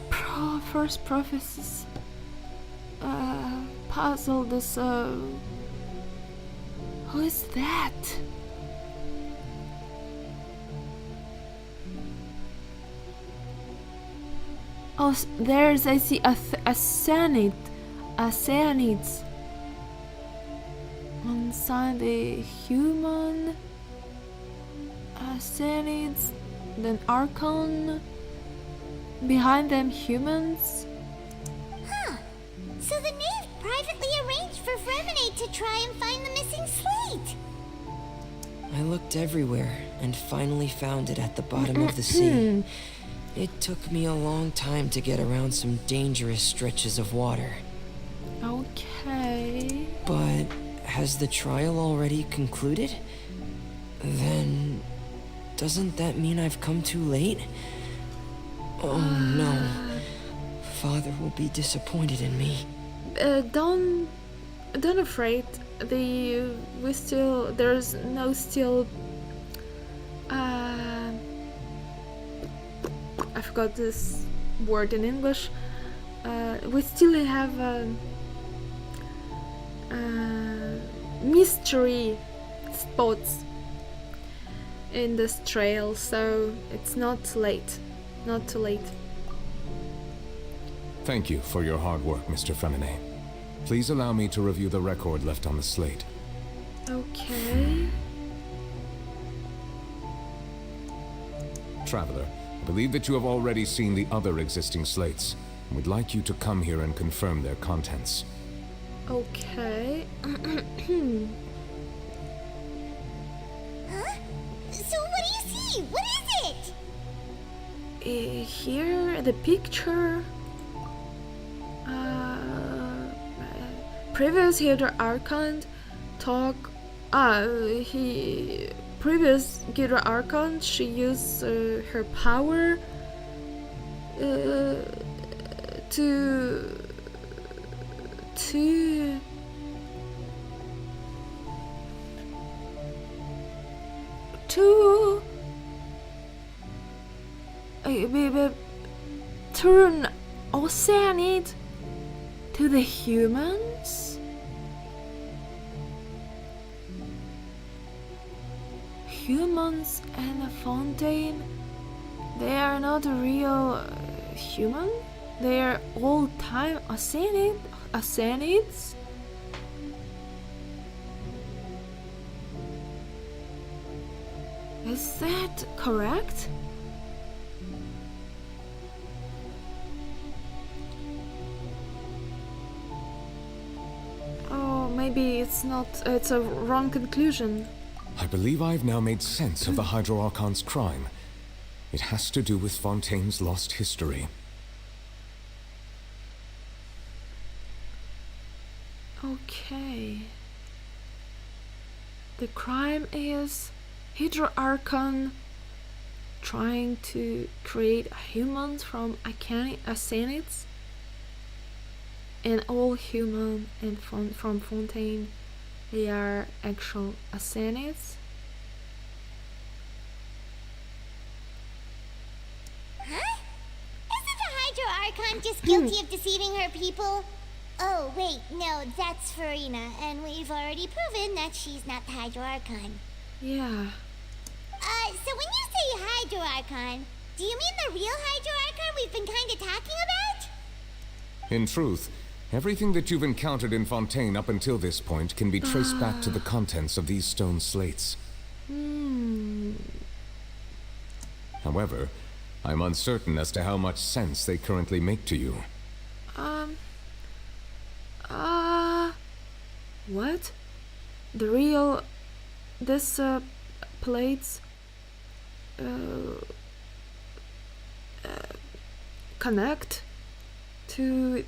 First prophecies. Puzzle this, who is that? Oh, there's, I see, a Cyanide. A Cyanids. Inside the human. Cyanids. then Archon, behind them humans. Huh. So the knave privately arranged for Fremenade to try and find the missing slate. I looked everywhere and finally found it at the bottom of the sea. It took me a long time to get around some dangerous stretches of water. Okay. But has the trial already concluded? Then doesn't that mean I've come too late? Oh no. Father will be disappointed in me. Don't afraid. There's no still. I forgot this word in English. We still have mystery spots in this trail, so it's not late. Not too late. Thank you for your hard work, Mr. Fremenade. Please allow me to review the record left on the slate. Okay. Traveler, I believe that you have already seen the other existing slates. We'd like you to come here and confirm their contents. Okay. Huh? So what do you see? What is it? Here, the picture. Previous Hydra Archon previous Hydra Archon, she used her power to turn Oceanid to the humans? Humans and a Fontaine, they are not a real human? They are old-time Oceanids? Is that correct? Oh, maybe it's not, it's a wrong conclusion. I believe I've now made sense of the Hydro Archon's crime. It has to do with Fontaine's lost history. Okay. The crime is Hydro Archon trying to create humans from Oceanids, and all human and from Fontaine, they are actual Oceanids. Huh? Isn't the Hydro Archon just guilty of deceiving her people? Oh, wait, no, that's Farina, and we've already proven that she's not the Hydro Archon. Yeah. So when you say Hydro Archon, do you mean the real Hydro Archon we've been kinda talking about? In truth, everything that you've encountered in Fontaine up until this point can be traced back to the contents of these stone slates. However, I'm uncertain as to how much sense they currently make to you. What? The real... this, plates... connect to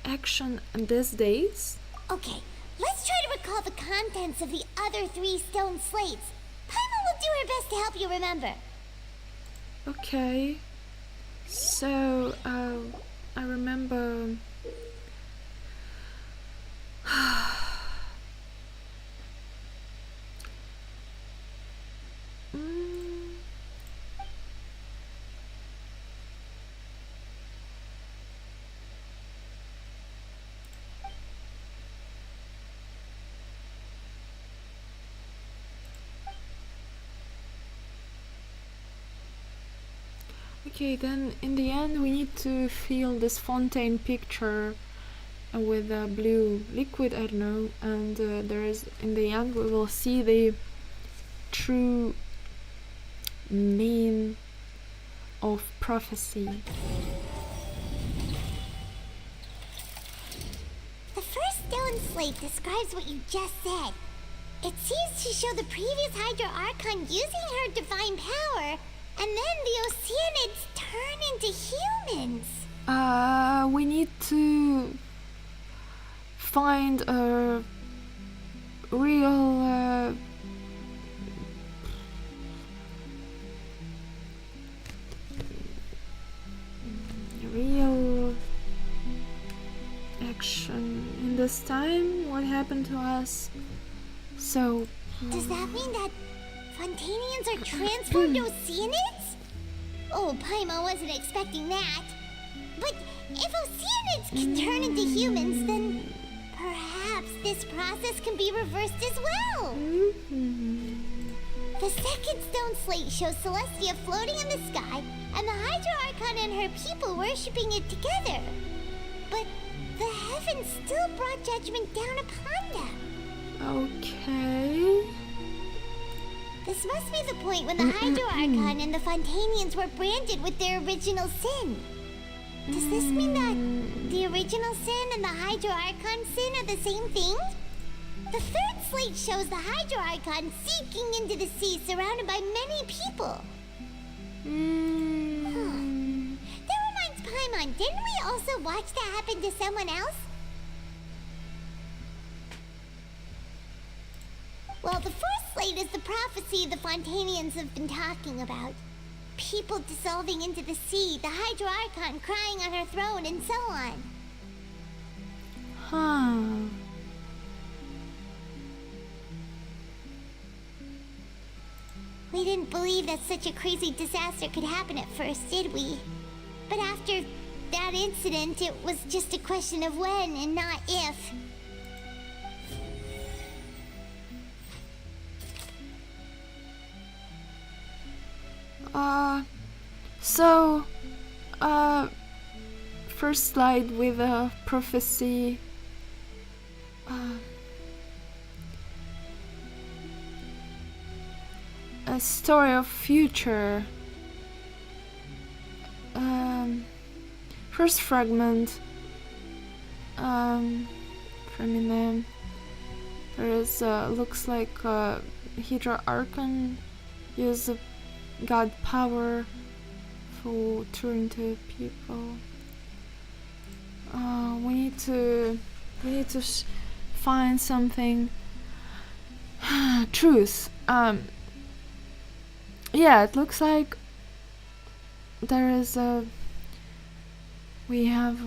action in these days? Okay, let's try to recall the contents of the other 3 stone slates. Paimon will do her best to help you remember. Okay. So, I remember... Okay, then in the end we need to fill this Fontaine picture with a blue liquid, I don't know, and there is, in the end we will see the true meaning of prophecy. The first stone slate describes what you just said. It seems to show the previous Hydra Archon using her divine power, and then the Oceanids turn into humans. We need to find a real real action in this time. What happened to us? So does that mean that Fontainians are transformed Oceanids? Oh, Paimon wasn't expecting that. But if Oceanids can turn into humans, then perhaps this process can be reversed as well. The second stone slate shows Celestia floating in the sky and the Hydra Archon and her people worshipping it together. But the heavens still brought judgment down upon them. Okay. This must be the point when the Hydra Archon and the Fontainians were branded with their original sin. Does this mean that the original sin and the Hydra Archon sin are the same thing? The third slate shows the Hydra Archon seeking into the sea surrounded by many people. That reminds Paimon, didn't we also watch that happen to someone else? Well, the first slate is the prophecy the Fontainians have been talking about. People dissolving into the sea, the Hydra Archon crying on her throne, and so on. We didn't believe that such a crazy disaster could happen at first, did we? But after that incident, it was just a question of when and not if. First slide with a prophecy. A story of future. First fragment. Femine. There is looks like Hydra Archon use God power for turn to people. We need to find something. Truth. Yeah, it looks like there is a. We have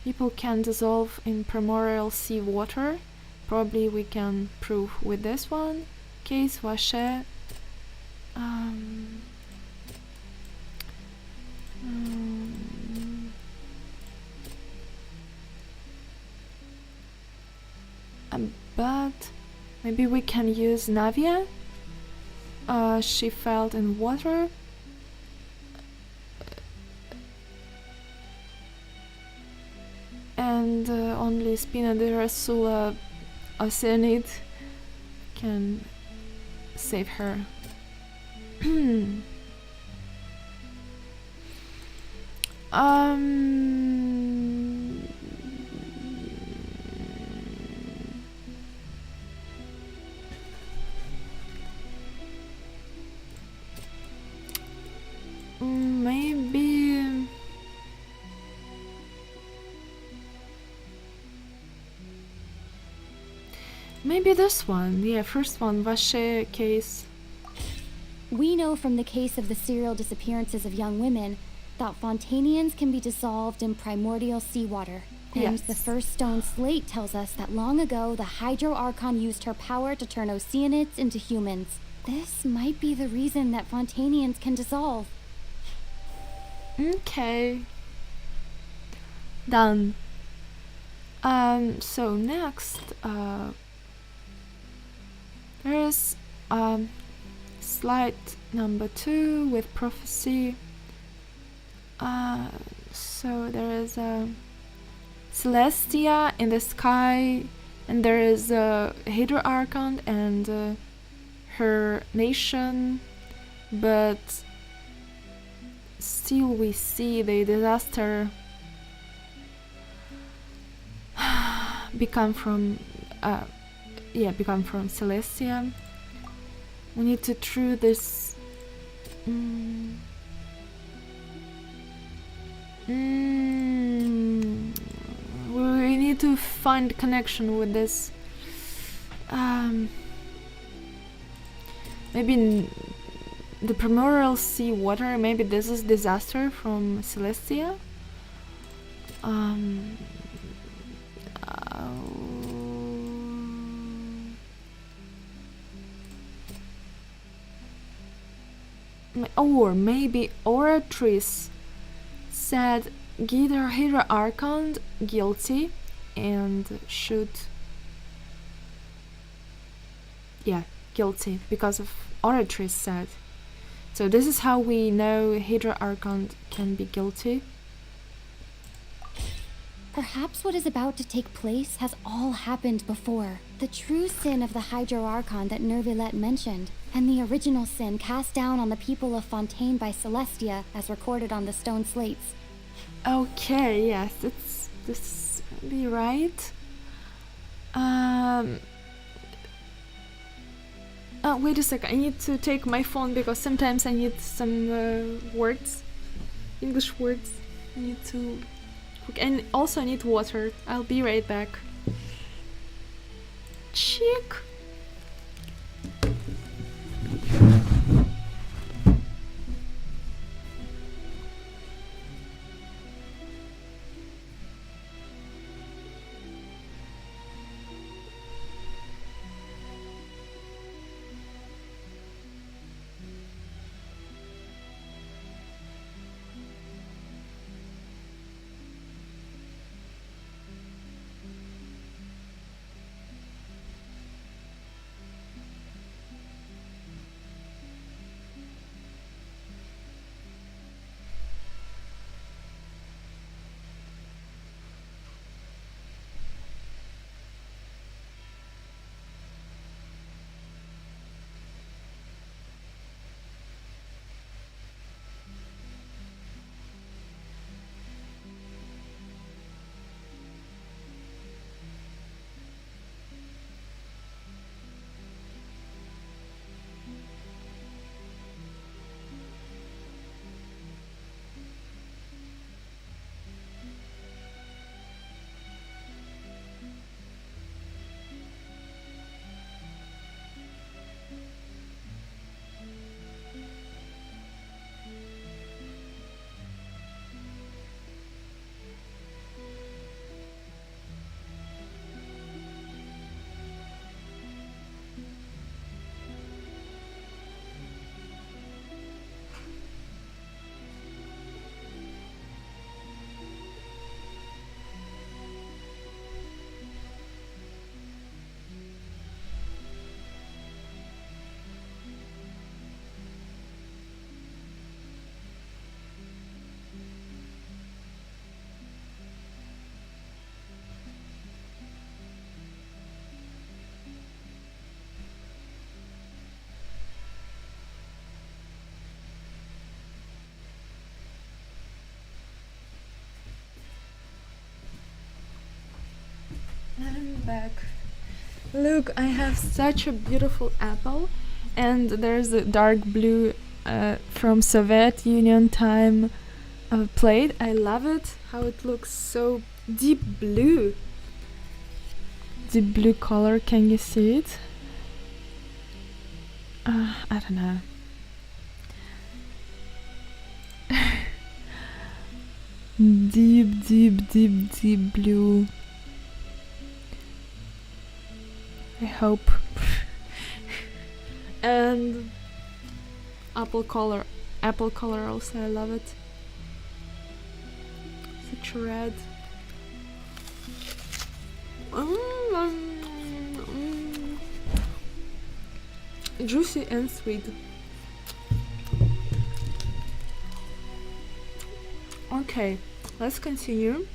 people can dissolve in primordial sea water. Probably we can prove with this one. Case Vache. But maybe we can use Navia. She fell in water. And only Spina de Rasula Oceanid can save her. Maybe this one. Yeah, first one, Vache case. We know from the case of the serial disappearances of young women that Fontainians can be dissolved in primordial seawater. And Yes. the first stone slate tells us that long ago the Hydro Archon used her power to turn Oceanids into humans. This might be the reason that Fontainians can dissolve. Okay. Done. So next, there's slide number 2 with prophecy. So there is a Celestia in the sky, and there is a Hydra Archon and her nation, but still we see the disaster become from Celestia. We need to through this we need to find connection with this. Maybe the primordial sea water. Maybe this is disaster from Celestia. Or maybe Oratrice said Hydra Archon guilty and should guilty because of Oratrice said. So this is how we know Hydra Archon can be guilty. Perhaps what is about to take place has all happened before. The true sin of the Hydra Archon that Neuvillette mentioned, and the original sin cast down on the people of Fontaine by Celestia, as recorded on the stone slates. Okay, yes, this be right. Oh, wait a second, I need to take my phone because sometimes I need some words, English words. I need to cook, and also I need water. I'll be right back. Chick. I'm back. Look, I have such a beautiful apple, and there's a dark blue from Soviet Union time plate. I love it, how it looks so deep blue. Deep blue color, can you see it? I don't know. Deep blue. I hope. And apple color also, I love it. Such red. Juicy and sweet. Okay, let's continue.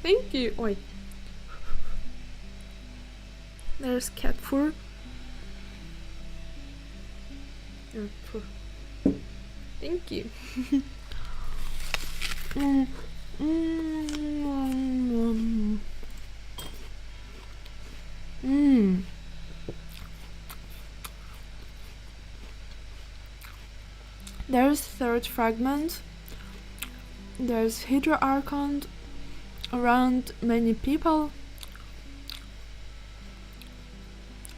Thank you. Oi. There's cat fur. Thank you. There's third fragment. There's Hydra Archon around many people.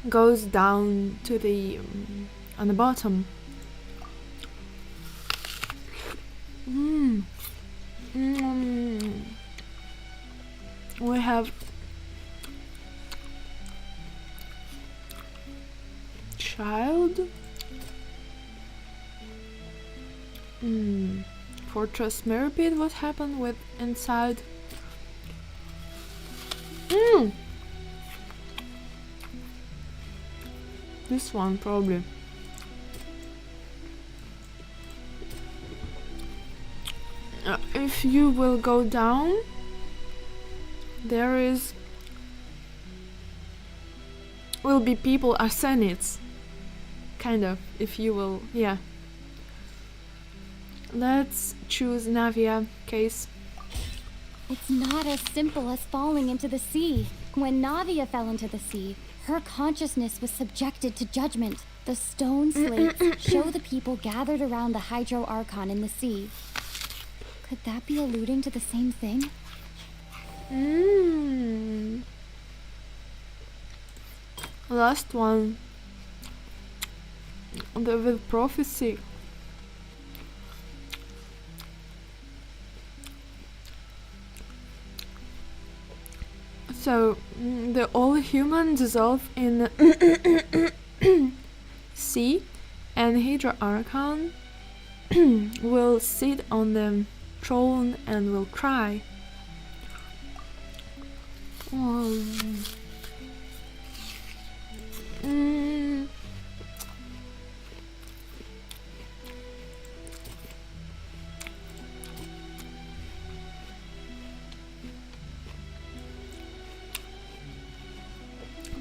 Goes down to the on the bottom. We have child. Fortress Mirrorpit. What happened with inside? This one probably. If you will go down, there will be people arsenids, kind of. If you will, yeah. Let's choose Navia case. It's not as simple as falling into the sea. When Navia fell into the sea, her consciousness was subjected to judgment. The stone slates show the people gathered around the Hydro Archon in the sea. Could that be alluding to the same thing? Last one. The prophecy. So the all humans dissolve in sea, and Hydra Archon will sit on the throne and will cry.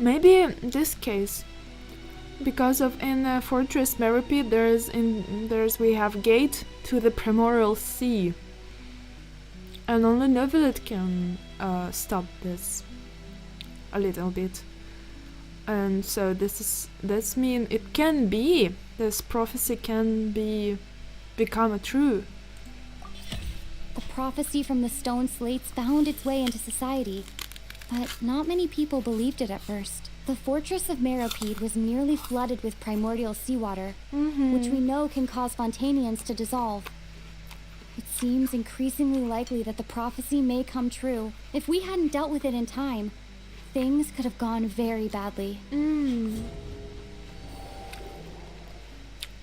Maybe in this case, because of in Fortress Mirrorpit we have gate to the Primordial Sea, and only Neuvillette can stop this a little bit, and so this mean it can be this prophecy can become true. The prophecy from the stone slates found its way into society. But not many people believed it at first. The fortress of Mirrorpit was nearly flooded with primordial seawater, which we know can cause Fontainians to dissolve. It seems increasingly likely that the prophecy may come true. If we hadn't dealt with it in time, things could have gone very badly.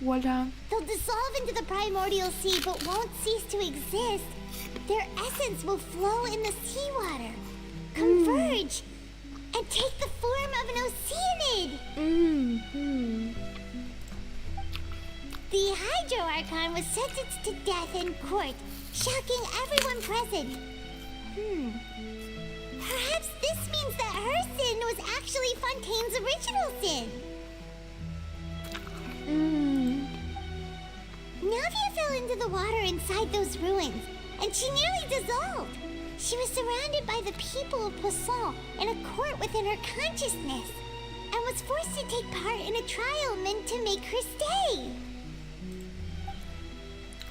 They'll dissolve into the primordial sea but won't cease to exist. Their essence will flow in the seawater, converge, and take the form of an oceanid. The Hydro Archon was sentenced to death in court, shocking everyone present. Perhaps this means that her sin was actually Fontaine's original sin. Navia fell into the water inside those ruins, and she nearly dissolved. She was surrounded by the people of Poisson in a court within her consciousness, and was forced to take part in a trial meant to make her stay.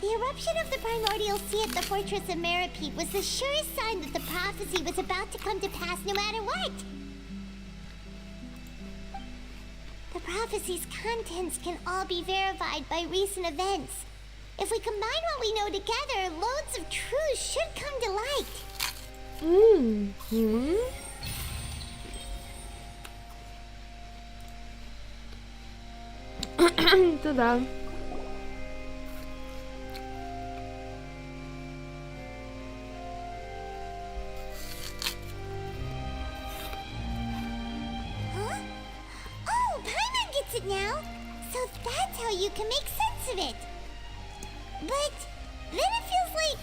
The eruption of the primordial sea at the fortress of Mirrorpit was the surest sign that the prophecy was about to come to pass no matter what. The prophecy's contents can all be verified by recent events. If we combine what we know together, loads of truths should come to light. Ta-da. Huh? Oh, Paimon gets it now. So that's how you can make sense of it. But then it feels like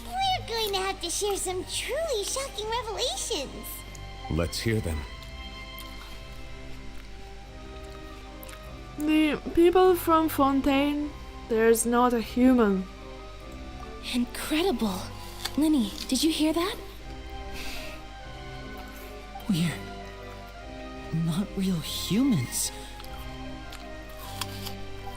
we're going to have about to share some truly shocking revelations. Let's hear them. The people from Fontaine, there's not a human. Incredible. Linny, did you hear that? We're not real humans.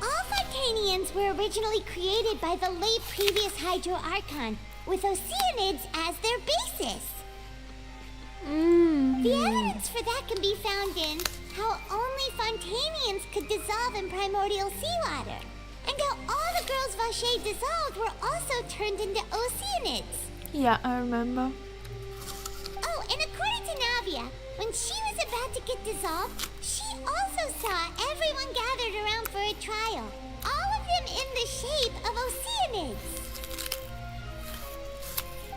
All Fontainians were originally created by the late previous Hydro Archon, with Oceanids as their basis. The evidence for that can be found in how only Fontainians could dissolve in primordial seawater, and how all the girls Vacher dissolved were also turned into Oceanids. Yeah, I remember. Oh, and according to Navia, when she was about to get dissolved, she also saw everyone gathered around for a trial, all of them in the shape of Oceanids.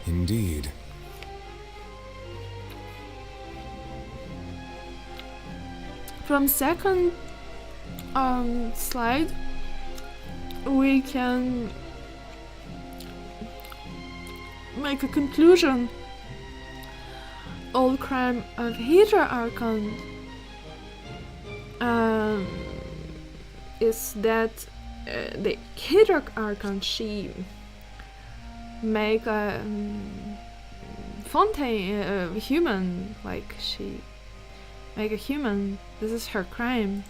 Indeed. From second slide, we can make a conclusion. All crime of Hydra Archon is that the Hydra Archon, she make a Fontaine a human, like she make a human. This is her crime.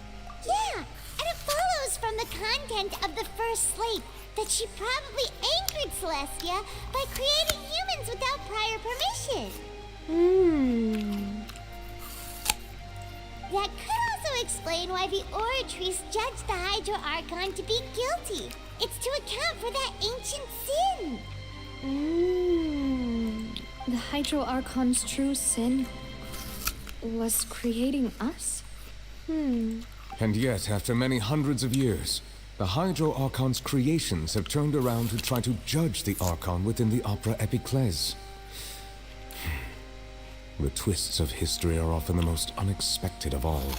Yeah, and it follows from the content of the first slate that she probably anchored Celestia by creating humans without prior permission. That could also explain why the Oratrice judged the Hydro Archon to be guilty. It's to account for that ancient sin. The Hydro Archon's true sin was creating us? And yet, after many hundreds of years, the Hydro Archon's creations have turned around to try to judge the Archon within the Opera Epiclese. The twists of history are often the most unexpected of all.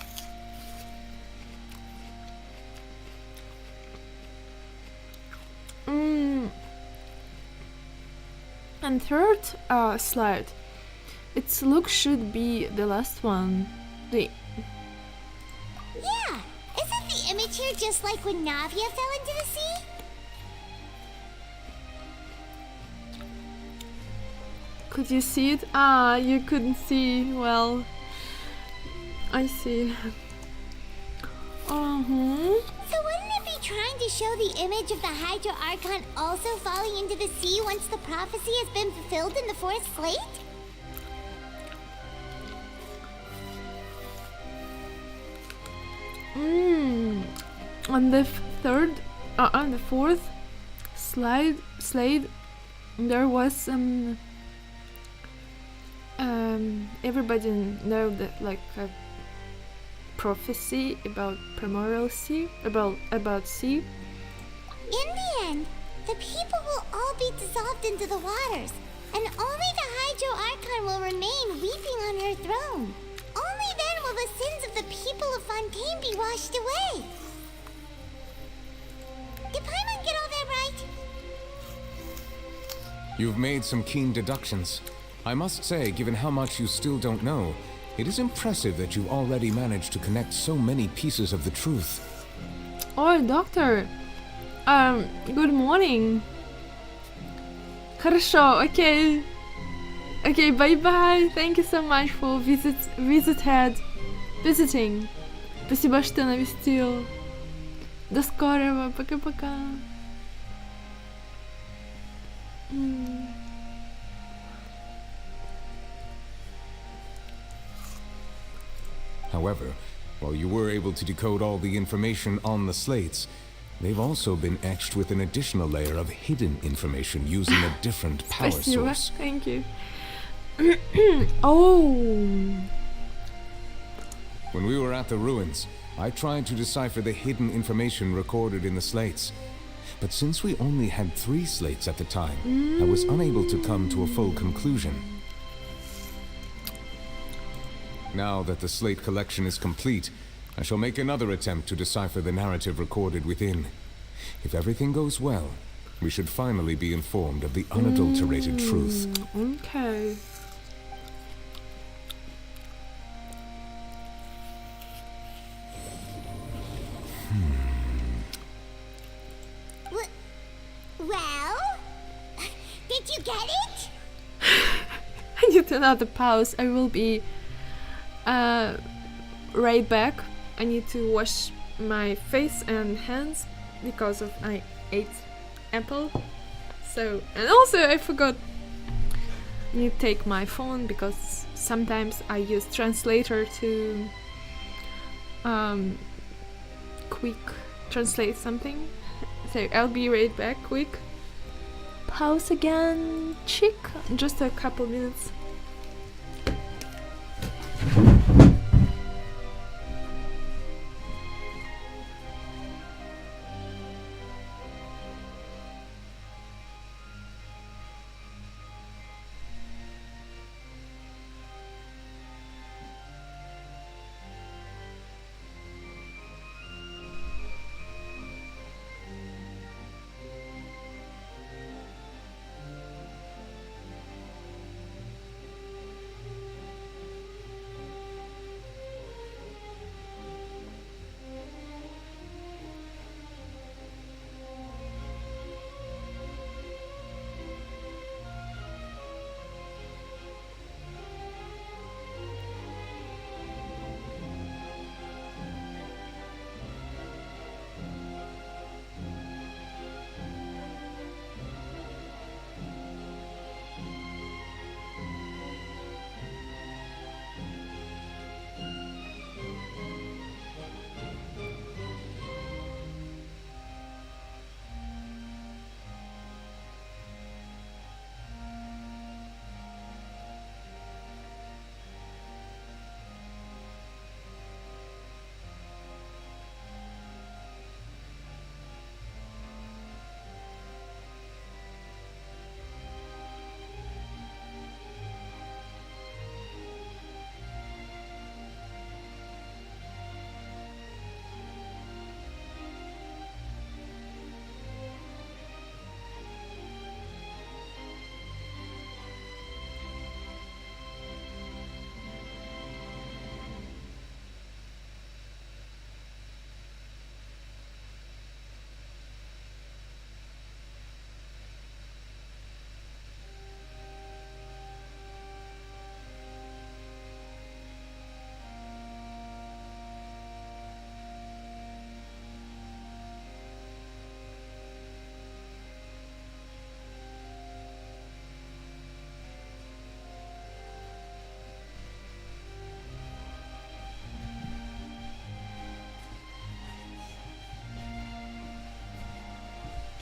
And third slide, its look should be the last one. Yeah, isn't the image here just like when Navia fell into the sea? Could you see it? Ah, you couldn't see. Well, I see. So wouldn't it be trying to show the image of the Hydro Archon also falling into the sea once the prophecy has been fulfilled in the fourth slate? On the on the fourth slide, there was some. Everybody know that like a prophecy about primordial sea, about sea. In the end, the people will all be dissolved into the waters, and only the Hydro Archon will remain weeping on her throne. Only then will the sins of the people of Fontaine be washed away. Did Paimon get all that right? You've made some keen deductions. I must say, given how much you still don't know, it is impressive that you already managed to connect so many pieces of the truth. Oh, doctor. Good morning. Хорошо, okay. Okay, bye-bye. Thank you so much for visiting. Спасибо, что навестил. До скорого. Пока-пока. However, while you were able to decode all the information on the slates, they've also been etched with an additional layer of hidden information using a different power Спасибо. source. Thank you. Oh. When we were at the ruins, I tried to decipher the hidden information recorded in the slates. But since we only had 3 slates at the time, I was unable to come to a full conclusion. Now that the slate collection is complete, I shall make another attempt to decipher the narrative recorded within. If everything goes well, we should finally be informed of the unadulterated truth. Okay. Well, did you get it? I need another pause. I will be right back. I need to wash my face and hands because of I ate apple. So, and also I forgot I need to take my phone because sometimes I use translator to quick translate something. So I'll be right back. Quick pause again. Check just a couple minutes.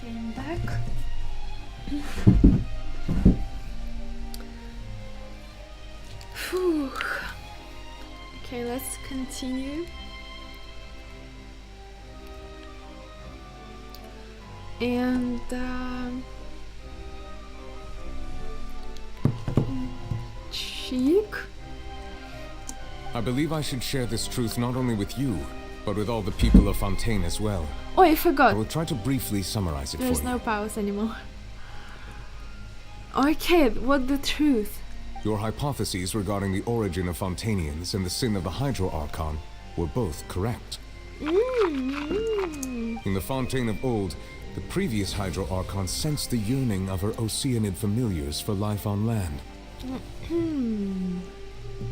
Came back. Phew. Okay, let's continue. And cheek. I believe I should share this truth not only with you, but with all the people of Fontaine as well. Oh, I forgot. I will try to briefly summarize it for you. There's no pause anymore. Okay, what the truth? Your hypotheses regarding the origin of Fontainians and the sin of the Hydro Archon were both correct. In the Fontaine of old, the previous Hydro Archon sensed the yearning of her Oceanid familiars for life on land.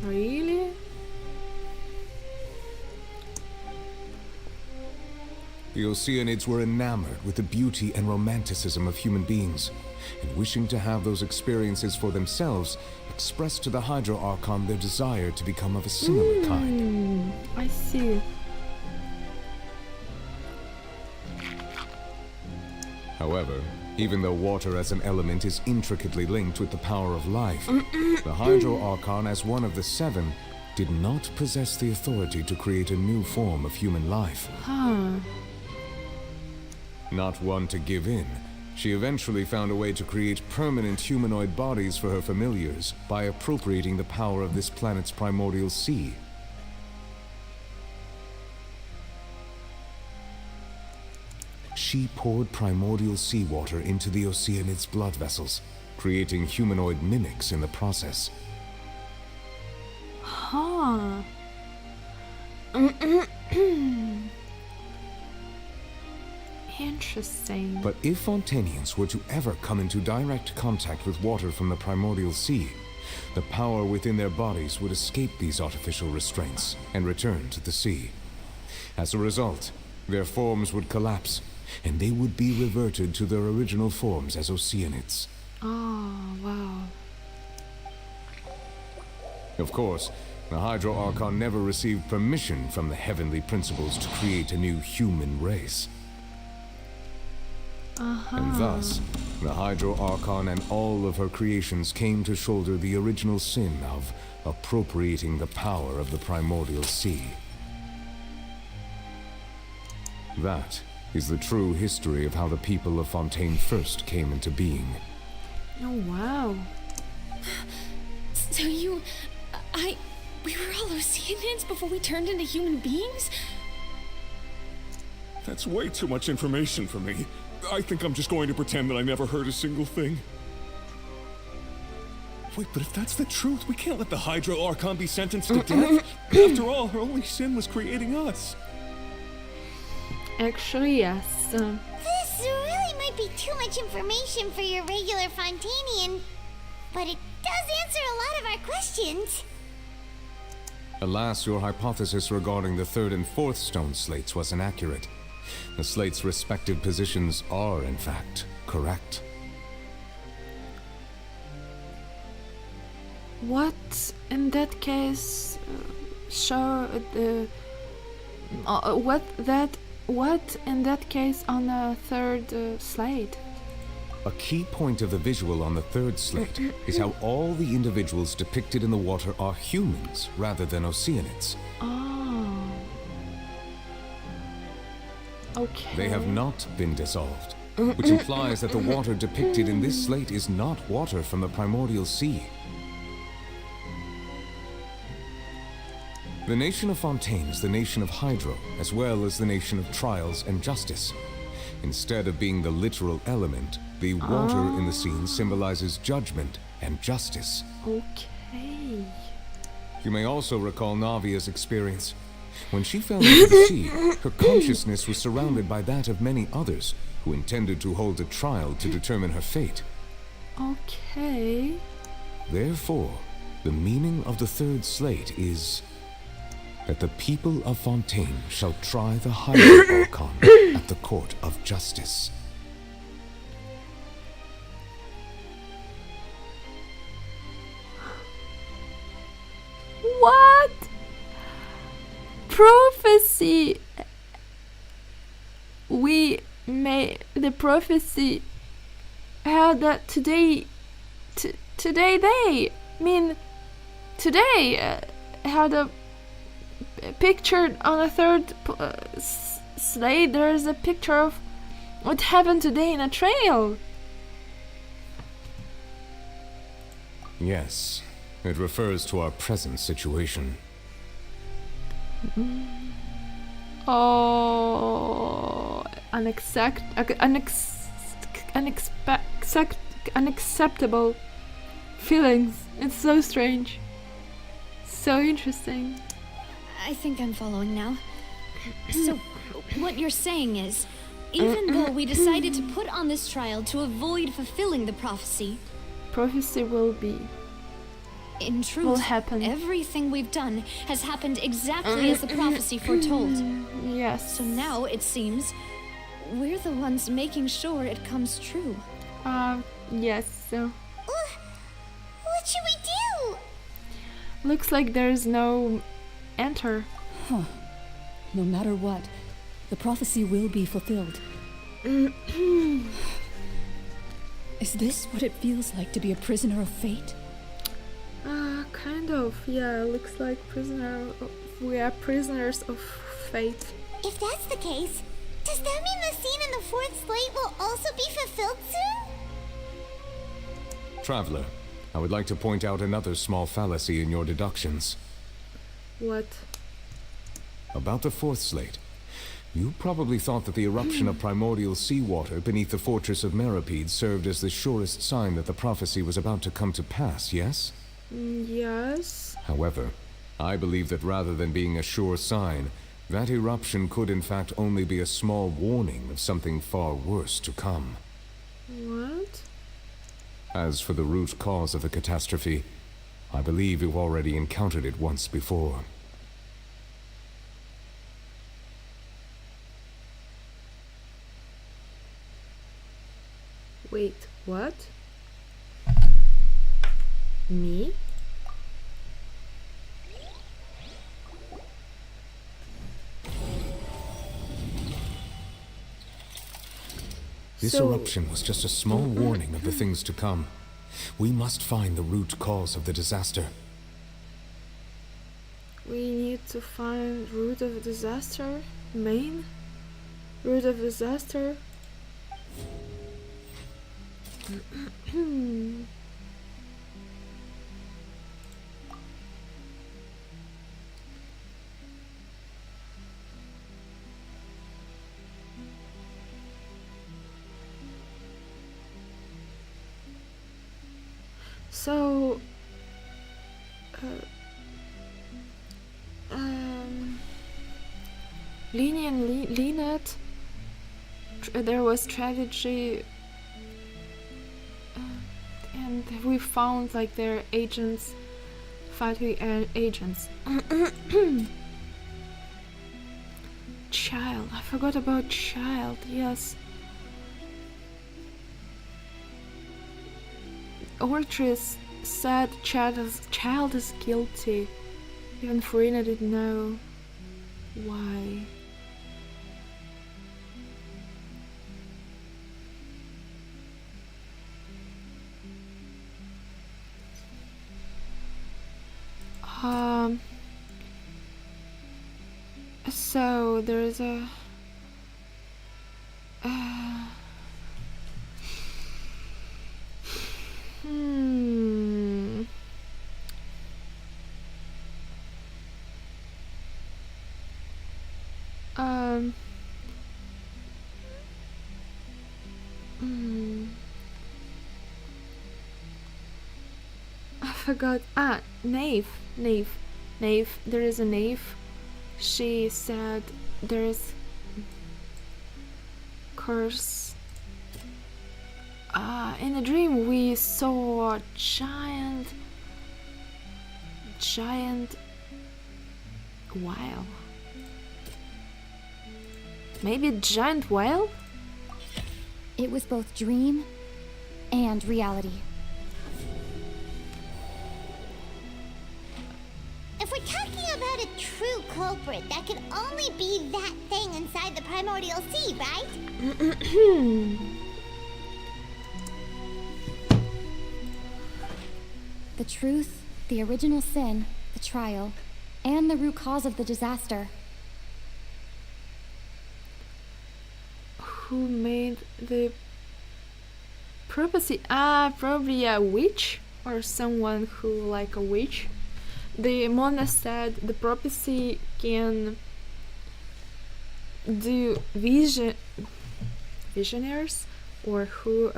Really? The Oceanids were enamored with the beauty and romanticism of human beings, and wishing to have those experiences for themselves, expressed to the Hydro Archon their desire to become of a similar kind. I see. However, even though water as an element is intricately linked with the power of life, the Hydro Archon, as one of the seven, did not possess the authority to create a new form of human life. Not one to give in, she eventually found a way to create permanent humanoid bodies for her familiars by appropriating the power of this planet's primordial sea. she poured primordial seawater into the Oceanid's blood vessels, creating humanoid mimics in the process. Huh. Interesting. But if Fontainians were to ever come into direct contact with water from the primordial sea, the power within their bodies would escape these artificial restraints and return to the sea. As a result, their forms would collapse, and they would be reverted to their original forms as Oceanids. Oh, wow. Of course, the Hydro Archon never received permission from the Heavenly Principles to create a new human race. And thus, the Hydro Archon and all of her creations came to shoulder the original sin of appropriating the power of the primordial sea. That is the true history of how the people of Fontaine first came into being. Oh, wow. So we were all Oceanids before we turned into human beings? That's way too much information for me. I think I'm just going to pretend that I never heard a single thing. Wait, but if that's the truth, we can't let the Hydro Archon be sentenced to death. After all, her only sin was creating us. Actually, yes. This really might be too much information for your regular Fontainian, but it does answer a lot of our questions. Alas, your hypothesis regarding the third and fourth stone slates was inaccurate. The slates' respective positions are, in fact, correct. What in that case what in that case on the third slate? A key point of the visual on the third slate is how all the individuals depicted in the water are humans rather than Oceanids. Oh. Okay. They have not been dissolved, which implies that the water depicted in this slate is not water from the primordial sea. The nation of Fontaine is the nation of Hydro, as well as the nation of trials and justice. Instead of being the literal element, the water in the scene symbolizes judgment and justice. Okay. You may also recall Navia's experience. When she fell into the sea, her consciousness was surrounded by that of many others who intended to hold a trial to determine her fate. Okay. Therefore, the meaning of the third slate is that the people of Fontaine shall try the Hydro Archon at the court of justice. What? Prophecy. The prophecy had that today had a picture on a third slate. There's a picture of what happened today in a trail. Yes, it refers to our present situation. Oh, unacceptable feelings. It's so strange. So interesting. I think I'm following now. So, what you're saying is, even though we decided to put on this trial to avoid fulfilling the prophecy will be. In truth, will happen. Everything we've done has happened exactly as the prophecy foretold. Yes. So now, it seems, we're the ones making sure it comes true. Yes. What should we do? Looks like there's no enter. Huh. No matter what, the prophecy will be fulfilled. Is this what it feels like to be a prisoner of fate? Kind of. Yeah, looks like we are prisoners of fate. If that's the case, does that mean the scene in the fourth slate will also be fulfilled soon? Traveler, I would like to point out another small fallacy in your deductions. What? About the fourth slate. You probably thought that the eruption of primordial seawater beneath the fortress of Meropide served as the surest sign that the prophecy was about to come to pass, yes? Yes. However, I believe that rather than being a sure sign, that eruption could in fact only be a small warning of something far worse to come. What? As for the root cause of the catastrophe, I believe you've already encountered it once before. Wait, what? Me? This eruption was just a small warning of the things to come. We must find the root cause of the disaster. We need to find root of disaster? Main? Root of disaster? So, Lynette, there was strategy, and we found like their agents, fighting agents. Child, I forgot about Child, yes. Ortris said child is guilty. Even Furina didn't know why. So there's a I forgot. Knave. There is a knave. She said there is curse. In a dream we saw a giant whale. Maybe a giant whale? It was both dream and reality. If we're talking about a true culprit, that could only be that thing inside the primordial sea, right? The truth, the original sin, the trial, and the root cause of the disaster. Who made the prophecy? Probably a witch or someone who like a witch. The Mona said the prophecy can do visionaries, or who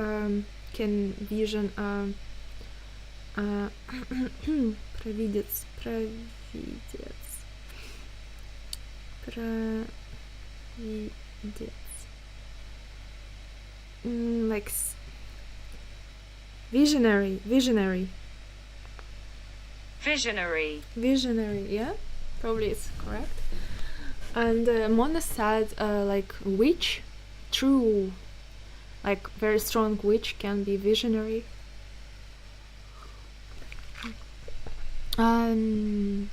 can vision провидец. Like visionary, yeah, probably it's correct. And Mona said like witch, true, like very strong witch can be visionary. And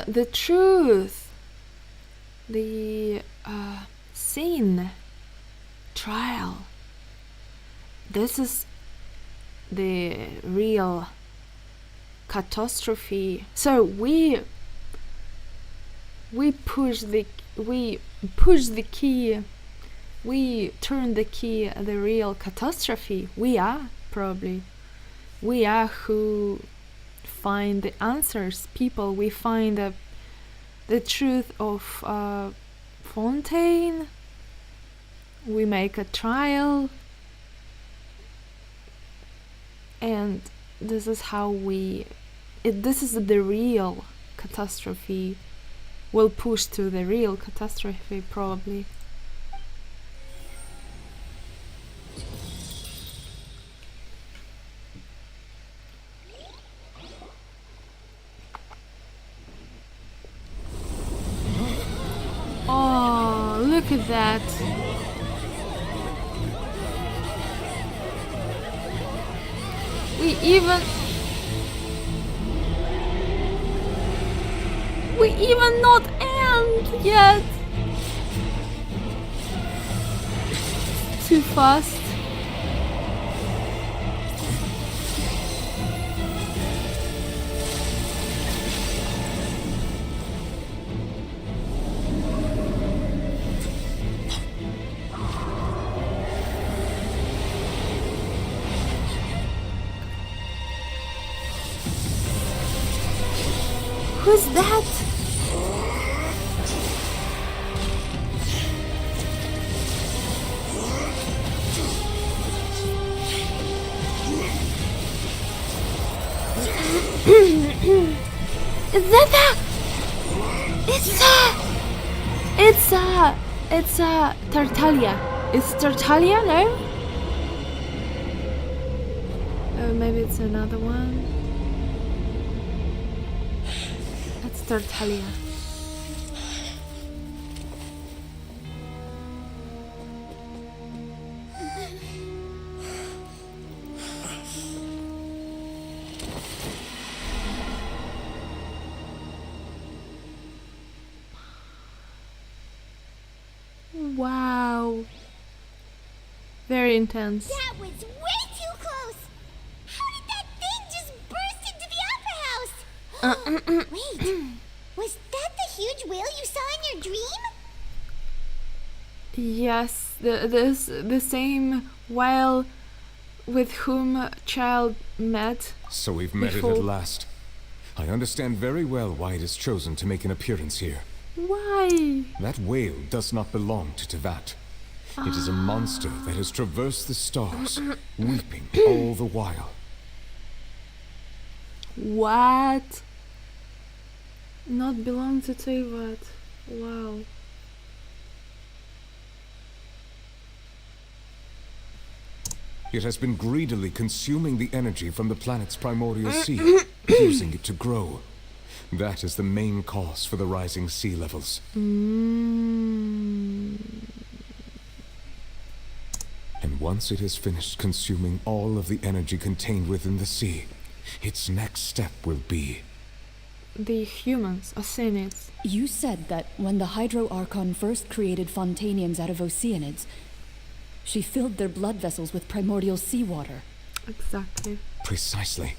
the truth, the sin, trial, this is the real catastrophe. So we push the key, we turn the key, the real catastrophe. We are who find the answers, people. We find the truth of Fontaine. We make a trial, and this is how this is the real catastrophe. We'll push to the real catastrophe, probably. Oh, look at that. We even not end yet. Too fast. Who's that? Is that it's a Tartaglia. It's Tartaglia, no? Maybe it's another one. That's Tartaglia. Wow. Very intense. That was way too close. How did that thing just burst into the opera house? Wait, was that the huge whale you saw in your dream? Yes, the same whale with whom child met. So we've met it at last. I understand very well why it has chosen to make an appearance here. Why? That whale does not belong to Tevat. It is a monster that has traversed the stars, weeping all the while. What? Not belong to Tevat. Wow. It has been greedily consuming the energy from the planet's primordial sea, using it to grow. That is the main cause for the rising sea levels. And once it has finished consuming all of the energy contained within the sea, its next step will be... The humans, Oceanids. You said that when the Hydro Archon first created Fontainians out of Oceanids, she filled their blood vessels with primordial seawater. Exactly. Precisely.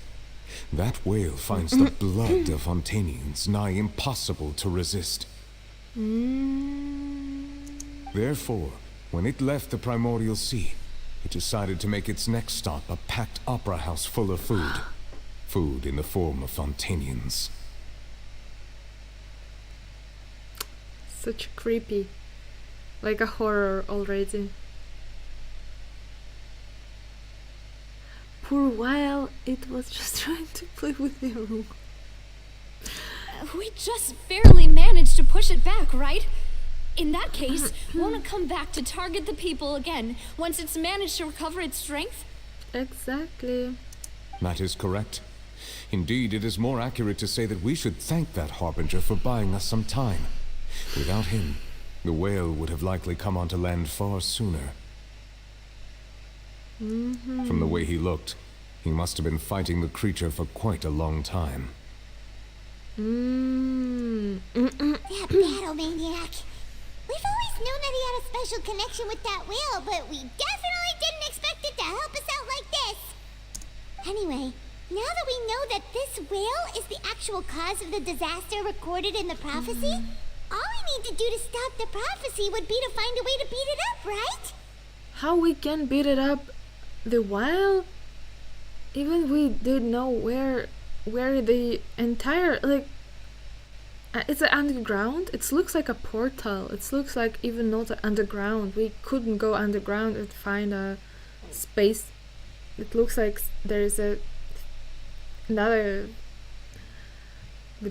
That whale finds the blood of Fontainians nigh impossible to resist. Therefore, when it left the primordial sea, it decided to make its next stop a packed opera house full of food. Food in the form of Fontainians. Such creepy. Like a horror already. Poor whale, it was just trying to play with the room. We just barely managed to push it back, right? In that case, won't it come back to target the people again once it's managed to recover its strength? Exactly. That is correct. Indeed, it is more accurate to say that we should thank that Harbinger for buying us some time. Without him, the whale would have likely come onto land far sooner. From the way he looked, he must have been fighting the creature for quite a long time. That battle maniac. We've always known that he had a special connection with that whale, but we definitely didn't expect it to help us out like this. Anyway, now that we know that this whale is the actual cause of the disaster recorded in the prophecy, all we need to do to stop the prophecy would be to find a way to beat it up, right? How we can beat it up? The whale? Even we did know where where the entire, like, it's underground. It looks like a portal. It looks like even not underground. We couldn't go underground and find a space. It looks like there's the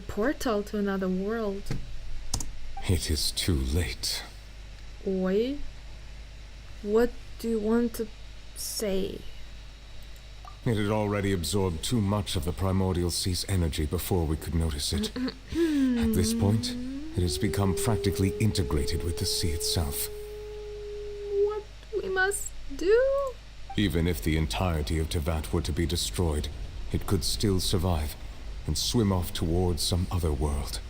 portal to another world. It is too late. Oi? What do you want to say? It had already absorbed too much of the primordial sea's energy before we could notice it. At this point, it has become practically integrated with the sea itself. What we must do? Even if the entirety of Teyvat were to be destroyed, it could still survive and swim off towards some other world.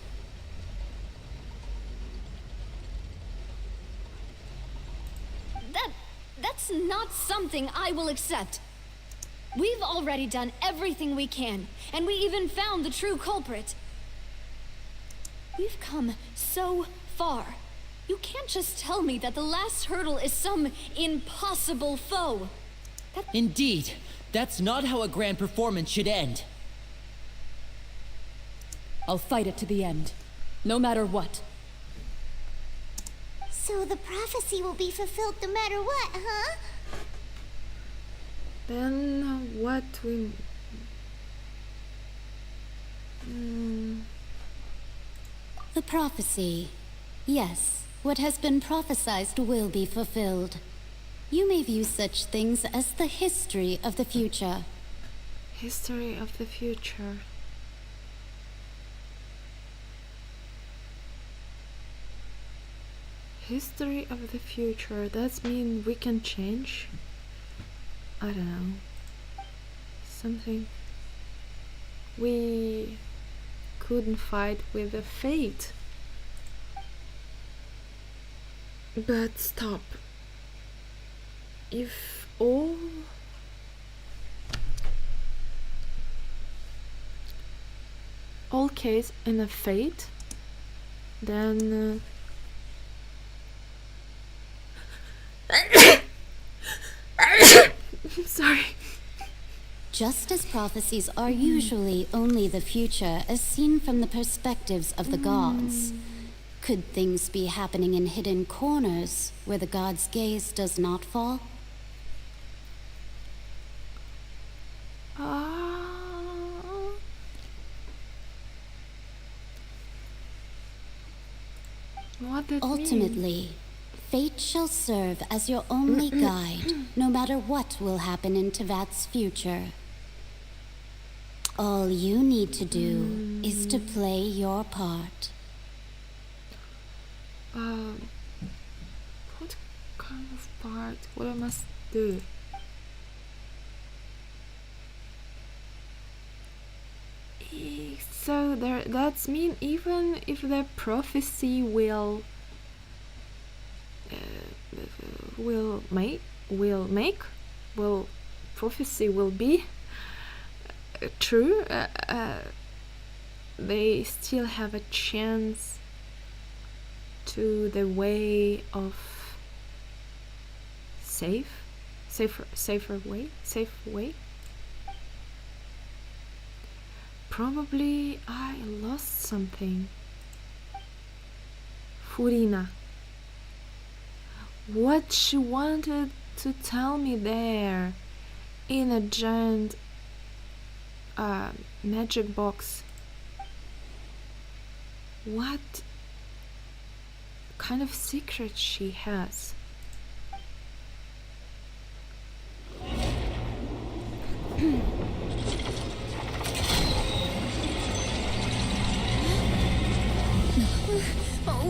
That's not something I will accept. We've already done everything we can, and we even found the true culprit. We've come so far. You can't just tell me that the last hurdle is some impossible foe. Indeed, that's not how a grand performance should end. I'll fight it to the end, no matter what. So the prophecy will be fulfilled no matter what, huh? Then what we... The prophecy. Yes, what has been prophesied will be fulfilled. You may view such things as the history of the future. History of the future. History of the future. That means we can change? I don't know. Something. We couldn't fight with the fate. But stop. If all case in a fate, then sorry. Just as prophecies are usually only the future as seen from the perspectives of the gods, could things be happening in hidden corners where the gods' gaze does not fall? What did Ultimately, fate shall serve as your only guide, no matter what will happen in Teyvat's future. All you need to do is to play your part. What kind of part? What I must do? So that's mean even if the prophecy will prophecy will be true, they still have a chance to the way of safe way. Probably I lost something. Furina. What she wanted to tell me there in a giant magic box. What kind of secret she has?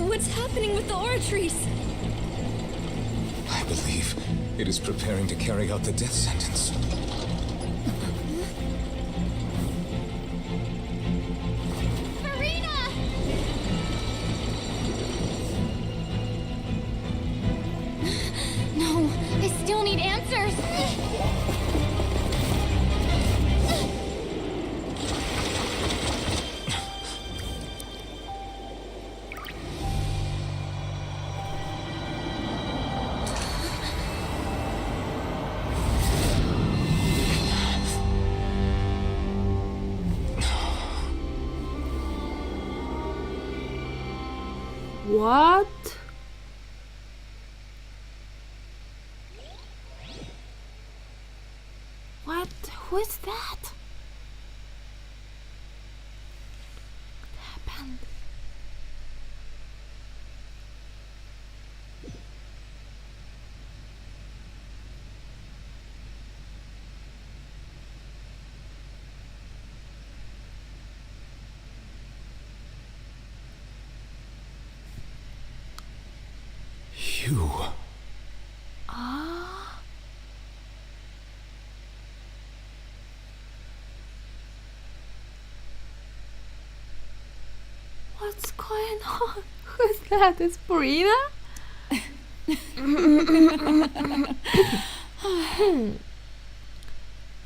What's happening with the oratories? I believe it is preparing to carry out the death sentence. No, I still need answers. What? What? Who is that? What happened? You. Ah. What's going on? Who's that? It's Purina?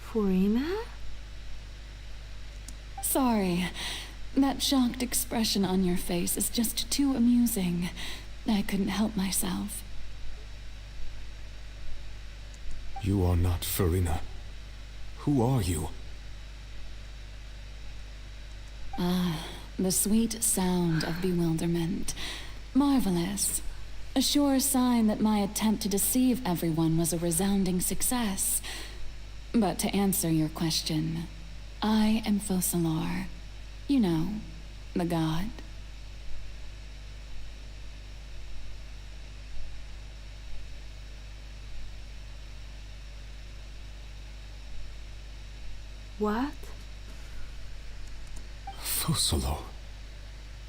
Purina? Sorry. That shocked expression on your face is just too amusing. I couldn't help myself. You are not Farina. Who are you? Ah, the sweet sound of bewilderment. Marvelous. A sure sign that my attempt to deceive everyone was a resounding success. But to answer your question, I am Focalor. You know, the god. What? Focalor,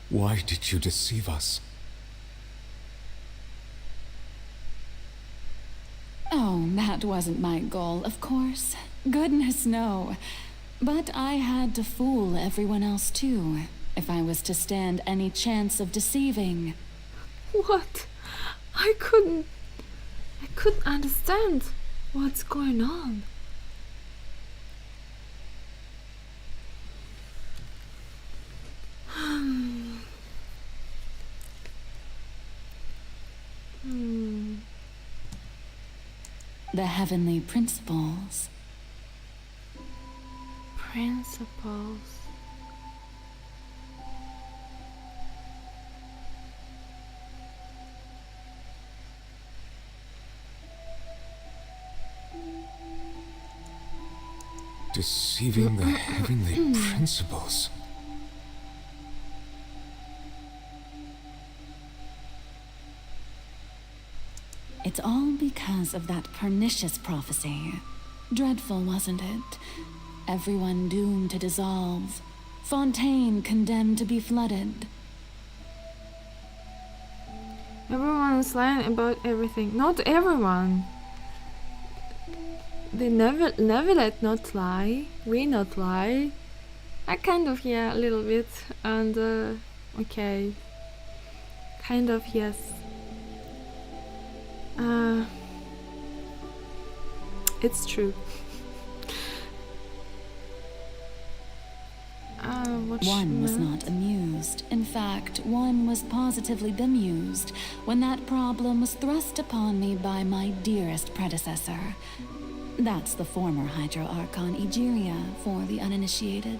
why did you deceive us? Oh, that wasn't my goal, of course. Goodness, no. But I had to fool everyone else too, if I was to stand any chance of deceiving. What? I couldn't understand what's going on. The heavenly principles. Principles. Deceiving the heavenly principles. It's all because of that pernicious prophecy. Dreadful, wasn't it? Everyone doomed to dissolve. Fontaine condemned to be flooded. Everyone's lying about everything. Not everyone. The Neuvillette not lie. We not lie. I kind of, yeah, a little bit. And, okay. Kind of, yes. It's true. One was not amused. In fact, one was positively bemused when that problem was thrust upon me by my dearest predecessor. That's the former Hydro Archon Egeria for the uninitiated.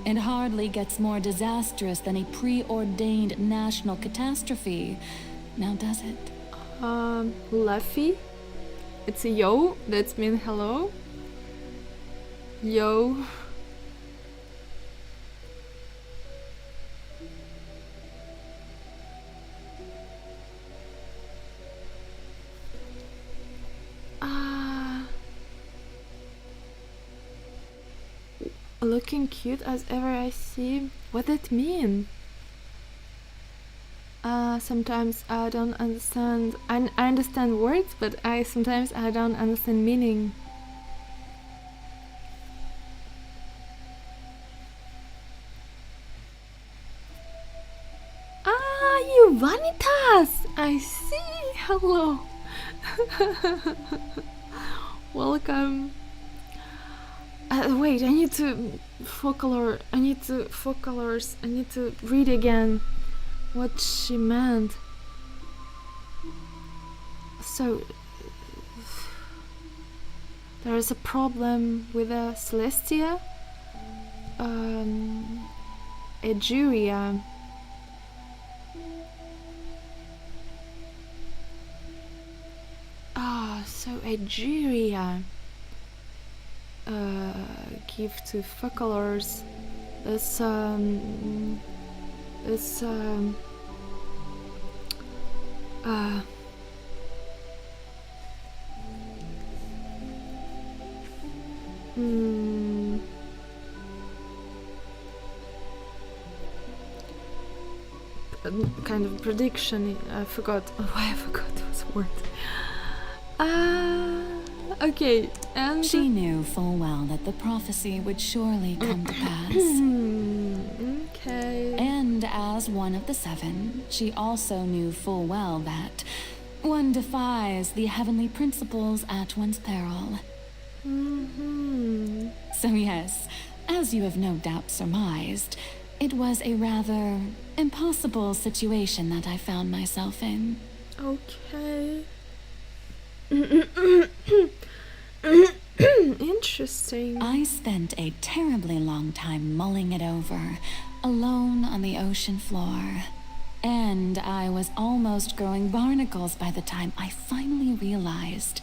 It hardly gets more disastrous than a preordained national catastrophe, now does it? Luffy? It's a yo, that's mean hello. Yo. Looking cute as ever I see. What that mean? Sometimes I don't understand. I understand words, but sometimes I don't understand meaning. Ah, you vanitas! I see. Hello. Welcome. Wait, I need to read again what she meant. So there is a problem with a Celestia, Egeria. So Egeria give to folklores is kind of prediction. I forgot. Oh, I forgot this word. Okay, and she knew full well that the prophecy would surely come to pass. Okay. And as one of the seven, she also knew full well that one defies the heavenly principles at one's peril. So yes, as you have no doubt surmised, it was a rather impossible situation that I found myself in. Okay. Interesting. I spent a terribly long time mulling it over, alone on the ocean floor. And I was almost growing barnacles by the time I finally realized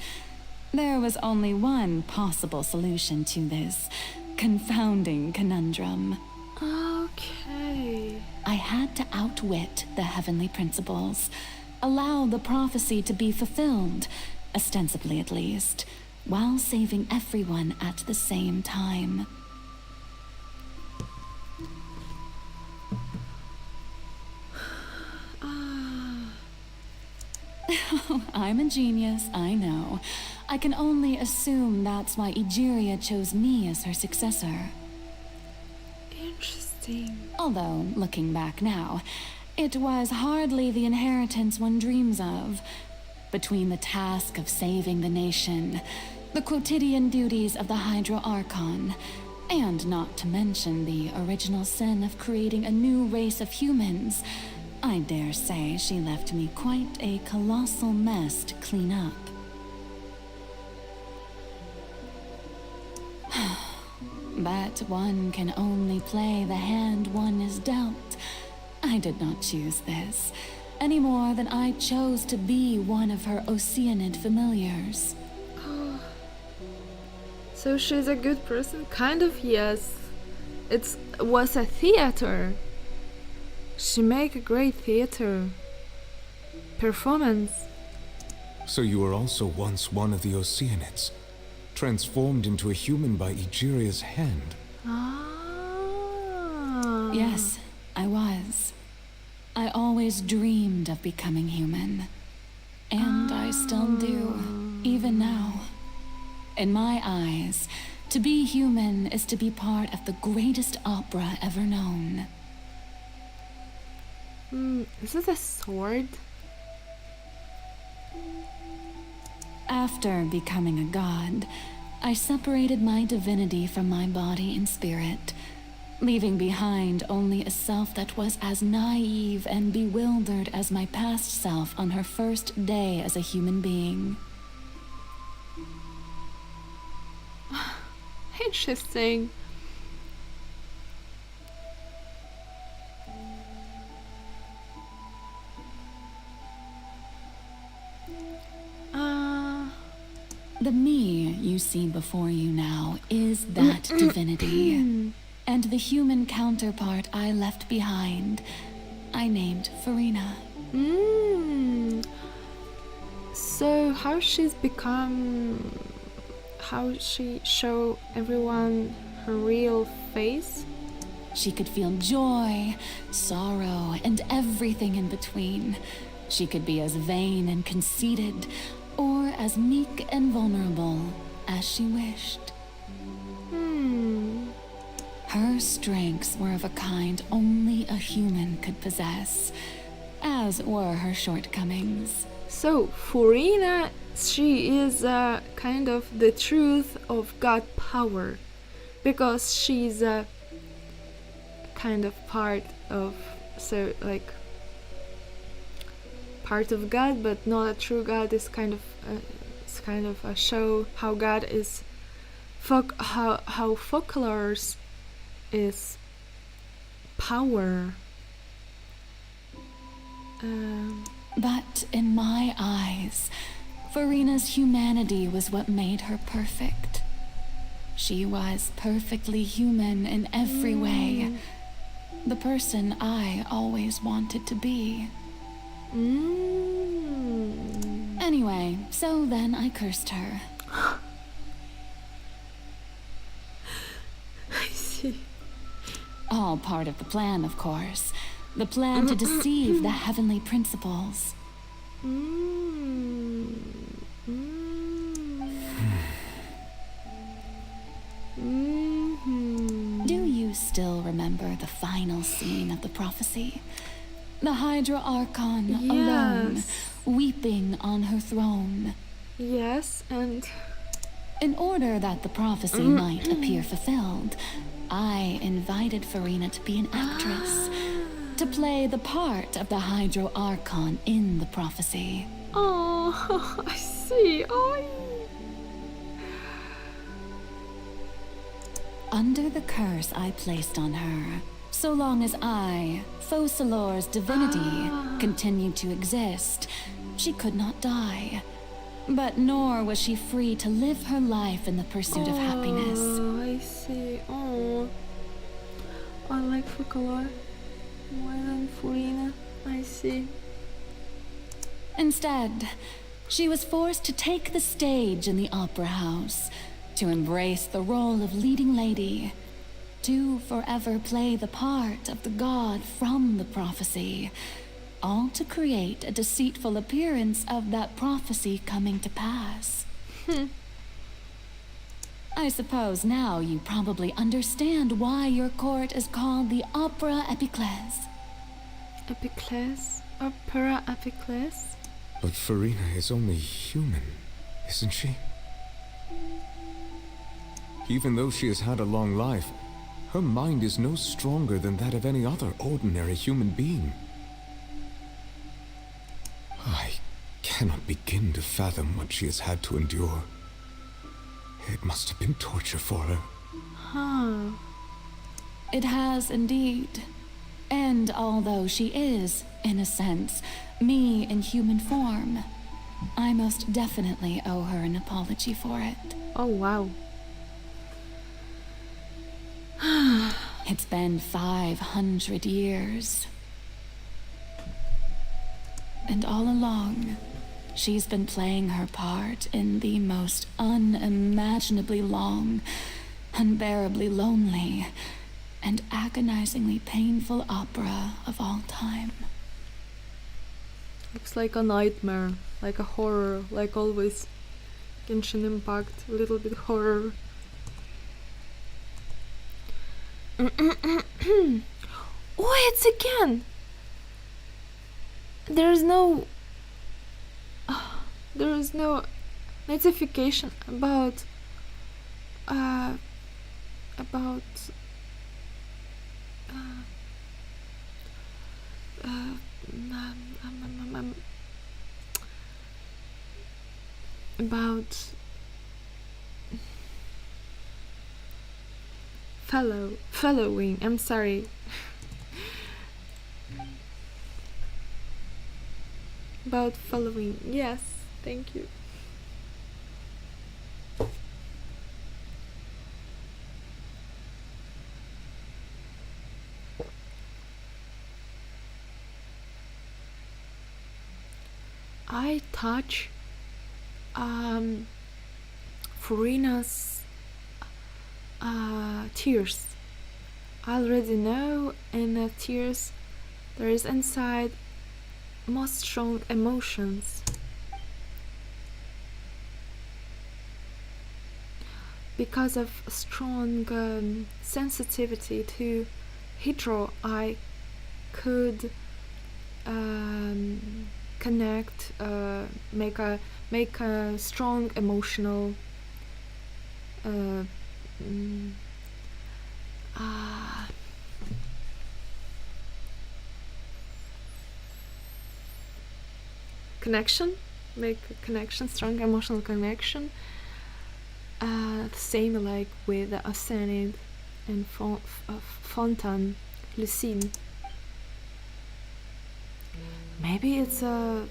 there was only one possible solution to this confounding conundrum. Okay. I had to outwit the heavenly principles, allow the prophecy to be fulfilled, ostensibly at least, while saving everyone at the same time. I'm a genius, I know. I can only assume that's why Egeria chose me as her successor. Interesting. Although, looking back now, it was hardly the inheritance one dreams of. Between the task of saving the nation, the quotidian duties of the Hydro Archon, and not to mention the original sin of creating a new race of humans, I dare say she left me quite a colossal mess to clean up. But one can only play the hand one is dealt. I did not choose this, any more than I chose to be one of her Oceanid familiars. So she's a good person? Kind of, yes. It was a theater. She make a great theater performance. So you were also once one of the Oceanids, transformed into a human by Egeria's hand. Yes, I was. I always dreamed of becoming human. And I still do, even now. In my eyes, to be human is to be part of the greatest opera ever known. Is it a sword? After becoming a god, I separated my divinity from my body and spirit, leaving behind only a self that was as naive and bewildered as my past self on her first day as a human being. Interesting. The me you see before you now is that divinity. And the human counterpart I left behind, I named Farina. So how she show everyone her real face? She could feel joy, sorrow, and everything in between. She could be as vain and conceited, or as meek and vulnerable as she wished. Her strengths were of a kind only a human could possess, as were her shortcomings. So, Farina, she is kind of the truth of God power, because she's a kind of part of, part of God, but not a true God. Is kind of a show how God is, how folklores is power. But in my eyes, Furina's humanity was what made her perfect. She was perfectly human in every way. The person I always wanted to be. Anyway, so then I cursed her. I see. All part of the plan, of course. The plan to deceive the heavenly principles. Do you still remember the final scene of the prophecy? The Hydra Archon alone, weeping on her throne. Yes, and... In order that the prophecy might appear fulfilled, I invited Furina to be an actress, to play the part of the Hydra Archon in the prophecy. Oh, I see. Oh. Under the curse I placed on her, so long as I, Focalor's divinity, continued to exist, she could not die. But nor was she free to live her life in the pursuit of happiness. Oh, I see. Oh, I like Focalor more than Furina. I see. Instead, she was forced to take the stage in the opera house, to embrace the role of leading lady, to forever play the part of the god from the prophecy, all to create a deceitful appearance of that prophecy coming to pass. I suppose now you probably understand why your court is called the Opera Epiclese. Epiclese? Opera Epiclese? But Furina is only human, isn't she? Even though she has had a long life, her mind is no stronger than that of any other ordinary human being. I cannot begin to fathom what she has had to endure. It must have been torture for her. Huh. It has indeed. And although she is, in a sense, me in human form, I most definitely owe her an apology for it. Oh, wow. It's been 500 years. And all along, she's been playing her part in the most unimaginably long, unbearably lonely, and agonizingly painful opera of all time. Looks like a nightmare, like a horror, like always. Genshin Impact, a little bit horror. Oh, it's again! There is no notification about following. I'm sorry. About following. Yes, thank you. I touch Furina's tears. I already know in the tears there is inside most strong emotions. Because of strong sensitivity to Hydro, I could connect, make a strong emotional connection, make a connection, strong emotional connection. Same like with Arsenic and Fontaine, Lucine. Maybe it's a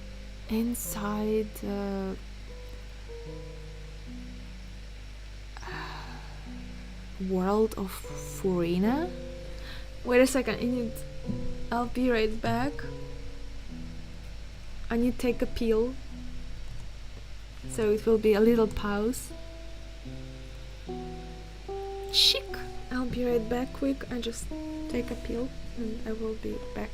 inside world of Furina. Wait a second, I'll be right back. I need to take a pill, so it will be a little pause. Chic! I'll be right back quick. I just take a pill and I will be back.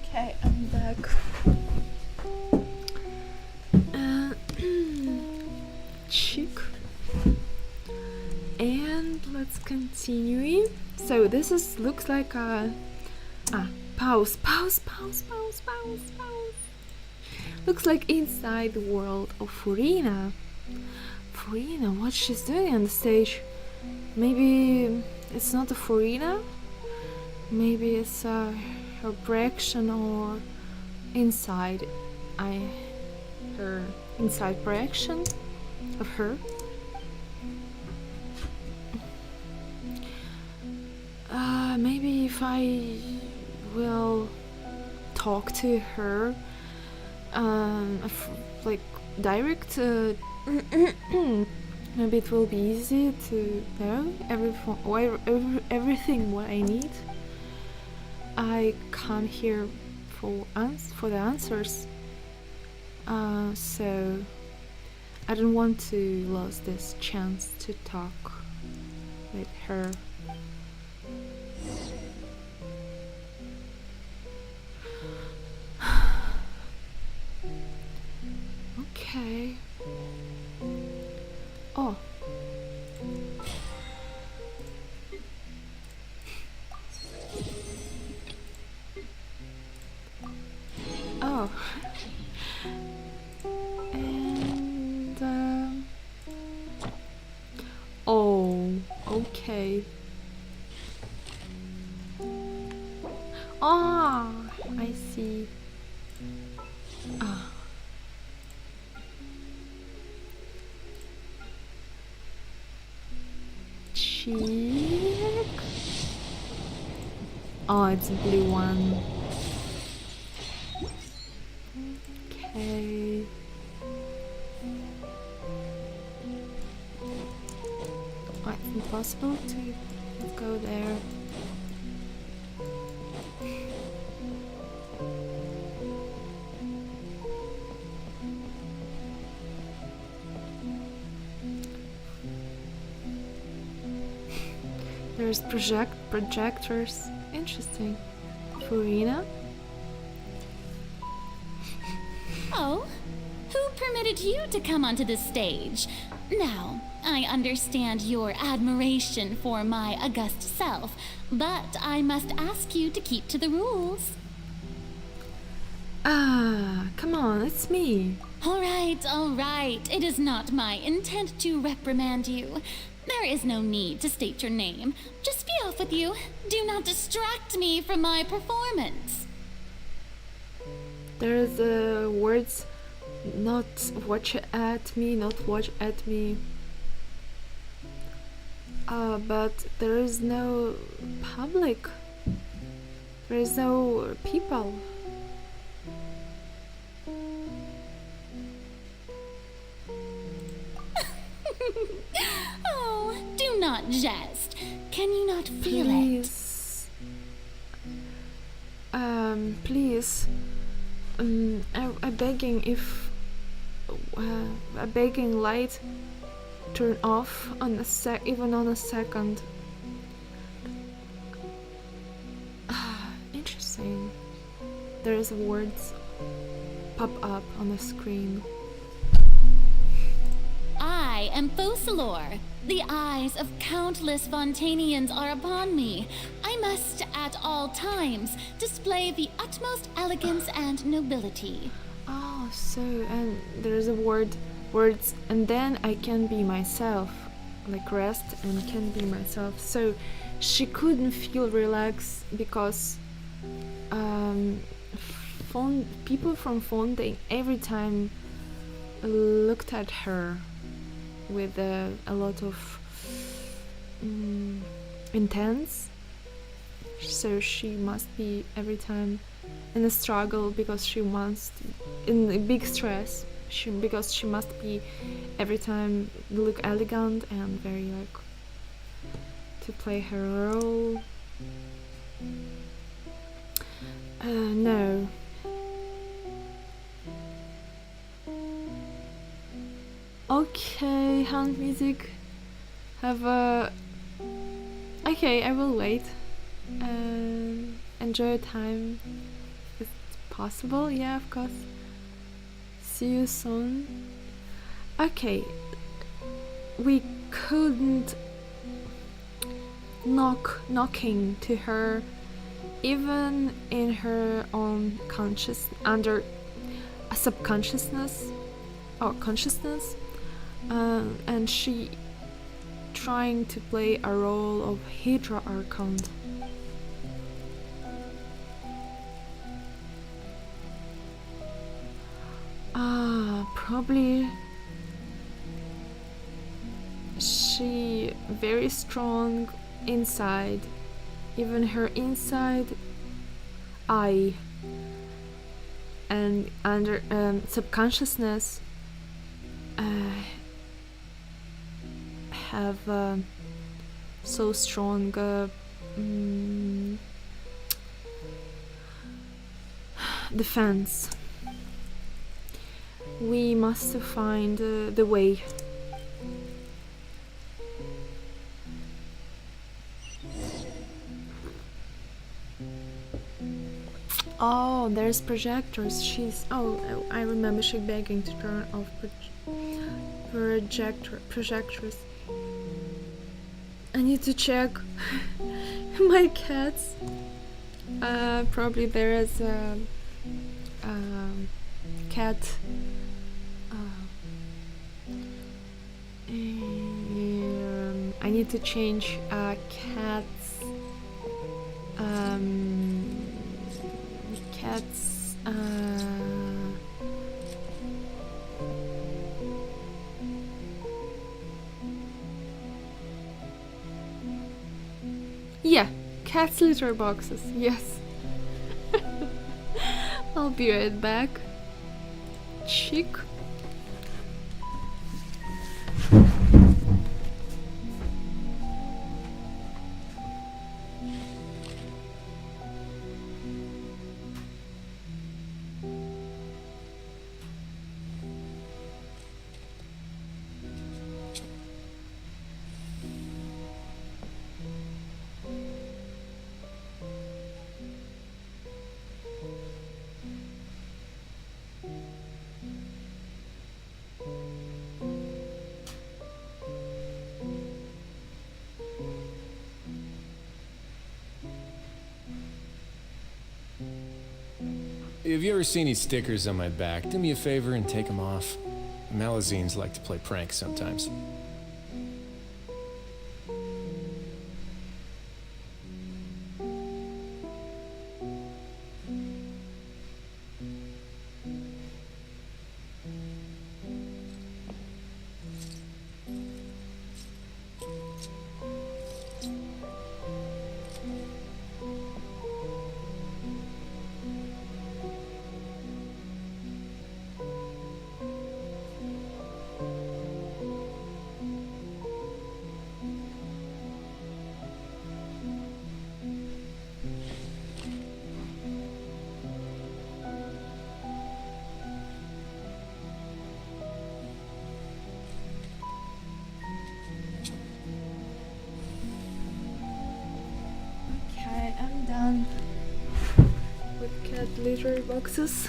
Okay, I'm back. Chick. And let's continue. So this looks like a pause. Looks like inside the world of Furina. Furina, what she's doing on the stage? Maybe it's not a Furina. Maybe it's her projection or inside. Her inside projection of her. Maybe if I will talk to her, like direct, maybe it will be easy to know everything what I need. I come here for the answers, so I don't want to lose this chance to talk with her. Okay. Oh. Oh. And oh, okay. Ah, I see. Ah. Cheek. Oh, it's a blue one. Okay. Oh, it's impossible to go there. There's projectors. Interesting. Furina? Oh, who permitted you to come onto the stage? Now, I understand your admiration for my august self, but I must ask you to keep to the rules. Ah, come on, it's me. All right. It is not my intent to reprimand you. There is no need to state your name. Just be off with you. Do not distract me from my performance. There's words, not watch at me, not watch at me. But there is no public. There is no people. Oh, do not jest. Can you not feel Please. Please. I'm begging if a begging light turn off on even on a second. Interesting. There's words pop up on the screen. I am Focalor. The eyes of countless Fontainians are upon me. I must at all times display the utmost elegance and nobility. Oh, so, and there's a words, and then I can be myself, like rest and can be myself. So she couldn't feel relaxed because people from Fontaine every time looked at her with a lot of intense, so she must be every time in a struggle because she wants in a big stress because she must be every time look elegant and very like to play her role. No. Okay, hand music. Have a... Okay, I will wait. Enjoy your time. If it's possible, yeah, of course. See you soon. Okay. We couldn't knocking to her even in her own under a subconsciousness or consciousness. And she trying to play a role of Hydra Archon. Probably she very strong inside, even her inside eye and under subconsciousness have so strong defense. We must find the way. Oh, there's projectors. I remember she begging to turn off projectors. I need to check my cats. Probably there is a cat. I need to change cat's Yeah, cat's litter boxes, yes. I'll be right back. Chick. If you ever see any stickers on my back, do me a favor and take them off. Malazines like to play pranks sometimes. I'm done with cat litter boxes.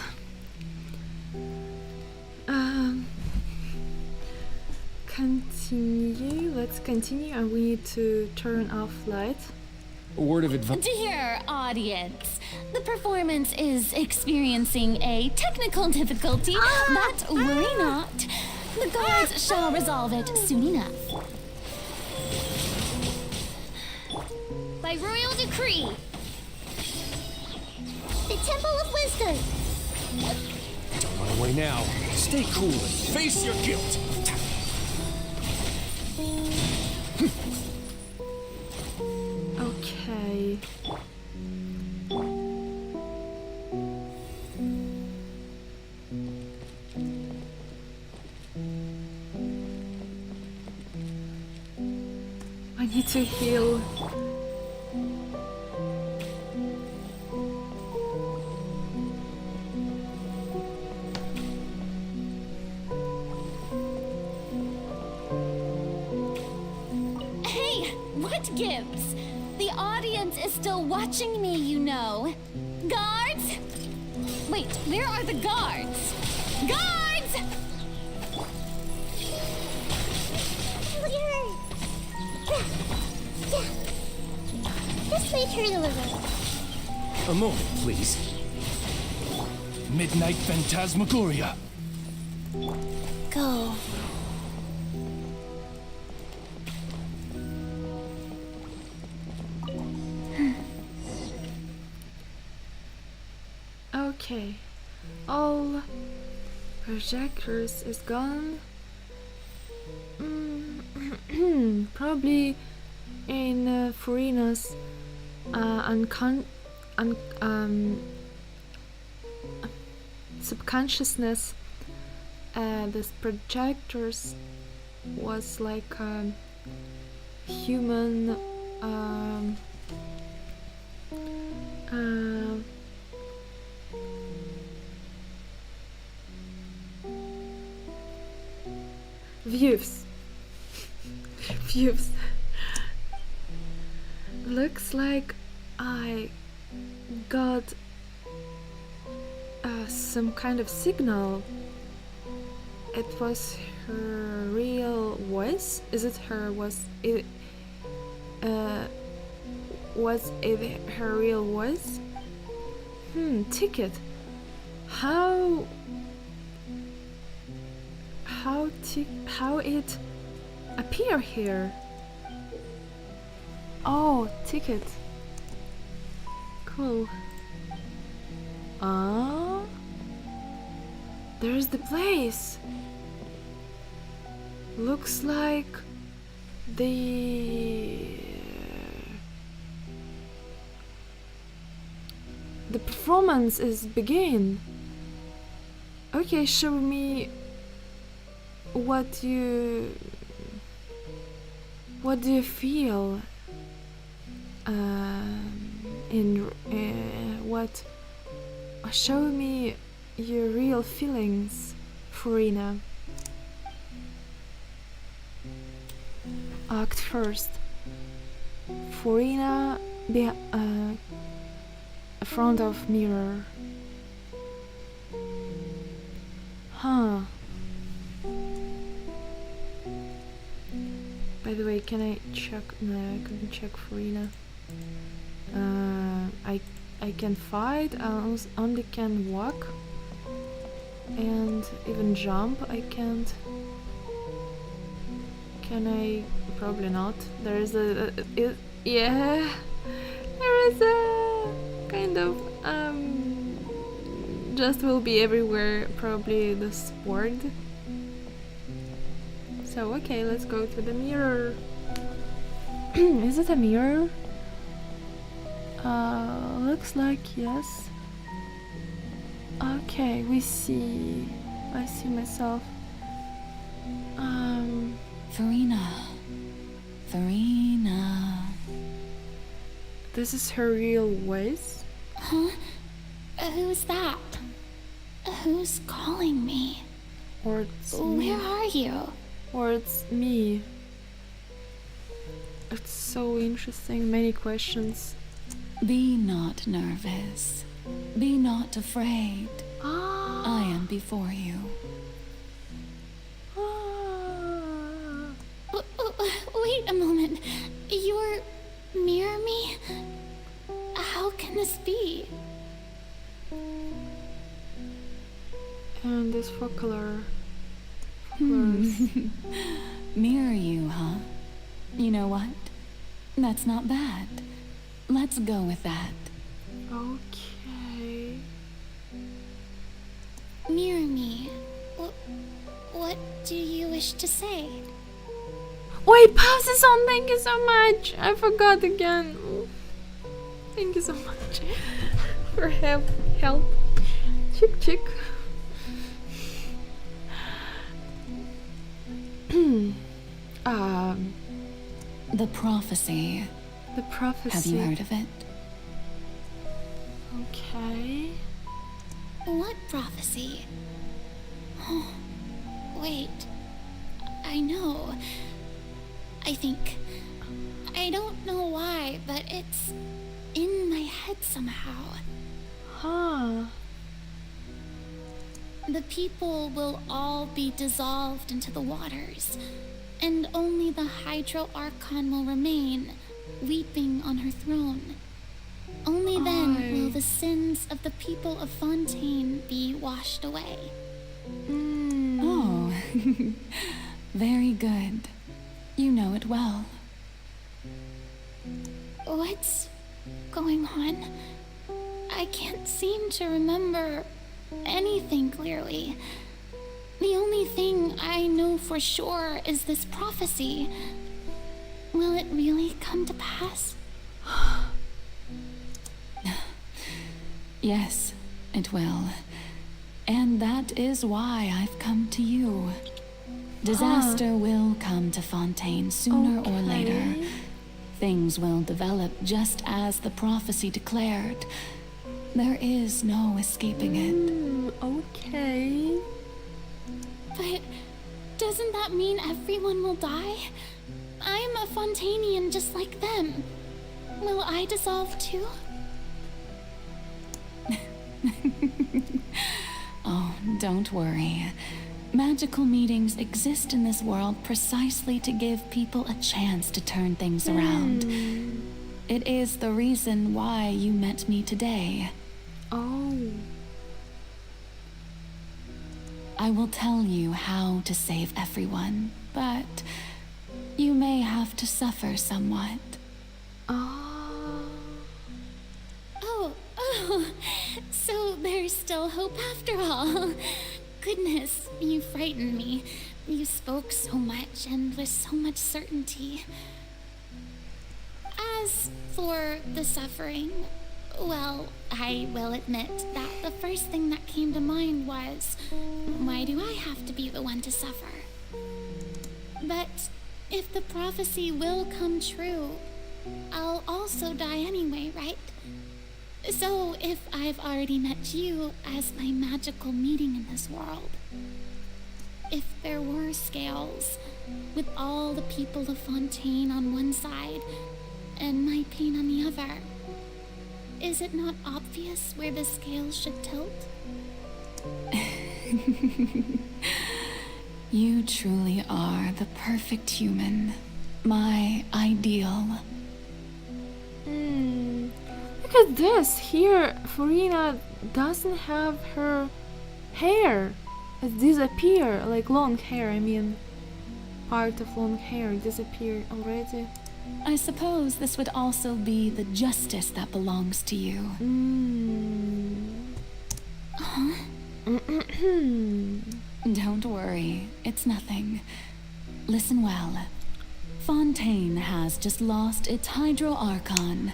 Continue. Let's continue, and we need to turn off light. A word of advice. Dear audience, the performance is experiencing a technical difficulty, but worry not. The guards shall resolve it soon enough. By royal decree. The Temple of Wisdom. Don't run away now. Stay cool and face your guilt. Okay. I need to heal. What gives? The audience is still watching me, you know. Guards? Wait, where are the guards? Guards! This may turn a little. A moment, please. Midnight Phantasmagoria. Go. Okay, all projectors is gone. Probably in Furina's subconsciousness, this projectors was like human views. Looks like I got some kind of signal. It was her real voice. Is it her? Was it her real voice? Ticket. How it appear here? Oh, ticket. Cool. There's the place. Looks like the The performance is begin. Okay, show me what do you feel show me your real feelings, Furina. Act first. Furina in front of mirror. Huh. By the way, can I check? No, I couldn't check Furina. I can fight. I only can walk and even jump. I can't. Can I? Probably not. There is yeah. There is a kind of just will be everywhere. Probably the sword. So okay, let's go to the mirror. Is it a mirror? Looks like yes. Okay, we see. I see myself. Furina. This is her real voice. Huh? Who's that? Who's calling me? Or it's me. Where are you? Or it's me. It's so interesting. Many questions. Be not nervous. Be not afraid. I am before you. Wait a moment. You're near me? How can this be? And this focular. Mirror you, huh? You know what? That's not bad. Let's go with that. Okay. Mirror me. What do you wish to say? Wait, pause this on. Thank you so much. I forgot again. Thank you so much for help. Chick. The prophecy. The prophecy. Have you heard of it? Okay. What prophecy? Oh, wait. I know. I think. I don't know why, but it's in my head somehow. Huh. The people will all be dissolved into the waters, and only the Hydro Archon will remain, weeping on her throne. Only then will the sins of the people of Fontaine be washed away. Oh, very good. You know it well. What's going on? I can't seem to remember anything clearly. The only thing I know for sure is this prophecy. Will it really come to pass? Yes, it will. And that is why I've come to you. Disaster will come to Fontaine sooner or later. Things will develop just as the prophecy declared. There is no escaping it. Okay. But doesn't that mean everyone will die? I'm a Fontainian just like them. Will I dissolve too? Oh, don't worry. Magical meetings exist in this world precisely to give people a chance to turn things around. It is the reason why you met me today. Oh. I will tell you how to save everyone, but you may have to suffer somewhat. Oh, so there's still hope after all. Goodness, you frightened me. You spoke so much and with so much certainty. As for the suffering, Well, I will admit that the first thing that came to mind was, why do I have to be the one to suffer? But if the prophecy will come true, I'll also die anyway, right? So if I've already met you as my magical meeting in this world, if there were scales, with all the people of Fontaine on one side and my pain on the other, is it not obvious where the scales should tilt? You truly are the perfect human. My ideal. Look at this. Here, Furina doesn't have her hair. It disappeared. Like long hair, I mean. Part of long hair disappeared already. I suppose this would also be the justice that belongs to you. Don't worry, it's nothing. Listen well. Fontaine has just lost its Hydro Archon.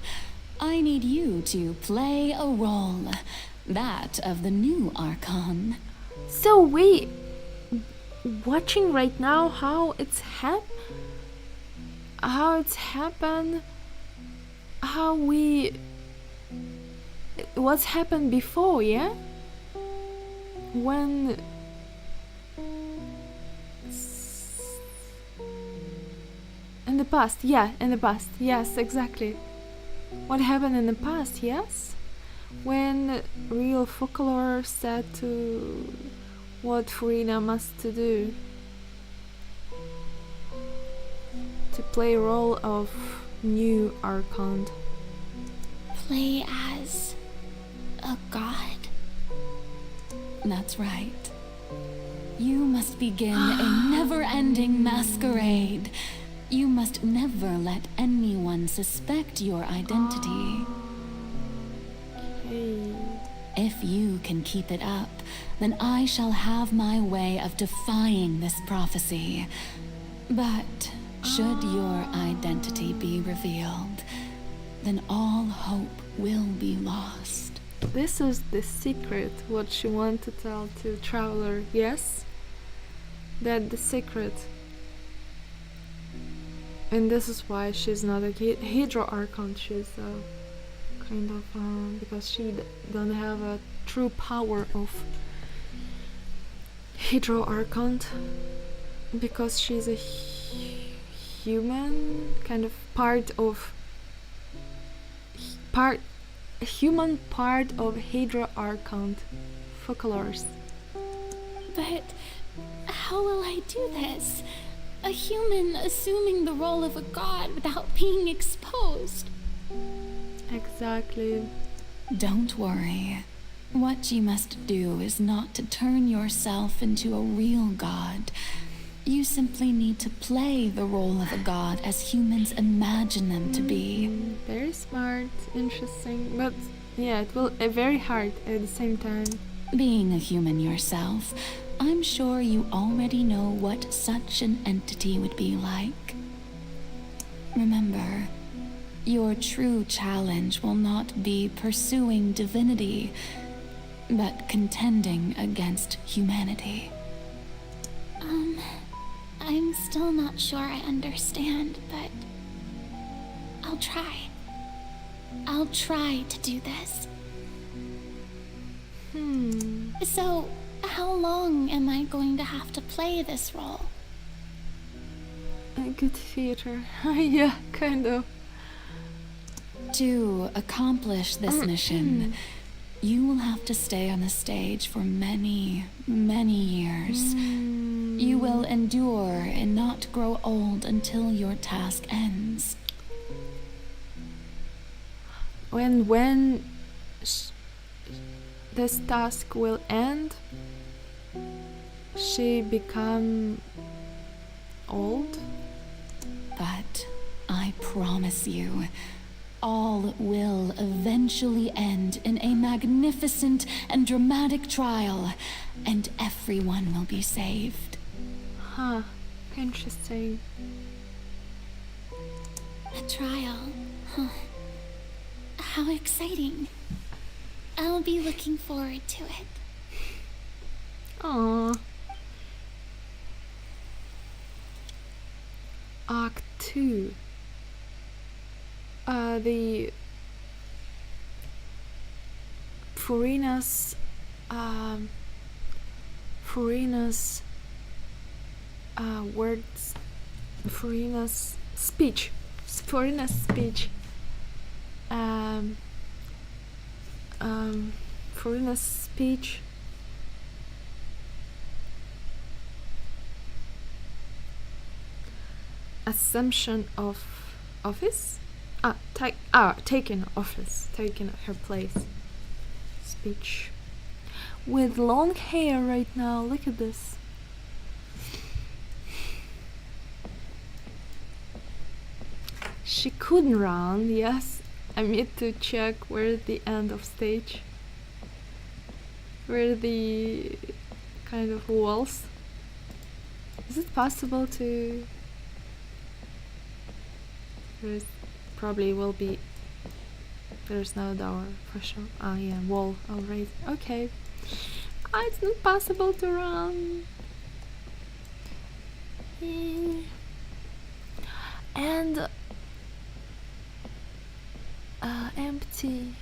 I need you to play a role. That of the new Archon. So wait, watching right now how it's happened, what's happened before, yeah? When in the past, yes, exactly. What happened in the past, yes? When real folklore said to what Furina must to do. To play role of new Archon. Play as a god? That's right. You must begin a never-ending masquerade. You must never let anyone suspect your identity. Okay. If you can keep it up, then I shall have my way of defying this prophecy. But should your identity be revealed, then all hope will be lost. This is the secret, what she wanted to tell to Traveler, yes? That the secret. And this is why she's not a Hydro Archon, she's kind of, because she don't have a true power of Hydro Archon. Because she's a human, kind of human part of Hydro Archon folklores. But how will I do this? A human assuming the role of a god without being exposed. Exactly. Don't worry. What you must do is not to turn yourself into a real god. You simply need to play the role of a god as humans imagine them to be. Very smart, interesting, but yeah, it will very hard at the same time. Being a human yourself, I'm sure you already know what such an entity would be like. Remember, your true challenge will not be pursuing divinity, but contending against humanity. I'm still not sure I understand, but I'll try. I'll try to do this. So, how long am I going to have to play this role? A good theater. Yeah, kind of. To accomplish this mission, you will have to stay on the stage for many, many years. You will endure and not grow old until your task ends. When this task will end, she become old? But I promise you, all will eventually end in a magnificent and dramatic trial, and everyone will be saved. Huh, interesting. A trial, huh? How exciting. I'll be looking forward to it. Aww. Act 2. The Furina's words, Furina's speech, Furina's speech. Assumption of office? Taking office, taking her place. Speech. With long hair right now, look at this. She couldn't run, yes. I need to check where the end of stage. Where the kind of walls. Is it possible to... There's probably will be... There's no door for sure. Ah yeah, wall already. Okay. It's not possible to run. And empty.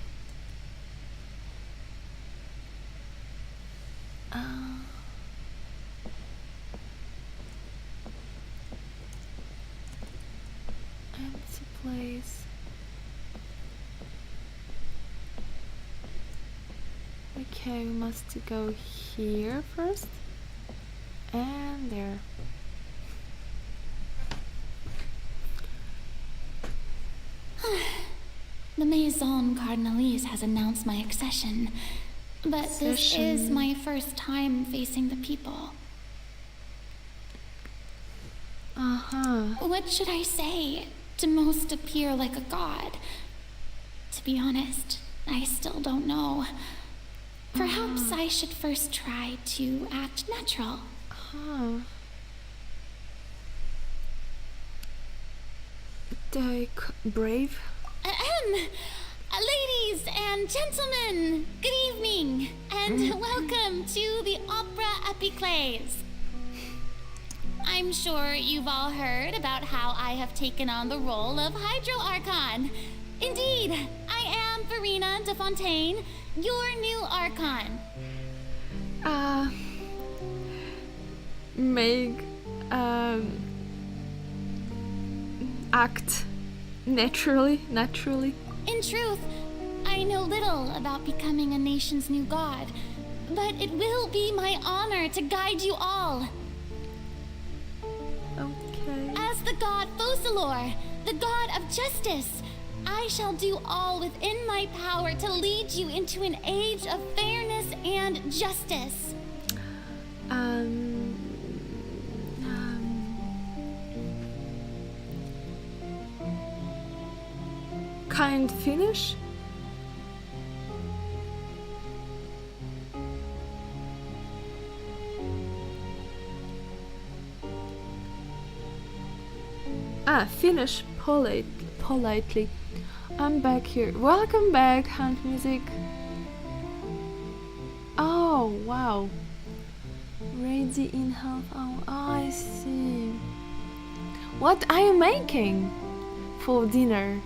Empty place. Okay, we must go here first. And there. The Maison Cardinalise has announced my accession, but this is my first time facing the people. What should I say to most appear like a god? To be honest, I still don't know. Perhaps I should first try to act natural. Like brave? Ladies and gentlemen, good evening, and welcome to the Opera Epiclese. I'm sure you've all heard about how I have taken on the role of Hydro Archon. Indeed, I am Farina de Fontaine, your new Archon. Act naturally. In truth, I know little about becoming a nation's new god, but it will be my honor to guide you all. Okay. As the god Focalor, the god of justice, I shall do all within my power to lead you into an age of fairness and justice. Kind finish? Finish politely. I'm back here. Welcome back, Hunt Music. Oh, wow. Ready in half hour. Oh, I see. What are you making for dinner?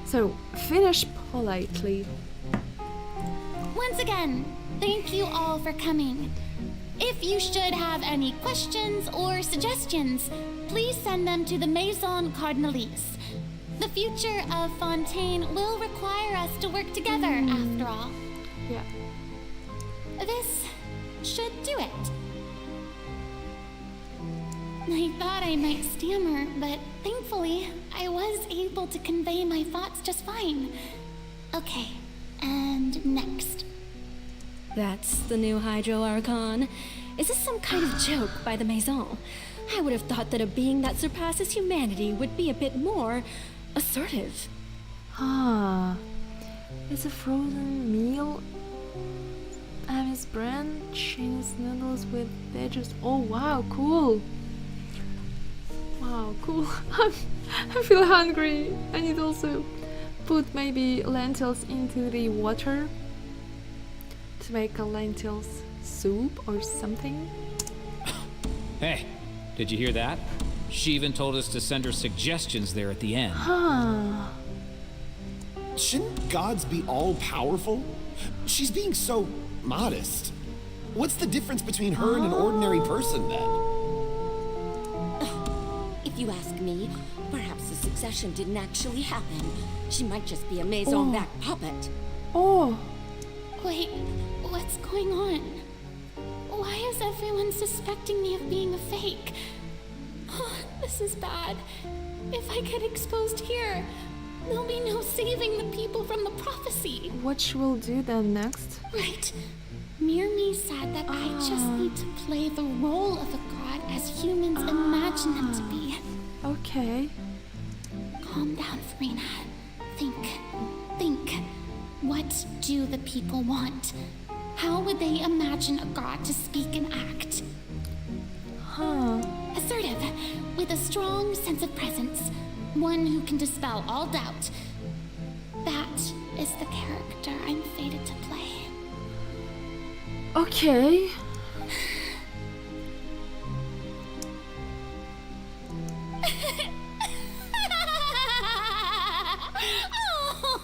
So, finish politely. Once again, thank you all for coming. If you should have any questions or suggestions, please send them to the Maison Cardinalise. The future of Fontaine will require us to work together, after all. Yeah. This should do it. I thought I might stammer, but thankfully, I was able to convey my thoughts just fine. Okay, and next. That's the new Hydro Archon. Is this some kind of joke by the Maison? I would have thought that a being that surpasses humanity would be a bit more assertive. It's a frozen meal. Amy's brand, Chinese noodles with veggies. Oh wow, cool. Wow, cool. I feel hungry. I need also put maybe lentils into the water to make a lentils soup or something. Hey, did you hear that? She even told us to send her suggestions there at the end. Huh. Shouldn't gods be all-powerful? She's being so modest. What's the difference between her and an ordinary person, then? If you ask me, perhaps the succession didn't actually happen. She might just be a maison-back puppet. Oh. Wait, what's going on? Why is everyone suspecting me of being a fake? Oh, this is bad. If I get exposed here, there'll be no saving the people from the prophecy. What she will do then next? Right. Mirmi said that I just need to play the role of a god as humans imagine them to be. Okay. Calm down, Furina. Think. What do the people want? How would they imagine a god to speak and act? Huh. Assertive, with a strong sense of presence. One who can dispel all doubt. That is the character I'm fated to play. Okay.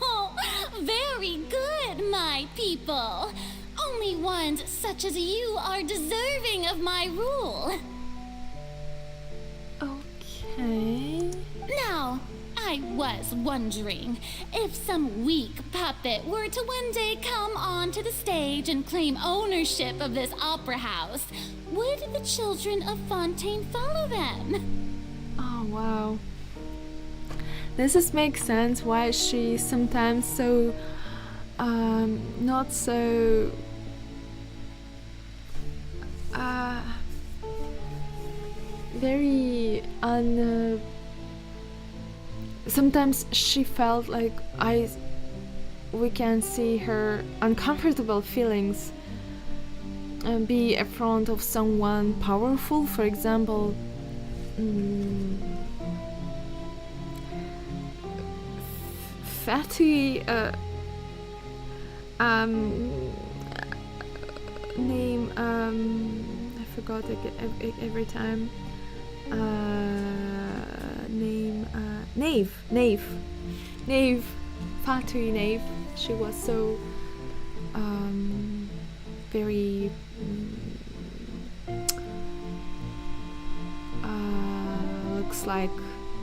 Oh, very good, my people. Only ones such as you are deserving of my rule. Okay. Now, I was wondering if some weak puppet were to one day come onto the stage and claim ownership of this opera house, would the children of Fontaine follow them? Oh, wow. This makes sense why she's sometimes so, not so, very sometimes she felt like we can see her uncomfortable feelings be in front of someone powerful, for example. Fatty name I forgot every time. Name Nave Fatui Nave. She was so very looks like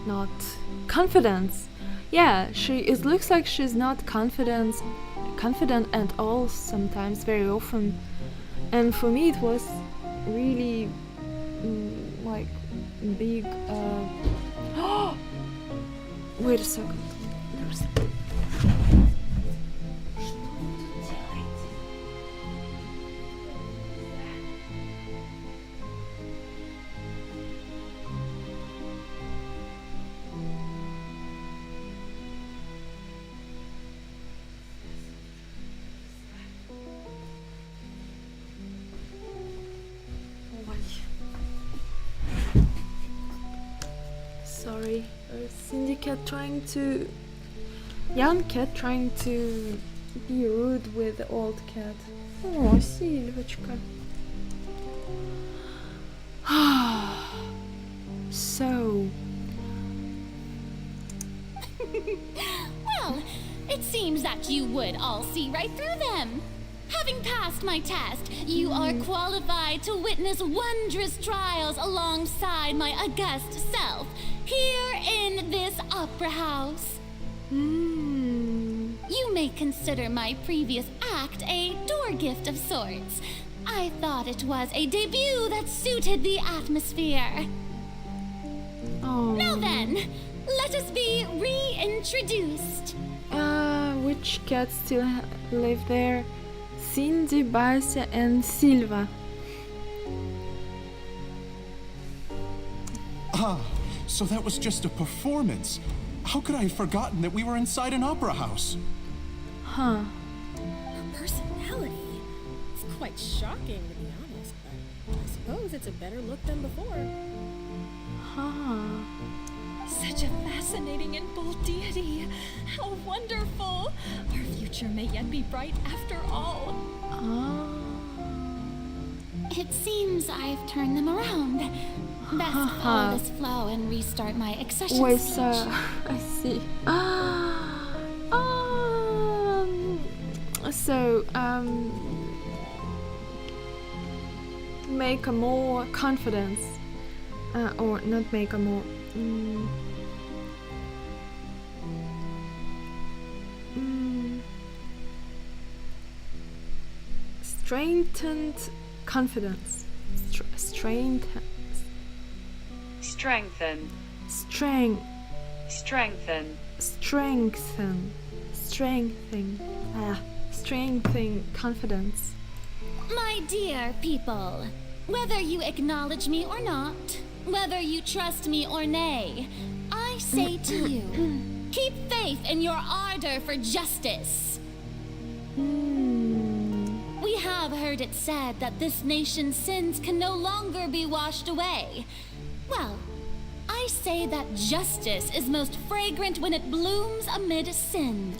not confidence. Yeah, it looks like she's not confident at all sometimes, very often. And for me it was really like big wait a second. Sorry, young cat trying to be rude with the old cat. Oh, Сильвочка. So. Well, it seems that you would all see right through them. Having passed my test, you are qualified to witness wondrous trials alongside my august self, here in this opera house. You may consider my previous act a door gift of sorts. I thought it was a debut that suited the atmosphere. Oh. Now then, let us be reintroduced. Which cats still live there? Cindy, Baizhu, and Silva. Ah, so that was just a performance. How could I have forgotten that we were inside an opera house? Huh. Her personality. It's quite shocking, to be honest, but I suppose it's a better look than before. Huh. Such a fascinating and bold deity. How wonderful! Our future may yet be bright after all. It seems I've turned them around. Best follow this flow and restart my accession Wait, speech. I see. So, make a more confidence, or not make a more. Strengthened confidence. Strengthen. Strengthen. Strength. Strengthen. Strengthen. Strengthen confidence. My dear people, whether you acknowledge me or not, whether you trust me or nay, I say to you, keep faith in your ardor for justice. We have heard it said that this nation's sins can no longer be washed away. Well, I say that justice is most fragrant when it blooms amid sin.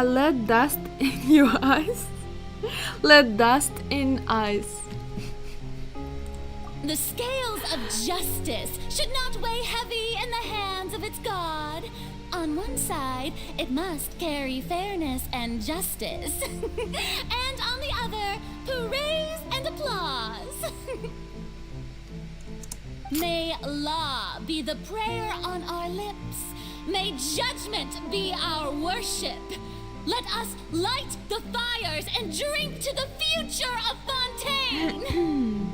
Let dust in your eyes. Let dust in eyes. The scales of justice should not weigh heavy in the hands of its God. On one side, it must carry fairness and justice. And on the other, praise and applause. May law be the prayer on our lips. May judgment be our worship. Let us light the fires and drink to the future of Fontaine.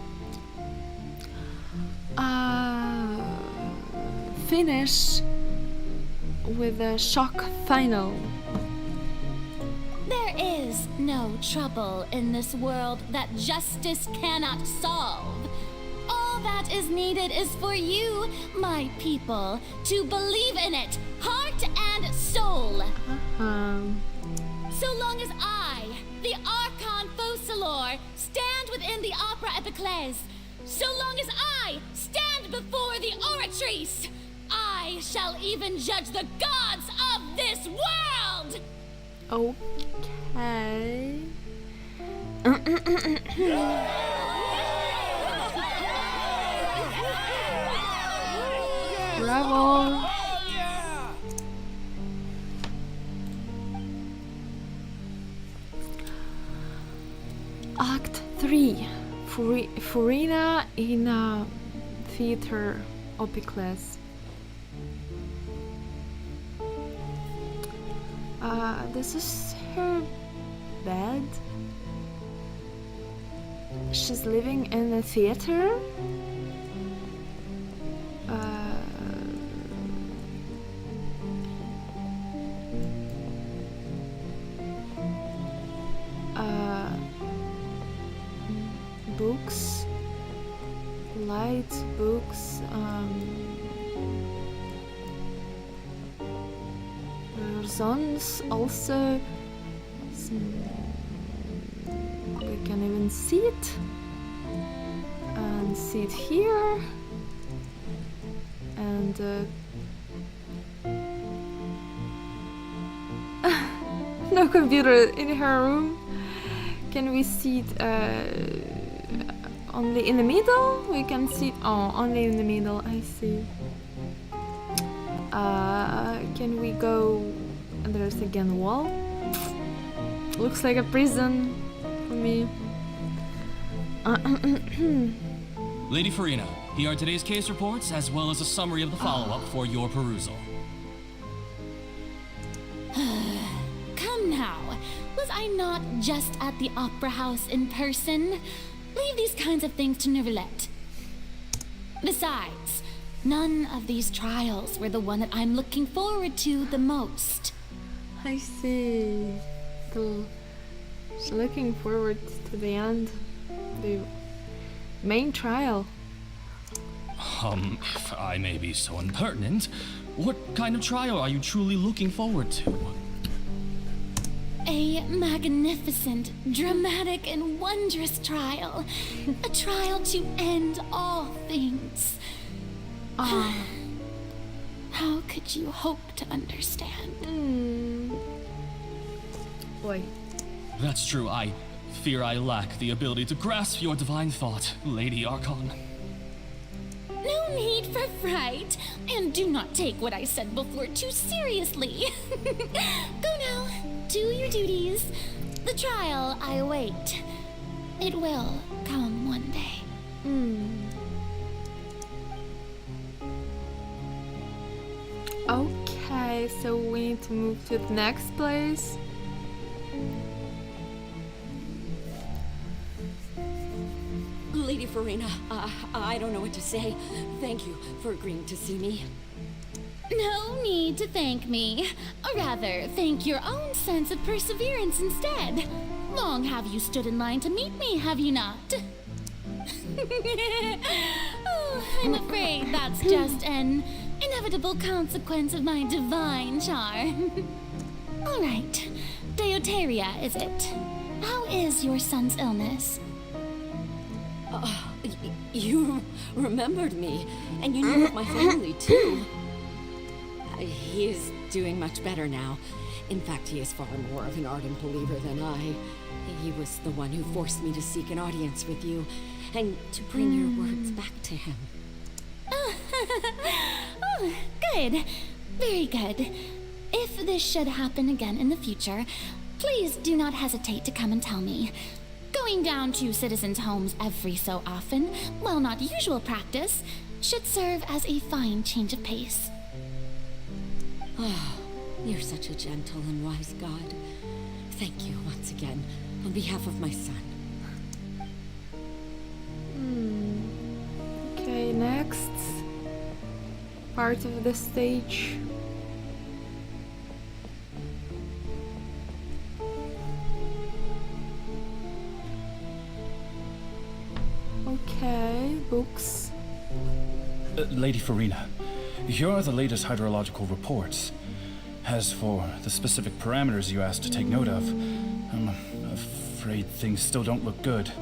Finish with a shock final. There is no trouble in this world that justice cannot solve. All that is needed is for you, my people, to believe in it, heart and soul. So long as I, the Archon Focalor, stand within the Opera Epiclese, so long as I stand before the Oratrice, I shall even judge the gods of this world! Okay. Bravo. Act 3. Furina in a theater opicles. This is her bed. She's living in a theater. Books, light books, zones also. We can even see it and see it here, and no computer in her room. Can we see it only in the middle? We can see it, only in the middle, I see. Can we go? There's again a wall. Looks like a prison for me. Lady Furina, here are today's case reports as well as a summary of the follow-up for your perusal. Come now, was I not just at the Opera House in person? Leave these kinds of things to Neuvillette. Besides, none of these trials were the one that I'm looking forward to the most. I see. Looking forward to the end. The main trial. If I may be so impertinent, What kind of trial are you truly looking forward to? A magnificent, dramatic, and wondrous trial. A trial to end all things. How could you hope to understand? Boy. That's true. I fear I lack the ability to grasp your divine thought, Lady Archon. No need for fright, and do not take what I said before too seriously. Go now, do your duties. The trial I await. It will come one day. Okay, so we need to move to the next place. Lady Farina, I don't know what to say. Thank you for agreeing to see me. No need to thank me. Or rather, thank your own sense of perseverance instead. Long have you stood in line to meet me, have you not? Oh, I'm afraid that's just an inevitable consequence of my divine charm. All right, Deuteria, is it? How is your son's illness? You remembered me, and you knew of my family, too. He is doing much better now. In fact, he is far more of an ardent believer than I. He was the one who forced me to seek an audience with you, and to bring your words back to him. Oh, good. Very good. If this should happen again in the future, please do not hesitate to come and tell me. Going down to citizens' homes every so often, while not usual practice, should serve as a fine change of pace. Oh, you're such a gentle and wise god. Thank you once again, on behalf of my son. Okay, next part of the stage. Okay, books. Lady Farina, here are the latest hydrological reports. As for the specific parameters you asked to take note of, I'm afraid things still don't look good.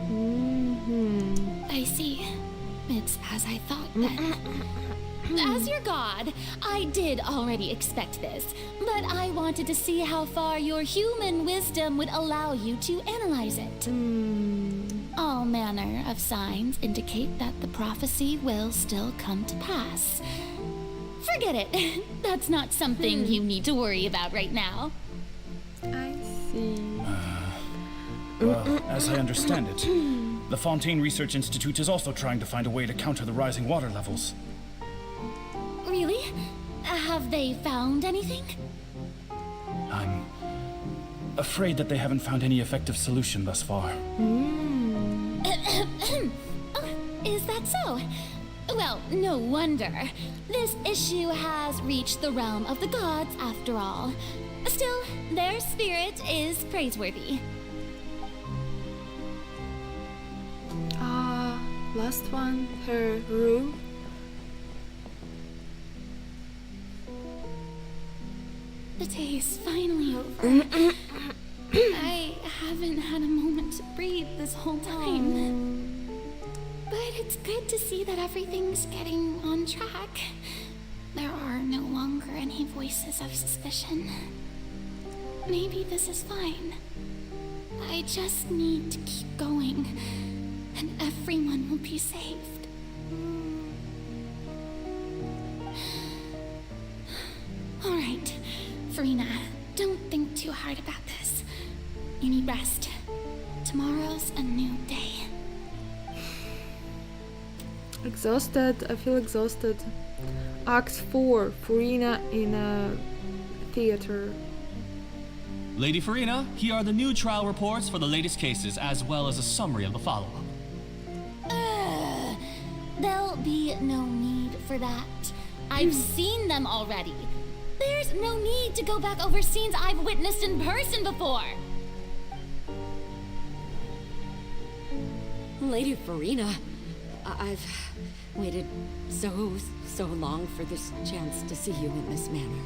I see. It's as I thought then. As your god, I did already expect this, but I wanted to see how far your human wisdom would allow you to analyze it. All manner of signs indicate that the prophecy will still come to pass. Forget it. That's not something you need to worry about right now. I see. Well, as I understand it, the Fontaine Research Institute is also trying to find a way to counter the rising water levels. Really? Have they found anything? I'm afraid that they haven't found any effective solution thus far. Is that so? Well, no wonder. This issue has reached the realm of the gods, after all. Still, their spirit is praiseworthy. Last one, her room. The day is finally over. I haven't had a moment to breathe this whole time. But it's good to see that everything's getting on track. There are no longer any voices of suspicion. Maybe this is fine. I just need to keep going, and everyone will be saved. All right, Farina, don't think too hard about this. You need rest. Tomorrow's a new day. Exhausted, I feel exhausted. Act 4, Farina in a theater. Lady Farina, here are the new trial reports for the latest cases, as well as a summary of the follow-up. There'll be no need for that. I've seen them already. There's no need to go back over scenes I've witnessed in person before. Lady Farina, Waited so long for this chance to see you in this manner.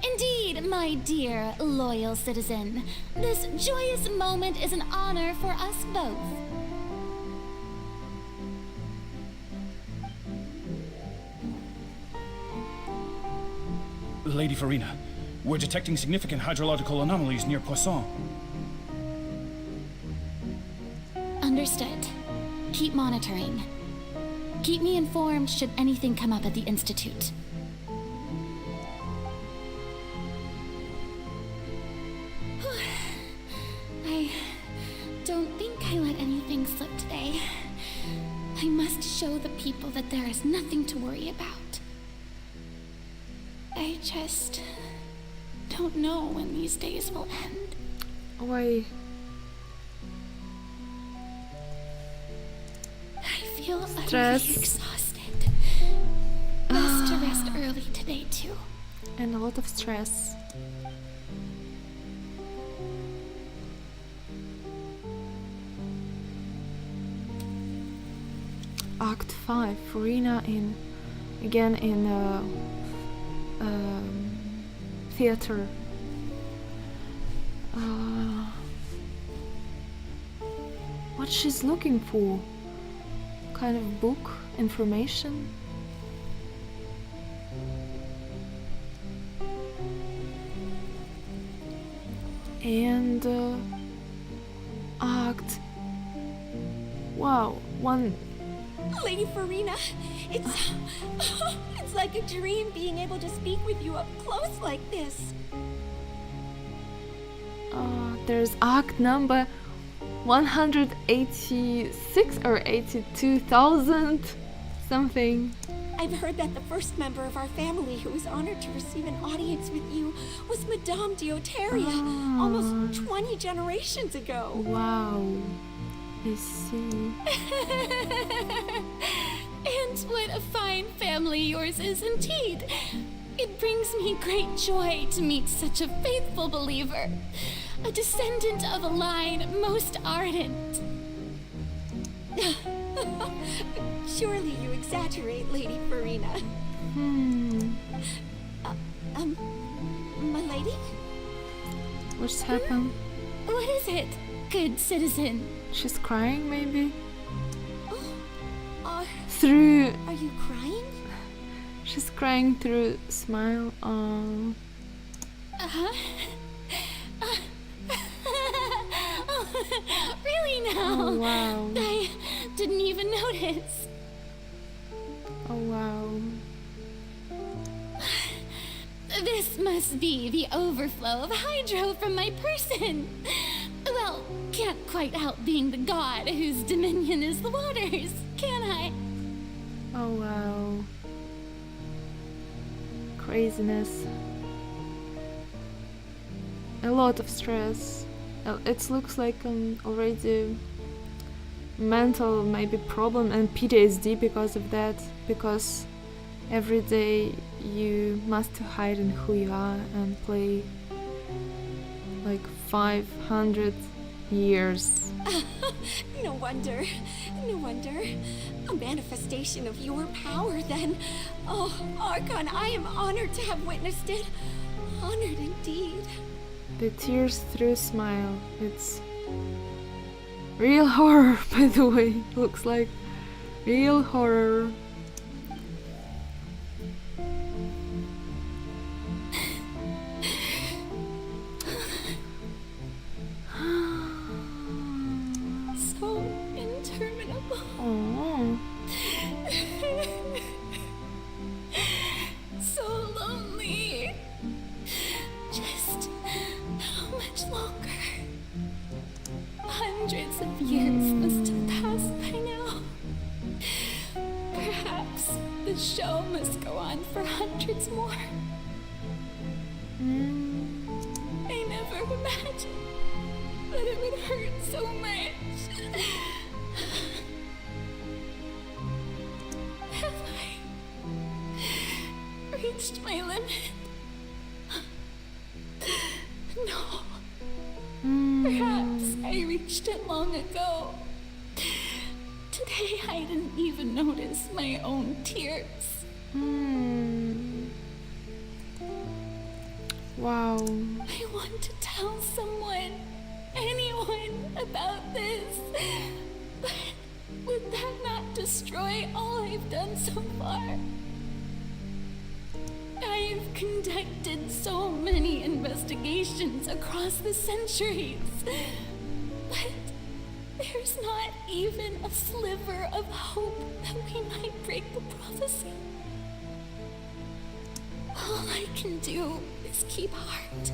Indeed, my dear, loyal citizen. This joyous moment is an honor for us both. Lady Farina, we're detecting significant hydrological anomalies near Poisson. Understood. Keep monitoring. Keep me informed should anything come up at the Institute. I don't think I let anything slip today. I must show the people that there is nothing to worry about. I just don't know when these days will end. Why? I feel Stress. utterly exhausted. Best to rest early today too. And a lot of stress. Act 5, Farina in theater. What she's looking for? Kind of book information? And act. Wow, one. Lady Farina, it's like a dream being able to speak with you up close like this. There's act number 186 or 82,000 something. I've heard that the first member of our family who was honored to receive an audience with you was Madame Dioteria, almost 20 generations ago. Wow. I see. And what a fine family yours is indeed. It brings me great joy to meet such a faithful believer, a descendant of a line most ardent. Surely you exaggerate, Lady Farina. My lady? What's happened? What is it, good citizen? She's crying, maybe? Are Through... Are you crying? She's crying through smile. Really now? Oh, wow. I didn't even notice. Oh, wow. This must be the overflow of hydro from my person. Well, can't quite help being the god whose dominion is the waters, can I? Oh, wow. Craziness. A lot of stress. It looks like already mental maybe problem and PTSD because of that, because every day you must hide in who you are and play like 500 years. No wonder. A manifestation of your power, then. Oh, Archon, I am honored to have witnessed it. Honored indeed. The tears through smile. It's real horror, by the way. Looks like real horror. So interminable. Oh. So lonely. Just how much longer? Hundreds of years must have passed by now. Perhaps the show must go on for hundreds more. I never imagined that it would hurt so much. Have I reached my limit? No. Perhaps I reached it long ago. Today say I didn't even notice my own tears. Wow. I want to tell someone, anyone, about this. But would that not destroy all I've done so far? I've conducted so many investigations across the centuries, but there's not even a sliver of hope that we might break the prophecy. All I can do is keep heart.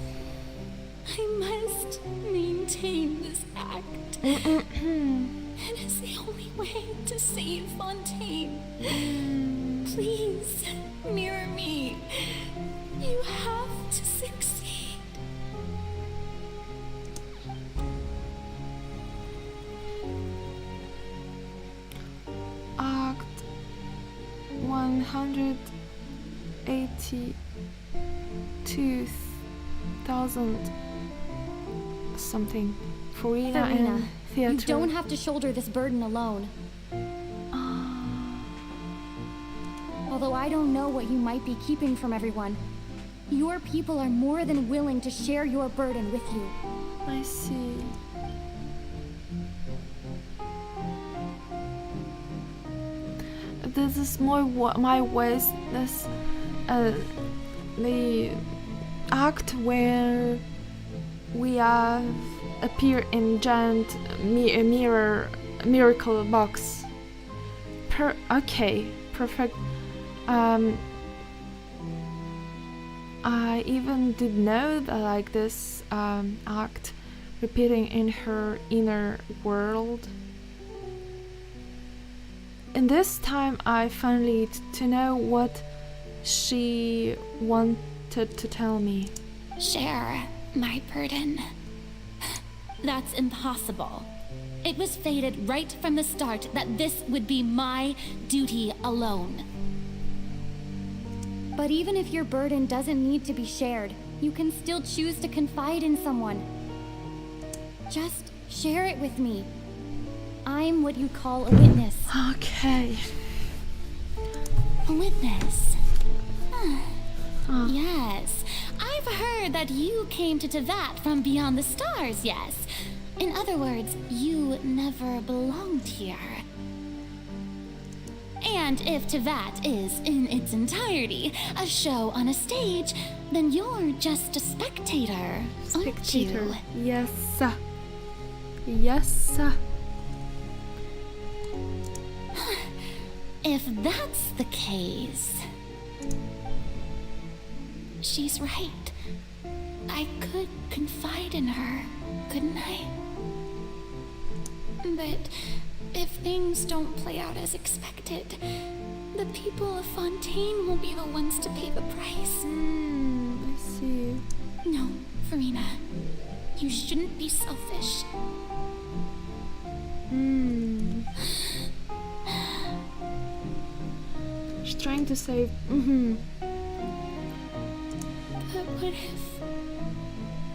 I must maintain this act. It is the only way to save Fontaine. Please, mirror me. You have to succeed. Act 182,000 something. Farina and theater. You don't have to shoulder this burden alone. Although I don't know what you might be keeping from everyone, your people are more than willing to share your burden with you. I see. This is my ways. This the act where we appear in giant miracle box. Okay, perfect. I even did know that like this act repeating in her inner world. And this time I finally to know what she wanted to tell me. Share my burden. That's impossible. It was fated right from the start that this would be my duty alone. But even if your burden doesn't need to be shared, you can still choose to confide in someone. Just share it with me. I'm what you call a witness. Okay. A witness? Yes. I've heard that you came to Teyvat from beyond the stars, yes. In other words, you never belonged here. And if Teyvat is, in its entirety, a show on a stage, then you're just a spectator, aren't you? Yes. Yes. If that's the case... She's right. I could confide in her, couldn't I? But if things don't play out as expected, the people of Fontaine will be the ones to pay the price. I see. No, Farina. You shouldn't be selfish. She's trying to save.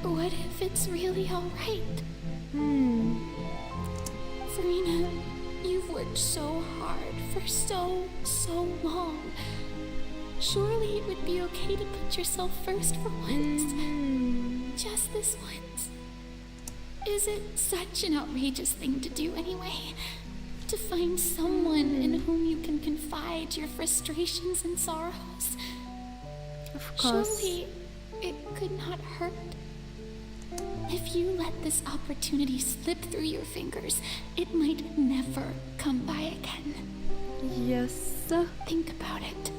But what if it's really alright? Farina, you've worked so hard for so long. Surely it would be okay to put yourself first for once. Just this once. Is it such an outrageous thing to do anyway? To find someone in whom you can confide your frustrations and sorrows? Of course. Surely it could not hurt. If you let this opportunity slip through your fingers, it might never come by again. Yes. Think about it.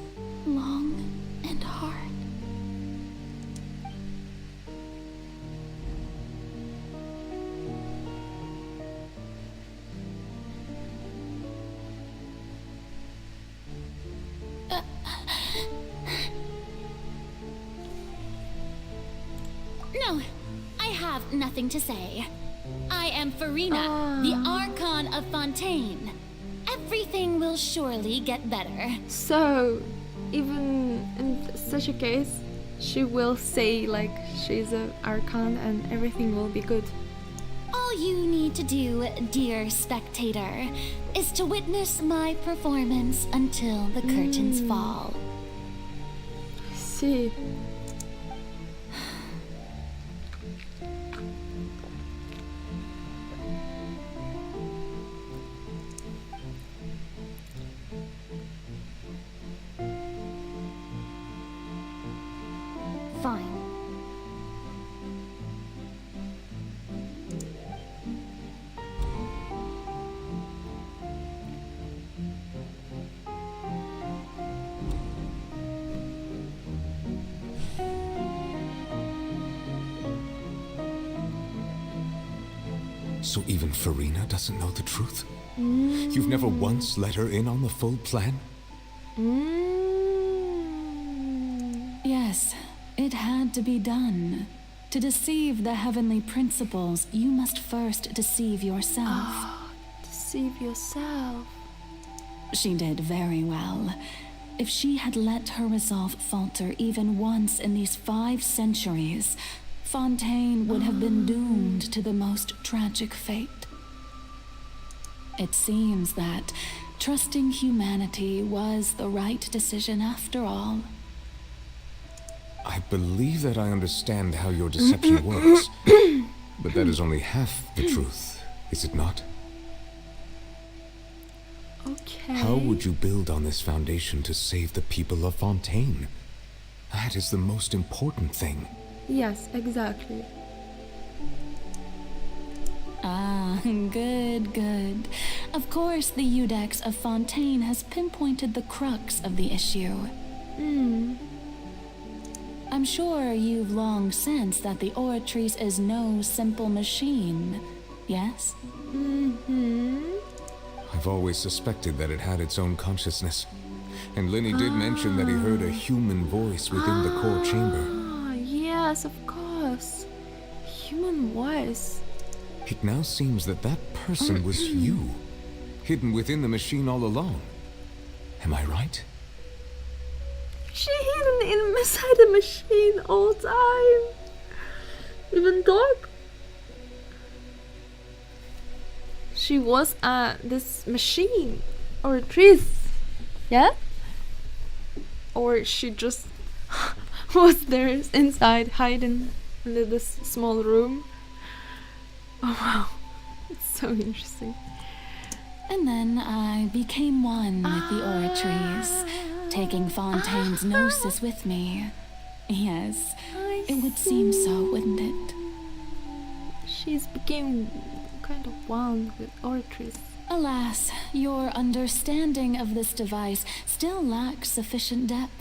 Long and hard. No, I have nothing to say. I am Farina, the Archon of Fontaine. Everything will surely get better. So, even in such a case, she will say like she's an Archon and everything will be good. All you need to do, dear spectator, is to witness my performance until the curtains fall. I see. Fine. So even Farina doesn't know the truth? You've never once let her in on the full plan? Yes, it had to be done. To deceive the heavenly principles, you must first deceive yourself. Deceive yourself. She did very well. If she had let her resolve falter even once in these 5 centuries, Fontaine would have been doomed to the most tragic fate. It seems that trusting humanity was the right decision after all. I believe that I understand how your deception works, but that is only half the truth, is it not? Okay. How would you build on this foundation to save the people of Fontaine? That is the most important thing. Yes, exactly. Ah, good. Of course, the Iudex of Fontaine has pinpointed the crux of the issue. I'm sure you've long sensed that the Oratrice is no simple machine, yes? I've always suspected that it had its own consciousness. And Lenny did mention that he heard a human voice within the core chamber. Yes, of course. Human voice. It now seems that that person was you, hidden within the machine all along. Am I right? She hidden inside the machine all time. Even dark. She was this machine or a trees, yeah? Or she just was there inside, hiding in this small room. Oh wow, it's so interesting. And then I became one with the Oratrice, taking Fontaine's gnosis with me. Yes, it would seem so, wouldn't it? She's became kind of one with Oratrice. Alas, your understanding of this device still lacks sufficient depth.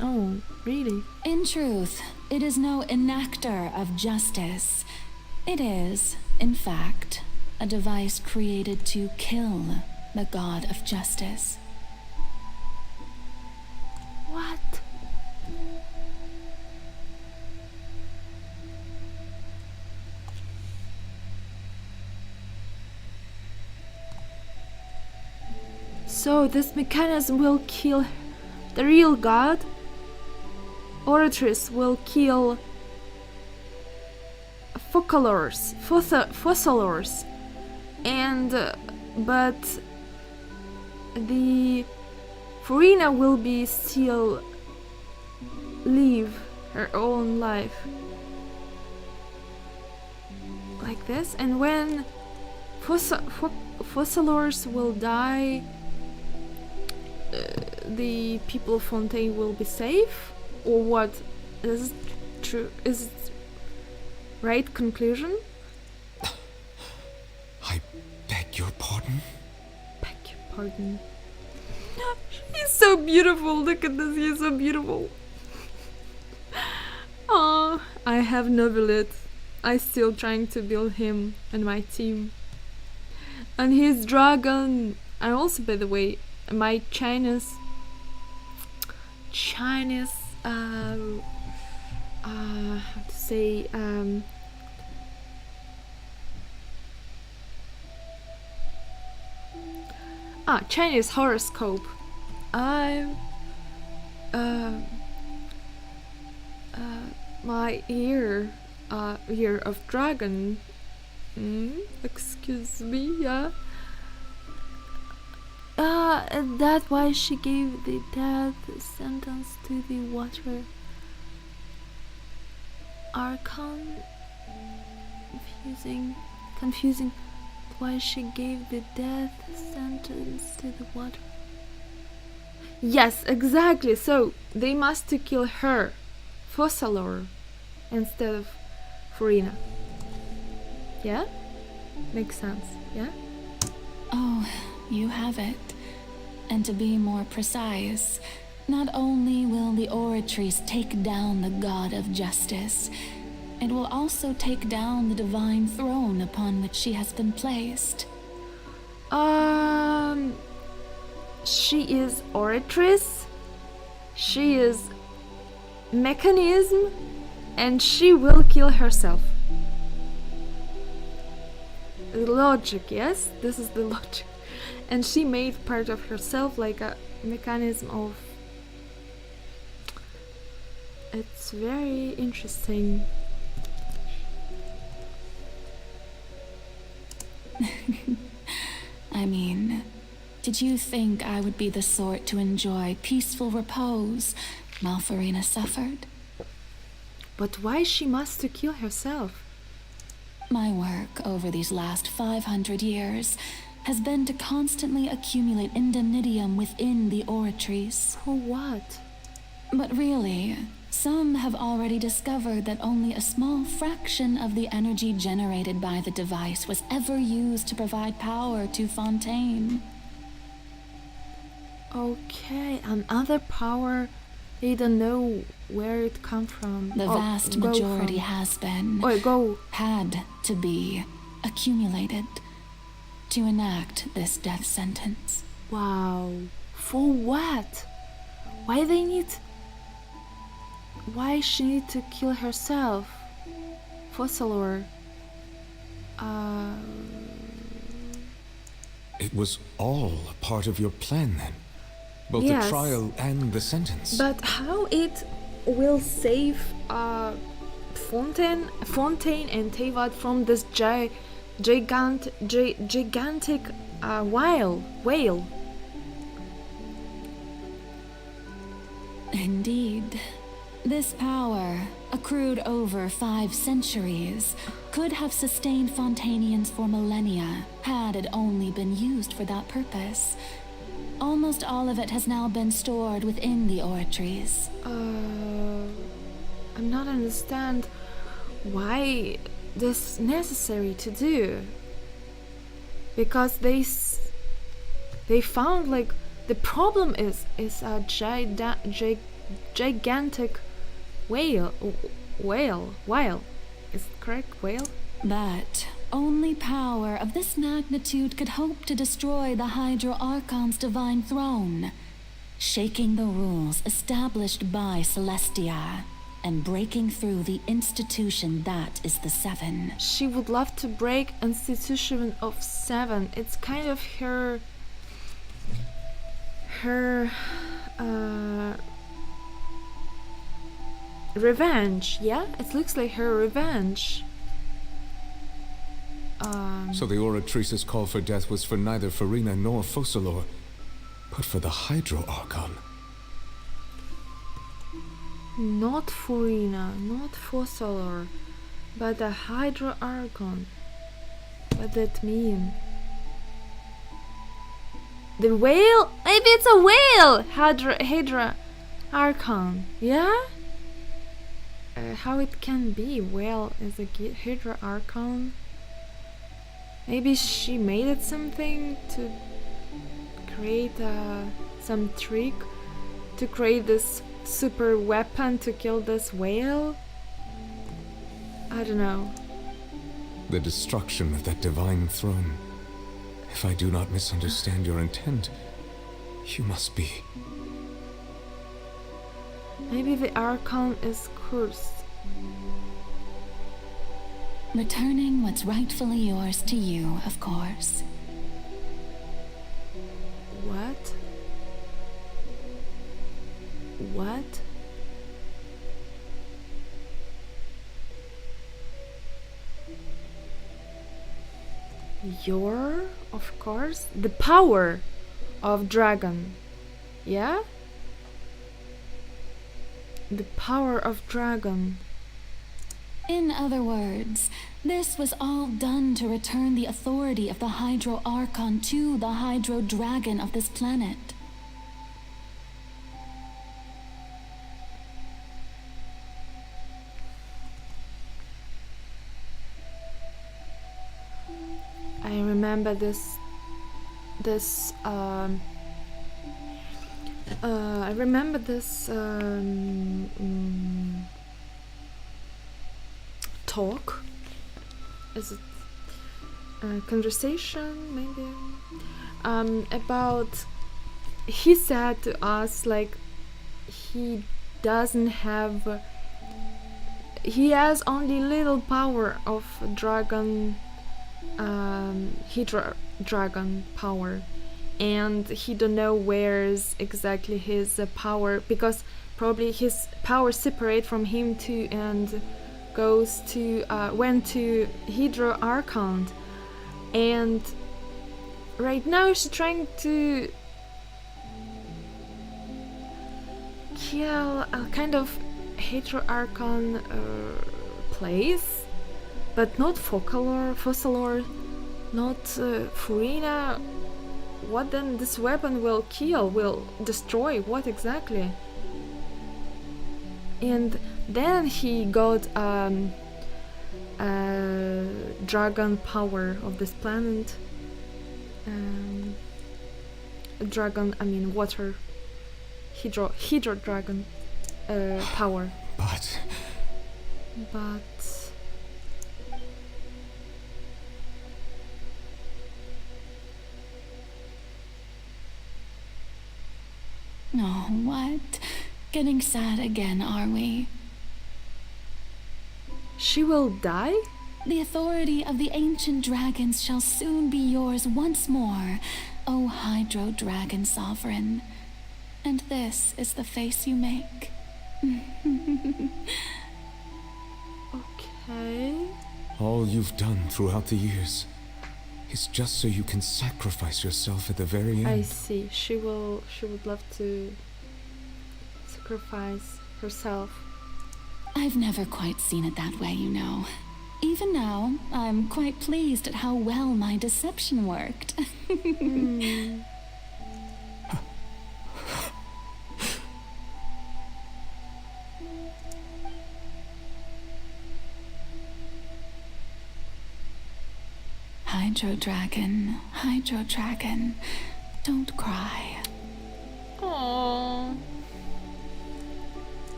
Oh, really? In truth, it is no enactor of justice. It is, in fact, a device created to kill the god of justice. What? So this mechanism will kill the real god? Oratrice will kill fossilors, and but the Farina will be still live her own life like this, and when fossilors will die, the people of Fontaine will be safe, or what? Is it true? Is it right conclusion? I beg your pardon? Beg your pardon. He's so beautiful. Look at this. He's so beautiful. Oh, I have Neuvillette. I'm still trying to build him and my team. And his dragon. And also, by the way, my Chinese how to say, Chinese horoscope. My year of dragon Excuse me, yeah. And that's why she gave the death sentence to the water archon. Confusing. Why she gave the death sentence to the water. Yes, exactly. So they must to kill her, Fossalor, instead of Furina. Yeah? Makes sense, yeah? Oh, you have it. And to be more precise, not only will the Oratrice take down the god of justice, it will also take down the divine throne upon which she has been placed. She is Oratrice, she is Mechanism, and she will kill herself. Logic, yes? This is the logic. And she made part of herself like a mechanism of... It's very interesting. I mean, did you think I would be the sort to enjoy peaceful repose while Furina suffered? But why she must to kill herself? My work over these last 500 years has been to constantly accumulate indemnitium within the Oratrice. For what? But really, some have already discovered that only a small fraction of the energy generated by the device was ever used to provide power to Fontaine. Okay, another power, they don't know where it come from. The vast majority has been, had to be, accumulated to enact this death sentence. Wow. For what? Why they need... Why she need to kill herself? Fossalor. It was all a part of your plan then? Both yes, the trial and the sentence? But how it will save Fontaine and Teyvat from this gigantic whale? Indeed. This power, accrued over 5 centuries, could have sustained Fontainians for millennia, had it only been used for that purpose. Almost all of it has now been stored within the Oratrice. I'm not understand why this necessary to do. Because they found like the problem is a gigantic whale. Is it correct? Whale? But only power of this magnitude could hope to destroy the Hydro Archon's divine throne, shaking the rules established by Celestia and breaking through the institution that is the Seven. She would love to break institution of Seven. It's kind of her revenge, yeah? It looks like her revenge. So the Oratrice's call for death was for neither Furina nor Fossalor, but for the Hydro Archon. Not Furina, not Fossalor, but the Hydro Archon. What that mean? The whale? Maybe it's a whale! Hydra Archon, yeah? How it can be? Whale is a Hydra Archon? Maybe she made it something to create some trick to create this super weapon to kill this whale? I don't know. The destruction of that divine throne. If I do not misunderstand your intent, you must be... Maybe the Archon is cursed. Returning what's rightfully yours to you, of course. What? What? Of course, the power of dragon. Yeah? The power of dragon. In other words, this was all done to return the authority of the Hydro Archon to the Hydro Dragon of this planet. I remember this talk. Is it a conversation maybe? About, he said to us like he has only little power of dragon, Hydra dragon power, and he don't know where's exactly his power, because probably his power separate from him too and goes to went to Hydro Archon, and right now she's trying to kill a kind of Hydro Archon place, but not Fossilor, not Furina. What then this weapon will kill, will destroy? What exactly? And then he got dragon power of this planet. Dragon, I mean water. Hydro dragon power. But Oh, what? Getting sad again, are we? She will die? The authority of the ancient dragons shall soon be yours once more, O Hydro Dragon Sovereign. And this is the face you make. Okay. all you've done throughout the years is just so you can sacrifice yourself at the very end. I see. She would love to sacrifice herself. I've never quite seen it that way, you know. Even now, I'm quite pleased at how well my deception worked. Hydro Dragon, don't cry. Aww.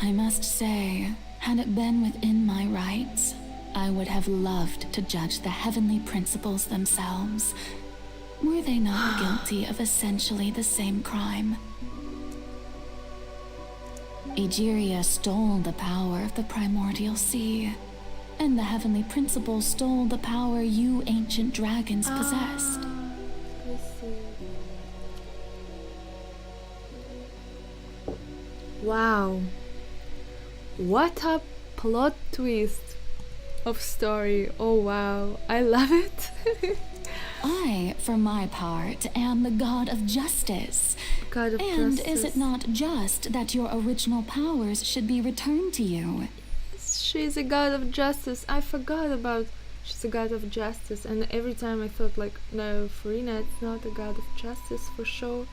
I must say, had it been within my rights, I would have loved to judge the heavenly principles themselves. Were they not guilty of essentially the same crime? Egeria stole the power of the primordial sea, and the heavenly principles stole the power you ancient dragons possessed. I see. Wow. What a plot twist of story. Oh wow, I love it. I, for my part, am the god of justice. God of and justice. Is it not just that your original powers should be returned to you? She's a god of justice. I forgot about she's a god of justice, and every time I thought like, no, Furina, it's not a god of justice for sure.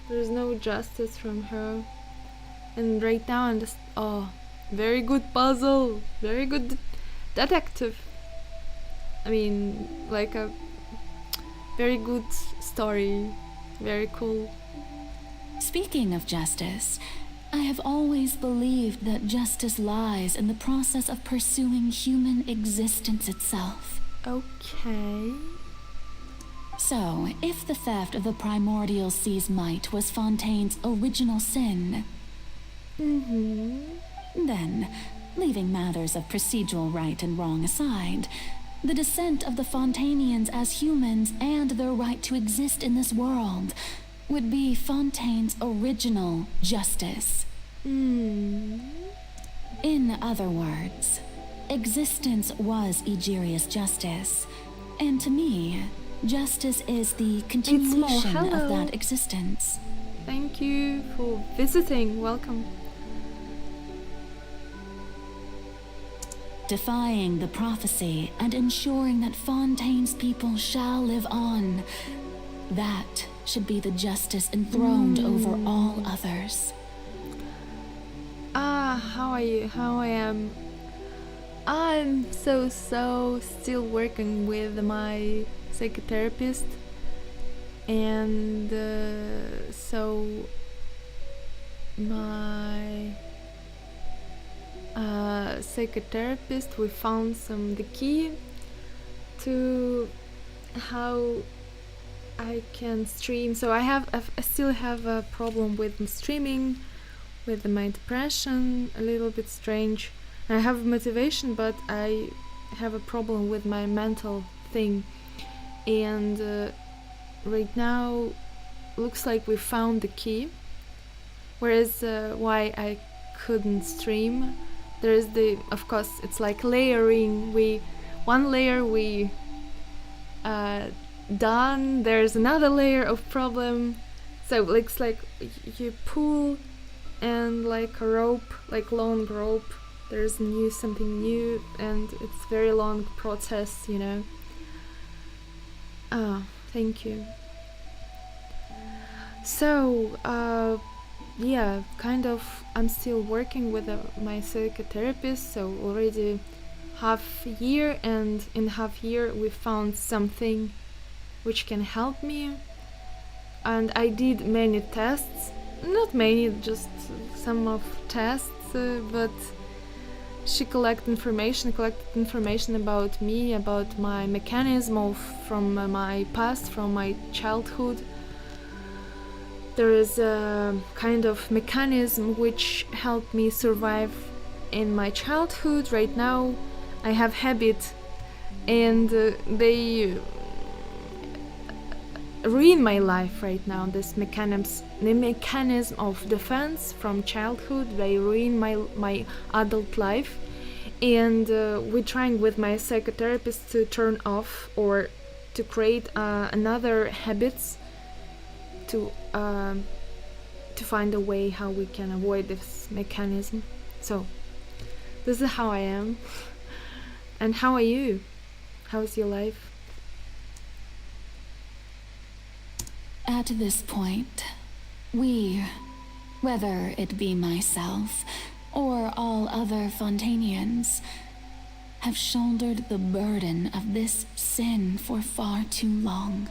There's no justice from her. And right now I'm just, oh, very good puzzle, very good detective. I mean, like a very good story, very cool. Speaking of justice, I have always believed that justice lies in the process of pursuing human existence itself. Okay. So, if the theft of the primordial sea's might was Fontaine's original sin, then, leaving matters of procedural right and wrong aside, the descent of the Fontainians as humans and their right to exist in this world would be Fontaine's original justice. In other words, existence was Egeria's justice, and to me, justice is the continuation of that existence. Thank you for visiting. Welcome. Defying the prophecy and ensuring that Fontaine's people shall live on. That should be the justice enthroned over all others. How are you? How I am? I'm so still working with my psychotherapist, and so my psychotherapist, we found the key to how I can stream. So I still have a problem with streaming, with my depression, a little bit strange. I have motivation, but I have a problem with my mental thing, and right now looks like we found the key. Whereas why I couldn't stream, there is of course it's like layering. One layer we done, there's another layer of problem, so it's like you pull, and like a rope, like long rope, there's something new, and it's very long process, you know. Thank you. So yeah, kind of I'm still working with my psychotherapist, so already half year, and in half year we found something which can help me. And I did many tests, not many, just some of tests, but she collected information about me, about my mechanism from my past, from my childhood. There is a kind of mechanism which helped me survive in my childhood. Right now I have habit, and they ruin my life right now. This mechanism of defense from childhood, they ruin my adult life, and we're trying with my psychotherapist to turn off or to create another habits to find a way how we can avoid this mechanism. So this is how I am. And how are you? How is your life? At this point, we, whether it be myself or all other Fontainians, have shouldered the burden of this sin for far too long.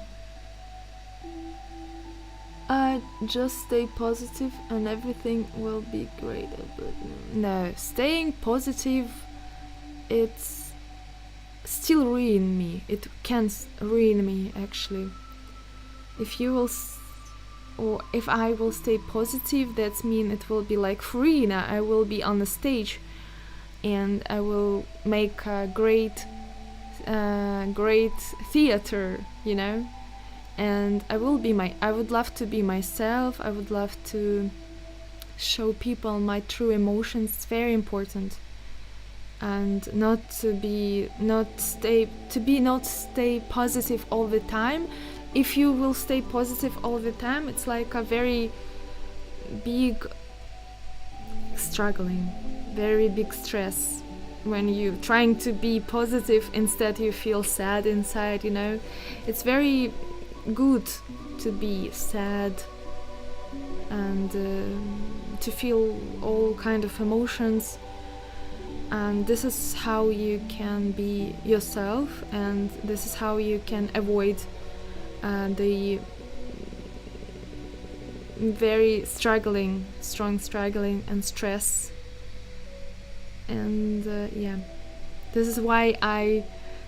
Just stay positive and everything will be great. No, staying positive, it's still ruin me. It can ruin me, actually. If you will, or if I will stay positive, that means it will be like Farina. I will be on the stage, and I will make a great theater, you know. And I would love to be myself. I would love to show people my true emotions. It's very important, and not stay positive all the time. If you will stay positive all the time, it's like a very big struggling, very big stress. When you trying to be positive, instead you feel sad inside, you know. It's very good to be sad and to feel all kind of emotions, and this is how you can be yourself, and this is how you can avoid the very strong struggling and stress. And yeah, this is why I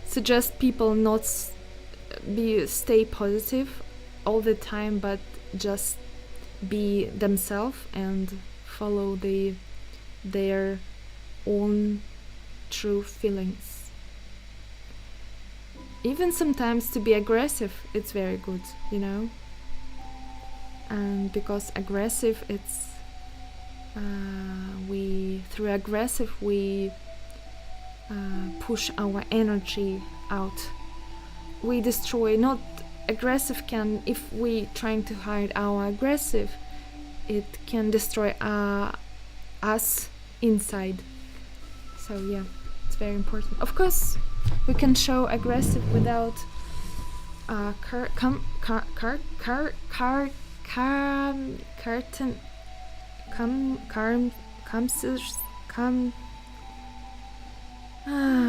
suggest people not stay positive all the time, but just be themselves and follow their own true feelings. Even sometimes to be aggressive, it's very good, you know. And because aggressive, it's through aggressive we push our energy out. We destroy, not aggressive can, if we trying to hide our aggressive, it can destroy us inside. So yeah, it's very important. Of course, we can show aggressive without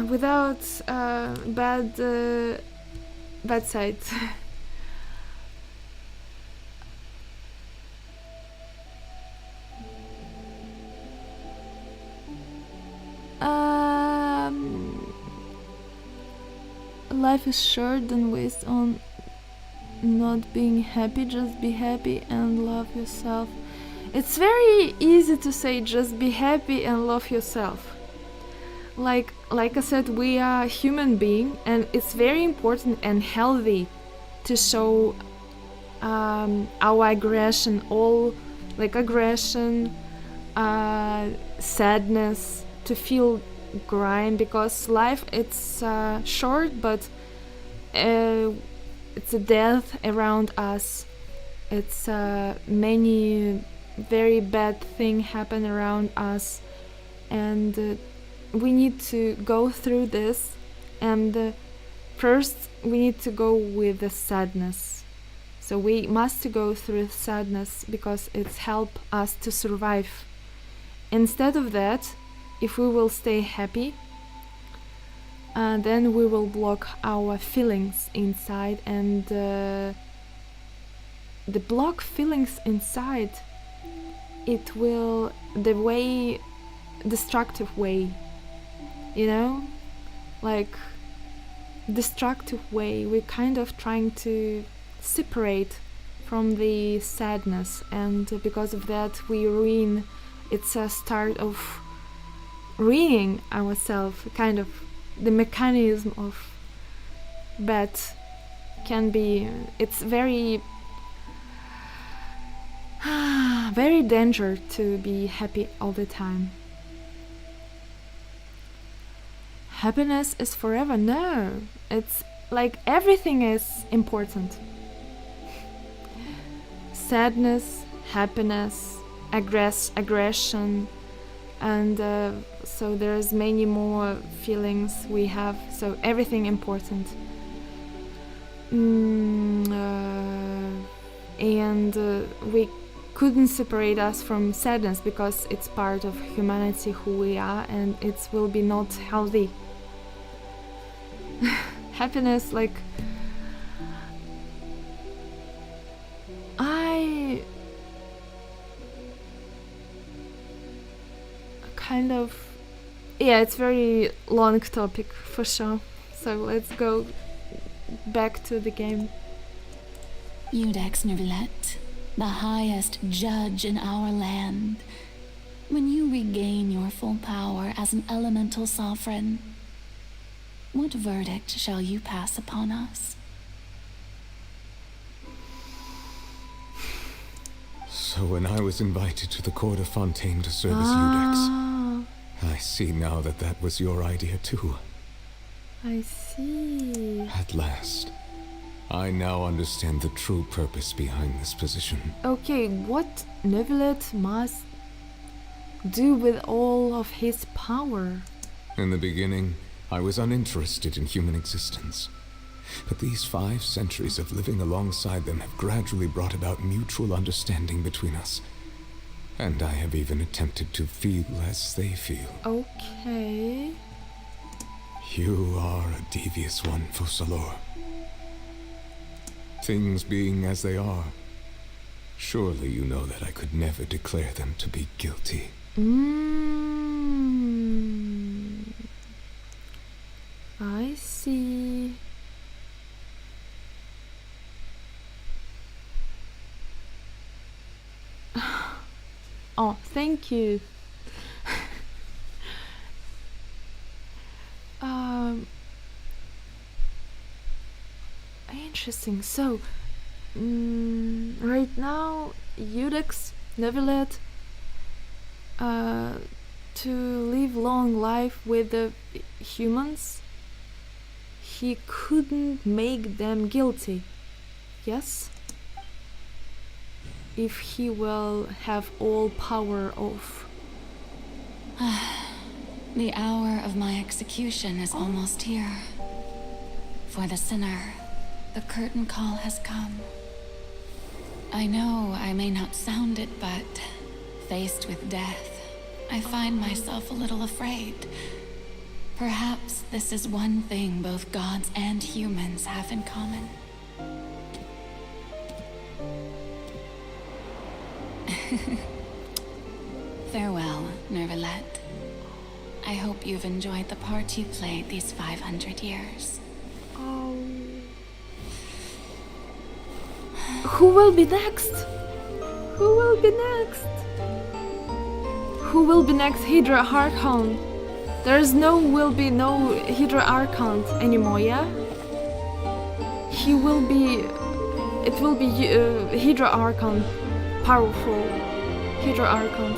without bad sides. Life is short, don't waste on not being happy, just be happy and love yourself. It's very easy to say just be happy and love yourself. Like I said, we are human being, and it's very important and healthy to show our aggression, all like aggression, sadness, to feel grind, because life it's short, but it's a death around us. It's many very bad things happen around us, and we need to go through this. And first we need to go with the sadness. So we must go through sadness because it's help us to survive. Instead of that, if we will stay happy, then we will block our feelings inside, and the block feelings inside, it will the destructive way, you know, like destructive way. We're kind of trying to separate from the sadness, and because of that we ruin. It's a start of ruining ourselves, kind of the mechanism of bad can be, it's very very dangerous to be happy all the time. Happiness is forever. No, it's like everything is important. Sadness, happiness, aggression, and so there's many more feelings we have, so everything important. And we couldn't separate us from sadness because it's part of humanity, who we are, and it will be not healthy. Happiness, like I kind of, yeah, it's very long topic for sure, so let's go back to the game. Iudex Neuvillette, the highest judge in our land. When you regain your full power as an elemental sovereign, what verdict shall you pass upon us? So when I was invited to the court of Fontaine to serve as Iudex, I see now that that was your idea too. I see. At last, I now understand the true purpose behind this position. Okay, what Neuvillette must do with all of his power? In the beginning, I was uninterested in human existence. But these 5 centuries of living alongside them have gradually brought about mutual understanding between us. And I have even attempted to feel as they feel. Okay. You are a devious one, Focalors. Things being as they are, surely you know that I could never declare them to be guilty. I see. Oh, thank you. Interesting. So, right now, Iudex Neuvillette to live long life with the humans, he couldn't make them guilty. Yes? If he will have all power of... The hour of my execution is almost here. For the sinner, the curtain call has come. I know I may not sound it, but faced with death, I find myself a little afraid. Perhaps this is one thing both gods and humans have in common. Farewell, Neuvillette. I hope you've enjoyed the part you played these 500 years. Oh. Who will be next? Who will be next? Who will be next? Hydra Archon. Will be no Hydra Archon anymore, yeah? He will be... It will be Hydra Archon. Powerful Hydra Archon.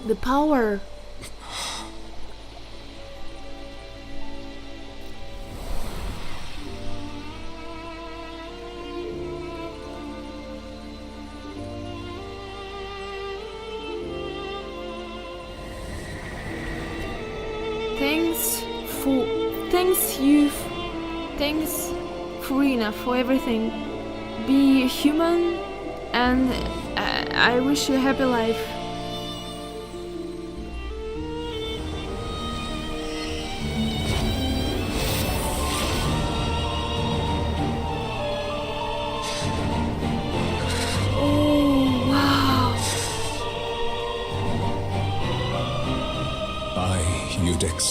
The power. Thanks Furina for everything. Be human, and I wish you a happy life.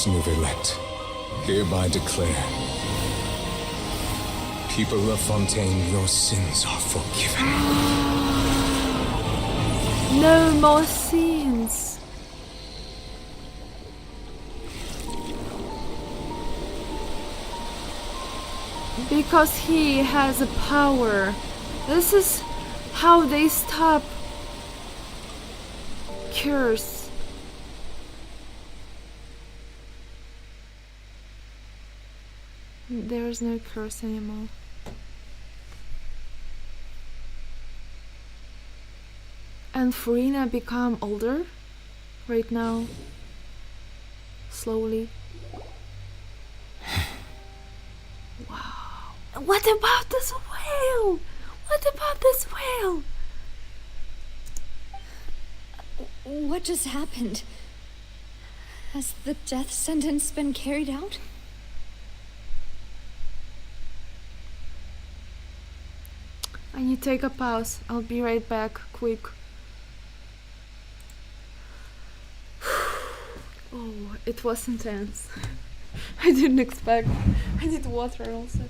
Neuvillette, hereby declare, people of Fontaine, your sins are forgiven. No more sins. Because he has a power. This is how they stop curse. There is no curse anymore. And Furina become older right now. Slowly. Wow. What about this whale? What about this whale? What just happened? Has the death sentence been carried out? I need to take a pause. I'll be right back, quick. Oh, it was intense. I didn't expect. I need water also.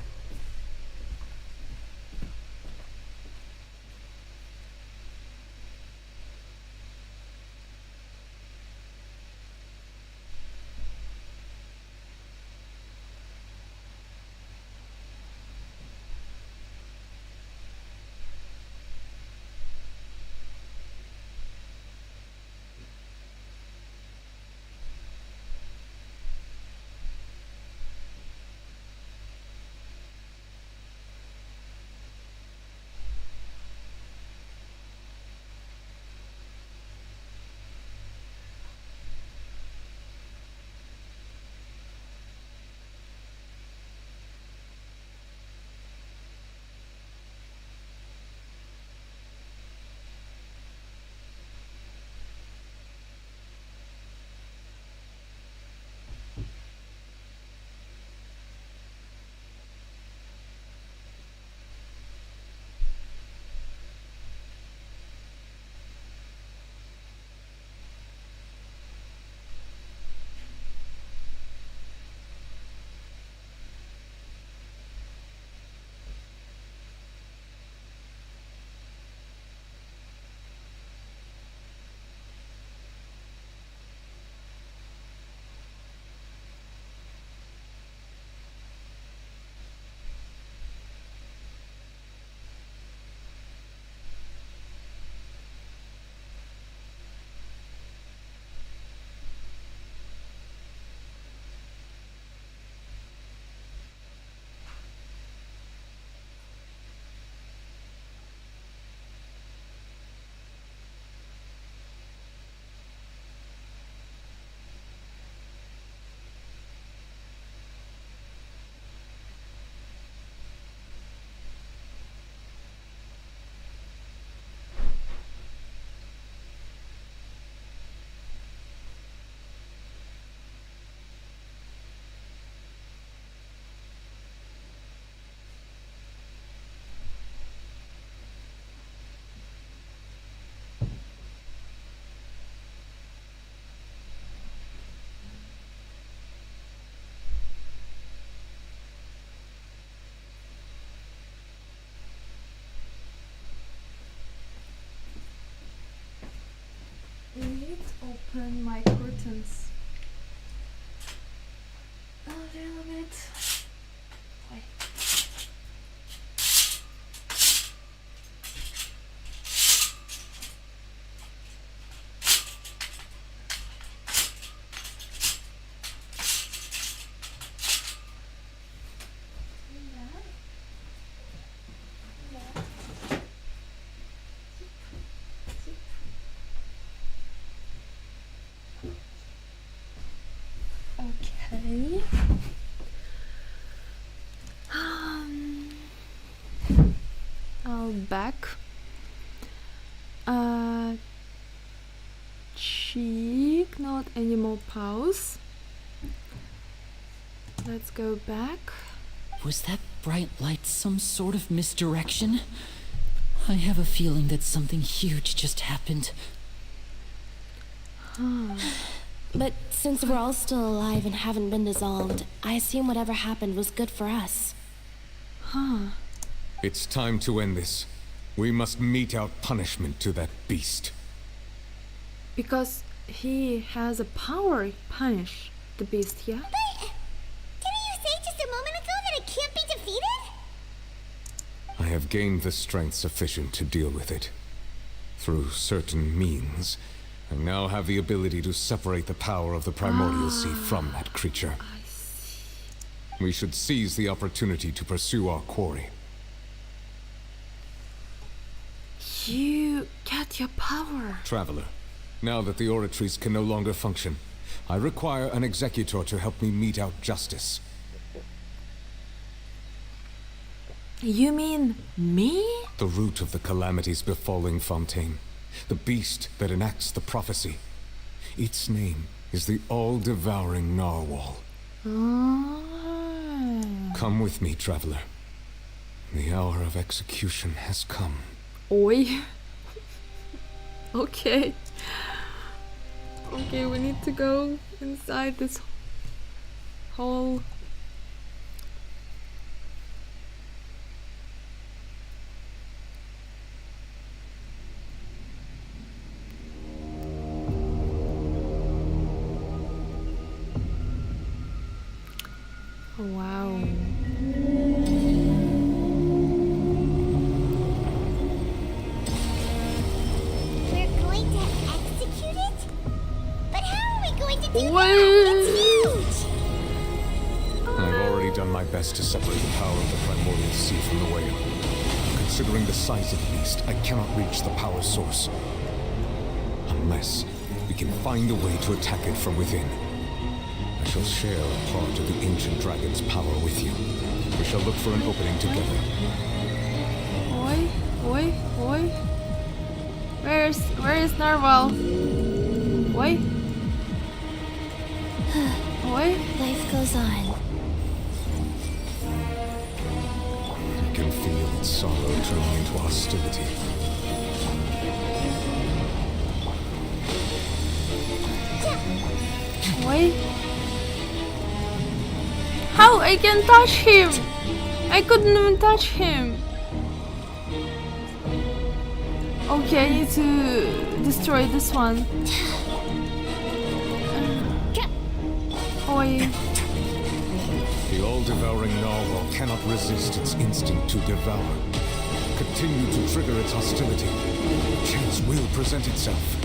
open my curtains a little bit. Wait. Okay. I'll back. Cheek, not any more pause. Let's go back. Was that bright light some sort of misdirection? I have a feeling that something huge just happened. But since we're all still alive and haven't been dissolved, I assume whatever happened was good for us. It's time to end this. We must mete out punishment to that beast. Because he has a power punish the beast, yeah? But didn't you say just a moment ago that it can't be defeated? I have gained the strength sufficient to deal with it. Through certain means, I now have the ability to separate the power of the primordial sea from that creature. I see. We should seize the opportunity to pursue our quarry. You get your power. Traveler, now that the oratories can no longer function, I require an executor to help me mete out justice. You mean me? The root of the calamities befalling Fontaine. The beast that enacts the prophecy. Its name is the all-devouring narwhal. Come with me, traveler. The hour of execution has come. Oi. Okay. Okay, we need to go inside this hole. Wow. We're going to execute it? But how are we going to do What? that? It's huge! I've already done my best to separate the power of the primordial sea from the whale. Considering the size of the beast, I cannot reach the power source. Unless we can find a way to attack it from within. I shall share a part of the ancient dragon's power with you. We shall look for an opening together. Oi. Where is Narwhal? Oi. Life goes on. I can feel its sorrow turning into hostility. Oi. How I can touch him? I couldn't even touch him. Okay, I need to destroy this one. Oi. The all-devouring narwhal cannot resist its instinct to devour. Continue to trigger its hostility. Chance will present itself.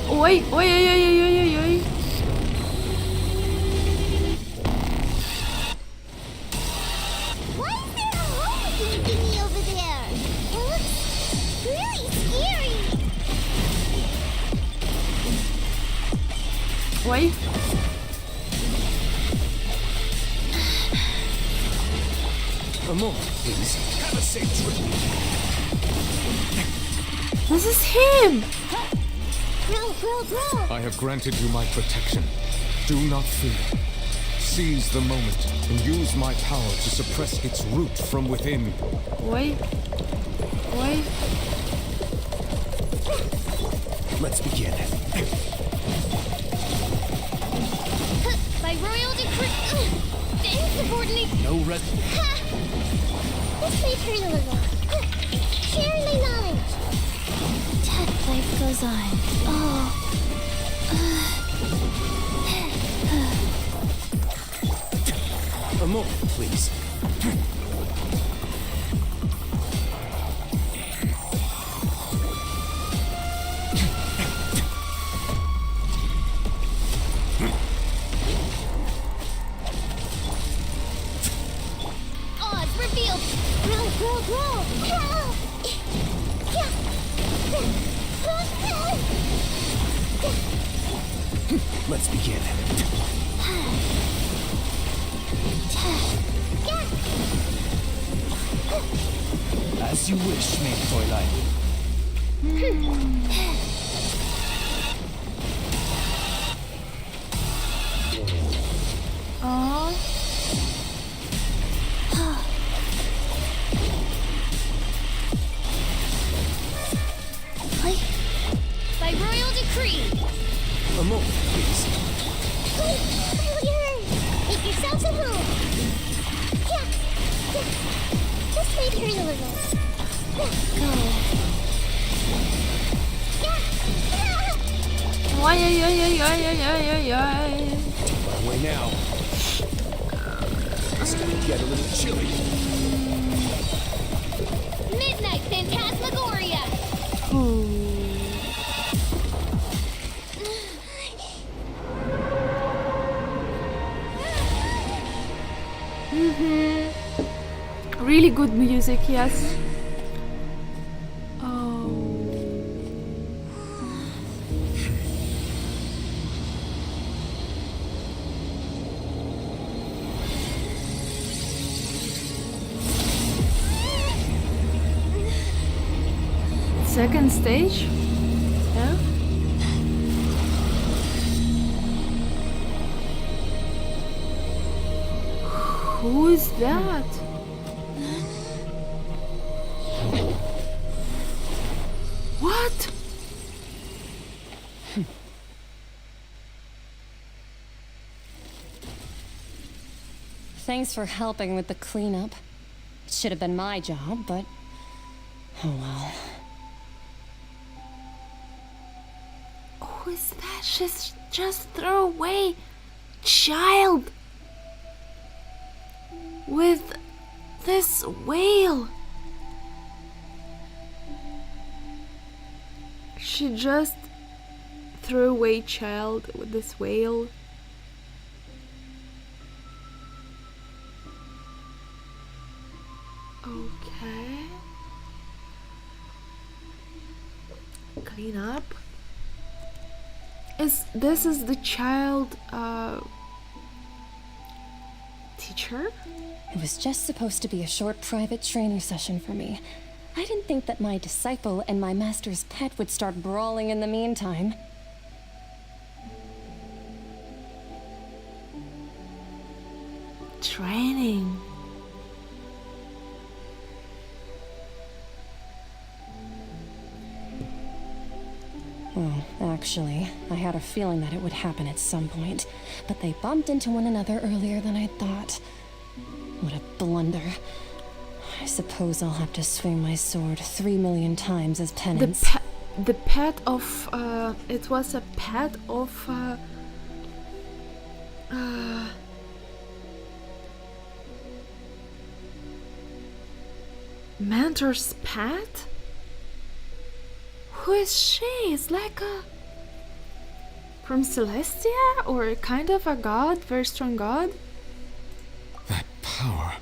Oi. Why is there a hole thingy over there? It looks really scary. Oi. A moment, please. Have a safe trip. This is him! Bro. I have granted you my protection. Do not fear. Seize the moment and use my power to suppress its root from within. Oi. Let's begin. By royal decree, the insubordinate. No rest. This may hurt a little. Sharing my knowledge. Life goes on. A moment, please. Oz revealed. Grow. Let's begin. As you wish, maid Fräulein. By royal decree. A moment, please. Make yourselves at home. Just wait here a little. Go. Why? My way now. It's gonna get a little chilly. Midnight Phantasmagoria. Really good music, yes. Second stage? Yeah. Who is that? What? Thanks for helping with the cleanup. It should have been my job, but oh well. Who is that? She's just throw away child with this whale. She just threw away child with this whale. Okay. Clean up. This is the child teacher? It was just supposed to be a short private training session for me. I didn't think that my disciple and my master's pet would start brawling in the meantime. Training. Well, actually, I had a feeling that it would happen at some point, but they bumped into one another earlier than I thought. What a blunder. I suppose I'll have to swing my sword 3 million times as penance. The pet of, it was a pet of, Mentor's pet? Who is she? Is like a from Celestia, or kind of a god, very strong god? That power.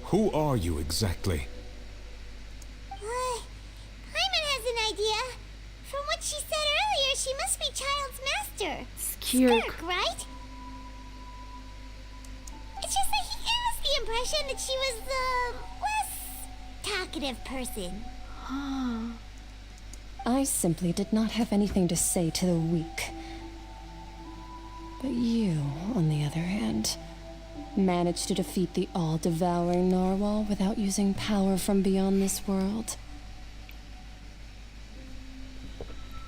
Who are you exactly? Hyman has an idea. From what she said earlier, she must be Child's master. Skirk, right? It's just that he gave us the impression that she was the less talkative person. I simply did not have anything to say to the weak. But you, on the other hand, managed to defeat the all-devouring narwhal without using power from beyond this world.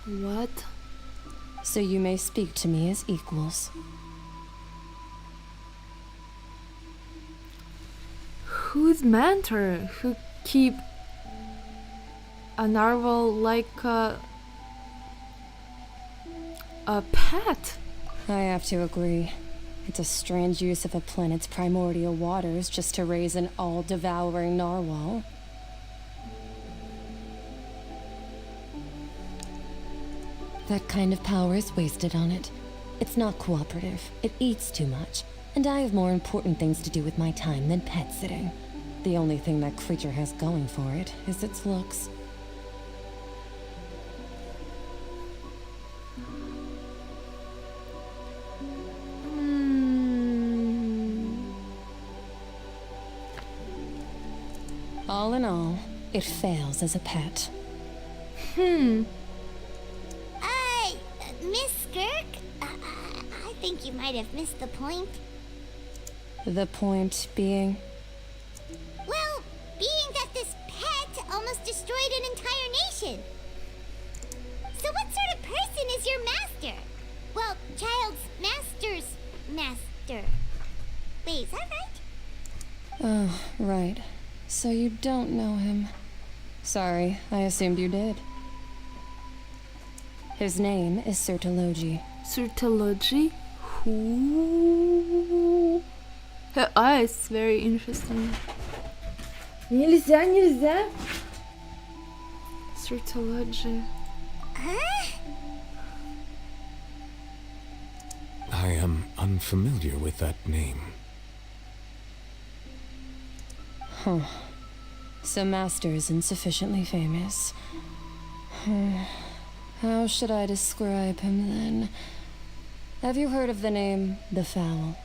What? So you may speak to me as equals. Who's mentor? Who keep a narwhal like a pet? I have to agree. It's a strange use of a planet's primordial waters just to raise an all-devouring narwhal. That kind of power is wasted on it. It's not cooperative. It eats too much. And I have more important things to do with my time than pet sitting. The only thing that creature has going for it is its looks. All in all, it fails as a pet. Miss Skirk? I think you might have missed the point. The point being? Well, being that this pet almost destroyed an entire nation. So what sort of person is your master? Well, child's master's master. Wait, is that right? Oh, right. So you don't know him. Sorry, I assumed you did. His name is Sertologi. Sertologi? Who? Her eyes, very interesting. Нельзя. Sertologi. Huh? I am unfamiliar with that name. Huh. So Master isn't sufficiently famous. How should I describe him then? Have you heard of the name The Fowl?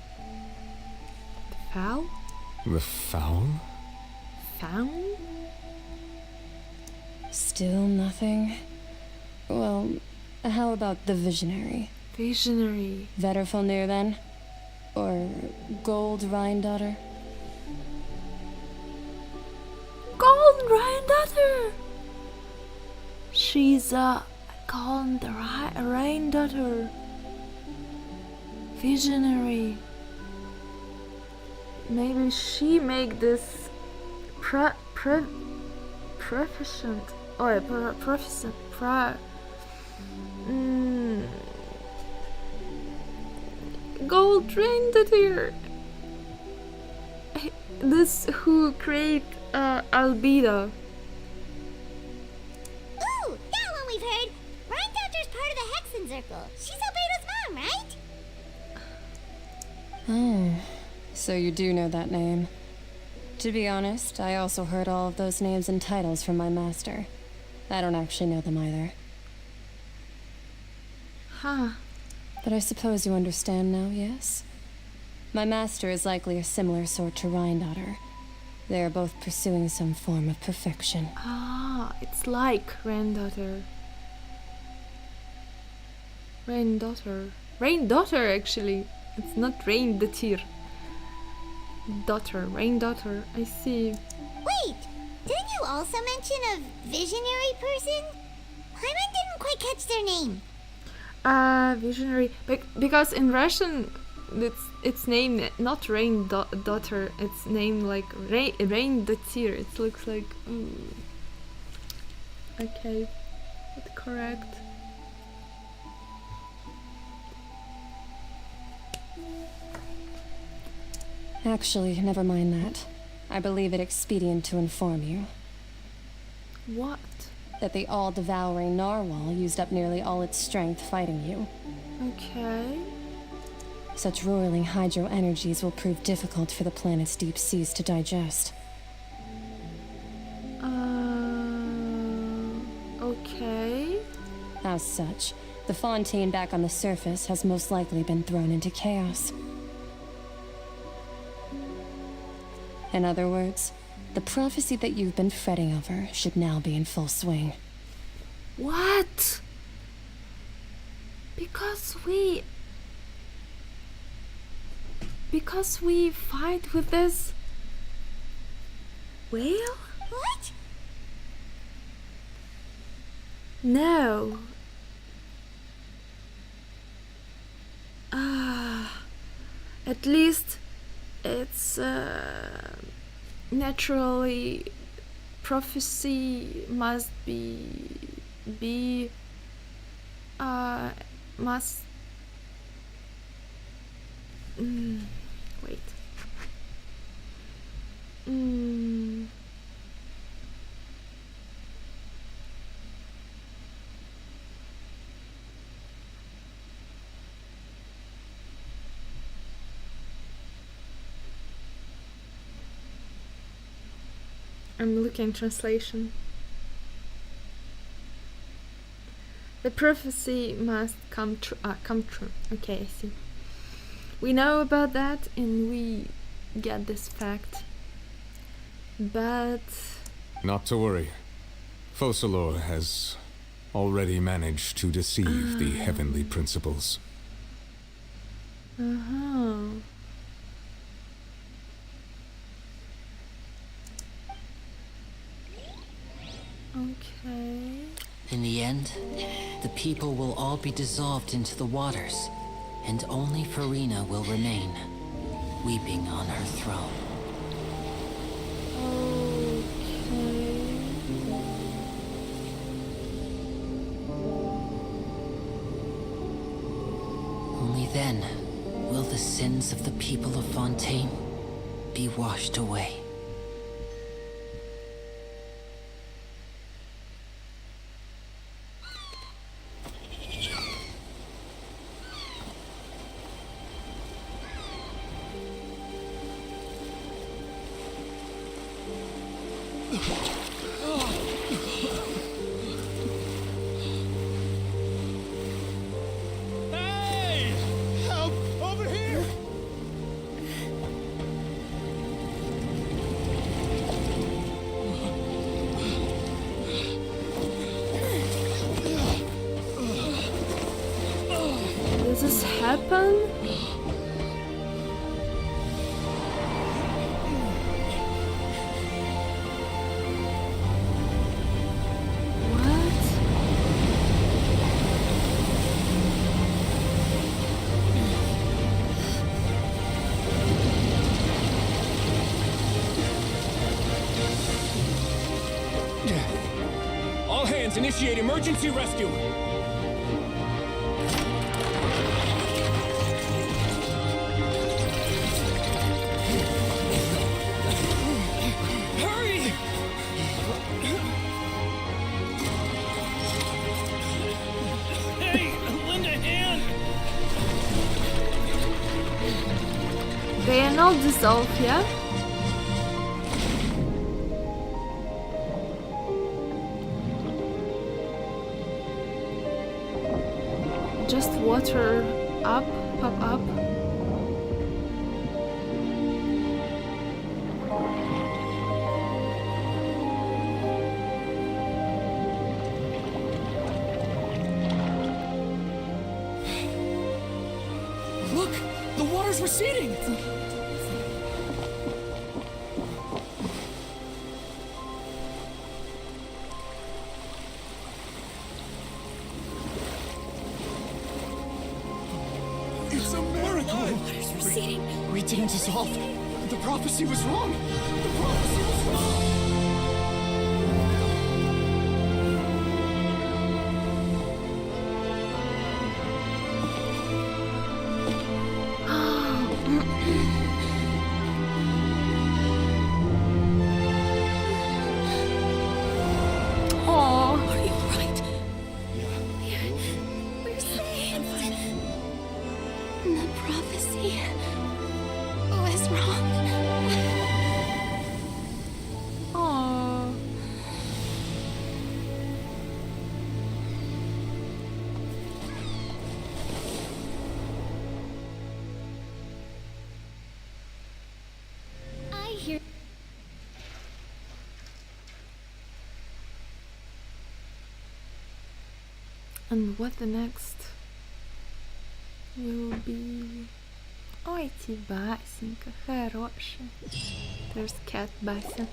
The Fowl? The Fowl? Fowl? Still nothing? Well, how about the Visionary? Visionary. Vetterfulnir then? Or Gold Rhindaughter? Gold Rhindaughter! She's a Gold Rhindaughter. Visionary. Maybe she make this proficient or proficient Gold Rhindaughter. This who create Albedo. Ooh, that one we've heard. Rhindaughter's part of the Hexen Circle. She's Albedo's mom, right? Oh, so you do know that name. To be honest, I also heard all of those names and titles from my master. I don't actually know them either. Huh. But I suppose you understand now, yes? My master is likely a similar sort to Rhindaughter. They are both pursuing some form of perfection. Ah, it's like Rhindaughter. Rhindaughter, actually. It's not Rhindaughter. Rhindaughter. I see. Wait, didn't you also mention a visionary person? Paimon didn't quite catch their name. Visionary. Because in Russian, it's named not Rhindaughter. It's named like Rhindaughter. It looks like. Okay, that's correct. Actually, never mind that. I believe it expedient to inform you. What? That the all-devouring narwhal used up nearly all its strength fighting you. Okay. Such roiling hydro energies will prove difficult for the planet's deep seas to digest. Okay. As such, the Fontaine back on the surface has most likely been thrown into chaos. In other words, the prophecy that you've been fretting over should now be in full swing. What? Because we fight with this whale? What? No. At least it's naturally prophecy must be must wait. I'm looking translation. The prophecy must come true. Come true. Okay, I see. We know about that, and we get this fact. But not to worry. Focalor has already managed to deceive the heavenly principles. Okay. In the end, the people will all be dissolved into the waters, and only Furina will remain, weeping on her throne. Only then will the sins of the people of Fontaine be washed away. Hey! Help! Over here! Does this happen? All hands, initiate emergency rescue! Hurry! Hey, lend a hand! They are not dissolved yet. Just water up, pop up. Look! The water's receding! It's a miracle! Water's receding. We didn't dissolve. The prophecy was wrong. The prophecy was wrong. Oh. Are you right? We're saved. The prophecy was wrong. Oh. I hear. And what the next will be? Ой, ти Басенька, хорошая. There's cat Basa.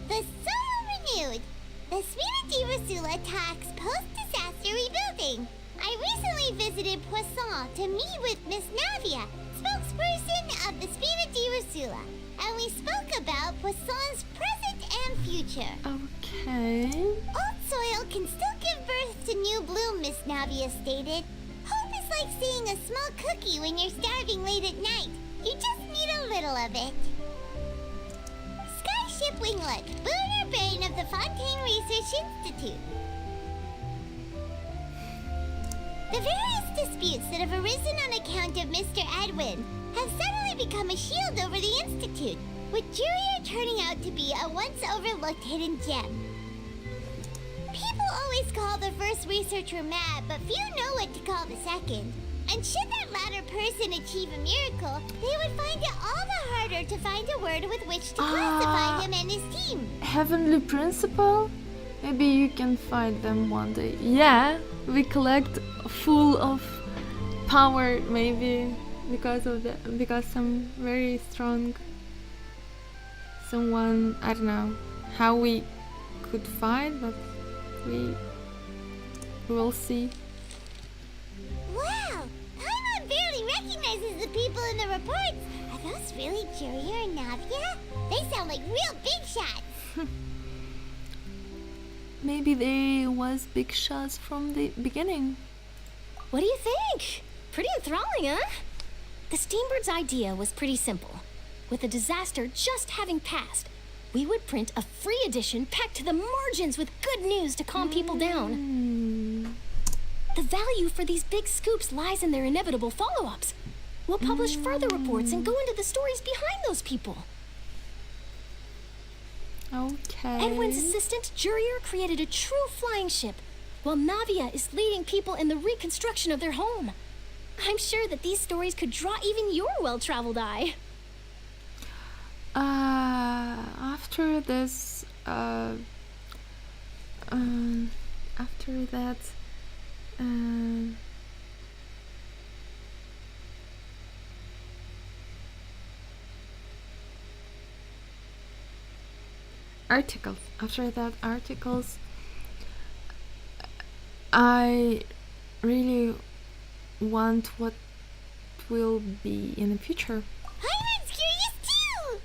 The soul renewed. The Spiriti Rasula talks post-disaster rebuilding. I recently visited Poisson to meet with Miss Navia, spokesperson of the Spiriti Rasula. Capsula, and we spoke about Poisson's present and future. Okay. Old soil can still give birth to new bloom, Miss Navia stated. Hope is like seeing a small cookie when you're starving late at night. You just need a little of it. Skyship Winglet, Booner Brain of the Fontaine Research Institute. The various disputes that have arisen on account of Mr. Edwin have suddenly become a shield over the Institute, with Jurier turning out to be a once overlooked hidden gem. People always call the first researcher mad, but few know what to call the second. And should that latter person achieve a miracle, they would find it all the harder to find a word with which to classify him and his team. Heavenly Principle? Maybe you can fight them one day. Yeah, we collect full of power, maybe because some very strong someone. I don't know how we could fight, but we will see. Wow, Paimon barely recognizes the people in the reports. Are those really Jurier and Navia? They sound like real big shots. Maybe they was big shots from the beginning. What do you think? Pretty enthralling, huh? The Steambird's idea was pretty simple. With the disaster just having passed, we would print a free edition packed to the margins with good news to calm people down. The value for these big scoops lies in their inevitable follow-ups. We'll publish further reports and go into the stories behind those people. Okay. Edwin's assistant, Jurier, created a true flying ship, while Navia is leading people in the reconstruction of their home. I'm sure that these stories could draw even your well-traveled eye. After this, after that, articles. After that, articles. I really want what will be in the future. Paimon's curious too!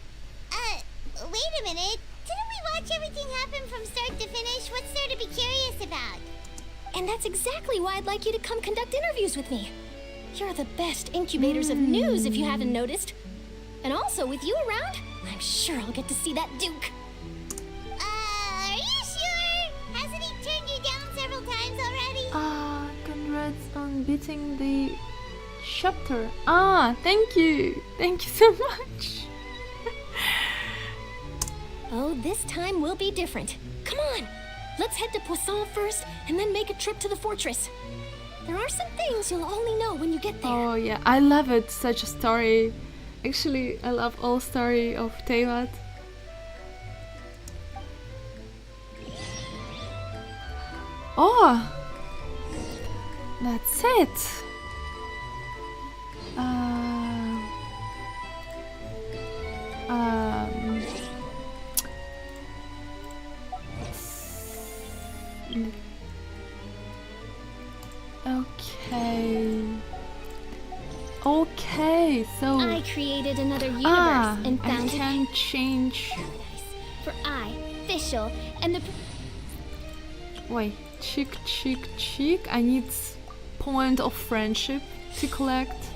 Wait a minute. Didn't we watch everything happen from start to finish? What's there to be curious about? And that's exactly why I'd like you to come conduct interviews with me. You're the best incubators of news, if you haven't noticed. And also, with you around, I'm sure I'll get to see that Duke. Are you sure? Hasn't he turned you down several times already? Congrats on beating the chapter. Thank you. Thank you so much. Oh, this time will be different. Come on, let's head to Poisson first, and then make a trip to the fortress. There are some things you'll only know when you get there. Oh yeah, I love it. Such a story. Actually, I love all story of Teyvat. Oh, that's it. Okay, so I created another universe and found I can change. For Fischl, and the Wait, cheek. I need point of friendship to collect.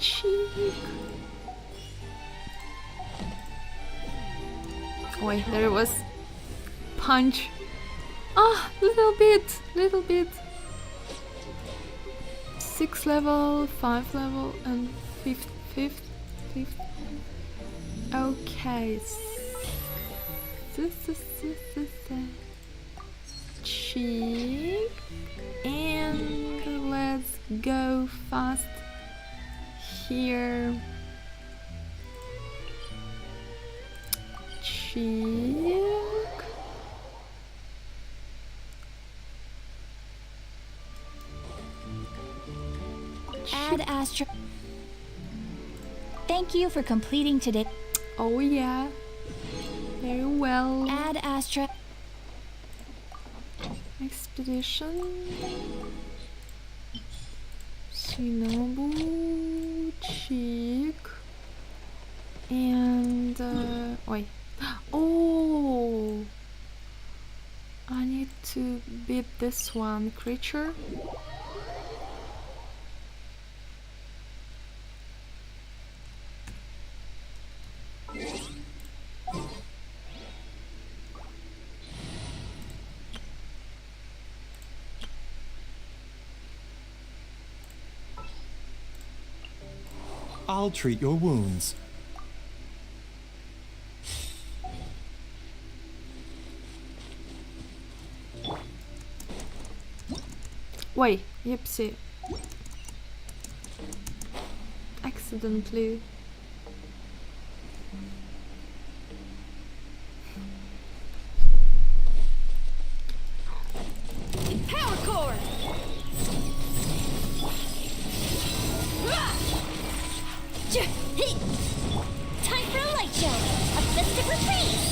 Cheek. Wait, there was punch. Little bit. 6 level, 5 level, and fifth. Okay. Cheek. And let's go fast here. Cheek. Add Astra. Thank you for completing today. Oh yeah. Very well. Add Astra. Expedition. Shinobu, Cheek, and wait. Oh, I need to beat this one creature. I'll treat your wounds. Wait, Yipsy. Accidentally. Power core! Time for a light show! A festive reprise!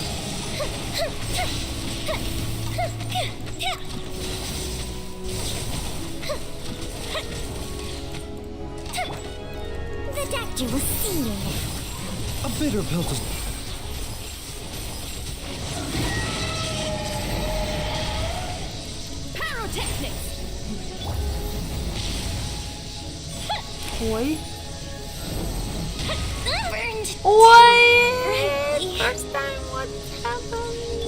The doctor will see you now. A bitter pill to... Pyrotechnics! Oi. Burned! Oi! First time what happened?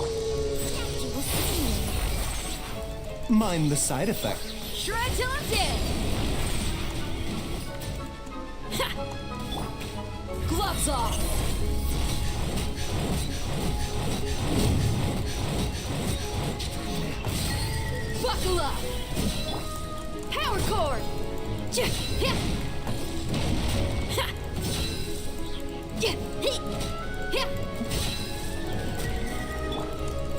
Doctor will see you now. Mind the side effect. Shred till I'm dead! Ha! Gloves off! Buckle up! Power cord! Ha!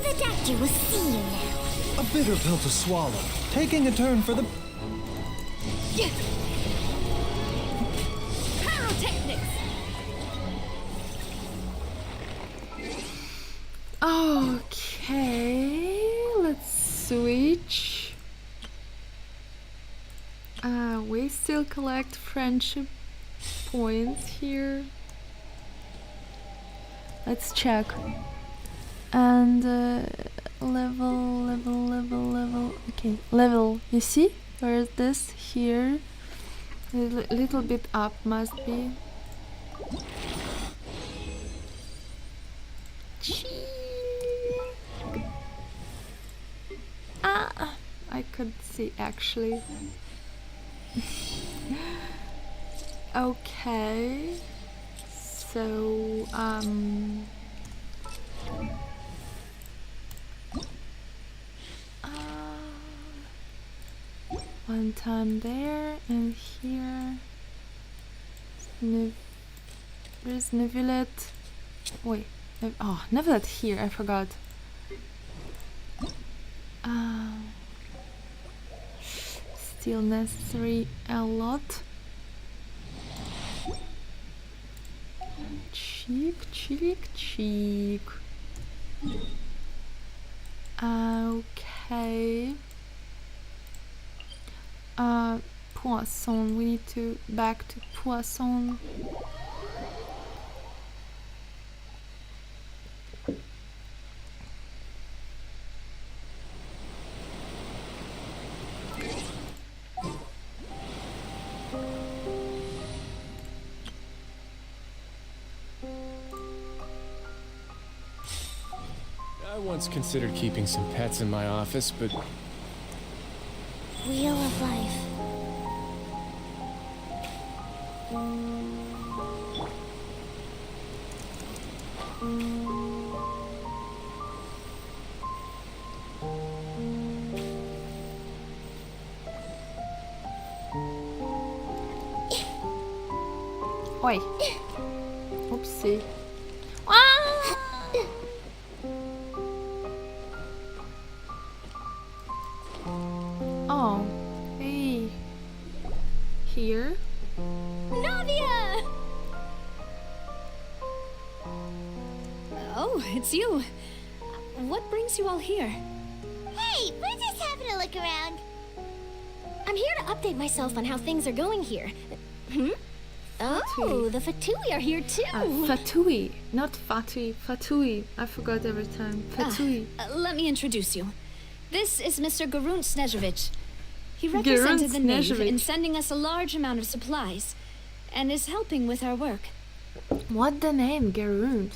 The doctor will see you now. A bitter pill to swallow. Taking a turn for the... Pyrotechnics! Okay, let's switch. We still collect friendship points here. Let's check. And level. Okay, level. You see? Where is this? Here. A little bit up must be. Ah, I could see actually. Okay. So one time there and here. Where's Neuvillette? Wait. Oh, Neuvillette here. I forgot. Still necessary a lot. Cheek. Okay. Poisson. We need to back to Poisson. I once considered keeping some pets in my office, but... Wheel of life. Oi. Oopsie. Oh, hey. Here. Navia! Oh, it's you. What brings you all here? Hey, we're just having a look around. I'm here to update myself on how things are going here. Oh, the Fatui are here too. Fatui, not Fatui. Fatui. I forgot every time. Fatui. Let me introduce you. This is Mr. Garun Snežević. He represented the Nave in sending us a large amount of supplies, and is helping with our work. What the name, Garund?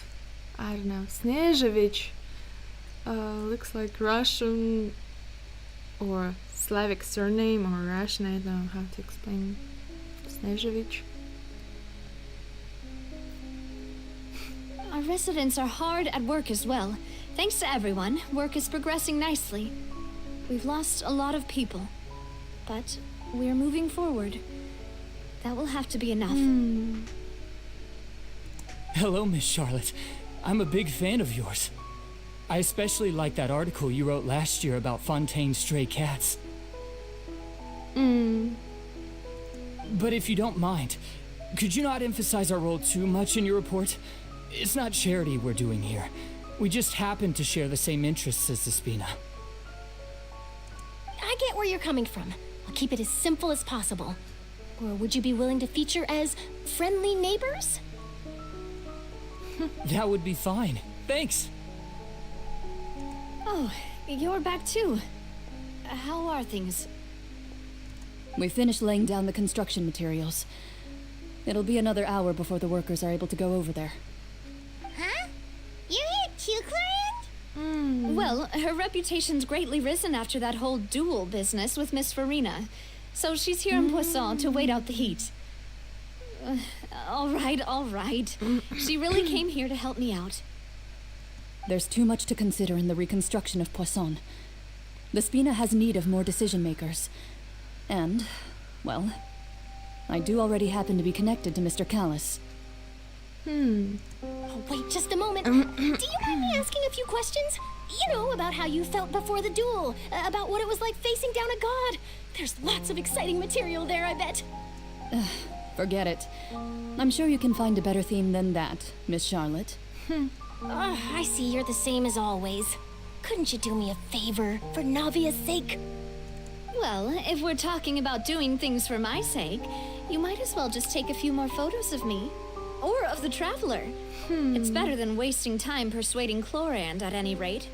I don't know. Snežević. Looks like Russian or Slavic surname or Russian. I don't know how to explain. Snežević. Our residents are hard at work as well. Thanks to everyone, work is progressing nicely. We've lost a lot of people, but we're moving forward. That will have to be enough. Hello, Miss Charlotte. I'm a big fan of yours. I especially like that article you wrote last year about Fontaine's stray cats. But if you don't mind, could you not emphasize our role too much in your report? It's not charity we're doing here. We just happen to share the same interests as the Spina. I get where you're coming from. I'll keep it as simple as possible. Or would you be willing to feature as friendly neighbors? That would be fine. Thanks. Oh, you're back too. How are things? We finished laying down the construction materials. It'll be another hour before the workers are able to go over there. Huh? You're here too, Clarence? Well, her reputation's greatly risen after that whole duel business with Miss Farina. So she's here in Poisson to wait out the heat. All right. She really came here to help me out. There's too much to consider in the reconstruction of Poisson. The Spina has need of more decision makers. And, well, I do already happen to be connected to Mr. Callis. Oh, wait just a moment. Do you mind me asking a few questions? You know, about how you felt before the duel, about what it was like facing down a god. There's lots of exciting material there, I bet. Forget it. I'm sure you can find a better theme than that, Miss Charlotte. I see you're the same as always. Couldn't you do me a favor, for Navia's sake? Well, if we're talking about doing things for my sake, you might as well just take a few more photos of me. Or of the Traveler. It's better than wasting time persuading Chlorand at any rate.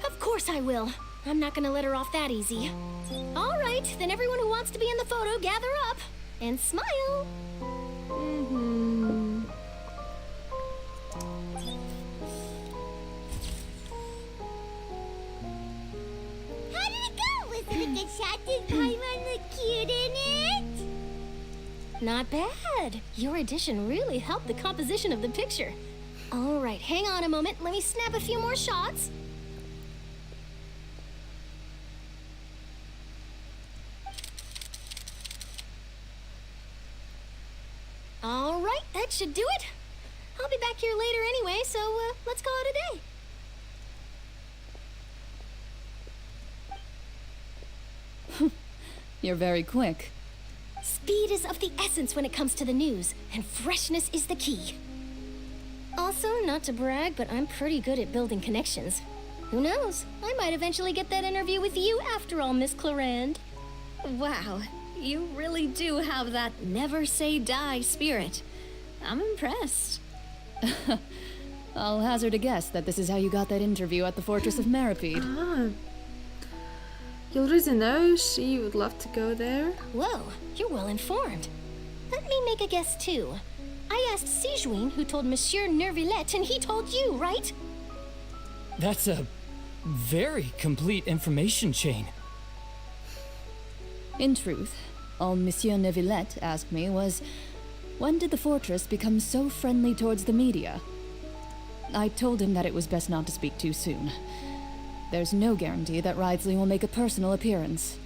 Of course I will. I'm not gonna let her off that easy. All right, then everyone who wants to be in the photo, gather up. And smile. How did it go? Was it a good shot? Did Paimon look cute in it? Not bad. Your addition really helped the composition of the picture. All right, hang on a moment. Let me snap a few more shots. All right, that should do it. I'll be back here later anyway, so let's call it a day. You're very quick. Speed is of the essence when it comes to the news, and freshness is the key. Also, not to brag, but I'm pretty good at building connections. Who knows? I might eventually get that interview with you after all, Miss Chlorand. Wow, you really do have that never say die spirit. I'm impressed. I'll hazard a guess that this is how you got that interview at the Fortress of Meripede. You already know she would love to go there. Whoa, you're well informed. Let me make a guess too. I asked Sijuin who told Monsieur Neuvillette, and he told you, right? That's a very complete information chain. In truth, all Monsieur Neuvillette asked me was, when did the fortress become so friendly towards the media? I told him that it was best not to speak too soon. There's no guarantee that Wriothesley will make a personal appearance.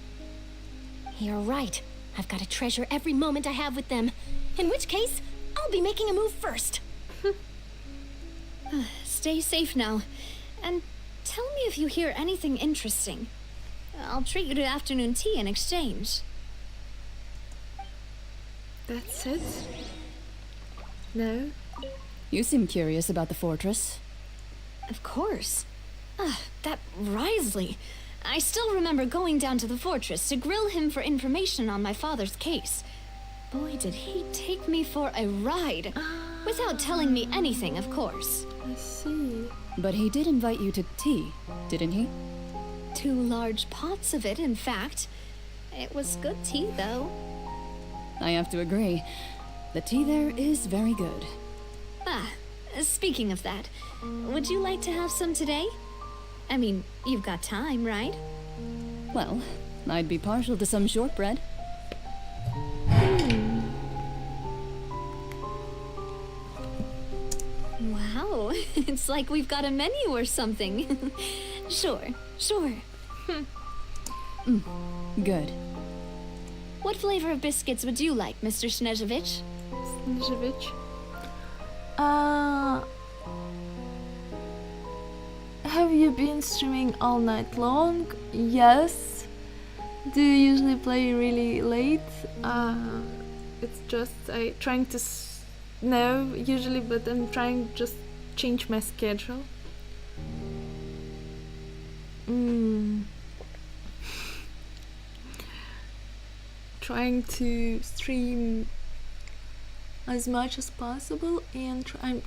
You're right. I've got to treasure every moment I have with them. In which case, I'll be making a move first. Stay safe now. And tell me if you hear anything interesting. I'll treat you to afternoon tea in exchange. That's it? No? You seem curious about the fortress. Of course. That Wriothesley. I still remember going down to the fortress to grill him for information on my father's case. Boy, did he take me for a ride. Without telling me anything, of course. I see. But he did invite you to tea, didn't he? 2 large pots of it, in fact. It was good tea, though. I have to agree. The tea there is very good. Ah, speaking of that, would you like to have some today? I mean, you've got time, right? Well, I'd be partial to some shortbread. Wow, it's like we've got a menu or something. Sure. Good. What flavor of biscuits would you like, Mr. Snezhevich? Snezhevich? Have you been streaming all night long? Yes. Do you usually play really late? It's just trying to no, usually, but I'm trying to just change my schedule. Trying to stream as much as possible, and I'm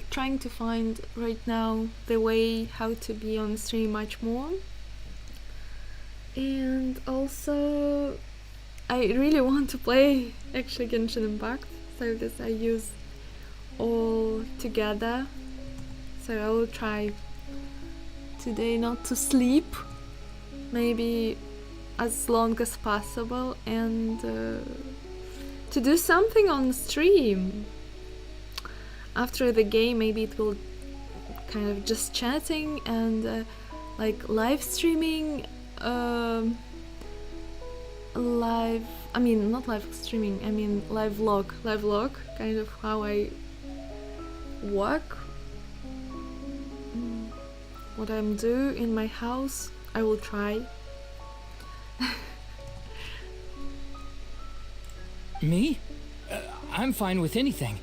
trying to find right now the way how to be on stream much more. And also I really want to play actually Genshin Impact, so this I use all together. So I will try today not to sleep, maybe as long as possible, and to do something on stream. After the game, maybe it will kind of just chatting and like live streaming, live, I mean not live streaming, I mean live vlog, kind of how I work, what I'm doing in my house. I will try. Me? I'm fine with anything,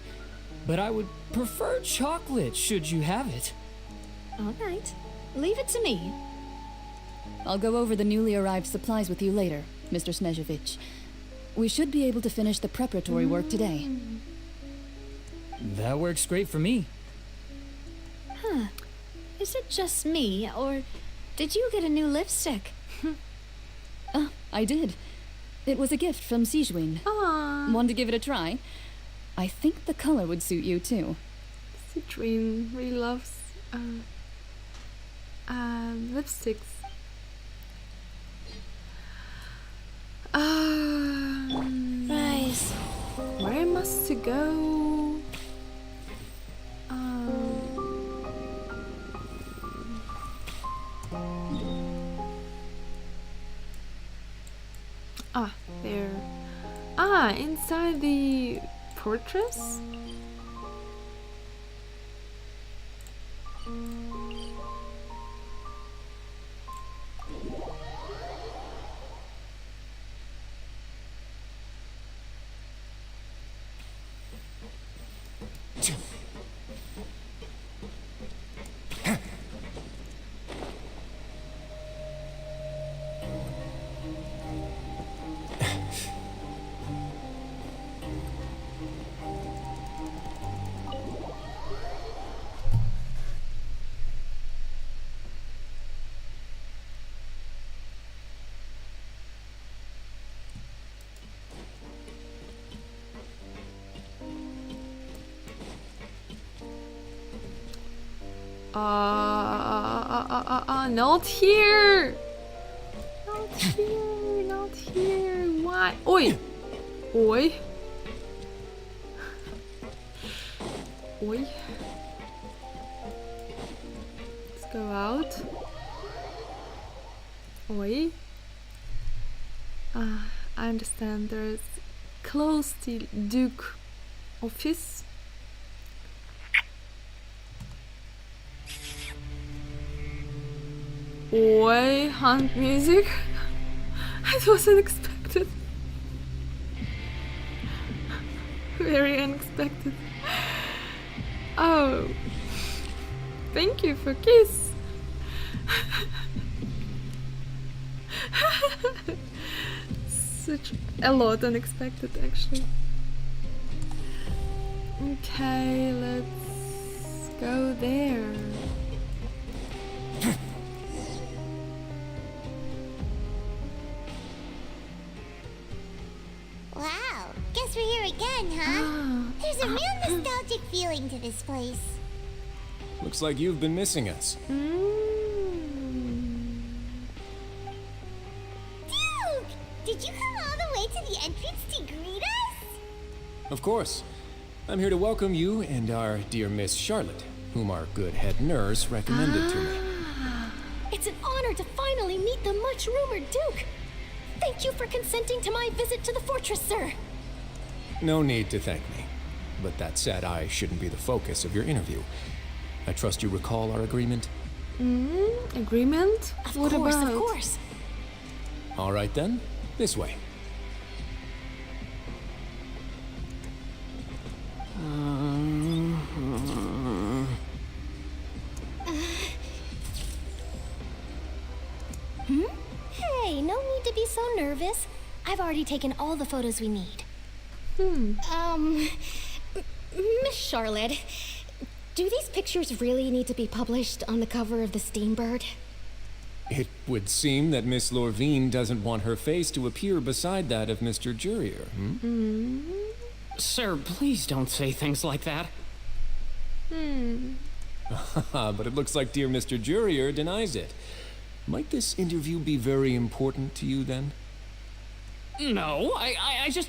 but I would prefer chocolate should you have it. All right, leave it to me. I'll go over the newly arrived supplies with you later, Mr. Snezhevich. We should be able to finish the preparatory work today. That works great for me. Huh. Is it just me, or did you get a new lipstick? I did. It was a gift from Sijuin. Want to give it a try? I think the color would suit you too. Sijuin really loves lipsticks. Rise. Where must to go? There. Inside the fortress? Not here! Not here, not here. Why? Oi! Oi! Oi. Let's go out. Oi. I understand there's close to Duke office. Oi, hunt music? It was unexpected. Very unexpected. Oh, thank you for kiss. Such a lot unexpected, actually. Okay, let's go there. Wow, guess we're here again, huh? There's a real nostalgic feeling to this place. Looks like you've been missing us. Duke! Did you come all the way to the entrance to greet us? Of course. I'm here to welcome you and our dear Miss Charlotte, whom our good head nurse recommended to me. It's an honor to finally meet the much-rumored Duke. Thank you for consenting to my visit to the fortress, sir. No need to thank me. But that said, I shouldn't be the focus of your interview. I trust you recall our agreement? Agreement? What about? Of course. All right then, this way. Hey, no need to be so nervous. I've already taken all the photos we need. Miss Charlotte, do these pictures really need to be published on the cover of the Steambird? It would seem that Miss Lorvine doesn't want her face to appear beside that of Mr. Jurier. Sir, please don't say things like that. But it looks like dear Mr. Jurier denies it. Might this interview be very important to you then? No, I just...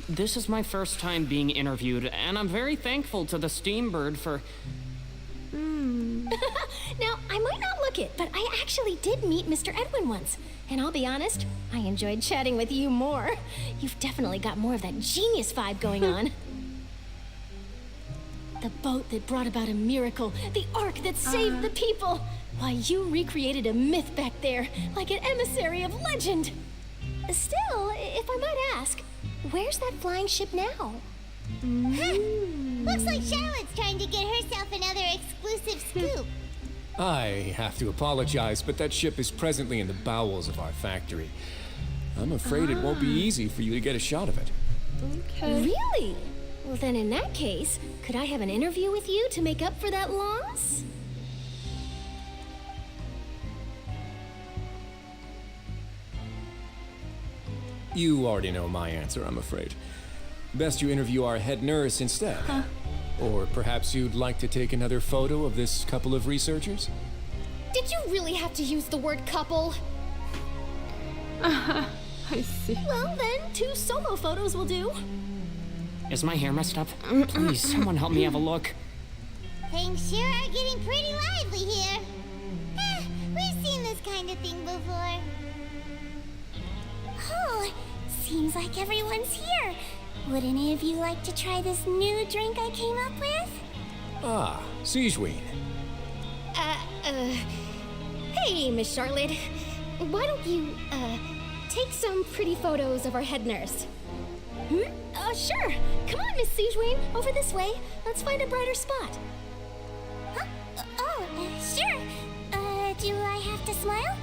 This is my first time being interviewed, and I'm very thankful to the Steambird for... Now, I might not look it, but I actually did meet Mr. Edwin once. And I'll be honest, I enjoyed chatting with you more. You've definitely got more of that genius vibe going on. The boat that brought about a miracle, the ark that saved the people. Why, you recreated a myth back there, like an emissary of legend. Still, if I might ask, where's that flying ship now? Looks like Charlotte's trying to get herself another exclusive scoop. I have to apologize, but that ship is presently in the bowels of our factory. I'm afraid it won't be easy for you to get a shot of it. Okay. Really? Well, then in that case, could I have an interview with you to make up for that loss? You already know my answer, I'm afraid. Best you interview our head nurse instead. Or perhaps you'd like to take another photo of this couple of researchers? Did you really have to use the word couple? I see. Well, then, 2 solo photos will do. Is my hair messed up? Please, someone help me have a look. Things sure are getting pretty lively here. We've seen this kind of thing before. Oh, seems like everyone's here. Would any of you like to try this new drink I came up with? Ah, Siegeween. Hey, Miss Charlotte. Why don't you, take some pretty photos of our head nurse? Sure. Come on, Miss Siegeween. Over this way. Let's find a brighter spot. Huh? Sure. Do I have to smile?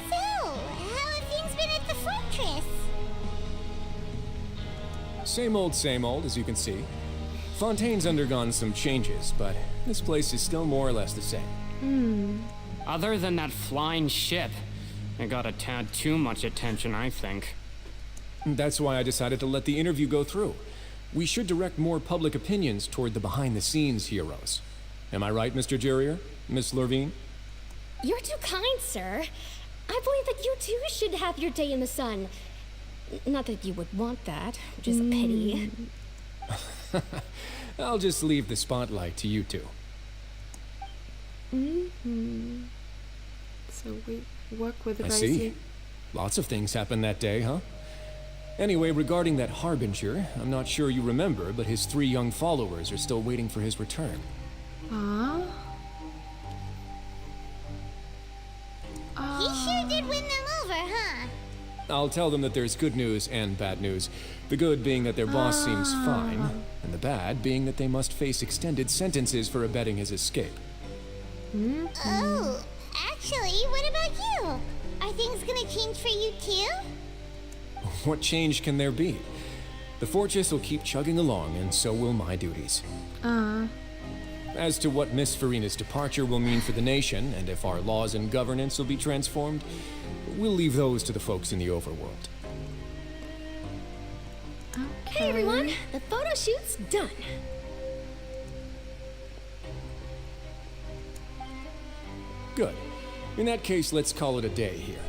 So, how have things been at the fortress? Same old, as you can see. Fontaine's undergone some changes, but this place is still more or less the same. Other than that flying ship, it got a tad too much attention, I think. That's why I decided to let the interview go through. We should direct more public opinions toward the behind-the-scenes heroes. Am I right, Mr. Jurier? Miss Lorvine? You're too kind, sir. I believe that you too should have your day in the sun. Not that you would want that, which is a pity. I'll just leave the spotlight to you two. So we work with I Rising. see. Lots of things happened that day, huh? Anyway, regarding that Harbinger, I'm not sure you remember, but his 3 young followers are still waiting for his return. He sure did win them over, huh? I'll tell them that there's good news and bad news. The good being that their boss seems fine, and the bad being that they must face extended sentences for abetting his escape. Oh, actually, what about you? Are things gonna change for you too? What change can there be? The fortress will keep chugging along, and so will my duties. As to what Miss Farina's departure will mean for the nation, and if our laws and governance will be transformed, we'll leave those to the folks in the overworld. Hey everyone, the photo shoot's done. Good. In that case, let's call it a day here.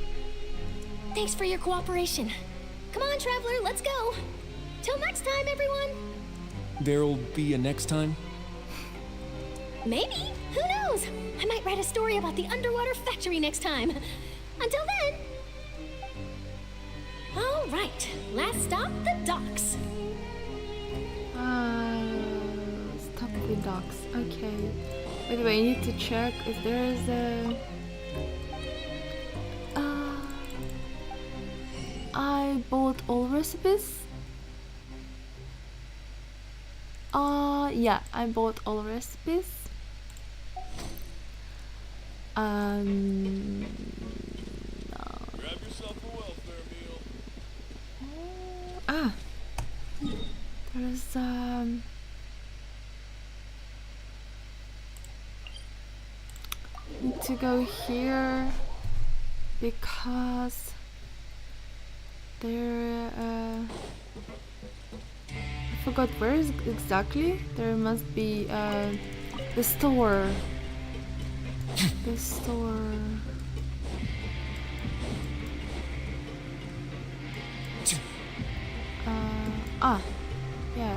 Thanks for your cooperation. Come on, Traveler, let's go. Till next time, everyone. There'll be a next time? Maybe. Who knows? I might write a story about the underwater factory next time. Until then. All right. Last stop, the docks. Stop the docks. Okay. By the way, I need to check if there is a... I bought all recipes. Yeah, I bought all recipes. No. Grab yourself a welfare meal. There's need to go here because there I forgot where is exactly. There must be the store. The store. Yeah.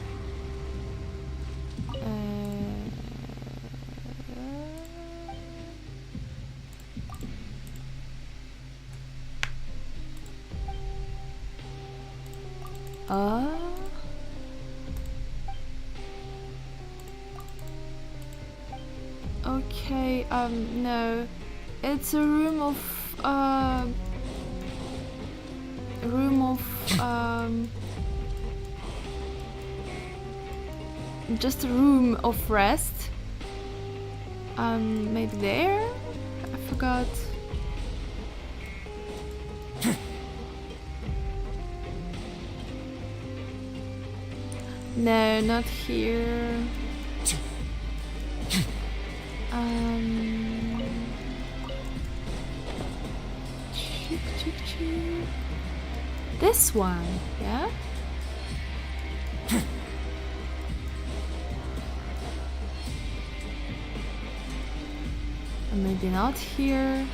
Okay, no. It's a room of, just a room of rest. Maybe there? I forgot. No, not here. This one, yeah? Maybe not here.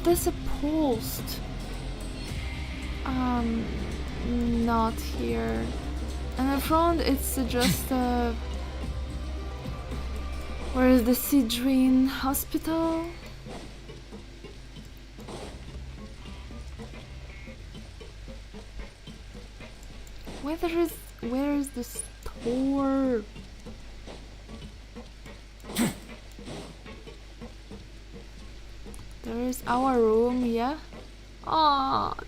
There's a post. Not here. And in front it's just where is the Sidrine hospital? Where is the store? There is our room, yeah?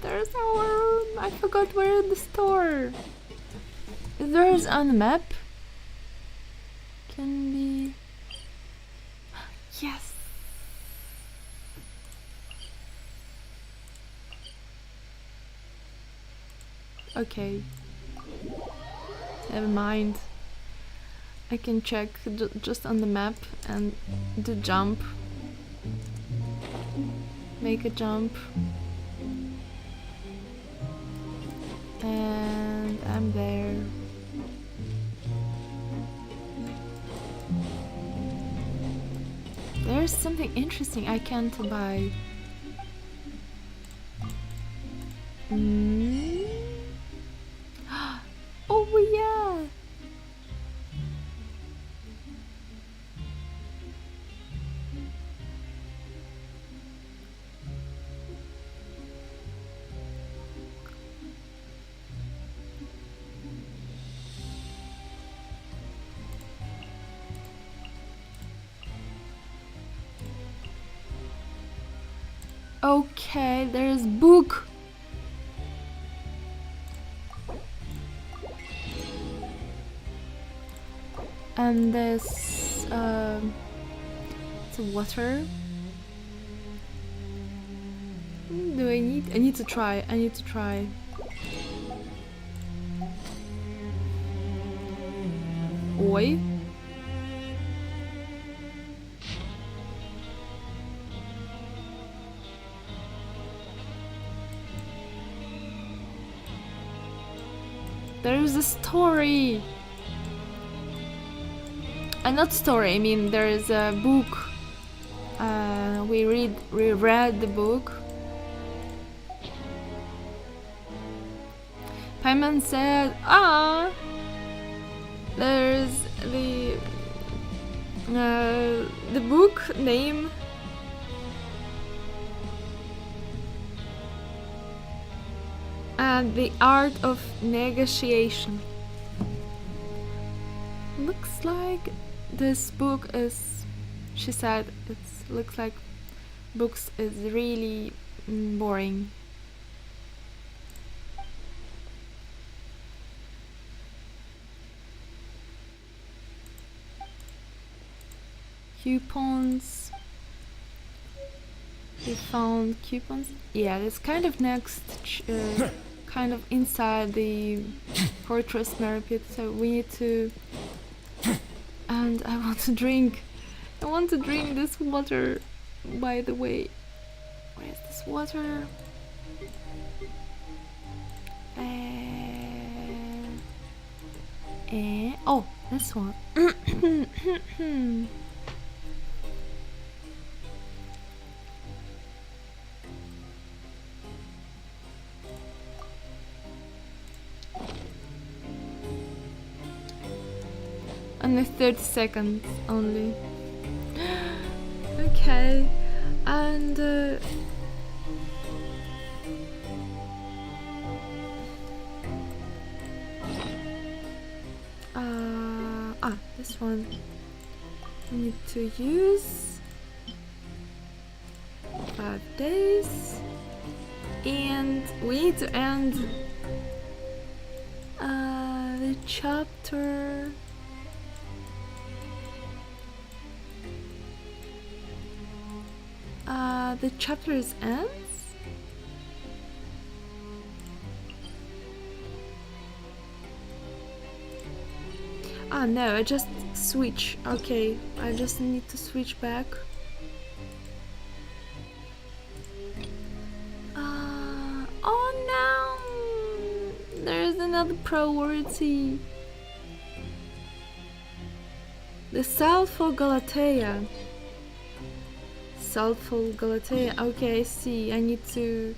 There's our room. I forgot where is the store. There's on the map. Can be. Yes. Okay. Never mind. I can check just on the map and do jump. Make a jump. And I'm there. There's something interesting I can't buy. Oh yeah! Okay, there's book. And this water. Do I need? I need to try. I need to try. Oi. There is a story. Not story. I mean, there is a book. We read the book. Paimon said, there's the book name. The art of negotiation. Looks like this book is, she said, it looks like books is really boring. Coupons. We found coupons. Yeah, it's kind of next, kind of inside the fortress Merpit, so we need to. And I want to drink. I want to drink this water. By the way, where is this water? Oh, this one. Only 30 seconds only. Okay, and this one I need to use 5 days, and we need to end the chapter. The chapter ends? No, I just switch. Okay, I just need to switch back. Oh no! There's another priority. The South for Galatea. Salt for Galatea. Okay, I see. I need to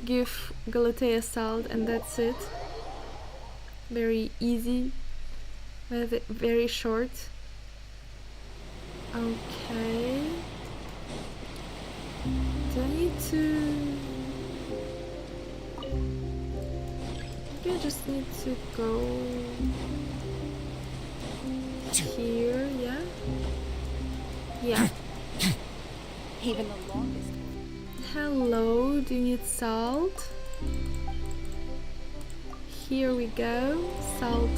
give Galatea salt, and that's it. Very easy. Very short. Okay. Do I need to? Maybe I just need to go here. Yeah. Yeah. Even the longest. Hello, do you need salt? Here we go, salt.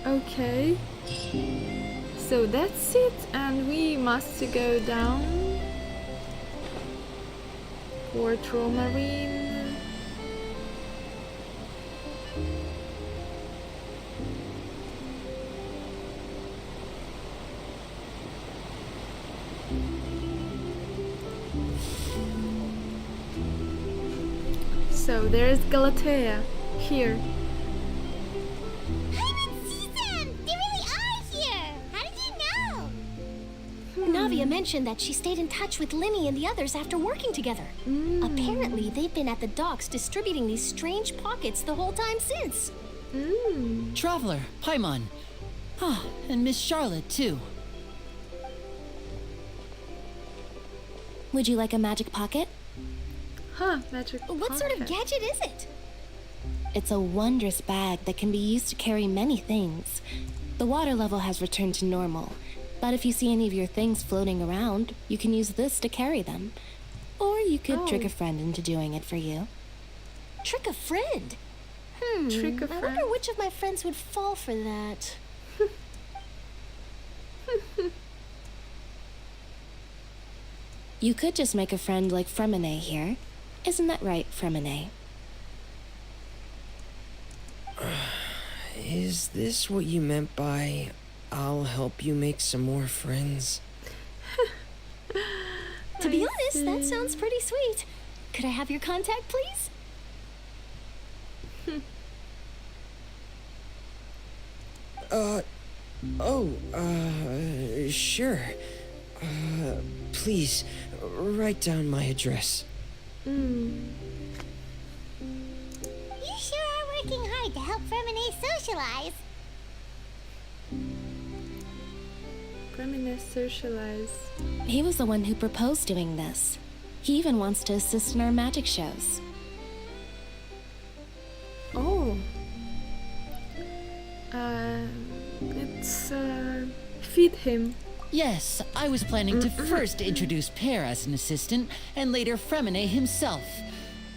Okay, so that's it, and we must go down. Port Romarine. So there's Galatea here. I didn't see them! They really are here! How did you know? Navia mentioned that she stayed in touch with Linny and the others after working together. Apparently, they've been at the docks distributing these strange pockets the whole time since. Traveler, Paimon. And Miss Charlotte, too. Would you like a magic pocket? Magic pocket. What sort of gadget is it? It's a wondrous bag that can be used to carry many things. The water level has returned to normal, but if you see any of your things floating around, you can use this to carry them. Or you could trick a friend into doing it for you. Trick a friend? Trick a I friend. wonder which of my friends would fall for that. You could just make a friend like Fremine here. Isn't that right, Fremine? Is this what you meant by, I'll help you make some more friends? To be honest, that sounds pretty sweet. Could I have your contact, please? Sure. Please, write down my address. You sure are working hard to help Fremine socialize. Fremine socialize. He was the one who proposed doing this. He even wants to assist in our magic shows. Oh. Let's feed him. Yes, I was planning to first introduce Per as an assistant, and later Fremine himself.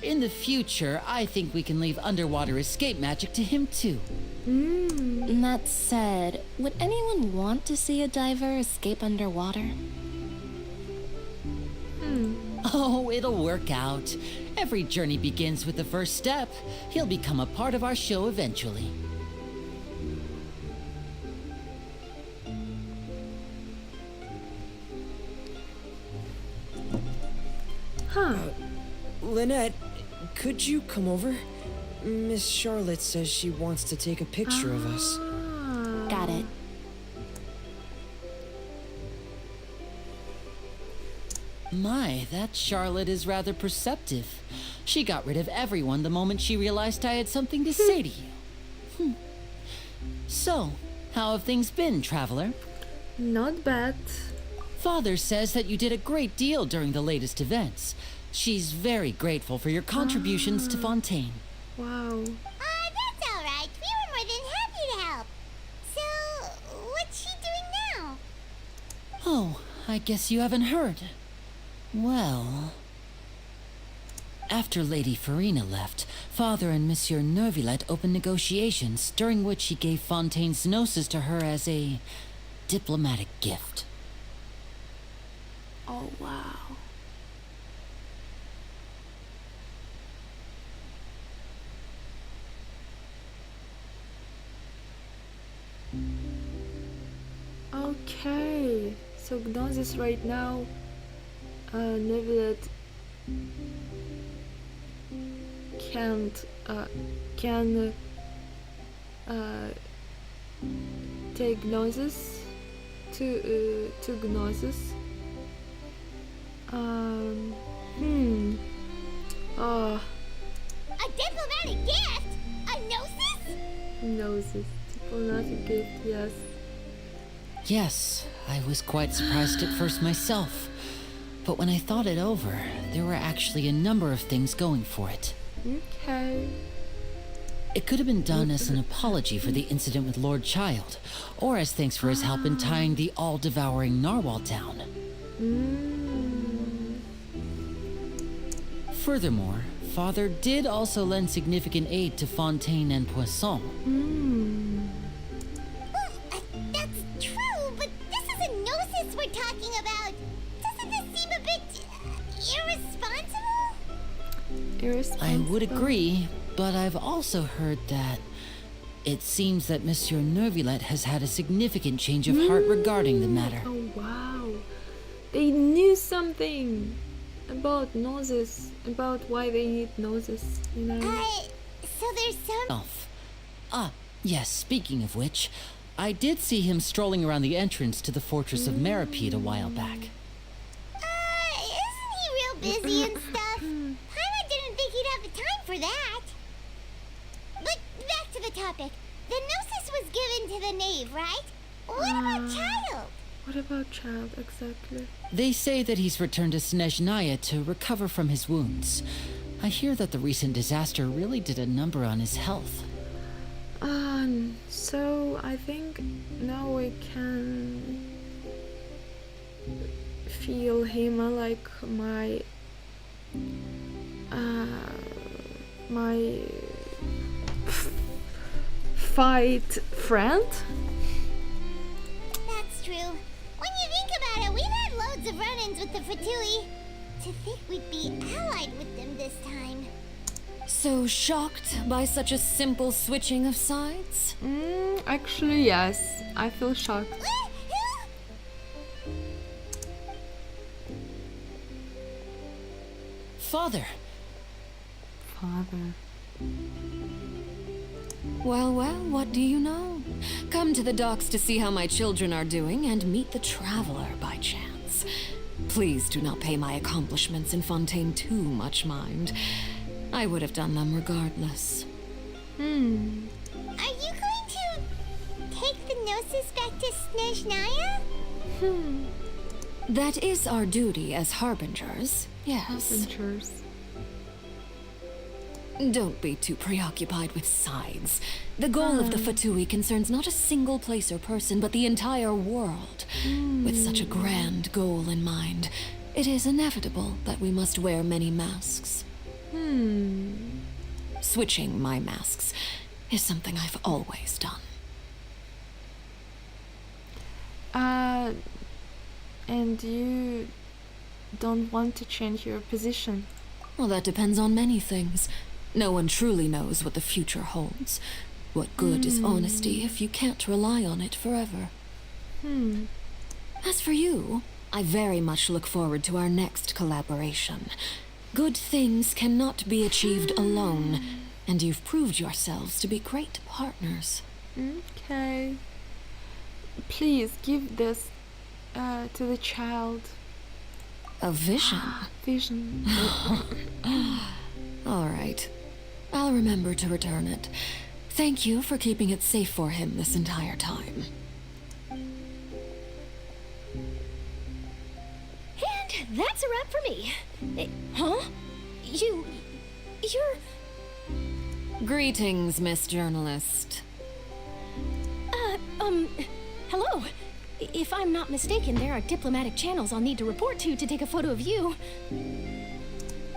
In the future, I think we can leave underwater escape magic to him too. That said, would anyone want to see a diver escape underwater? Oh, it'll work out. Every journey begins with the first step. He'll become a part of our show eventually. Lynette, could you come over? Miss Charlotte says she wants to take a picture of us. Got it. My, that Charlotte is rather perceptive. She got rid of everyone the moment she realized I had something to say to you. So, how have things been, traveler? Not bad. Father says that you did a great deal during the latest events. She's very grateful for your contributions to Fontaine. Wow. That's all right. We were more than happy to help. So, what's she doing now? Oh, I guess you haven't heard. Well... After Lady Farina left, Father and Monsieur Neuvillette opened negotiations, during which he gave Fontaine's gnosis to her as a diplomatic gift. Oh, wow. Okay, so Gnosis right now, Neuvillette can take Gnosis to Gnosis. A diplomatic gift? A gnosis? Gnosis. Diplomatic gift, yes. Yes, I was quite surprised at first myself. But when I thought it over, there were actually a number of things going for it. Okay. It could have been done as an apology for the incident with Lord Child, or as thanks for his help in tying the all-devouring narwhal down. Furthermore, Father did also lend significant aid to Fontaine and Poisson. That's true, but this is a gnosis we're talking about. Doesn't this seem a bit irresponsible? I would agree, but I've also heard that it seems that Monsieur Neuvillette has had a significant change of heart regarding the matter. Oh, wow. They knew something about Gnosis, about why they need Gnosis, you know? So there's some... Yes, speaking of which, I did see him strolling around the entrance to the fortress of Meripede a while back. Isn't he real busy and stuff? Paimon didn't think he'd have the time for that. But back to the topic. The gnosis was given to the knave, right? What about Child? What about Child, exactly? They say that he's returned to Snezhnaya to recover from his wounds. I hear that the recent disaster really did a number on his health. So I think now we can feel him like my fight friend? That's true. When you think about it, we've had loads of run-ins with the Fatui. To think we'd be allied with them this time. So shocked by such a simple switching of sides? Actually, yes. I feel shocked. Father. Father. Well, what do you know? Come to the docks to see how my children are doing and meet the traveler by chance. Please do not pay my accomplishments in Fontaine too much mind. I would have done them regardless. Are you going to take the Gnosis back to Snezhnaya? That is our duty as harbingers, yes. Harbingers. Don't be too preoccupied with sides. The goal of the Fatui concerns not a single place or person, but the entire world. With such a grand goal in mind, it is inevitable that we must wear many masks. Switching my masks is something I've always done. And you don't want to change your position? Well, that depends on many things. No one truly knows what the future holds. What good is honesty if you can't rely on it forever? As for you, I very much look forward to our next collaboration. Good things cannot be achieved alone, and you've proved yourselves to be great partners. Okay. Please give this to the child. A vision? Vision. All right. I'll remember to return it. Thank you for keeping it safe for him this entire time. And that's a wrap for me. Huh? You're... Greetings, Miss Journalist. Hello. If I'm not mistaken, there are diplomatic channels I'll need to report to take a photo of you.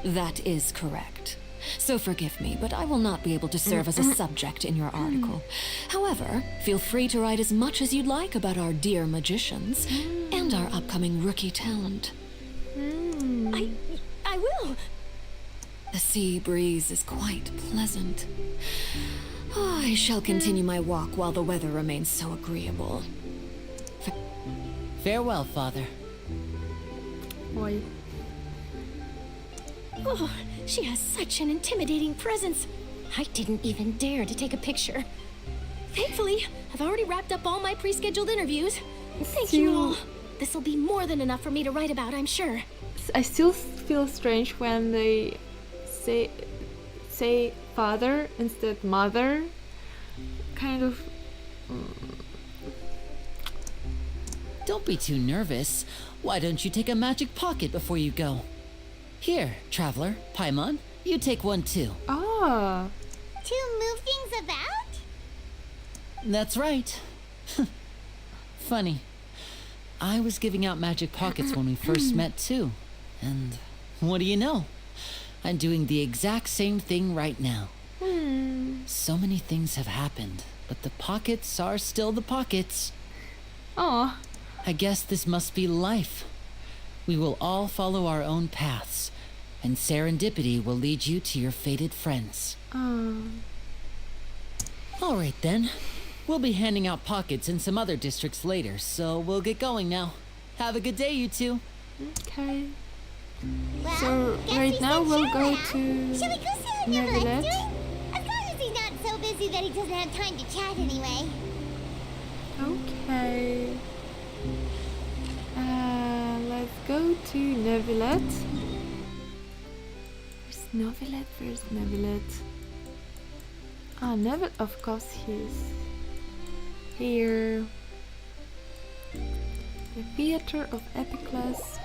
That is correct. So forgive me, but I will not be able to serve as a subject in your article. However, feel free to write as much as you'd like about our dear magicians and our upcoming rookie talent. I will. The sea breeze is quite pleasant. I shall continue my walk while the weather remains so agreeable. Farewell, Father. Oi. Oh, she has such an intimidating presence. I didn't even dare to take a picture. Thankfully, I've already wrapped up all my pre-scheduled interviews. Thank you all. This'll be more than enough for me to write about, I'm sure. I still feel strange when they say father instead mother. Kind of. Don't be too nervous. Why don't you take a magic pocket before you go? Here, traveler, Paimon, you take one too. Ah. To move things about? That's right. Funny. I was giving out magic pockets when we first met too. And what do you know? I'm doing the exact same thing right now. So many things have happened, but the pockets are still the pockets. Oh. I guess this must be life. We will all follow our own paths, and serendipity will lead you to your fated friends. All right then. We'll be handing out pockets in some other districts later, so we'll get going now. Have a good day, you two. Okay. Well, So guess right we now sent we'll Shara go out. to Shall we go see how Neuvillettes Neuvillette. doing? As long as he's not so busy that he doesn't have time to chat anyway. Okay. Let's go to Neuvillette. Where's Neuvillette? Where's Neuvillette? Ah, Neuvillette, of course he's here. The Theater of Epiclus.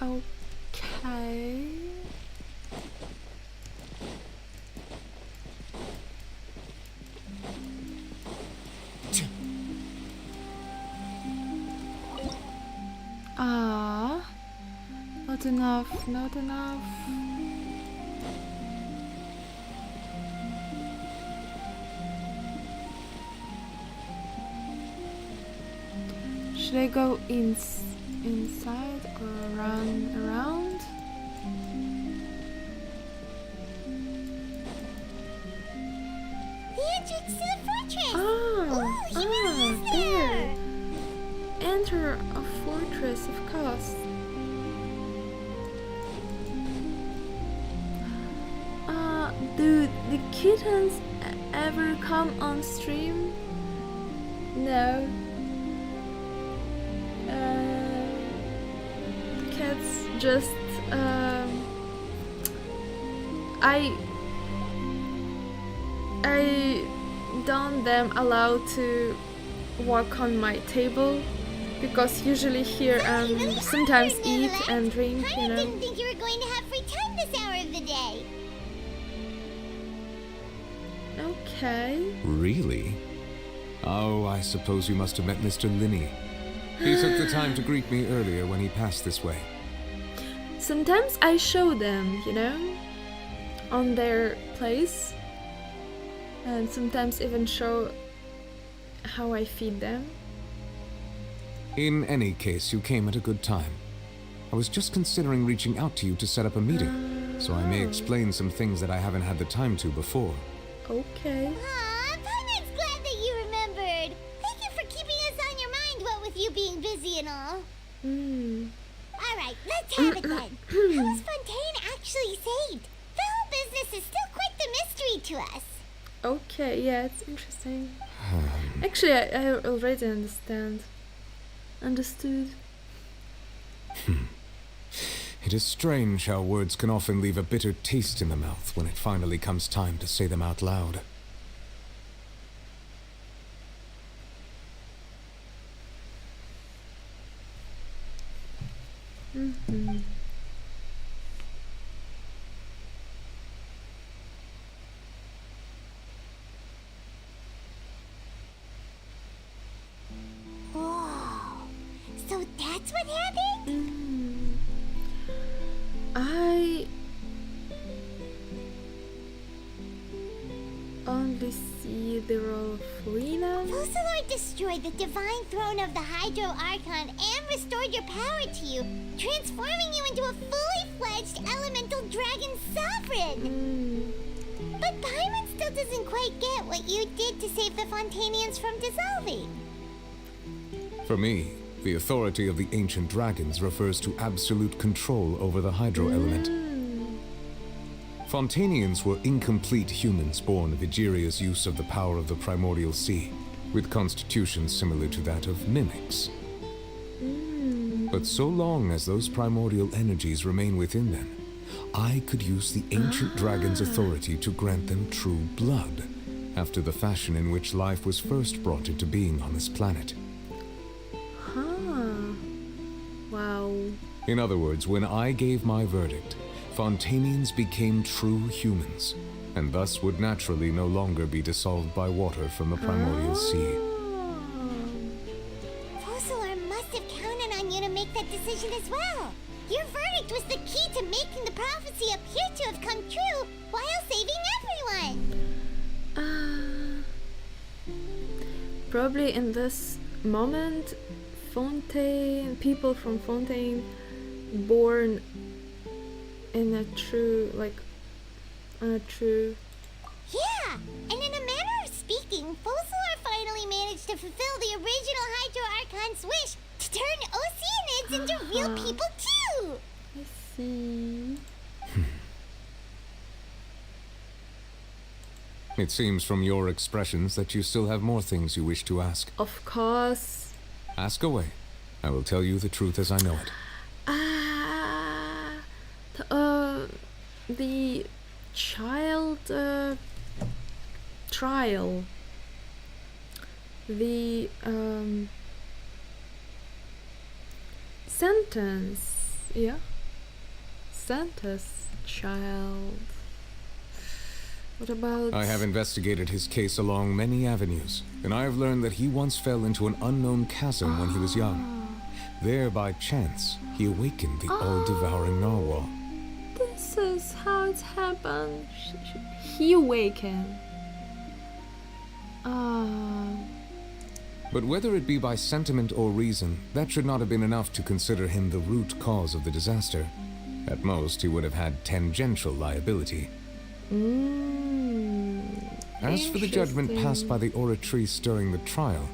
Okay. But Not enough, not enough. Should I go inside or run around? The entrance to the fortress! Oh, he really is there! Enter a fortress, of course. Do the kittens ever come on stream? No. Cats just I don't them allowed to walk on my table because usually here sometimes eat and drink, you know. I didn't think you were going to have free time this hour of the day. Okay. Really? Oh, I suppose you must have met Mr. Linney. He took the time to greet me earlier when he passed this way. Sometimes I show them, you know, on their place. And sometimes even show how I feed them. In any case, you came at a good time. I was just considering reaching out to you to set up a meeting, so I may explain some things that I haven't had the time to before. Okay. Aw, Paimon's glad that you remembered. Thank you for keeping us on your mind, what with you being busy and all. Alright, let's have it then. How was Fontaine actually saved? The whole business is still quite the mystery to us. Okay, yeah, it's interesting. Actually, I already understood. It is strange how words can often leave a bitter taste in the mouth when it finally comes time to say them out loud. Whoa, so that's what happened? I only see the role of Rina. Focalor destroyed the divine throne of the Hydro Archon and restored your power to you, transforming you into a fully fledged elemental dragon sovereign. But Paimon still doesn't quite get what you did to save the Fontainians from dissolving. For me, the authority of the ancient dragons refers to absolute control over the hydro element. Fontainians were incomplete humans born of Egeria's use of the power of the primordial sea, with constitutions similar to that of mimics. But so long as those primordial energies remain within them, I could use the ancient dragon's authority to grant them true blood, after the fashion in which life was first brought into being on this planet. Wow. In other words, when I gave my verdict, Fontainians became true humans, and thus would naturally no longer be dissolved by water from the primordial sea. Focalor must have counted on you to make that decision as well. Your verdict was the key to making the prophecy appear to have come true while saving everyone. Probably in this moment, people from Fontaine born in a true, Yeah, and in a manner of speaking, Focalor finally managed to fulfill the original Hydro Archon's wish to turn Oceanids into real people too! I see. It seems from your expressions that you still have more things you wish to ask. Of course. Ask away. I will tell you the truth as I know it. The child trial. The sentence. Yeah. Sentence child. What about... I have investigated his case along many avenues, and I have learned that he once fell into an unknown chasm when he was young. There, by chance, he awakened the all-devouring narwhal. This is how it happened. He awakened. But whether it be by sentiment or reason, that should not have been enough to consider him the root cause of the disaster. At most, he would have had tangential liability. As for the judgment passed by the oratrice during the trial,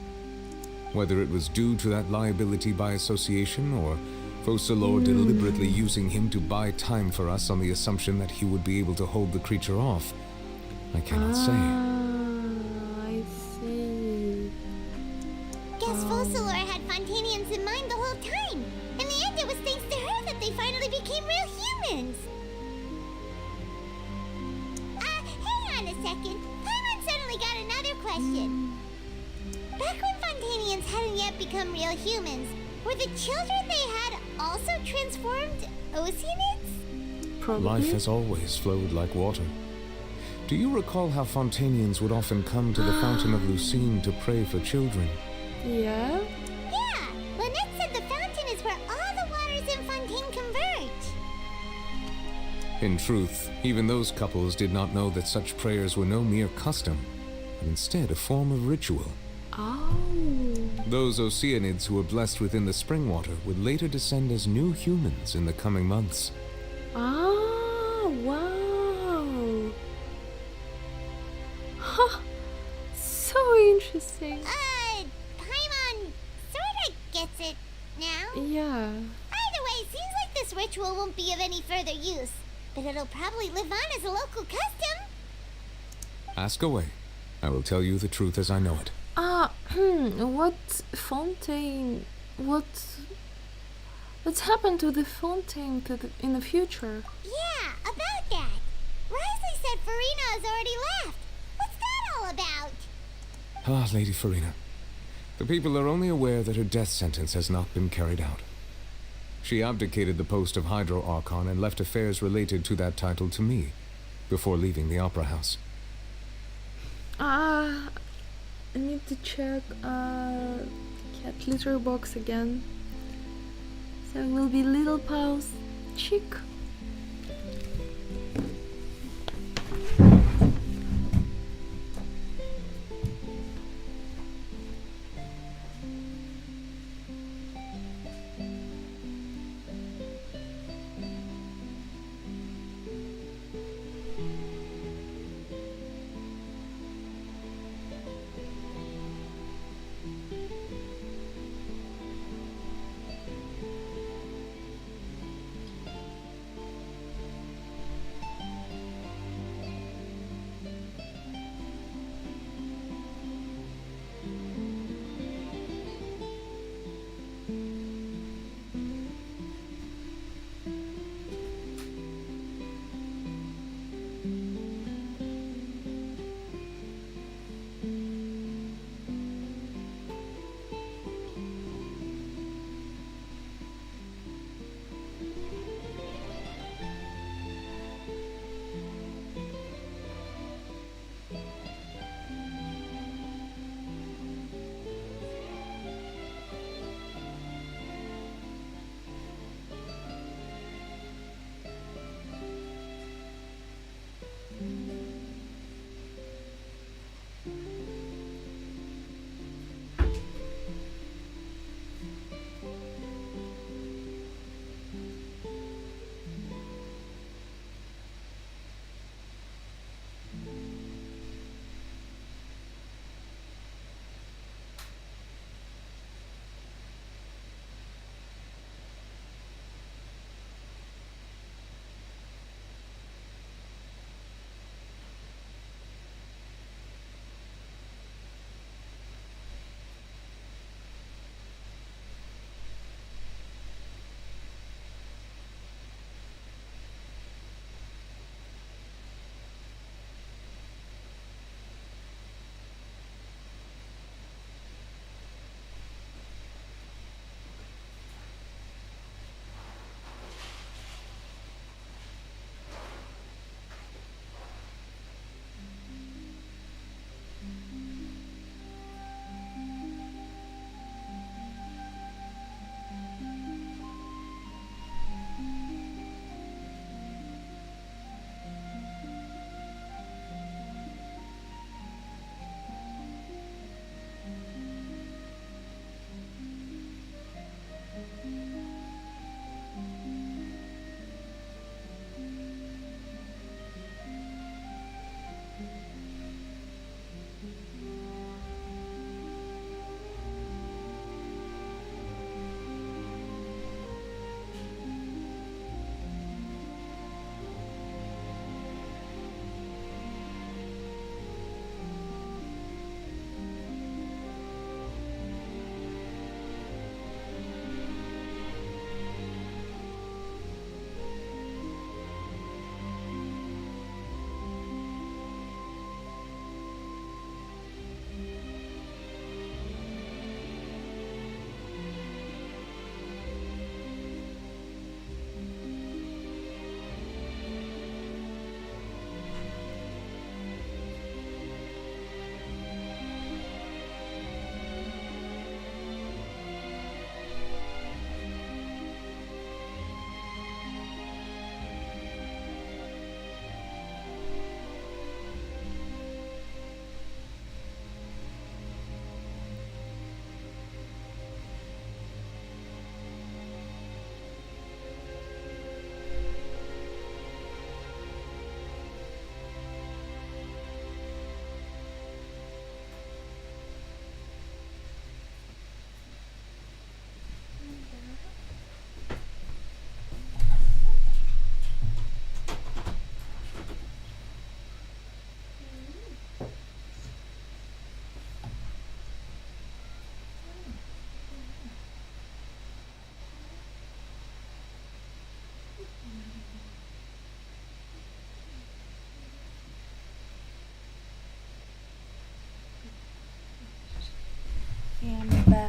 whether it was due to that liability by association or Focalor deliberately using him to buy time for us on the assumption that he would be able to hold the creature off, I cannot say. I see. Guess Focalor had Fontainians in mind the whole time. In the end, it was thanks to her that they finally became real humans. Hang on a second. Paimon suddenly got another question. Back when Fontainians hadn't yet become real humans, were the children they had also transformed Oceanids? Probably. Life has always flowed like water. Do you recall how Fontainians would often come to the Fountain of Lucine to pray for children? Yeah? Yeah! Lynette said the fountain is where all the waters in Fontaine converge. In truth, even those couples did not know that such prayers were no mere custom, but instead a form of ritual. Oh. Those Oceanids who were blessed within the spring water would later descend as new humans in the coming months. Ah, wow. Huh. So interesting. Paimon sorta gets it now. Yeah. Either way, seems like this ritual won't be of any further use, but it'll probably live on as a local custom. Ask away. I will tell you the truth as I know it. What Fontaine... What's happened to the Fontaine in the future? Yeah, about that. Wriothesley said Farina has already left. What's that all about? Ah, Lady Farina. The people are only aware that her death sentence has not been carried out. She abdicated the post of Hydro Archon and left affairs related to that title to me, before leaving the Opera House. I need to check cat litter box again. So it will be little pause. Chick.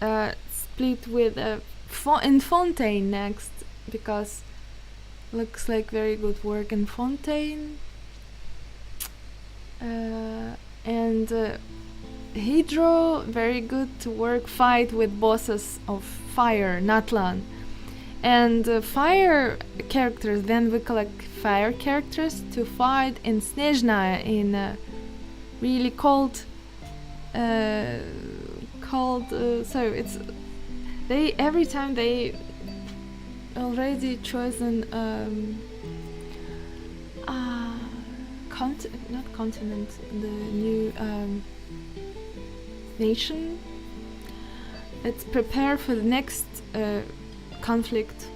split with in Fontaine next, because looks like very good work in Fontaine. And Hydro, very good to work fight with bosses of fire, Natlan. And fire characters, then we collect fire characters to fight in Snezhnaya in really cold so it's they every time they already chosen not continent, the new nation. It's prepare for the next conflict,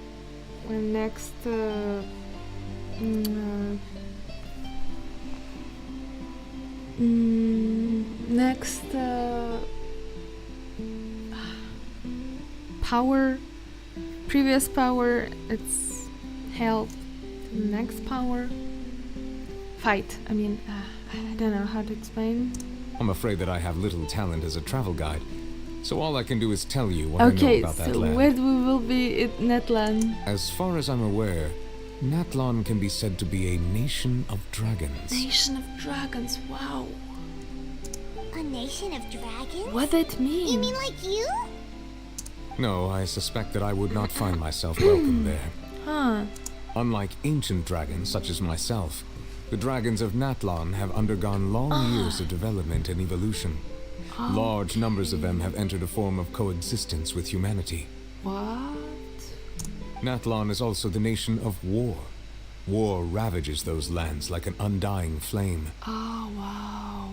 or next power, previous power, it's held to the next power. Fight, I mean, I don't know how to explain. I'm afraid that I have little talent as a travel guide, so all I can do is tell you what I know about that land. Okay, so where we will be at Natlan? As far as I'm aware, Natlan can be said to be a nation of dragons. Nation of dragons, wow. A nation of dragons? What does that mean? You mean like you? No, I suspect that I would not find myself welcome there. Huh. Unlike ancient dragons such as myself, the dragons of Natlan have undergone long years of development and evolution. Large numbers of them have entered a form of coexistence with humanity. What? Natlan is also the nation of war. War ravages those lands like an undying flame. Oh, wow.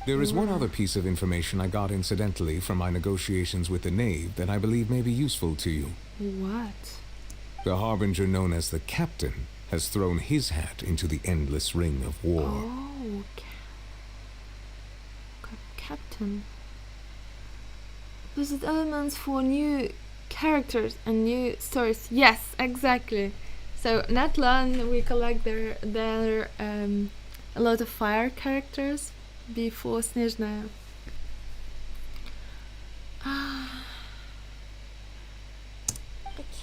There is one other piece of information I got incidentally from my negotiations with the Knave that I believe may be useful to you. What? The harbinger known as the Captain has thrown his hat into the endless ring of war. Oh, Captain. Visit elements for new characters and new stories. Yes, exactly. So Natlan, we collect their a lot of fire characters before Snezhnaya. The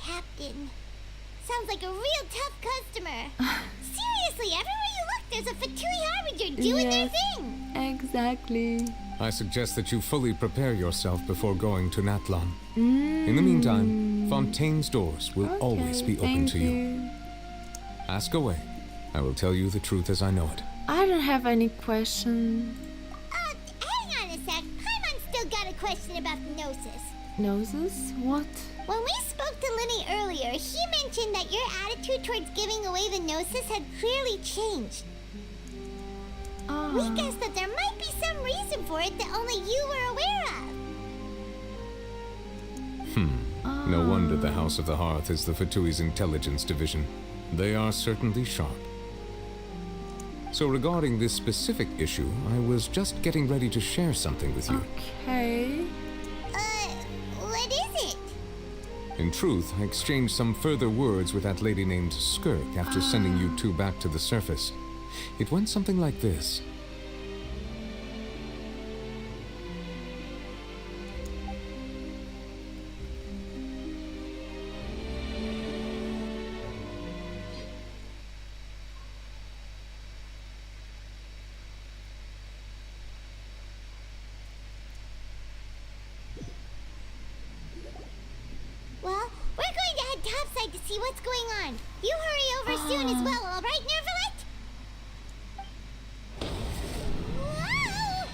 captain. Sounds like a real tough customer. Seriously, everywhere you look, there's a Fatui Harbinger doing their thing. Exactly. I suggest that you fully prepare yourself before going to Natlan. In the meantime, Fontaine's doors will always be open to you. Ask away. I will tell you the truth as I know it. I don't have any question. Hang on a sec. Paimon still got a question about the Gnosis. Gnosis? What? When we spoke to Linny earlier, he mentioned that your attitude towards giving away the Gnosis had clearly changed. We guessed that there might be some reason for it that only you were aware of. No wonder the House of the Hearth is the Fatui's intelligence division. They are certainly sharp. So regarding this specific issue, I was just getting ready to share something with you. Okay. What is it? In truth, I exchanged some further words with that lady named Skirk after sending you two back to the surface. It went something like this. Well, we're going to head topside to see what's going on. You hurry over soon as well, all right, Neuvillette? Whoa!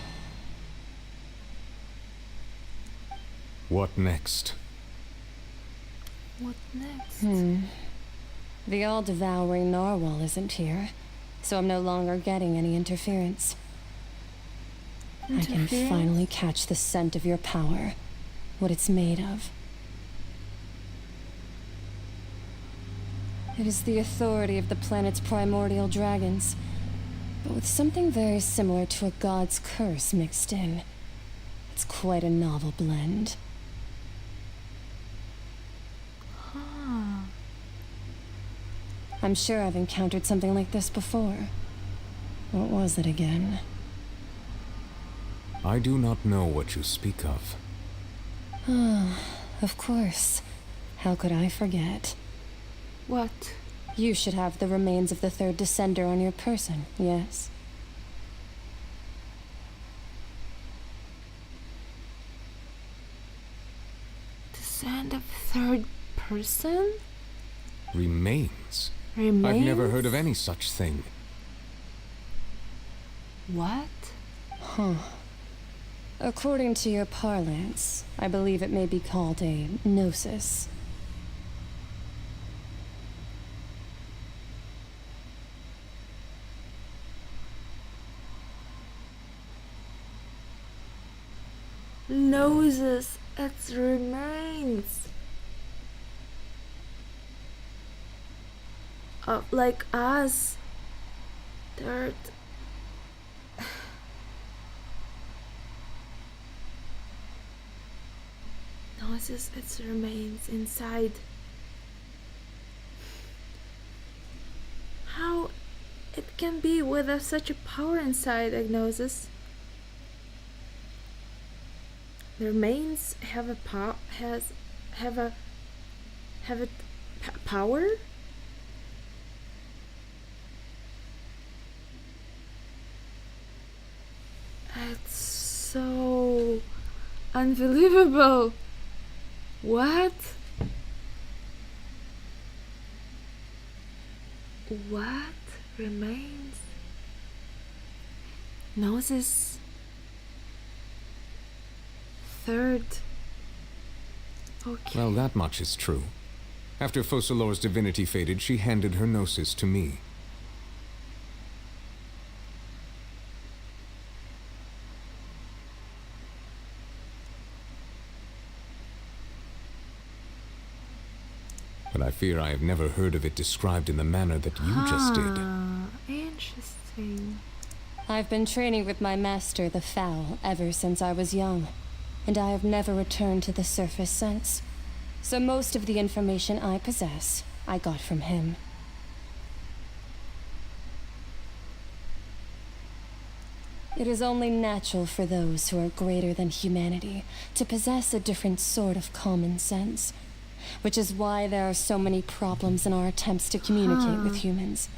What next? What next? The all-devouring narwhal isn't here, so I'm no longer getting any interference. I can finally catch the scent of your power, what it's made of. It is the authority of the planet's primordial dragons, but with something very similar to a god's curse mixed in. It's quite a novel blend. I'm sure I've encountered something like this before. What was it again? I do not know what you speak of. Of course. How could I forget? What? You should have the remains of the third descender on your person, yes? Descend of third person? Remains? Remains? I've never heard of any such thing. What? Huh. According to your parlance, I believe it may be called a gnosis. Noses, its remains. Like us. Third. Noses, its remains inside. How it can be with such a power inside Agnosis? The remains have a power? It's so unbelievable. What? What remains? Noses. Third. Okay. Well, that much is true. After Focalor's divinity faded, she handed her gnosis to me. But I fear I have never heard of it described in the manner that you just did. Interesting. I've been training with my master, the Fowl, ever since I was young, and I have never returned to the surface since. So most of the information I possess, I got from him. It is only natural for those who are greater than humanity to possess a different sort of common sense, which is why there are so many problems in our attempts to communicate with humans.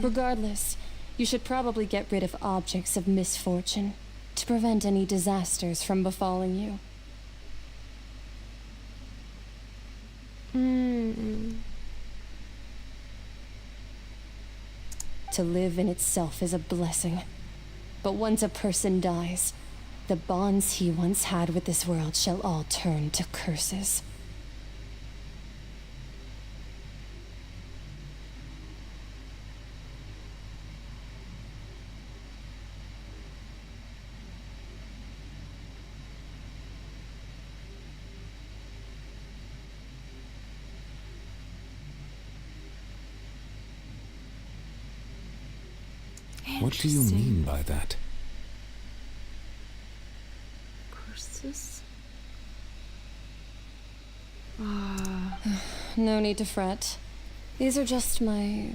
Regardless, you should probably get rid of objects of misfortune to prevent any disasters from befalling you. To live in itself is a blessing. But once a person dies, the bonds he once had with this world shall all turn to curses. What do you mean by that? Curses? No need to fret. These are just my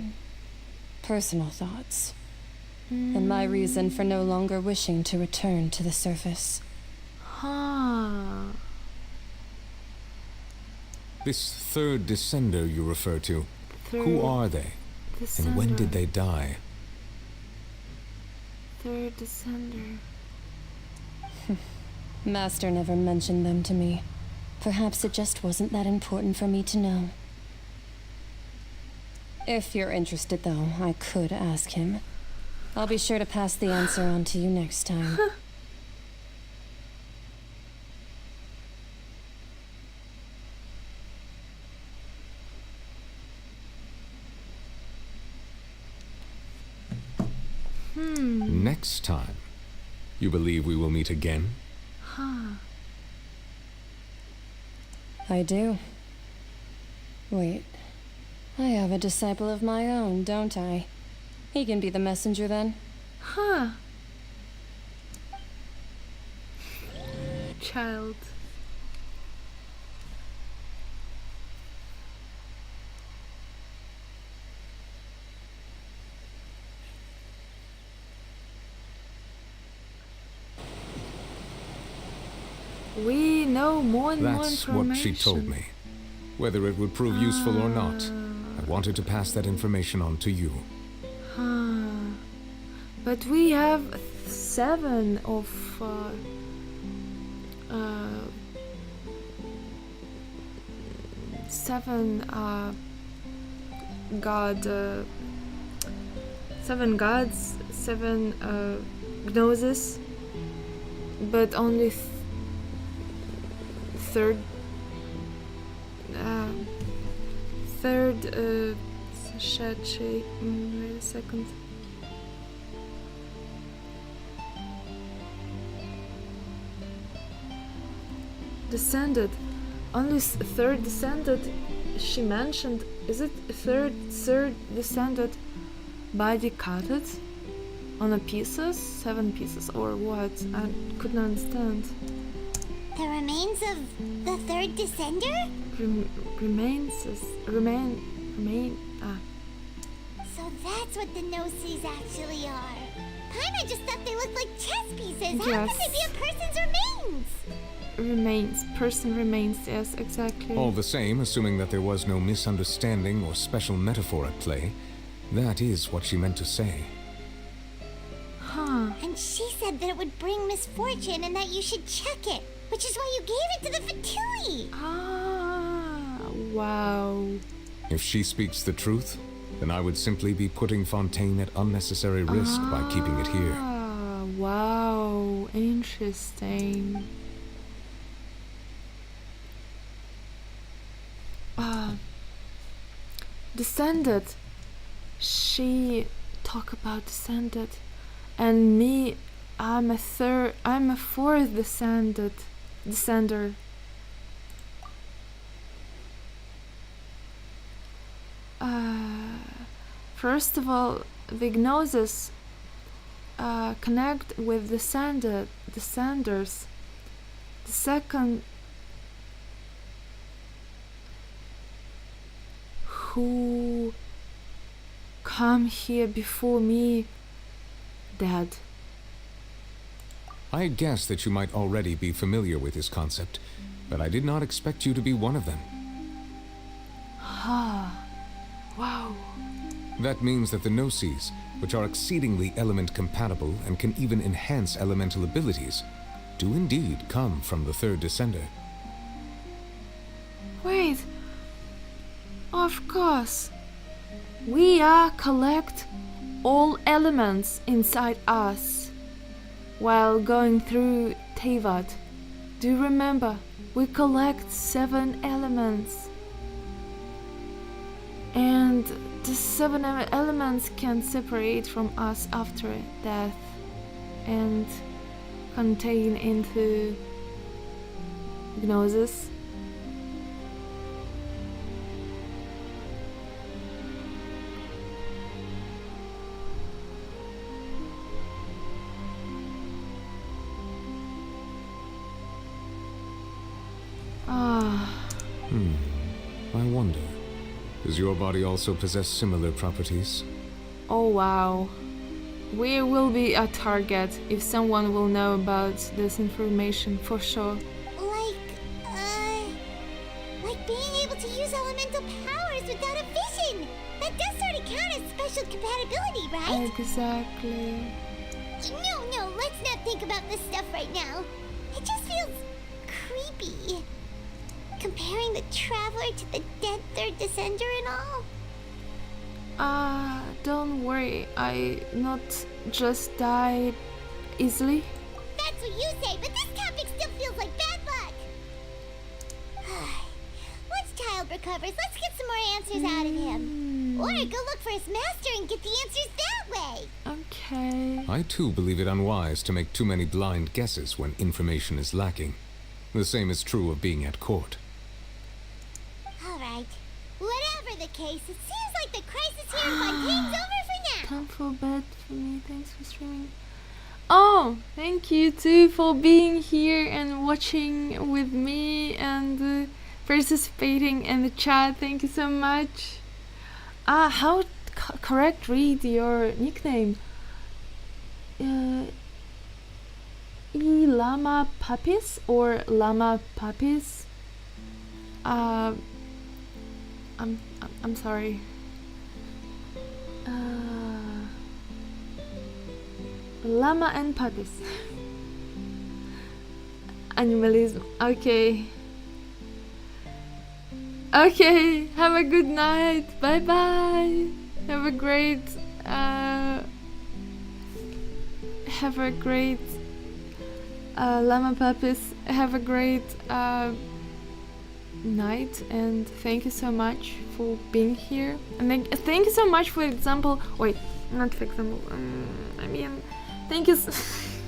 personal thoughts, and my reason for no longer wishing to return to the surface. This third descender you refer to, who are they? And when did they die? Third descender. Master never mentioned them to me. Perhaps it just wasn't that important for me to know. If you're interested, though, I could ask him. I'll be sure to pass the answer on to you next time. Next time, you believe we will meet again? I do. Wait. I have a disciple of my own, don't I? He can be the messenger then. Child. We know more and more That's information. what she told me. Whether it would prove useful or not, I wanted to pass that information on to you. But we have 7 of seven gods, 7 gnosis, but only third Shachi. Wait a second. Descended. Only third descended. She mentioned. Is it third descended by decatted on a pieces? 7 pieces or what? I couldn't understand. The remains of the third descender? Remain. So that's what the Gnosis actually are. Paimon just thought they looked like chess pieces. How could they be a person's remains? Person remains, yes, exactly. All the same, assuming that there was no misunderstanding or special metaphor at play, that is what she meant to say. And she said that it would bring misfortune and that you should check it, which is why you gave it to the Fatui. Wow. If she speaks the truth, then I would simply be putting Fontaine at unnecessary risk by keeping it here. Wow, interesting. Descended. She talk about descended, and me, I'm a 4th descender. First of all, the Gnosis connect with descenders. The second, who come here before me, dead. I guessed that you might already be familiar with this concept, but I did not expect you to be one of them. Wow. That means that the Gnosis, which are exceedingly element compatible and can even enhance elemental abilities, do indeed come from the third descender. Wait. Of course. We are collect all elements inside us while going through Teyvat. Do you remember? We collect 7 elements. And the 7 elements can separate from us after death and contain into Gnosis. I wonder, does your body also possess similar properties? Oh wow. We will be a target if someone will know about this information for sure. Like being able to use elemental powers without a vision. That does sort of count as special compatibility, right? Exactly. No, let's not think about this stuff right now. It just feels creepy. Comparing the Traveler to the dead third descender and all. Don't worry. I not just died easily. That's what you say, but this topic still feels like bad luck. Once Child recovers, let's get some more answers out of him. Or go look for his master and get the answers that way. Okay. I too believe it unwise to make too many blind guesses when information is lacking. The same is true of being at court. Alright. Whatever the case, it seems like the crisis here in Fontaine's over for now. Time for bed for me. Thanks for streaming. Oh, thank you too for being here and watching with me and participating in the chat. Thank you so much. How correct read your nickname? Llama puppies or llama puppies. I'm sorry. Llama and puppies. Animalism. Okay. Okay. Have a good night. Bye bye. Have a great. Have a great. Llama puppies. Have a great night, and thank you so much for being here. And thank you so much, for example. Wait, not for example. I mean, thank you.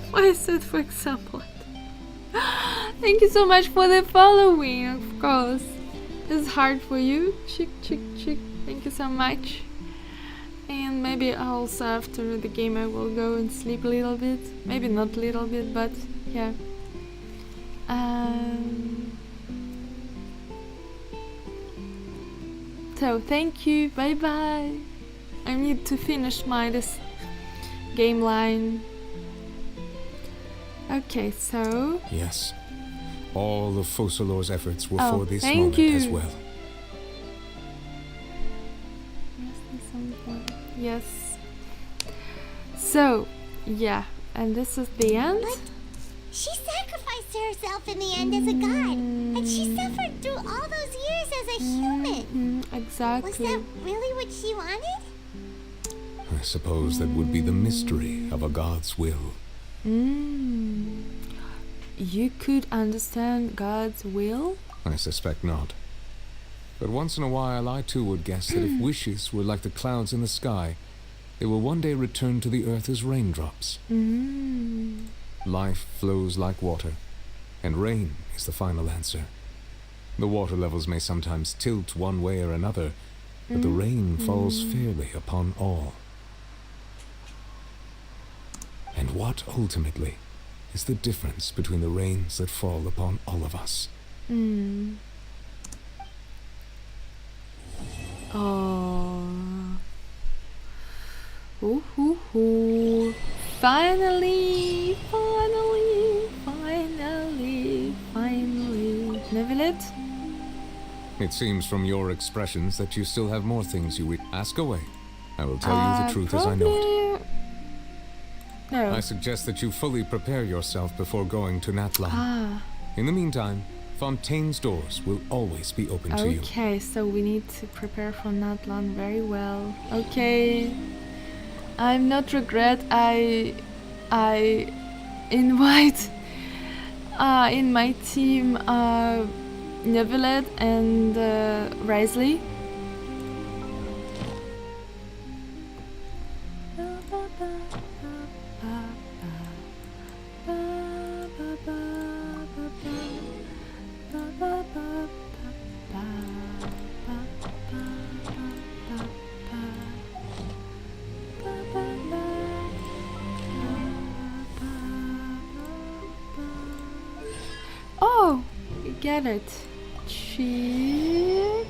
Why I said for example? Thank you so much for the following, of course. This is hard for you. Chick. Thank you so much. And maybe also after the game I will go and sleep a little bit. Maybe not a little bit, but yeah. So thank you. Bye bye. I need to finish this game line. Okay, so... Yes. All of Focalor's efforts were for this thank moment you. as well. Yes. So, yeah, and this is the end. But she sacrificed herself in the end as a god, and she suffered through all those years as a human. Exactly. Was that really what she wanted? I suppose that would be the mystery of a god's will. You could understand God's will? I suspect not. But once in a while I too would guess that if wishes were like the clouds in the sky, they will one day return to the earth as raindrops. Life flows like water, and rain is the final answer. The water levels may sometimes tilt one way or another, but the rain falls fairly upon all. And what, ultimately, is the difference between the rains that fall upon all of us? Oh. Ooh. Finally. Neuvillette? It seems from your expressions that you still have more things you ask away. I will tell you the truth as I know it. No. I suggest that you fully prepare yourself before going to Natlan. In the meantime, Fontaine's doors will always be open to you. Okay, so we need to prepare for Natlan very well. Okay. I'm not regret I invite in my team Neuvillette and Wriothesley. Oh, you get it. Cheek.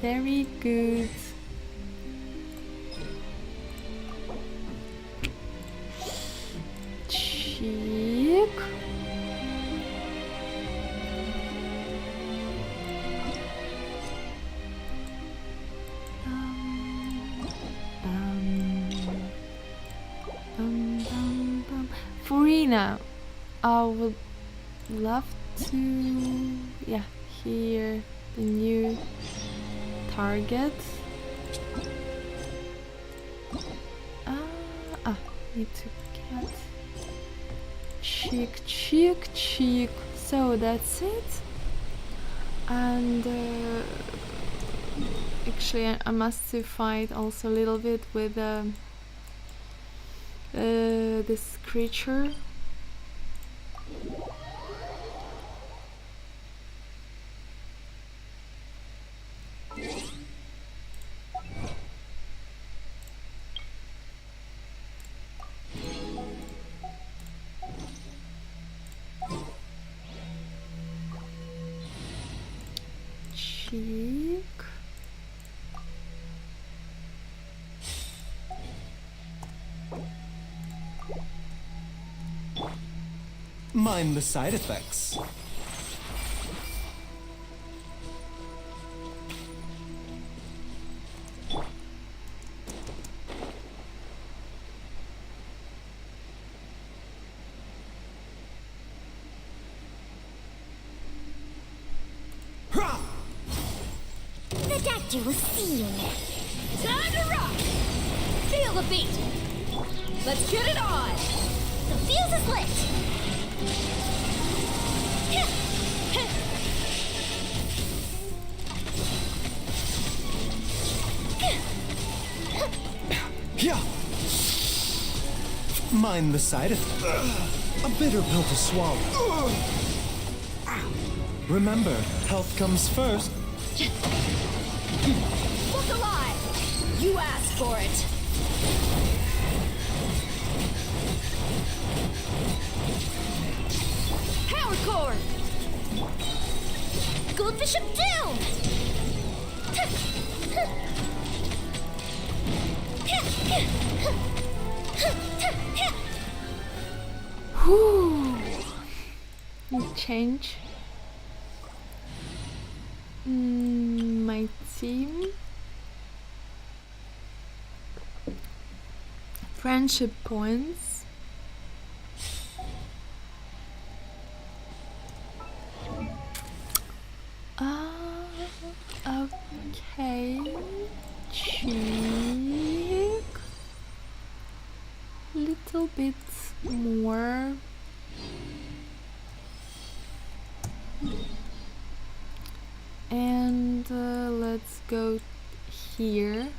Very good. Cheek. Furina, I would love to, hear the new target. Need to get cheek. So that's it. And actually, I must fight also a little bit with this creature. Cheek. Mind the side effects. The doctor will see you next. Time to rock! Feel the beat! Let's get it on! The fuse is lit! Yeah. Mind the side effects. A bitter pill to swallow. Remember, health comes first. Look alive! You asked for it. Power core! Goldfish him down! Whew. You change my team. Friendship points. Okay. Cheek. Little bit more. And let's go here.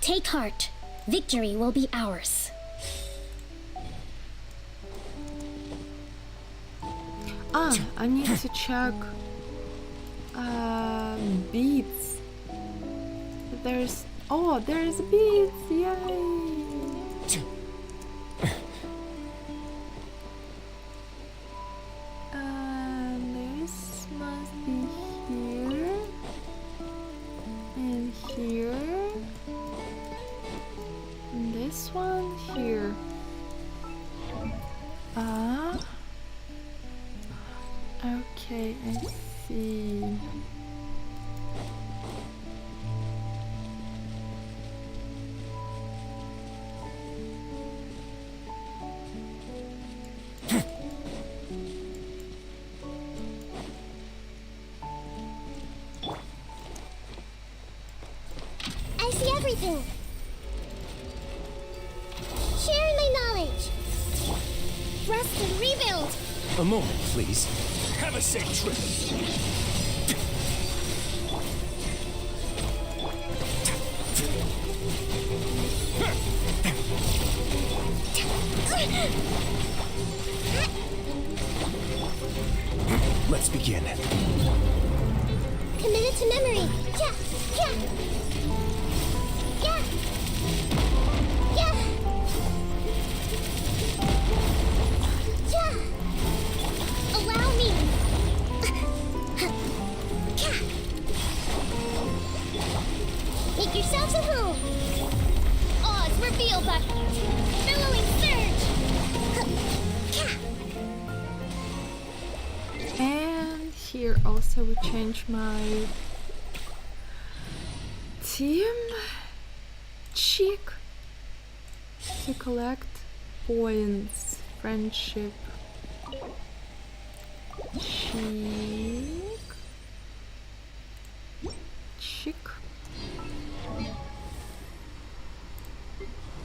Take heart. Victory will be ours. I need to check beats. There's beats, yay! This must be here and here. And this one here. Okay, I see. I see everything. Sharing my knowledge. Rest and rebuild. A moment, please. Have a safe trip. Let's begin. Committed to memory. Yeah, yeah. Yeah. Yeah. Yeah. Allow me. Make yourselves at home. Oz, reveal that billowing surge. And here also we change my team cheek to collect points. Friendship cheek. Chick.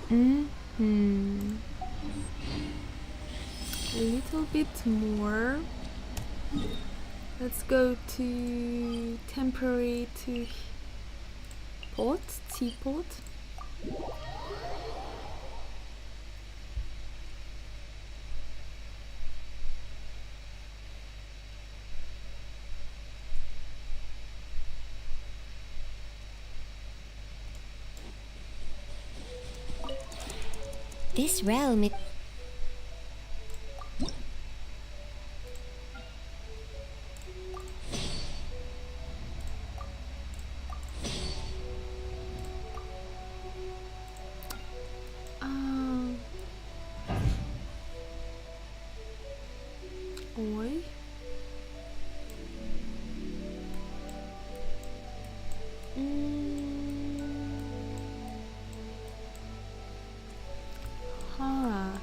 A little bit more. Let's go to temporary to pot, teapot. This realm... Oi. Huh.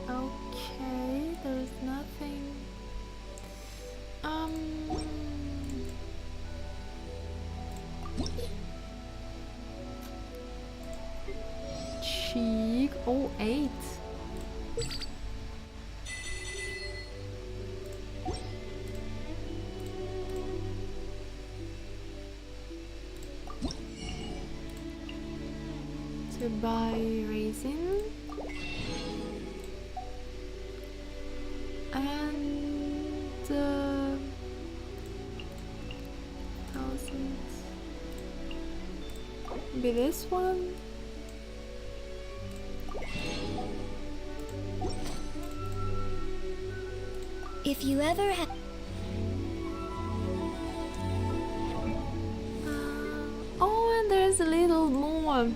Okay, there's nothing. Cheek. Oh, 8. To buy raisin and 1000. Maybe this one. If you ever have... Oh, and there's a little more.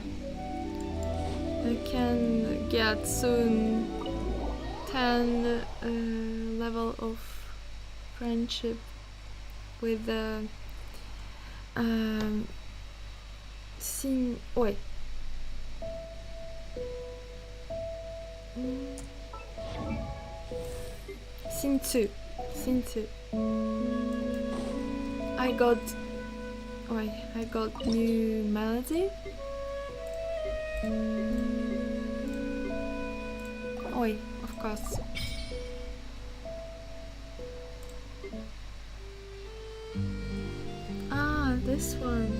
I can get soon 10 level of friendship with the Wait. Sin 2. I got new melody. Oi, of course. Ah, this one.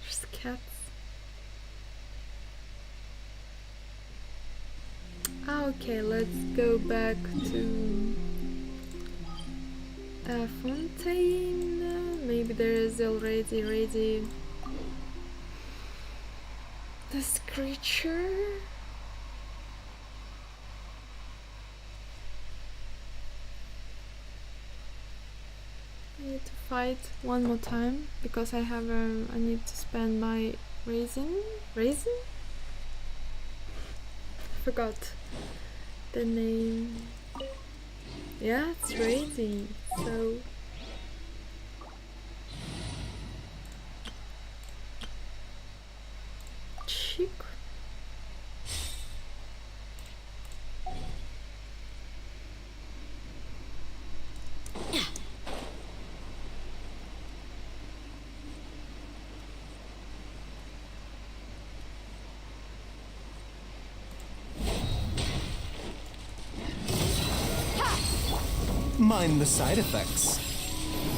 There's cats. Okay, let's go back to Fontaine. Maybe there is already this creature. I need to fight one more time because I need to spend my raisin? I forgot the name. Yeah, it's raisin. So chick. Mind the side effects.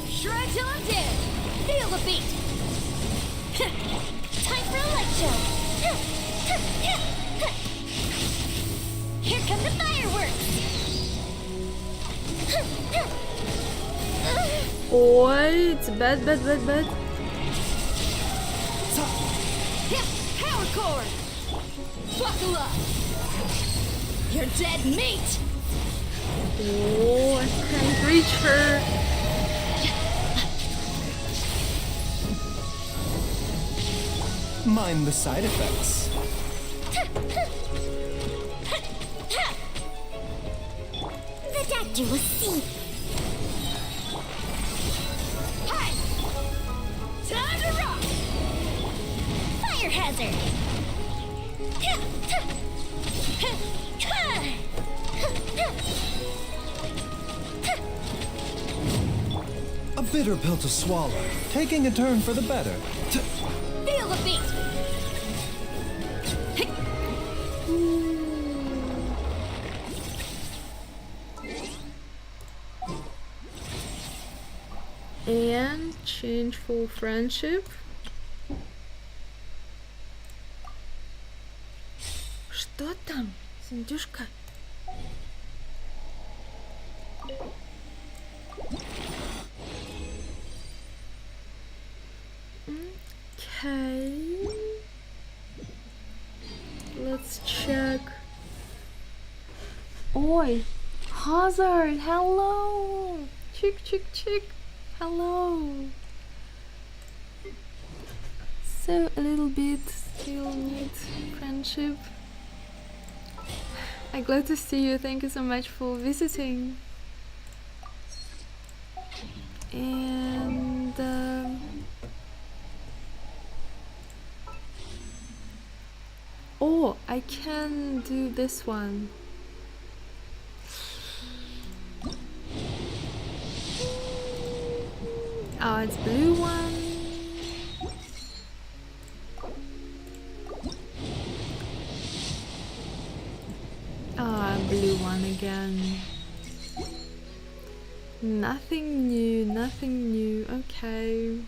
Shred till I'm dead. Feel the beat. Time for a light show. Here come the fireworks. Boy, it's bad. Power cord. Buckle up. You're dead meat. Oh, I can't reach her. Mind the side effects. The doctor will see. Hi. Time to rock. Fire hazard. A bitter pill to swallow, taking a turn for the better. Feel the beat. And change for friendship. Что там, Синдюшка? Okay. Let's check. Oi, Hazard, hello. Chick, hello. So a little bit still need friendship. I'm glad to see you. Thank you so much for visiting. And oh, I can do this one. Oh, it's blue one. Ah, blue one again. Nothing new, okay.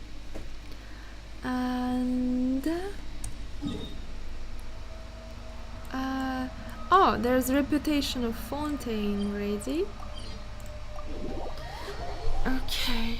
And oh, there's reputation of Fontaine ready. Okay.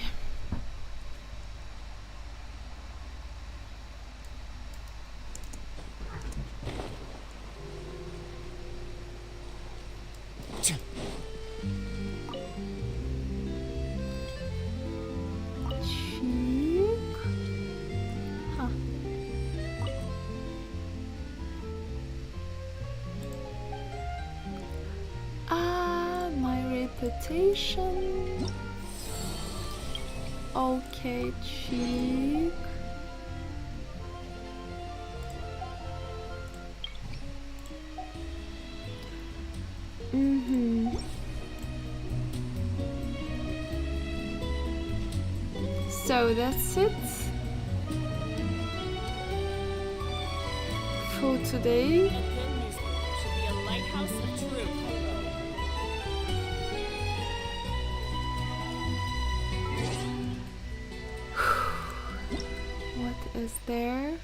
Reputation. Okay, cheek. So that's it for today. Is there?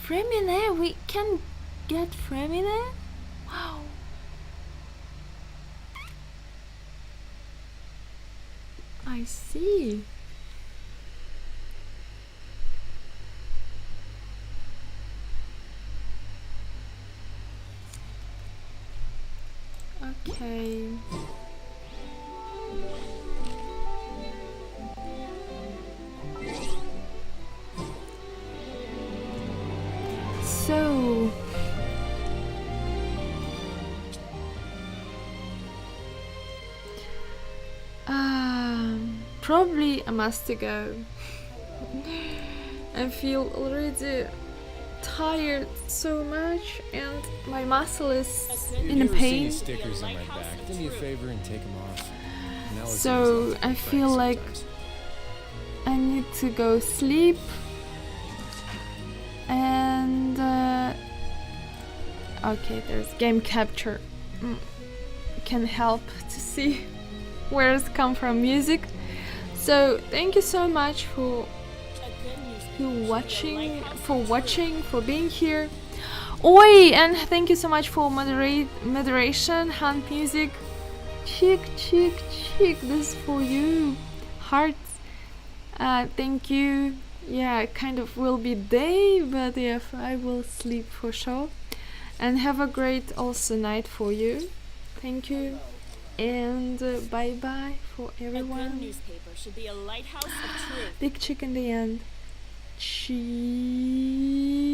Fremine? We can get Fremine? Wow. I see. Okay. So probably I must go. I feel already tired so much and my muscle is in a pain. Stickers on my back. Do me a favor and take them off. So I feel like I need to go sleep and okay, there's game capture. Can help to see where it's come from music. So thank you so much for watching, for being here. Oi, and thank you so much for moderation, hand music. Chick, this is for you. Hearts. Thank you. Yeah, kind of will be day, but yeah, I will sleep for sure. And have a great also night for you. Thank you. And bye bye for everyone. A good newspaper should be a lighthouse of truth. Big chick in the end. Cheese.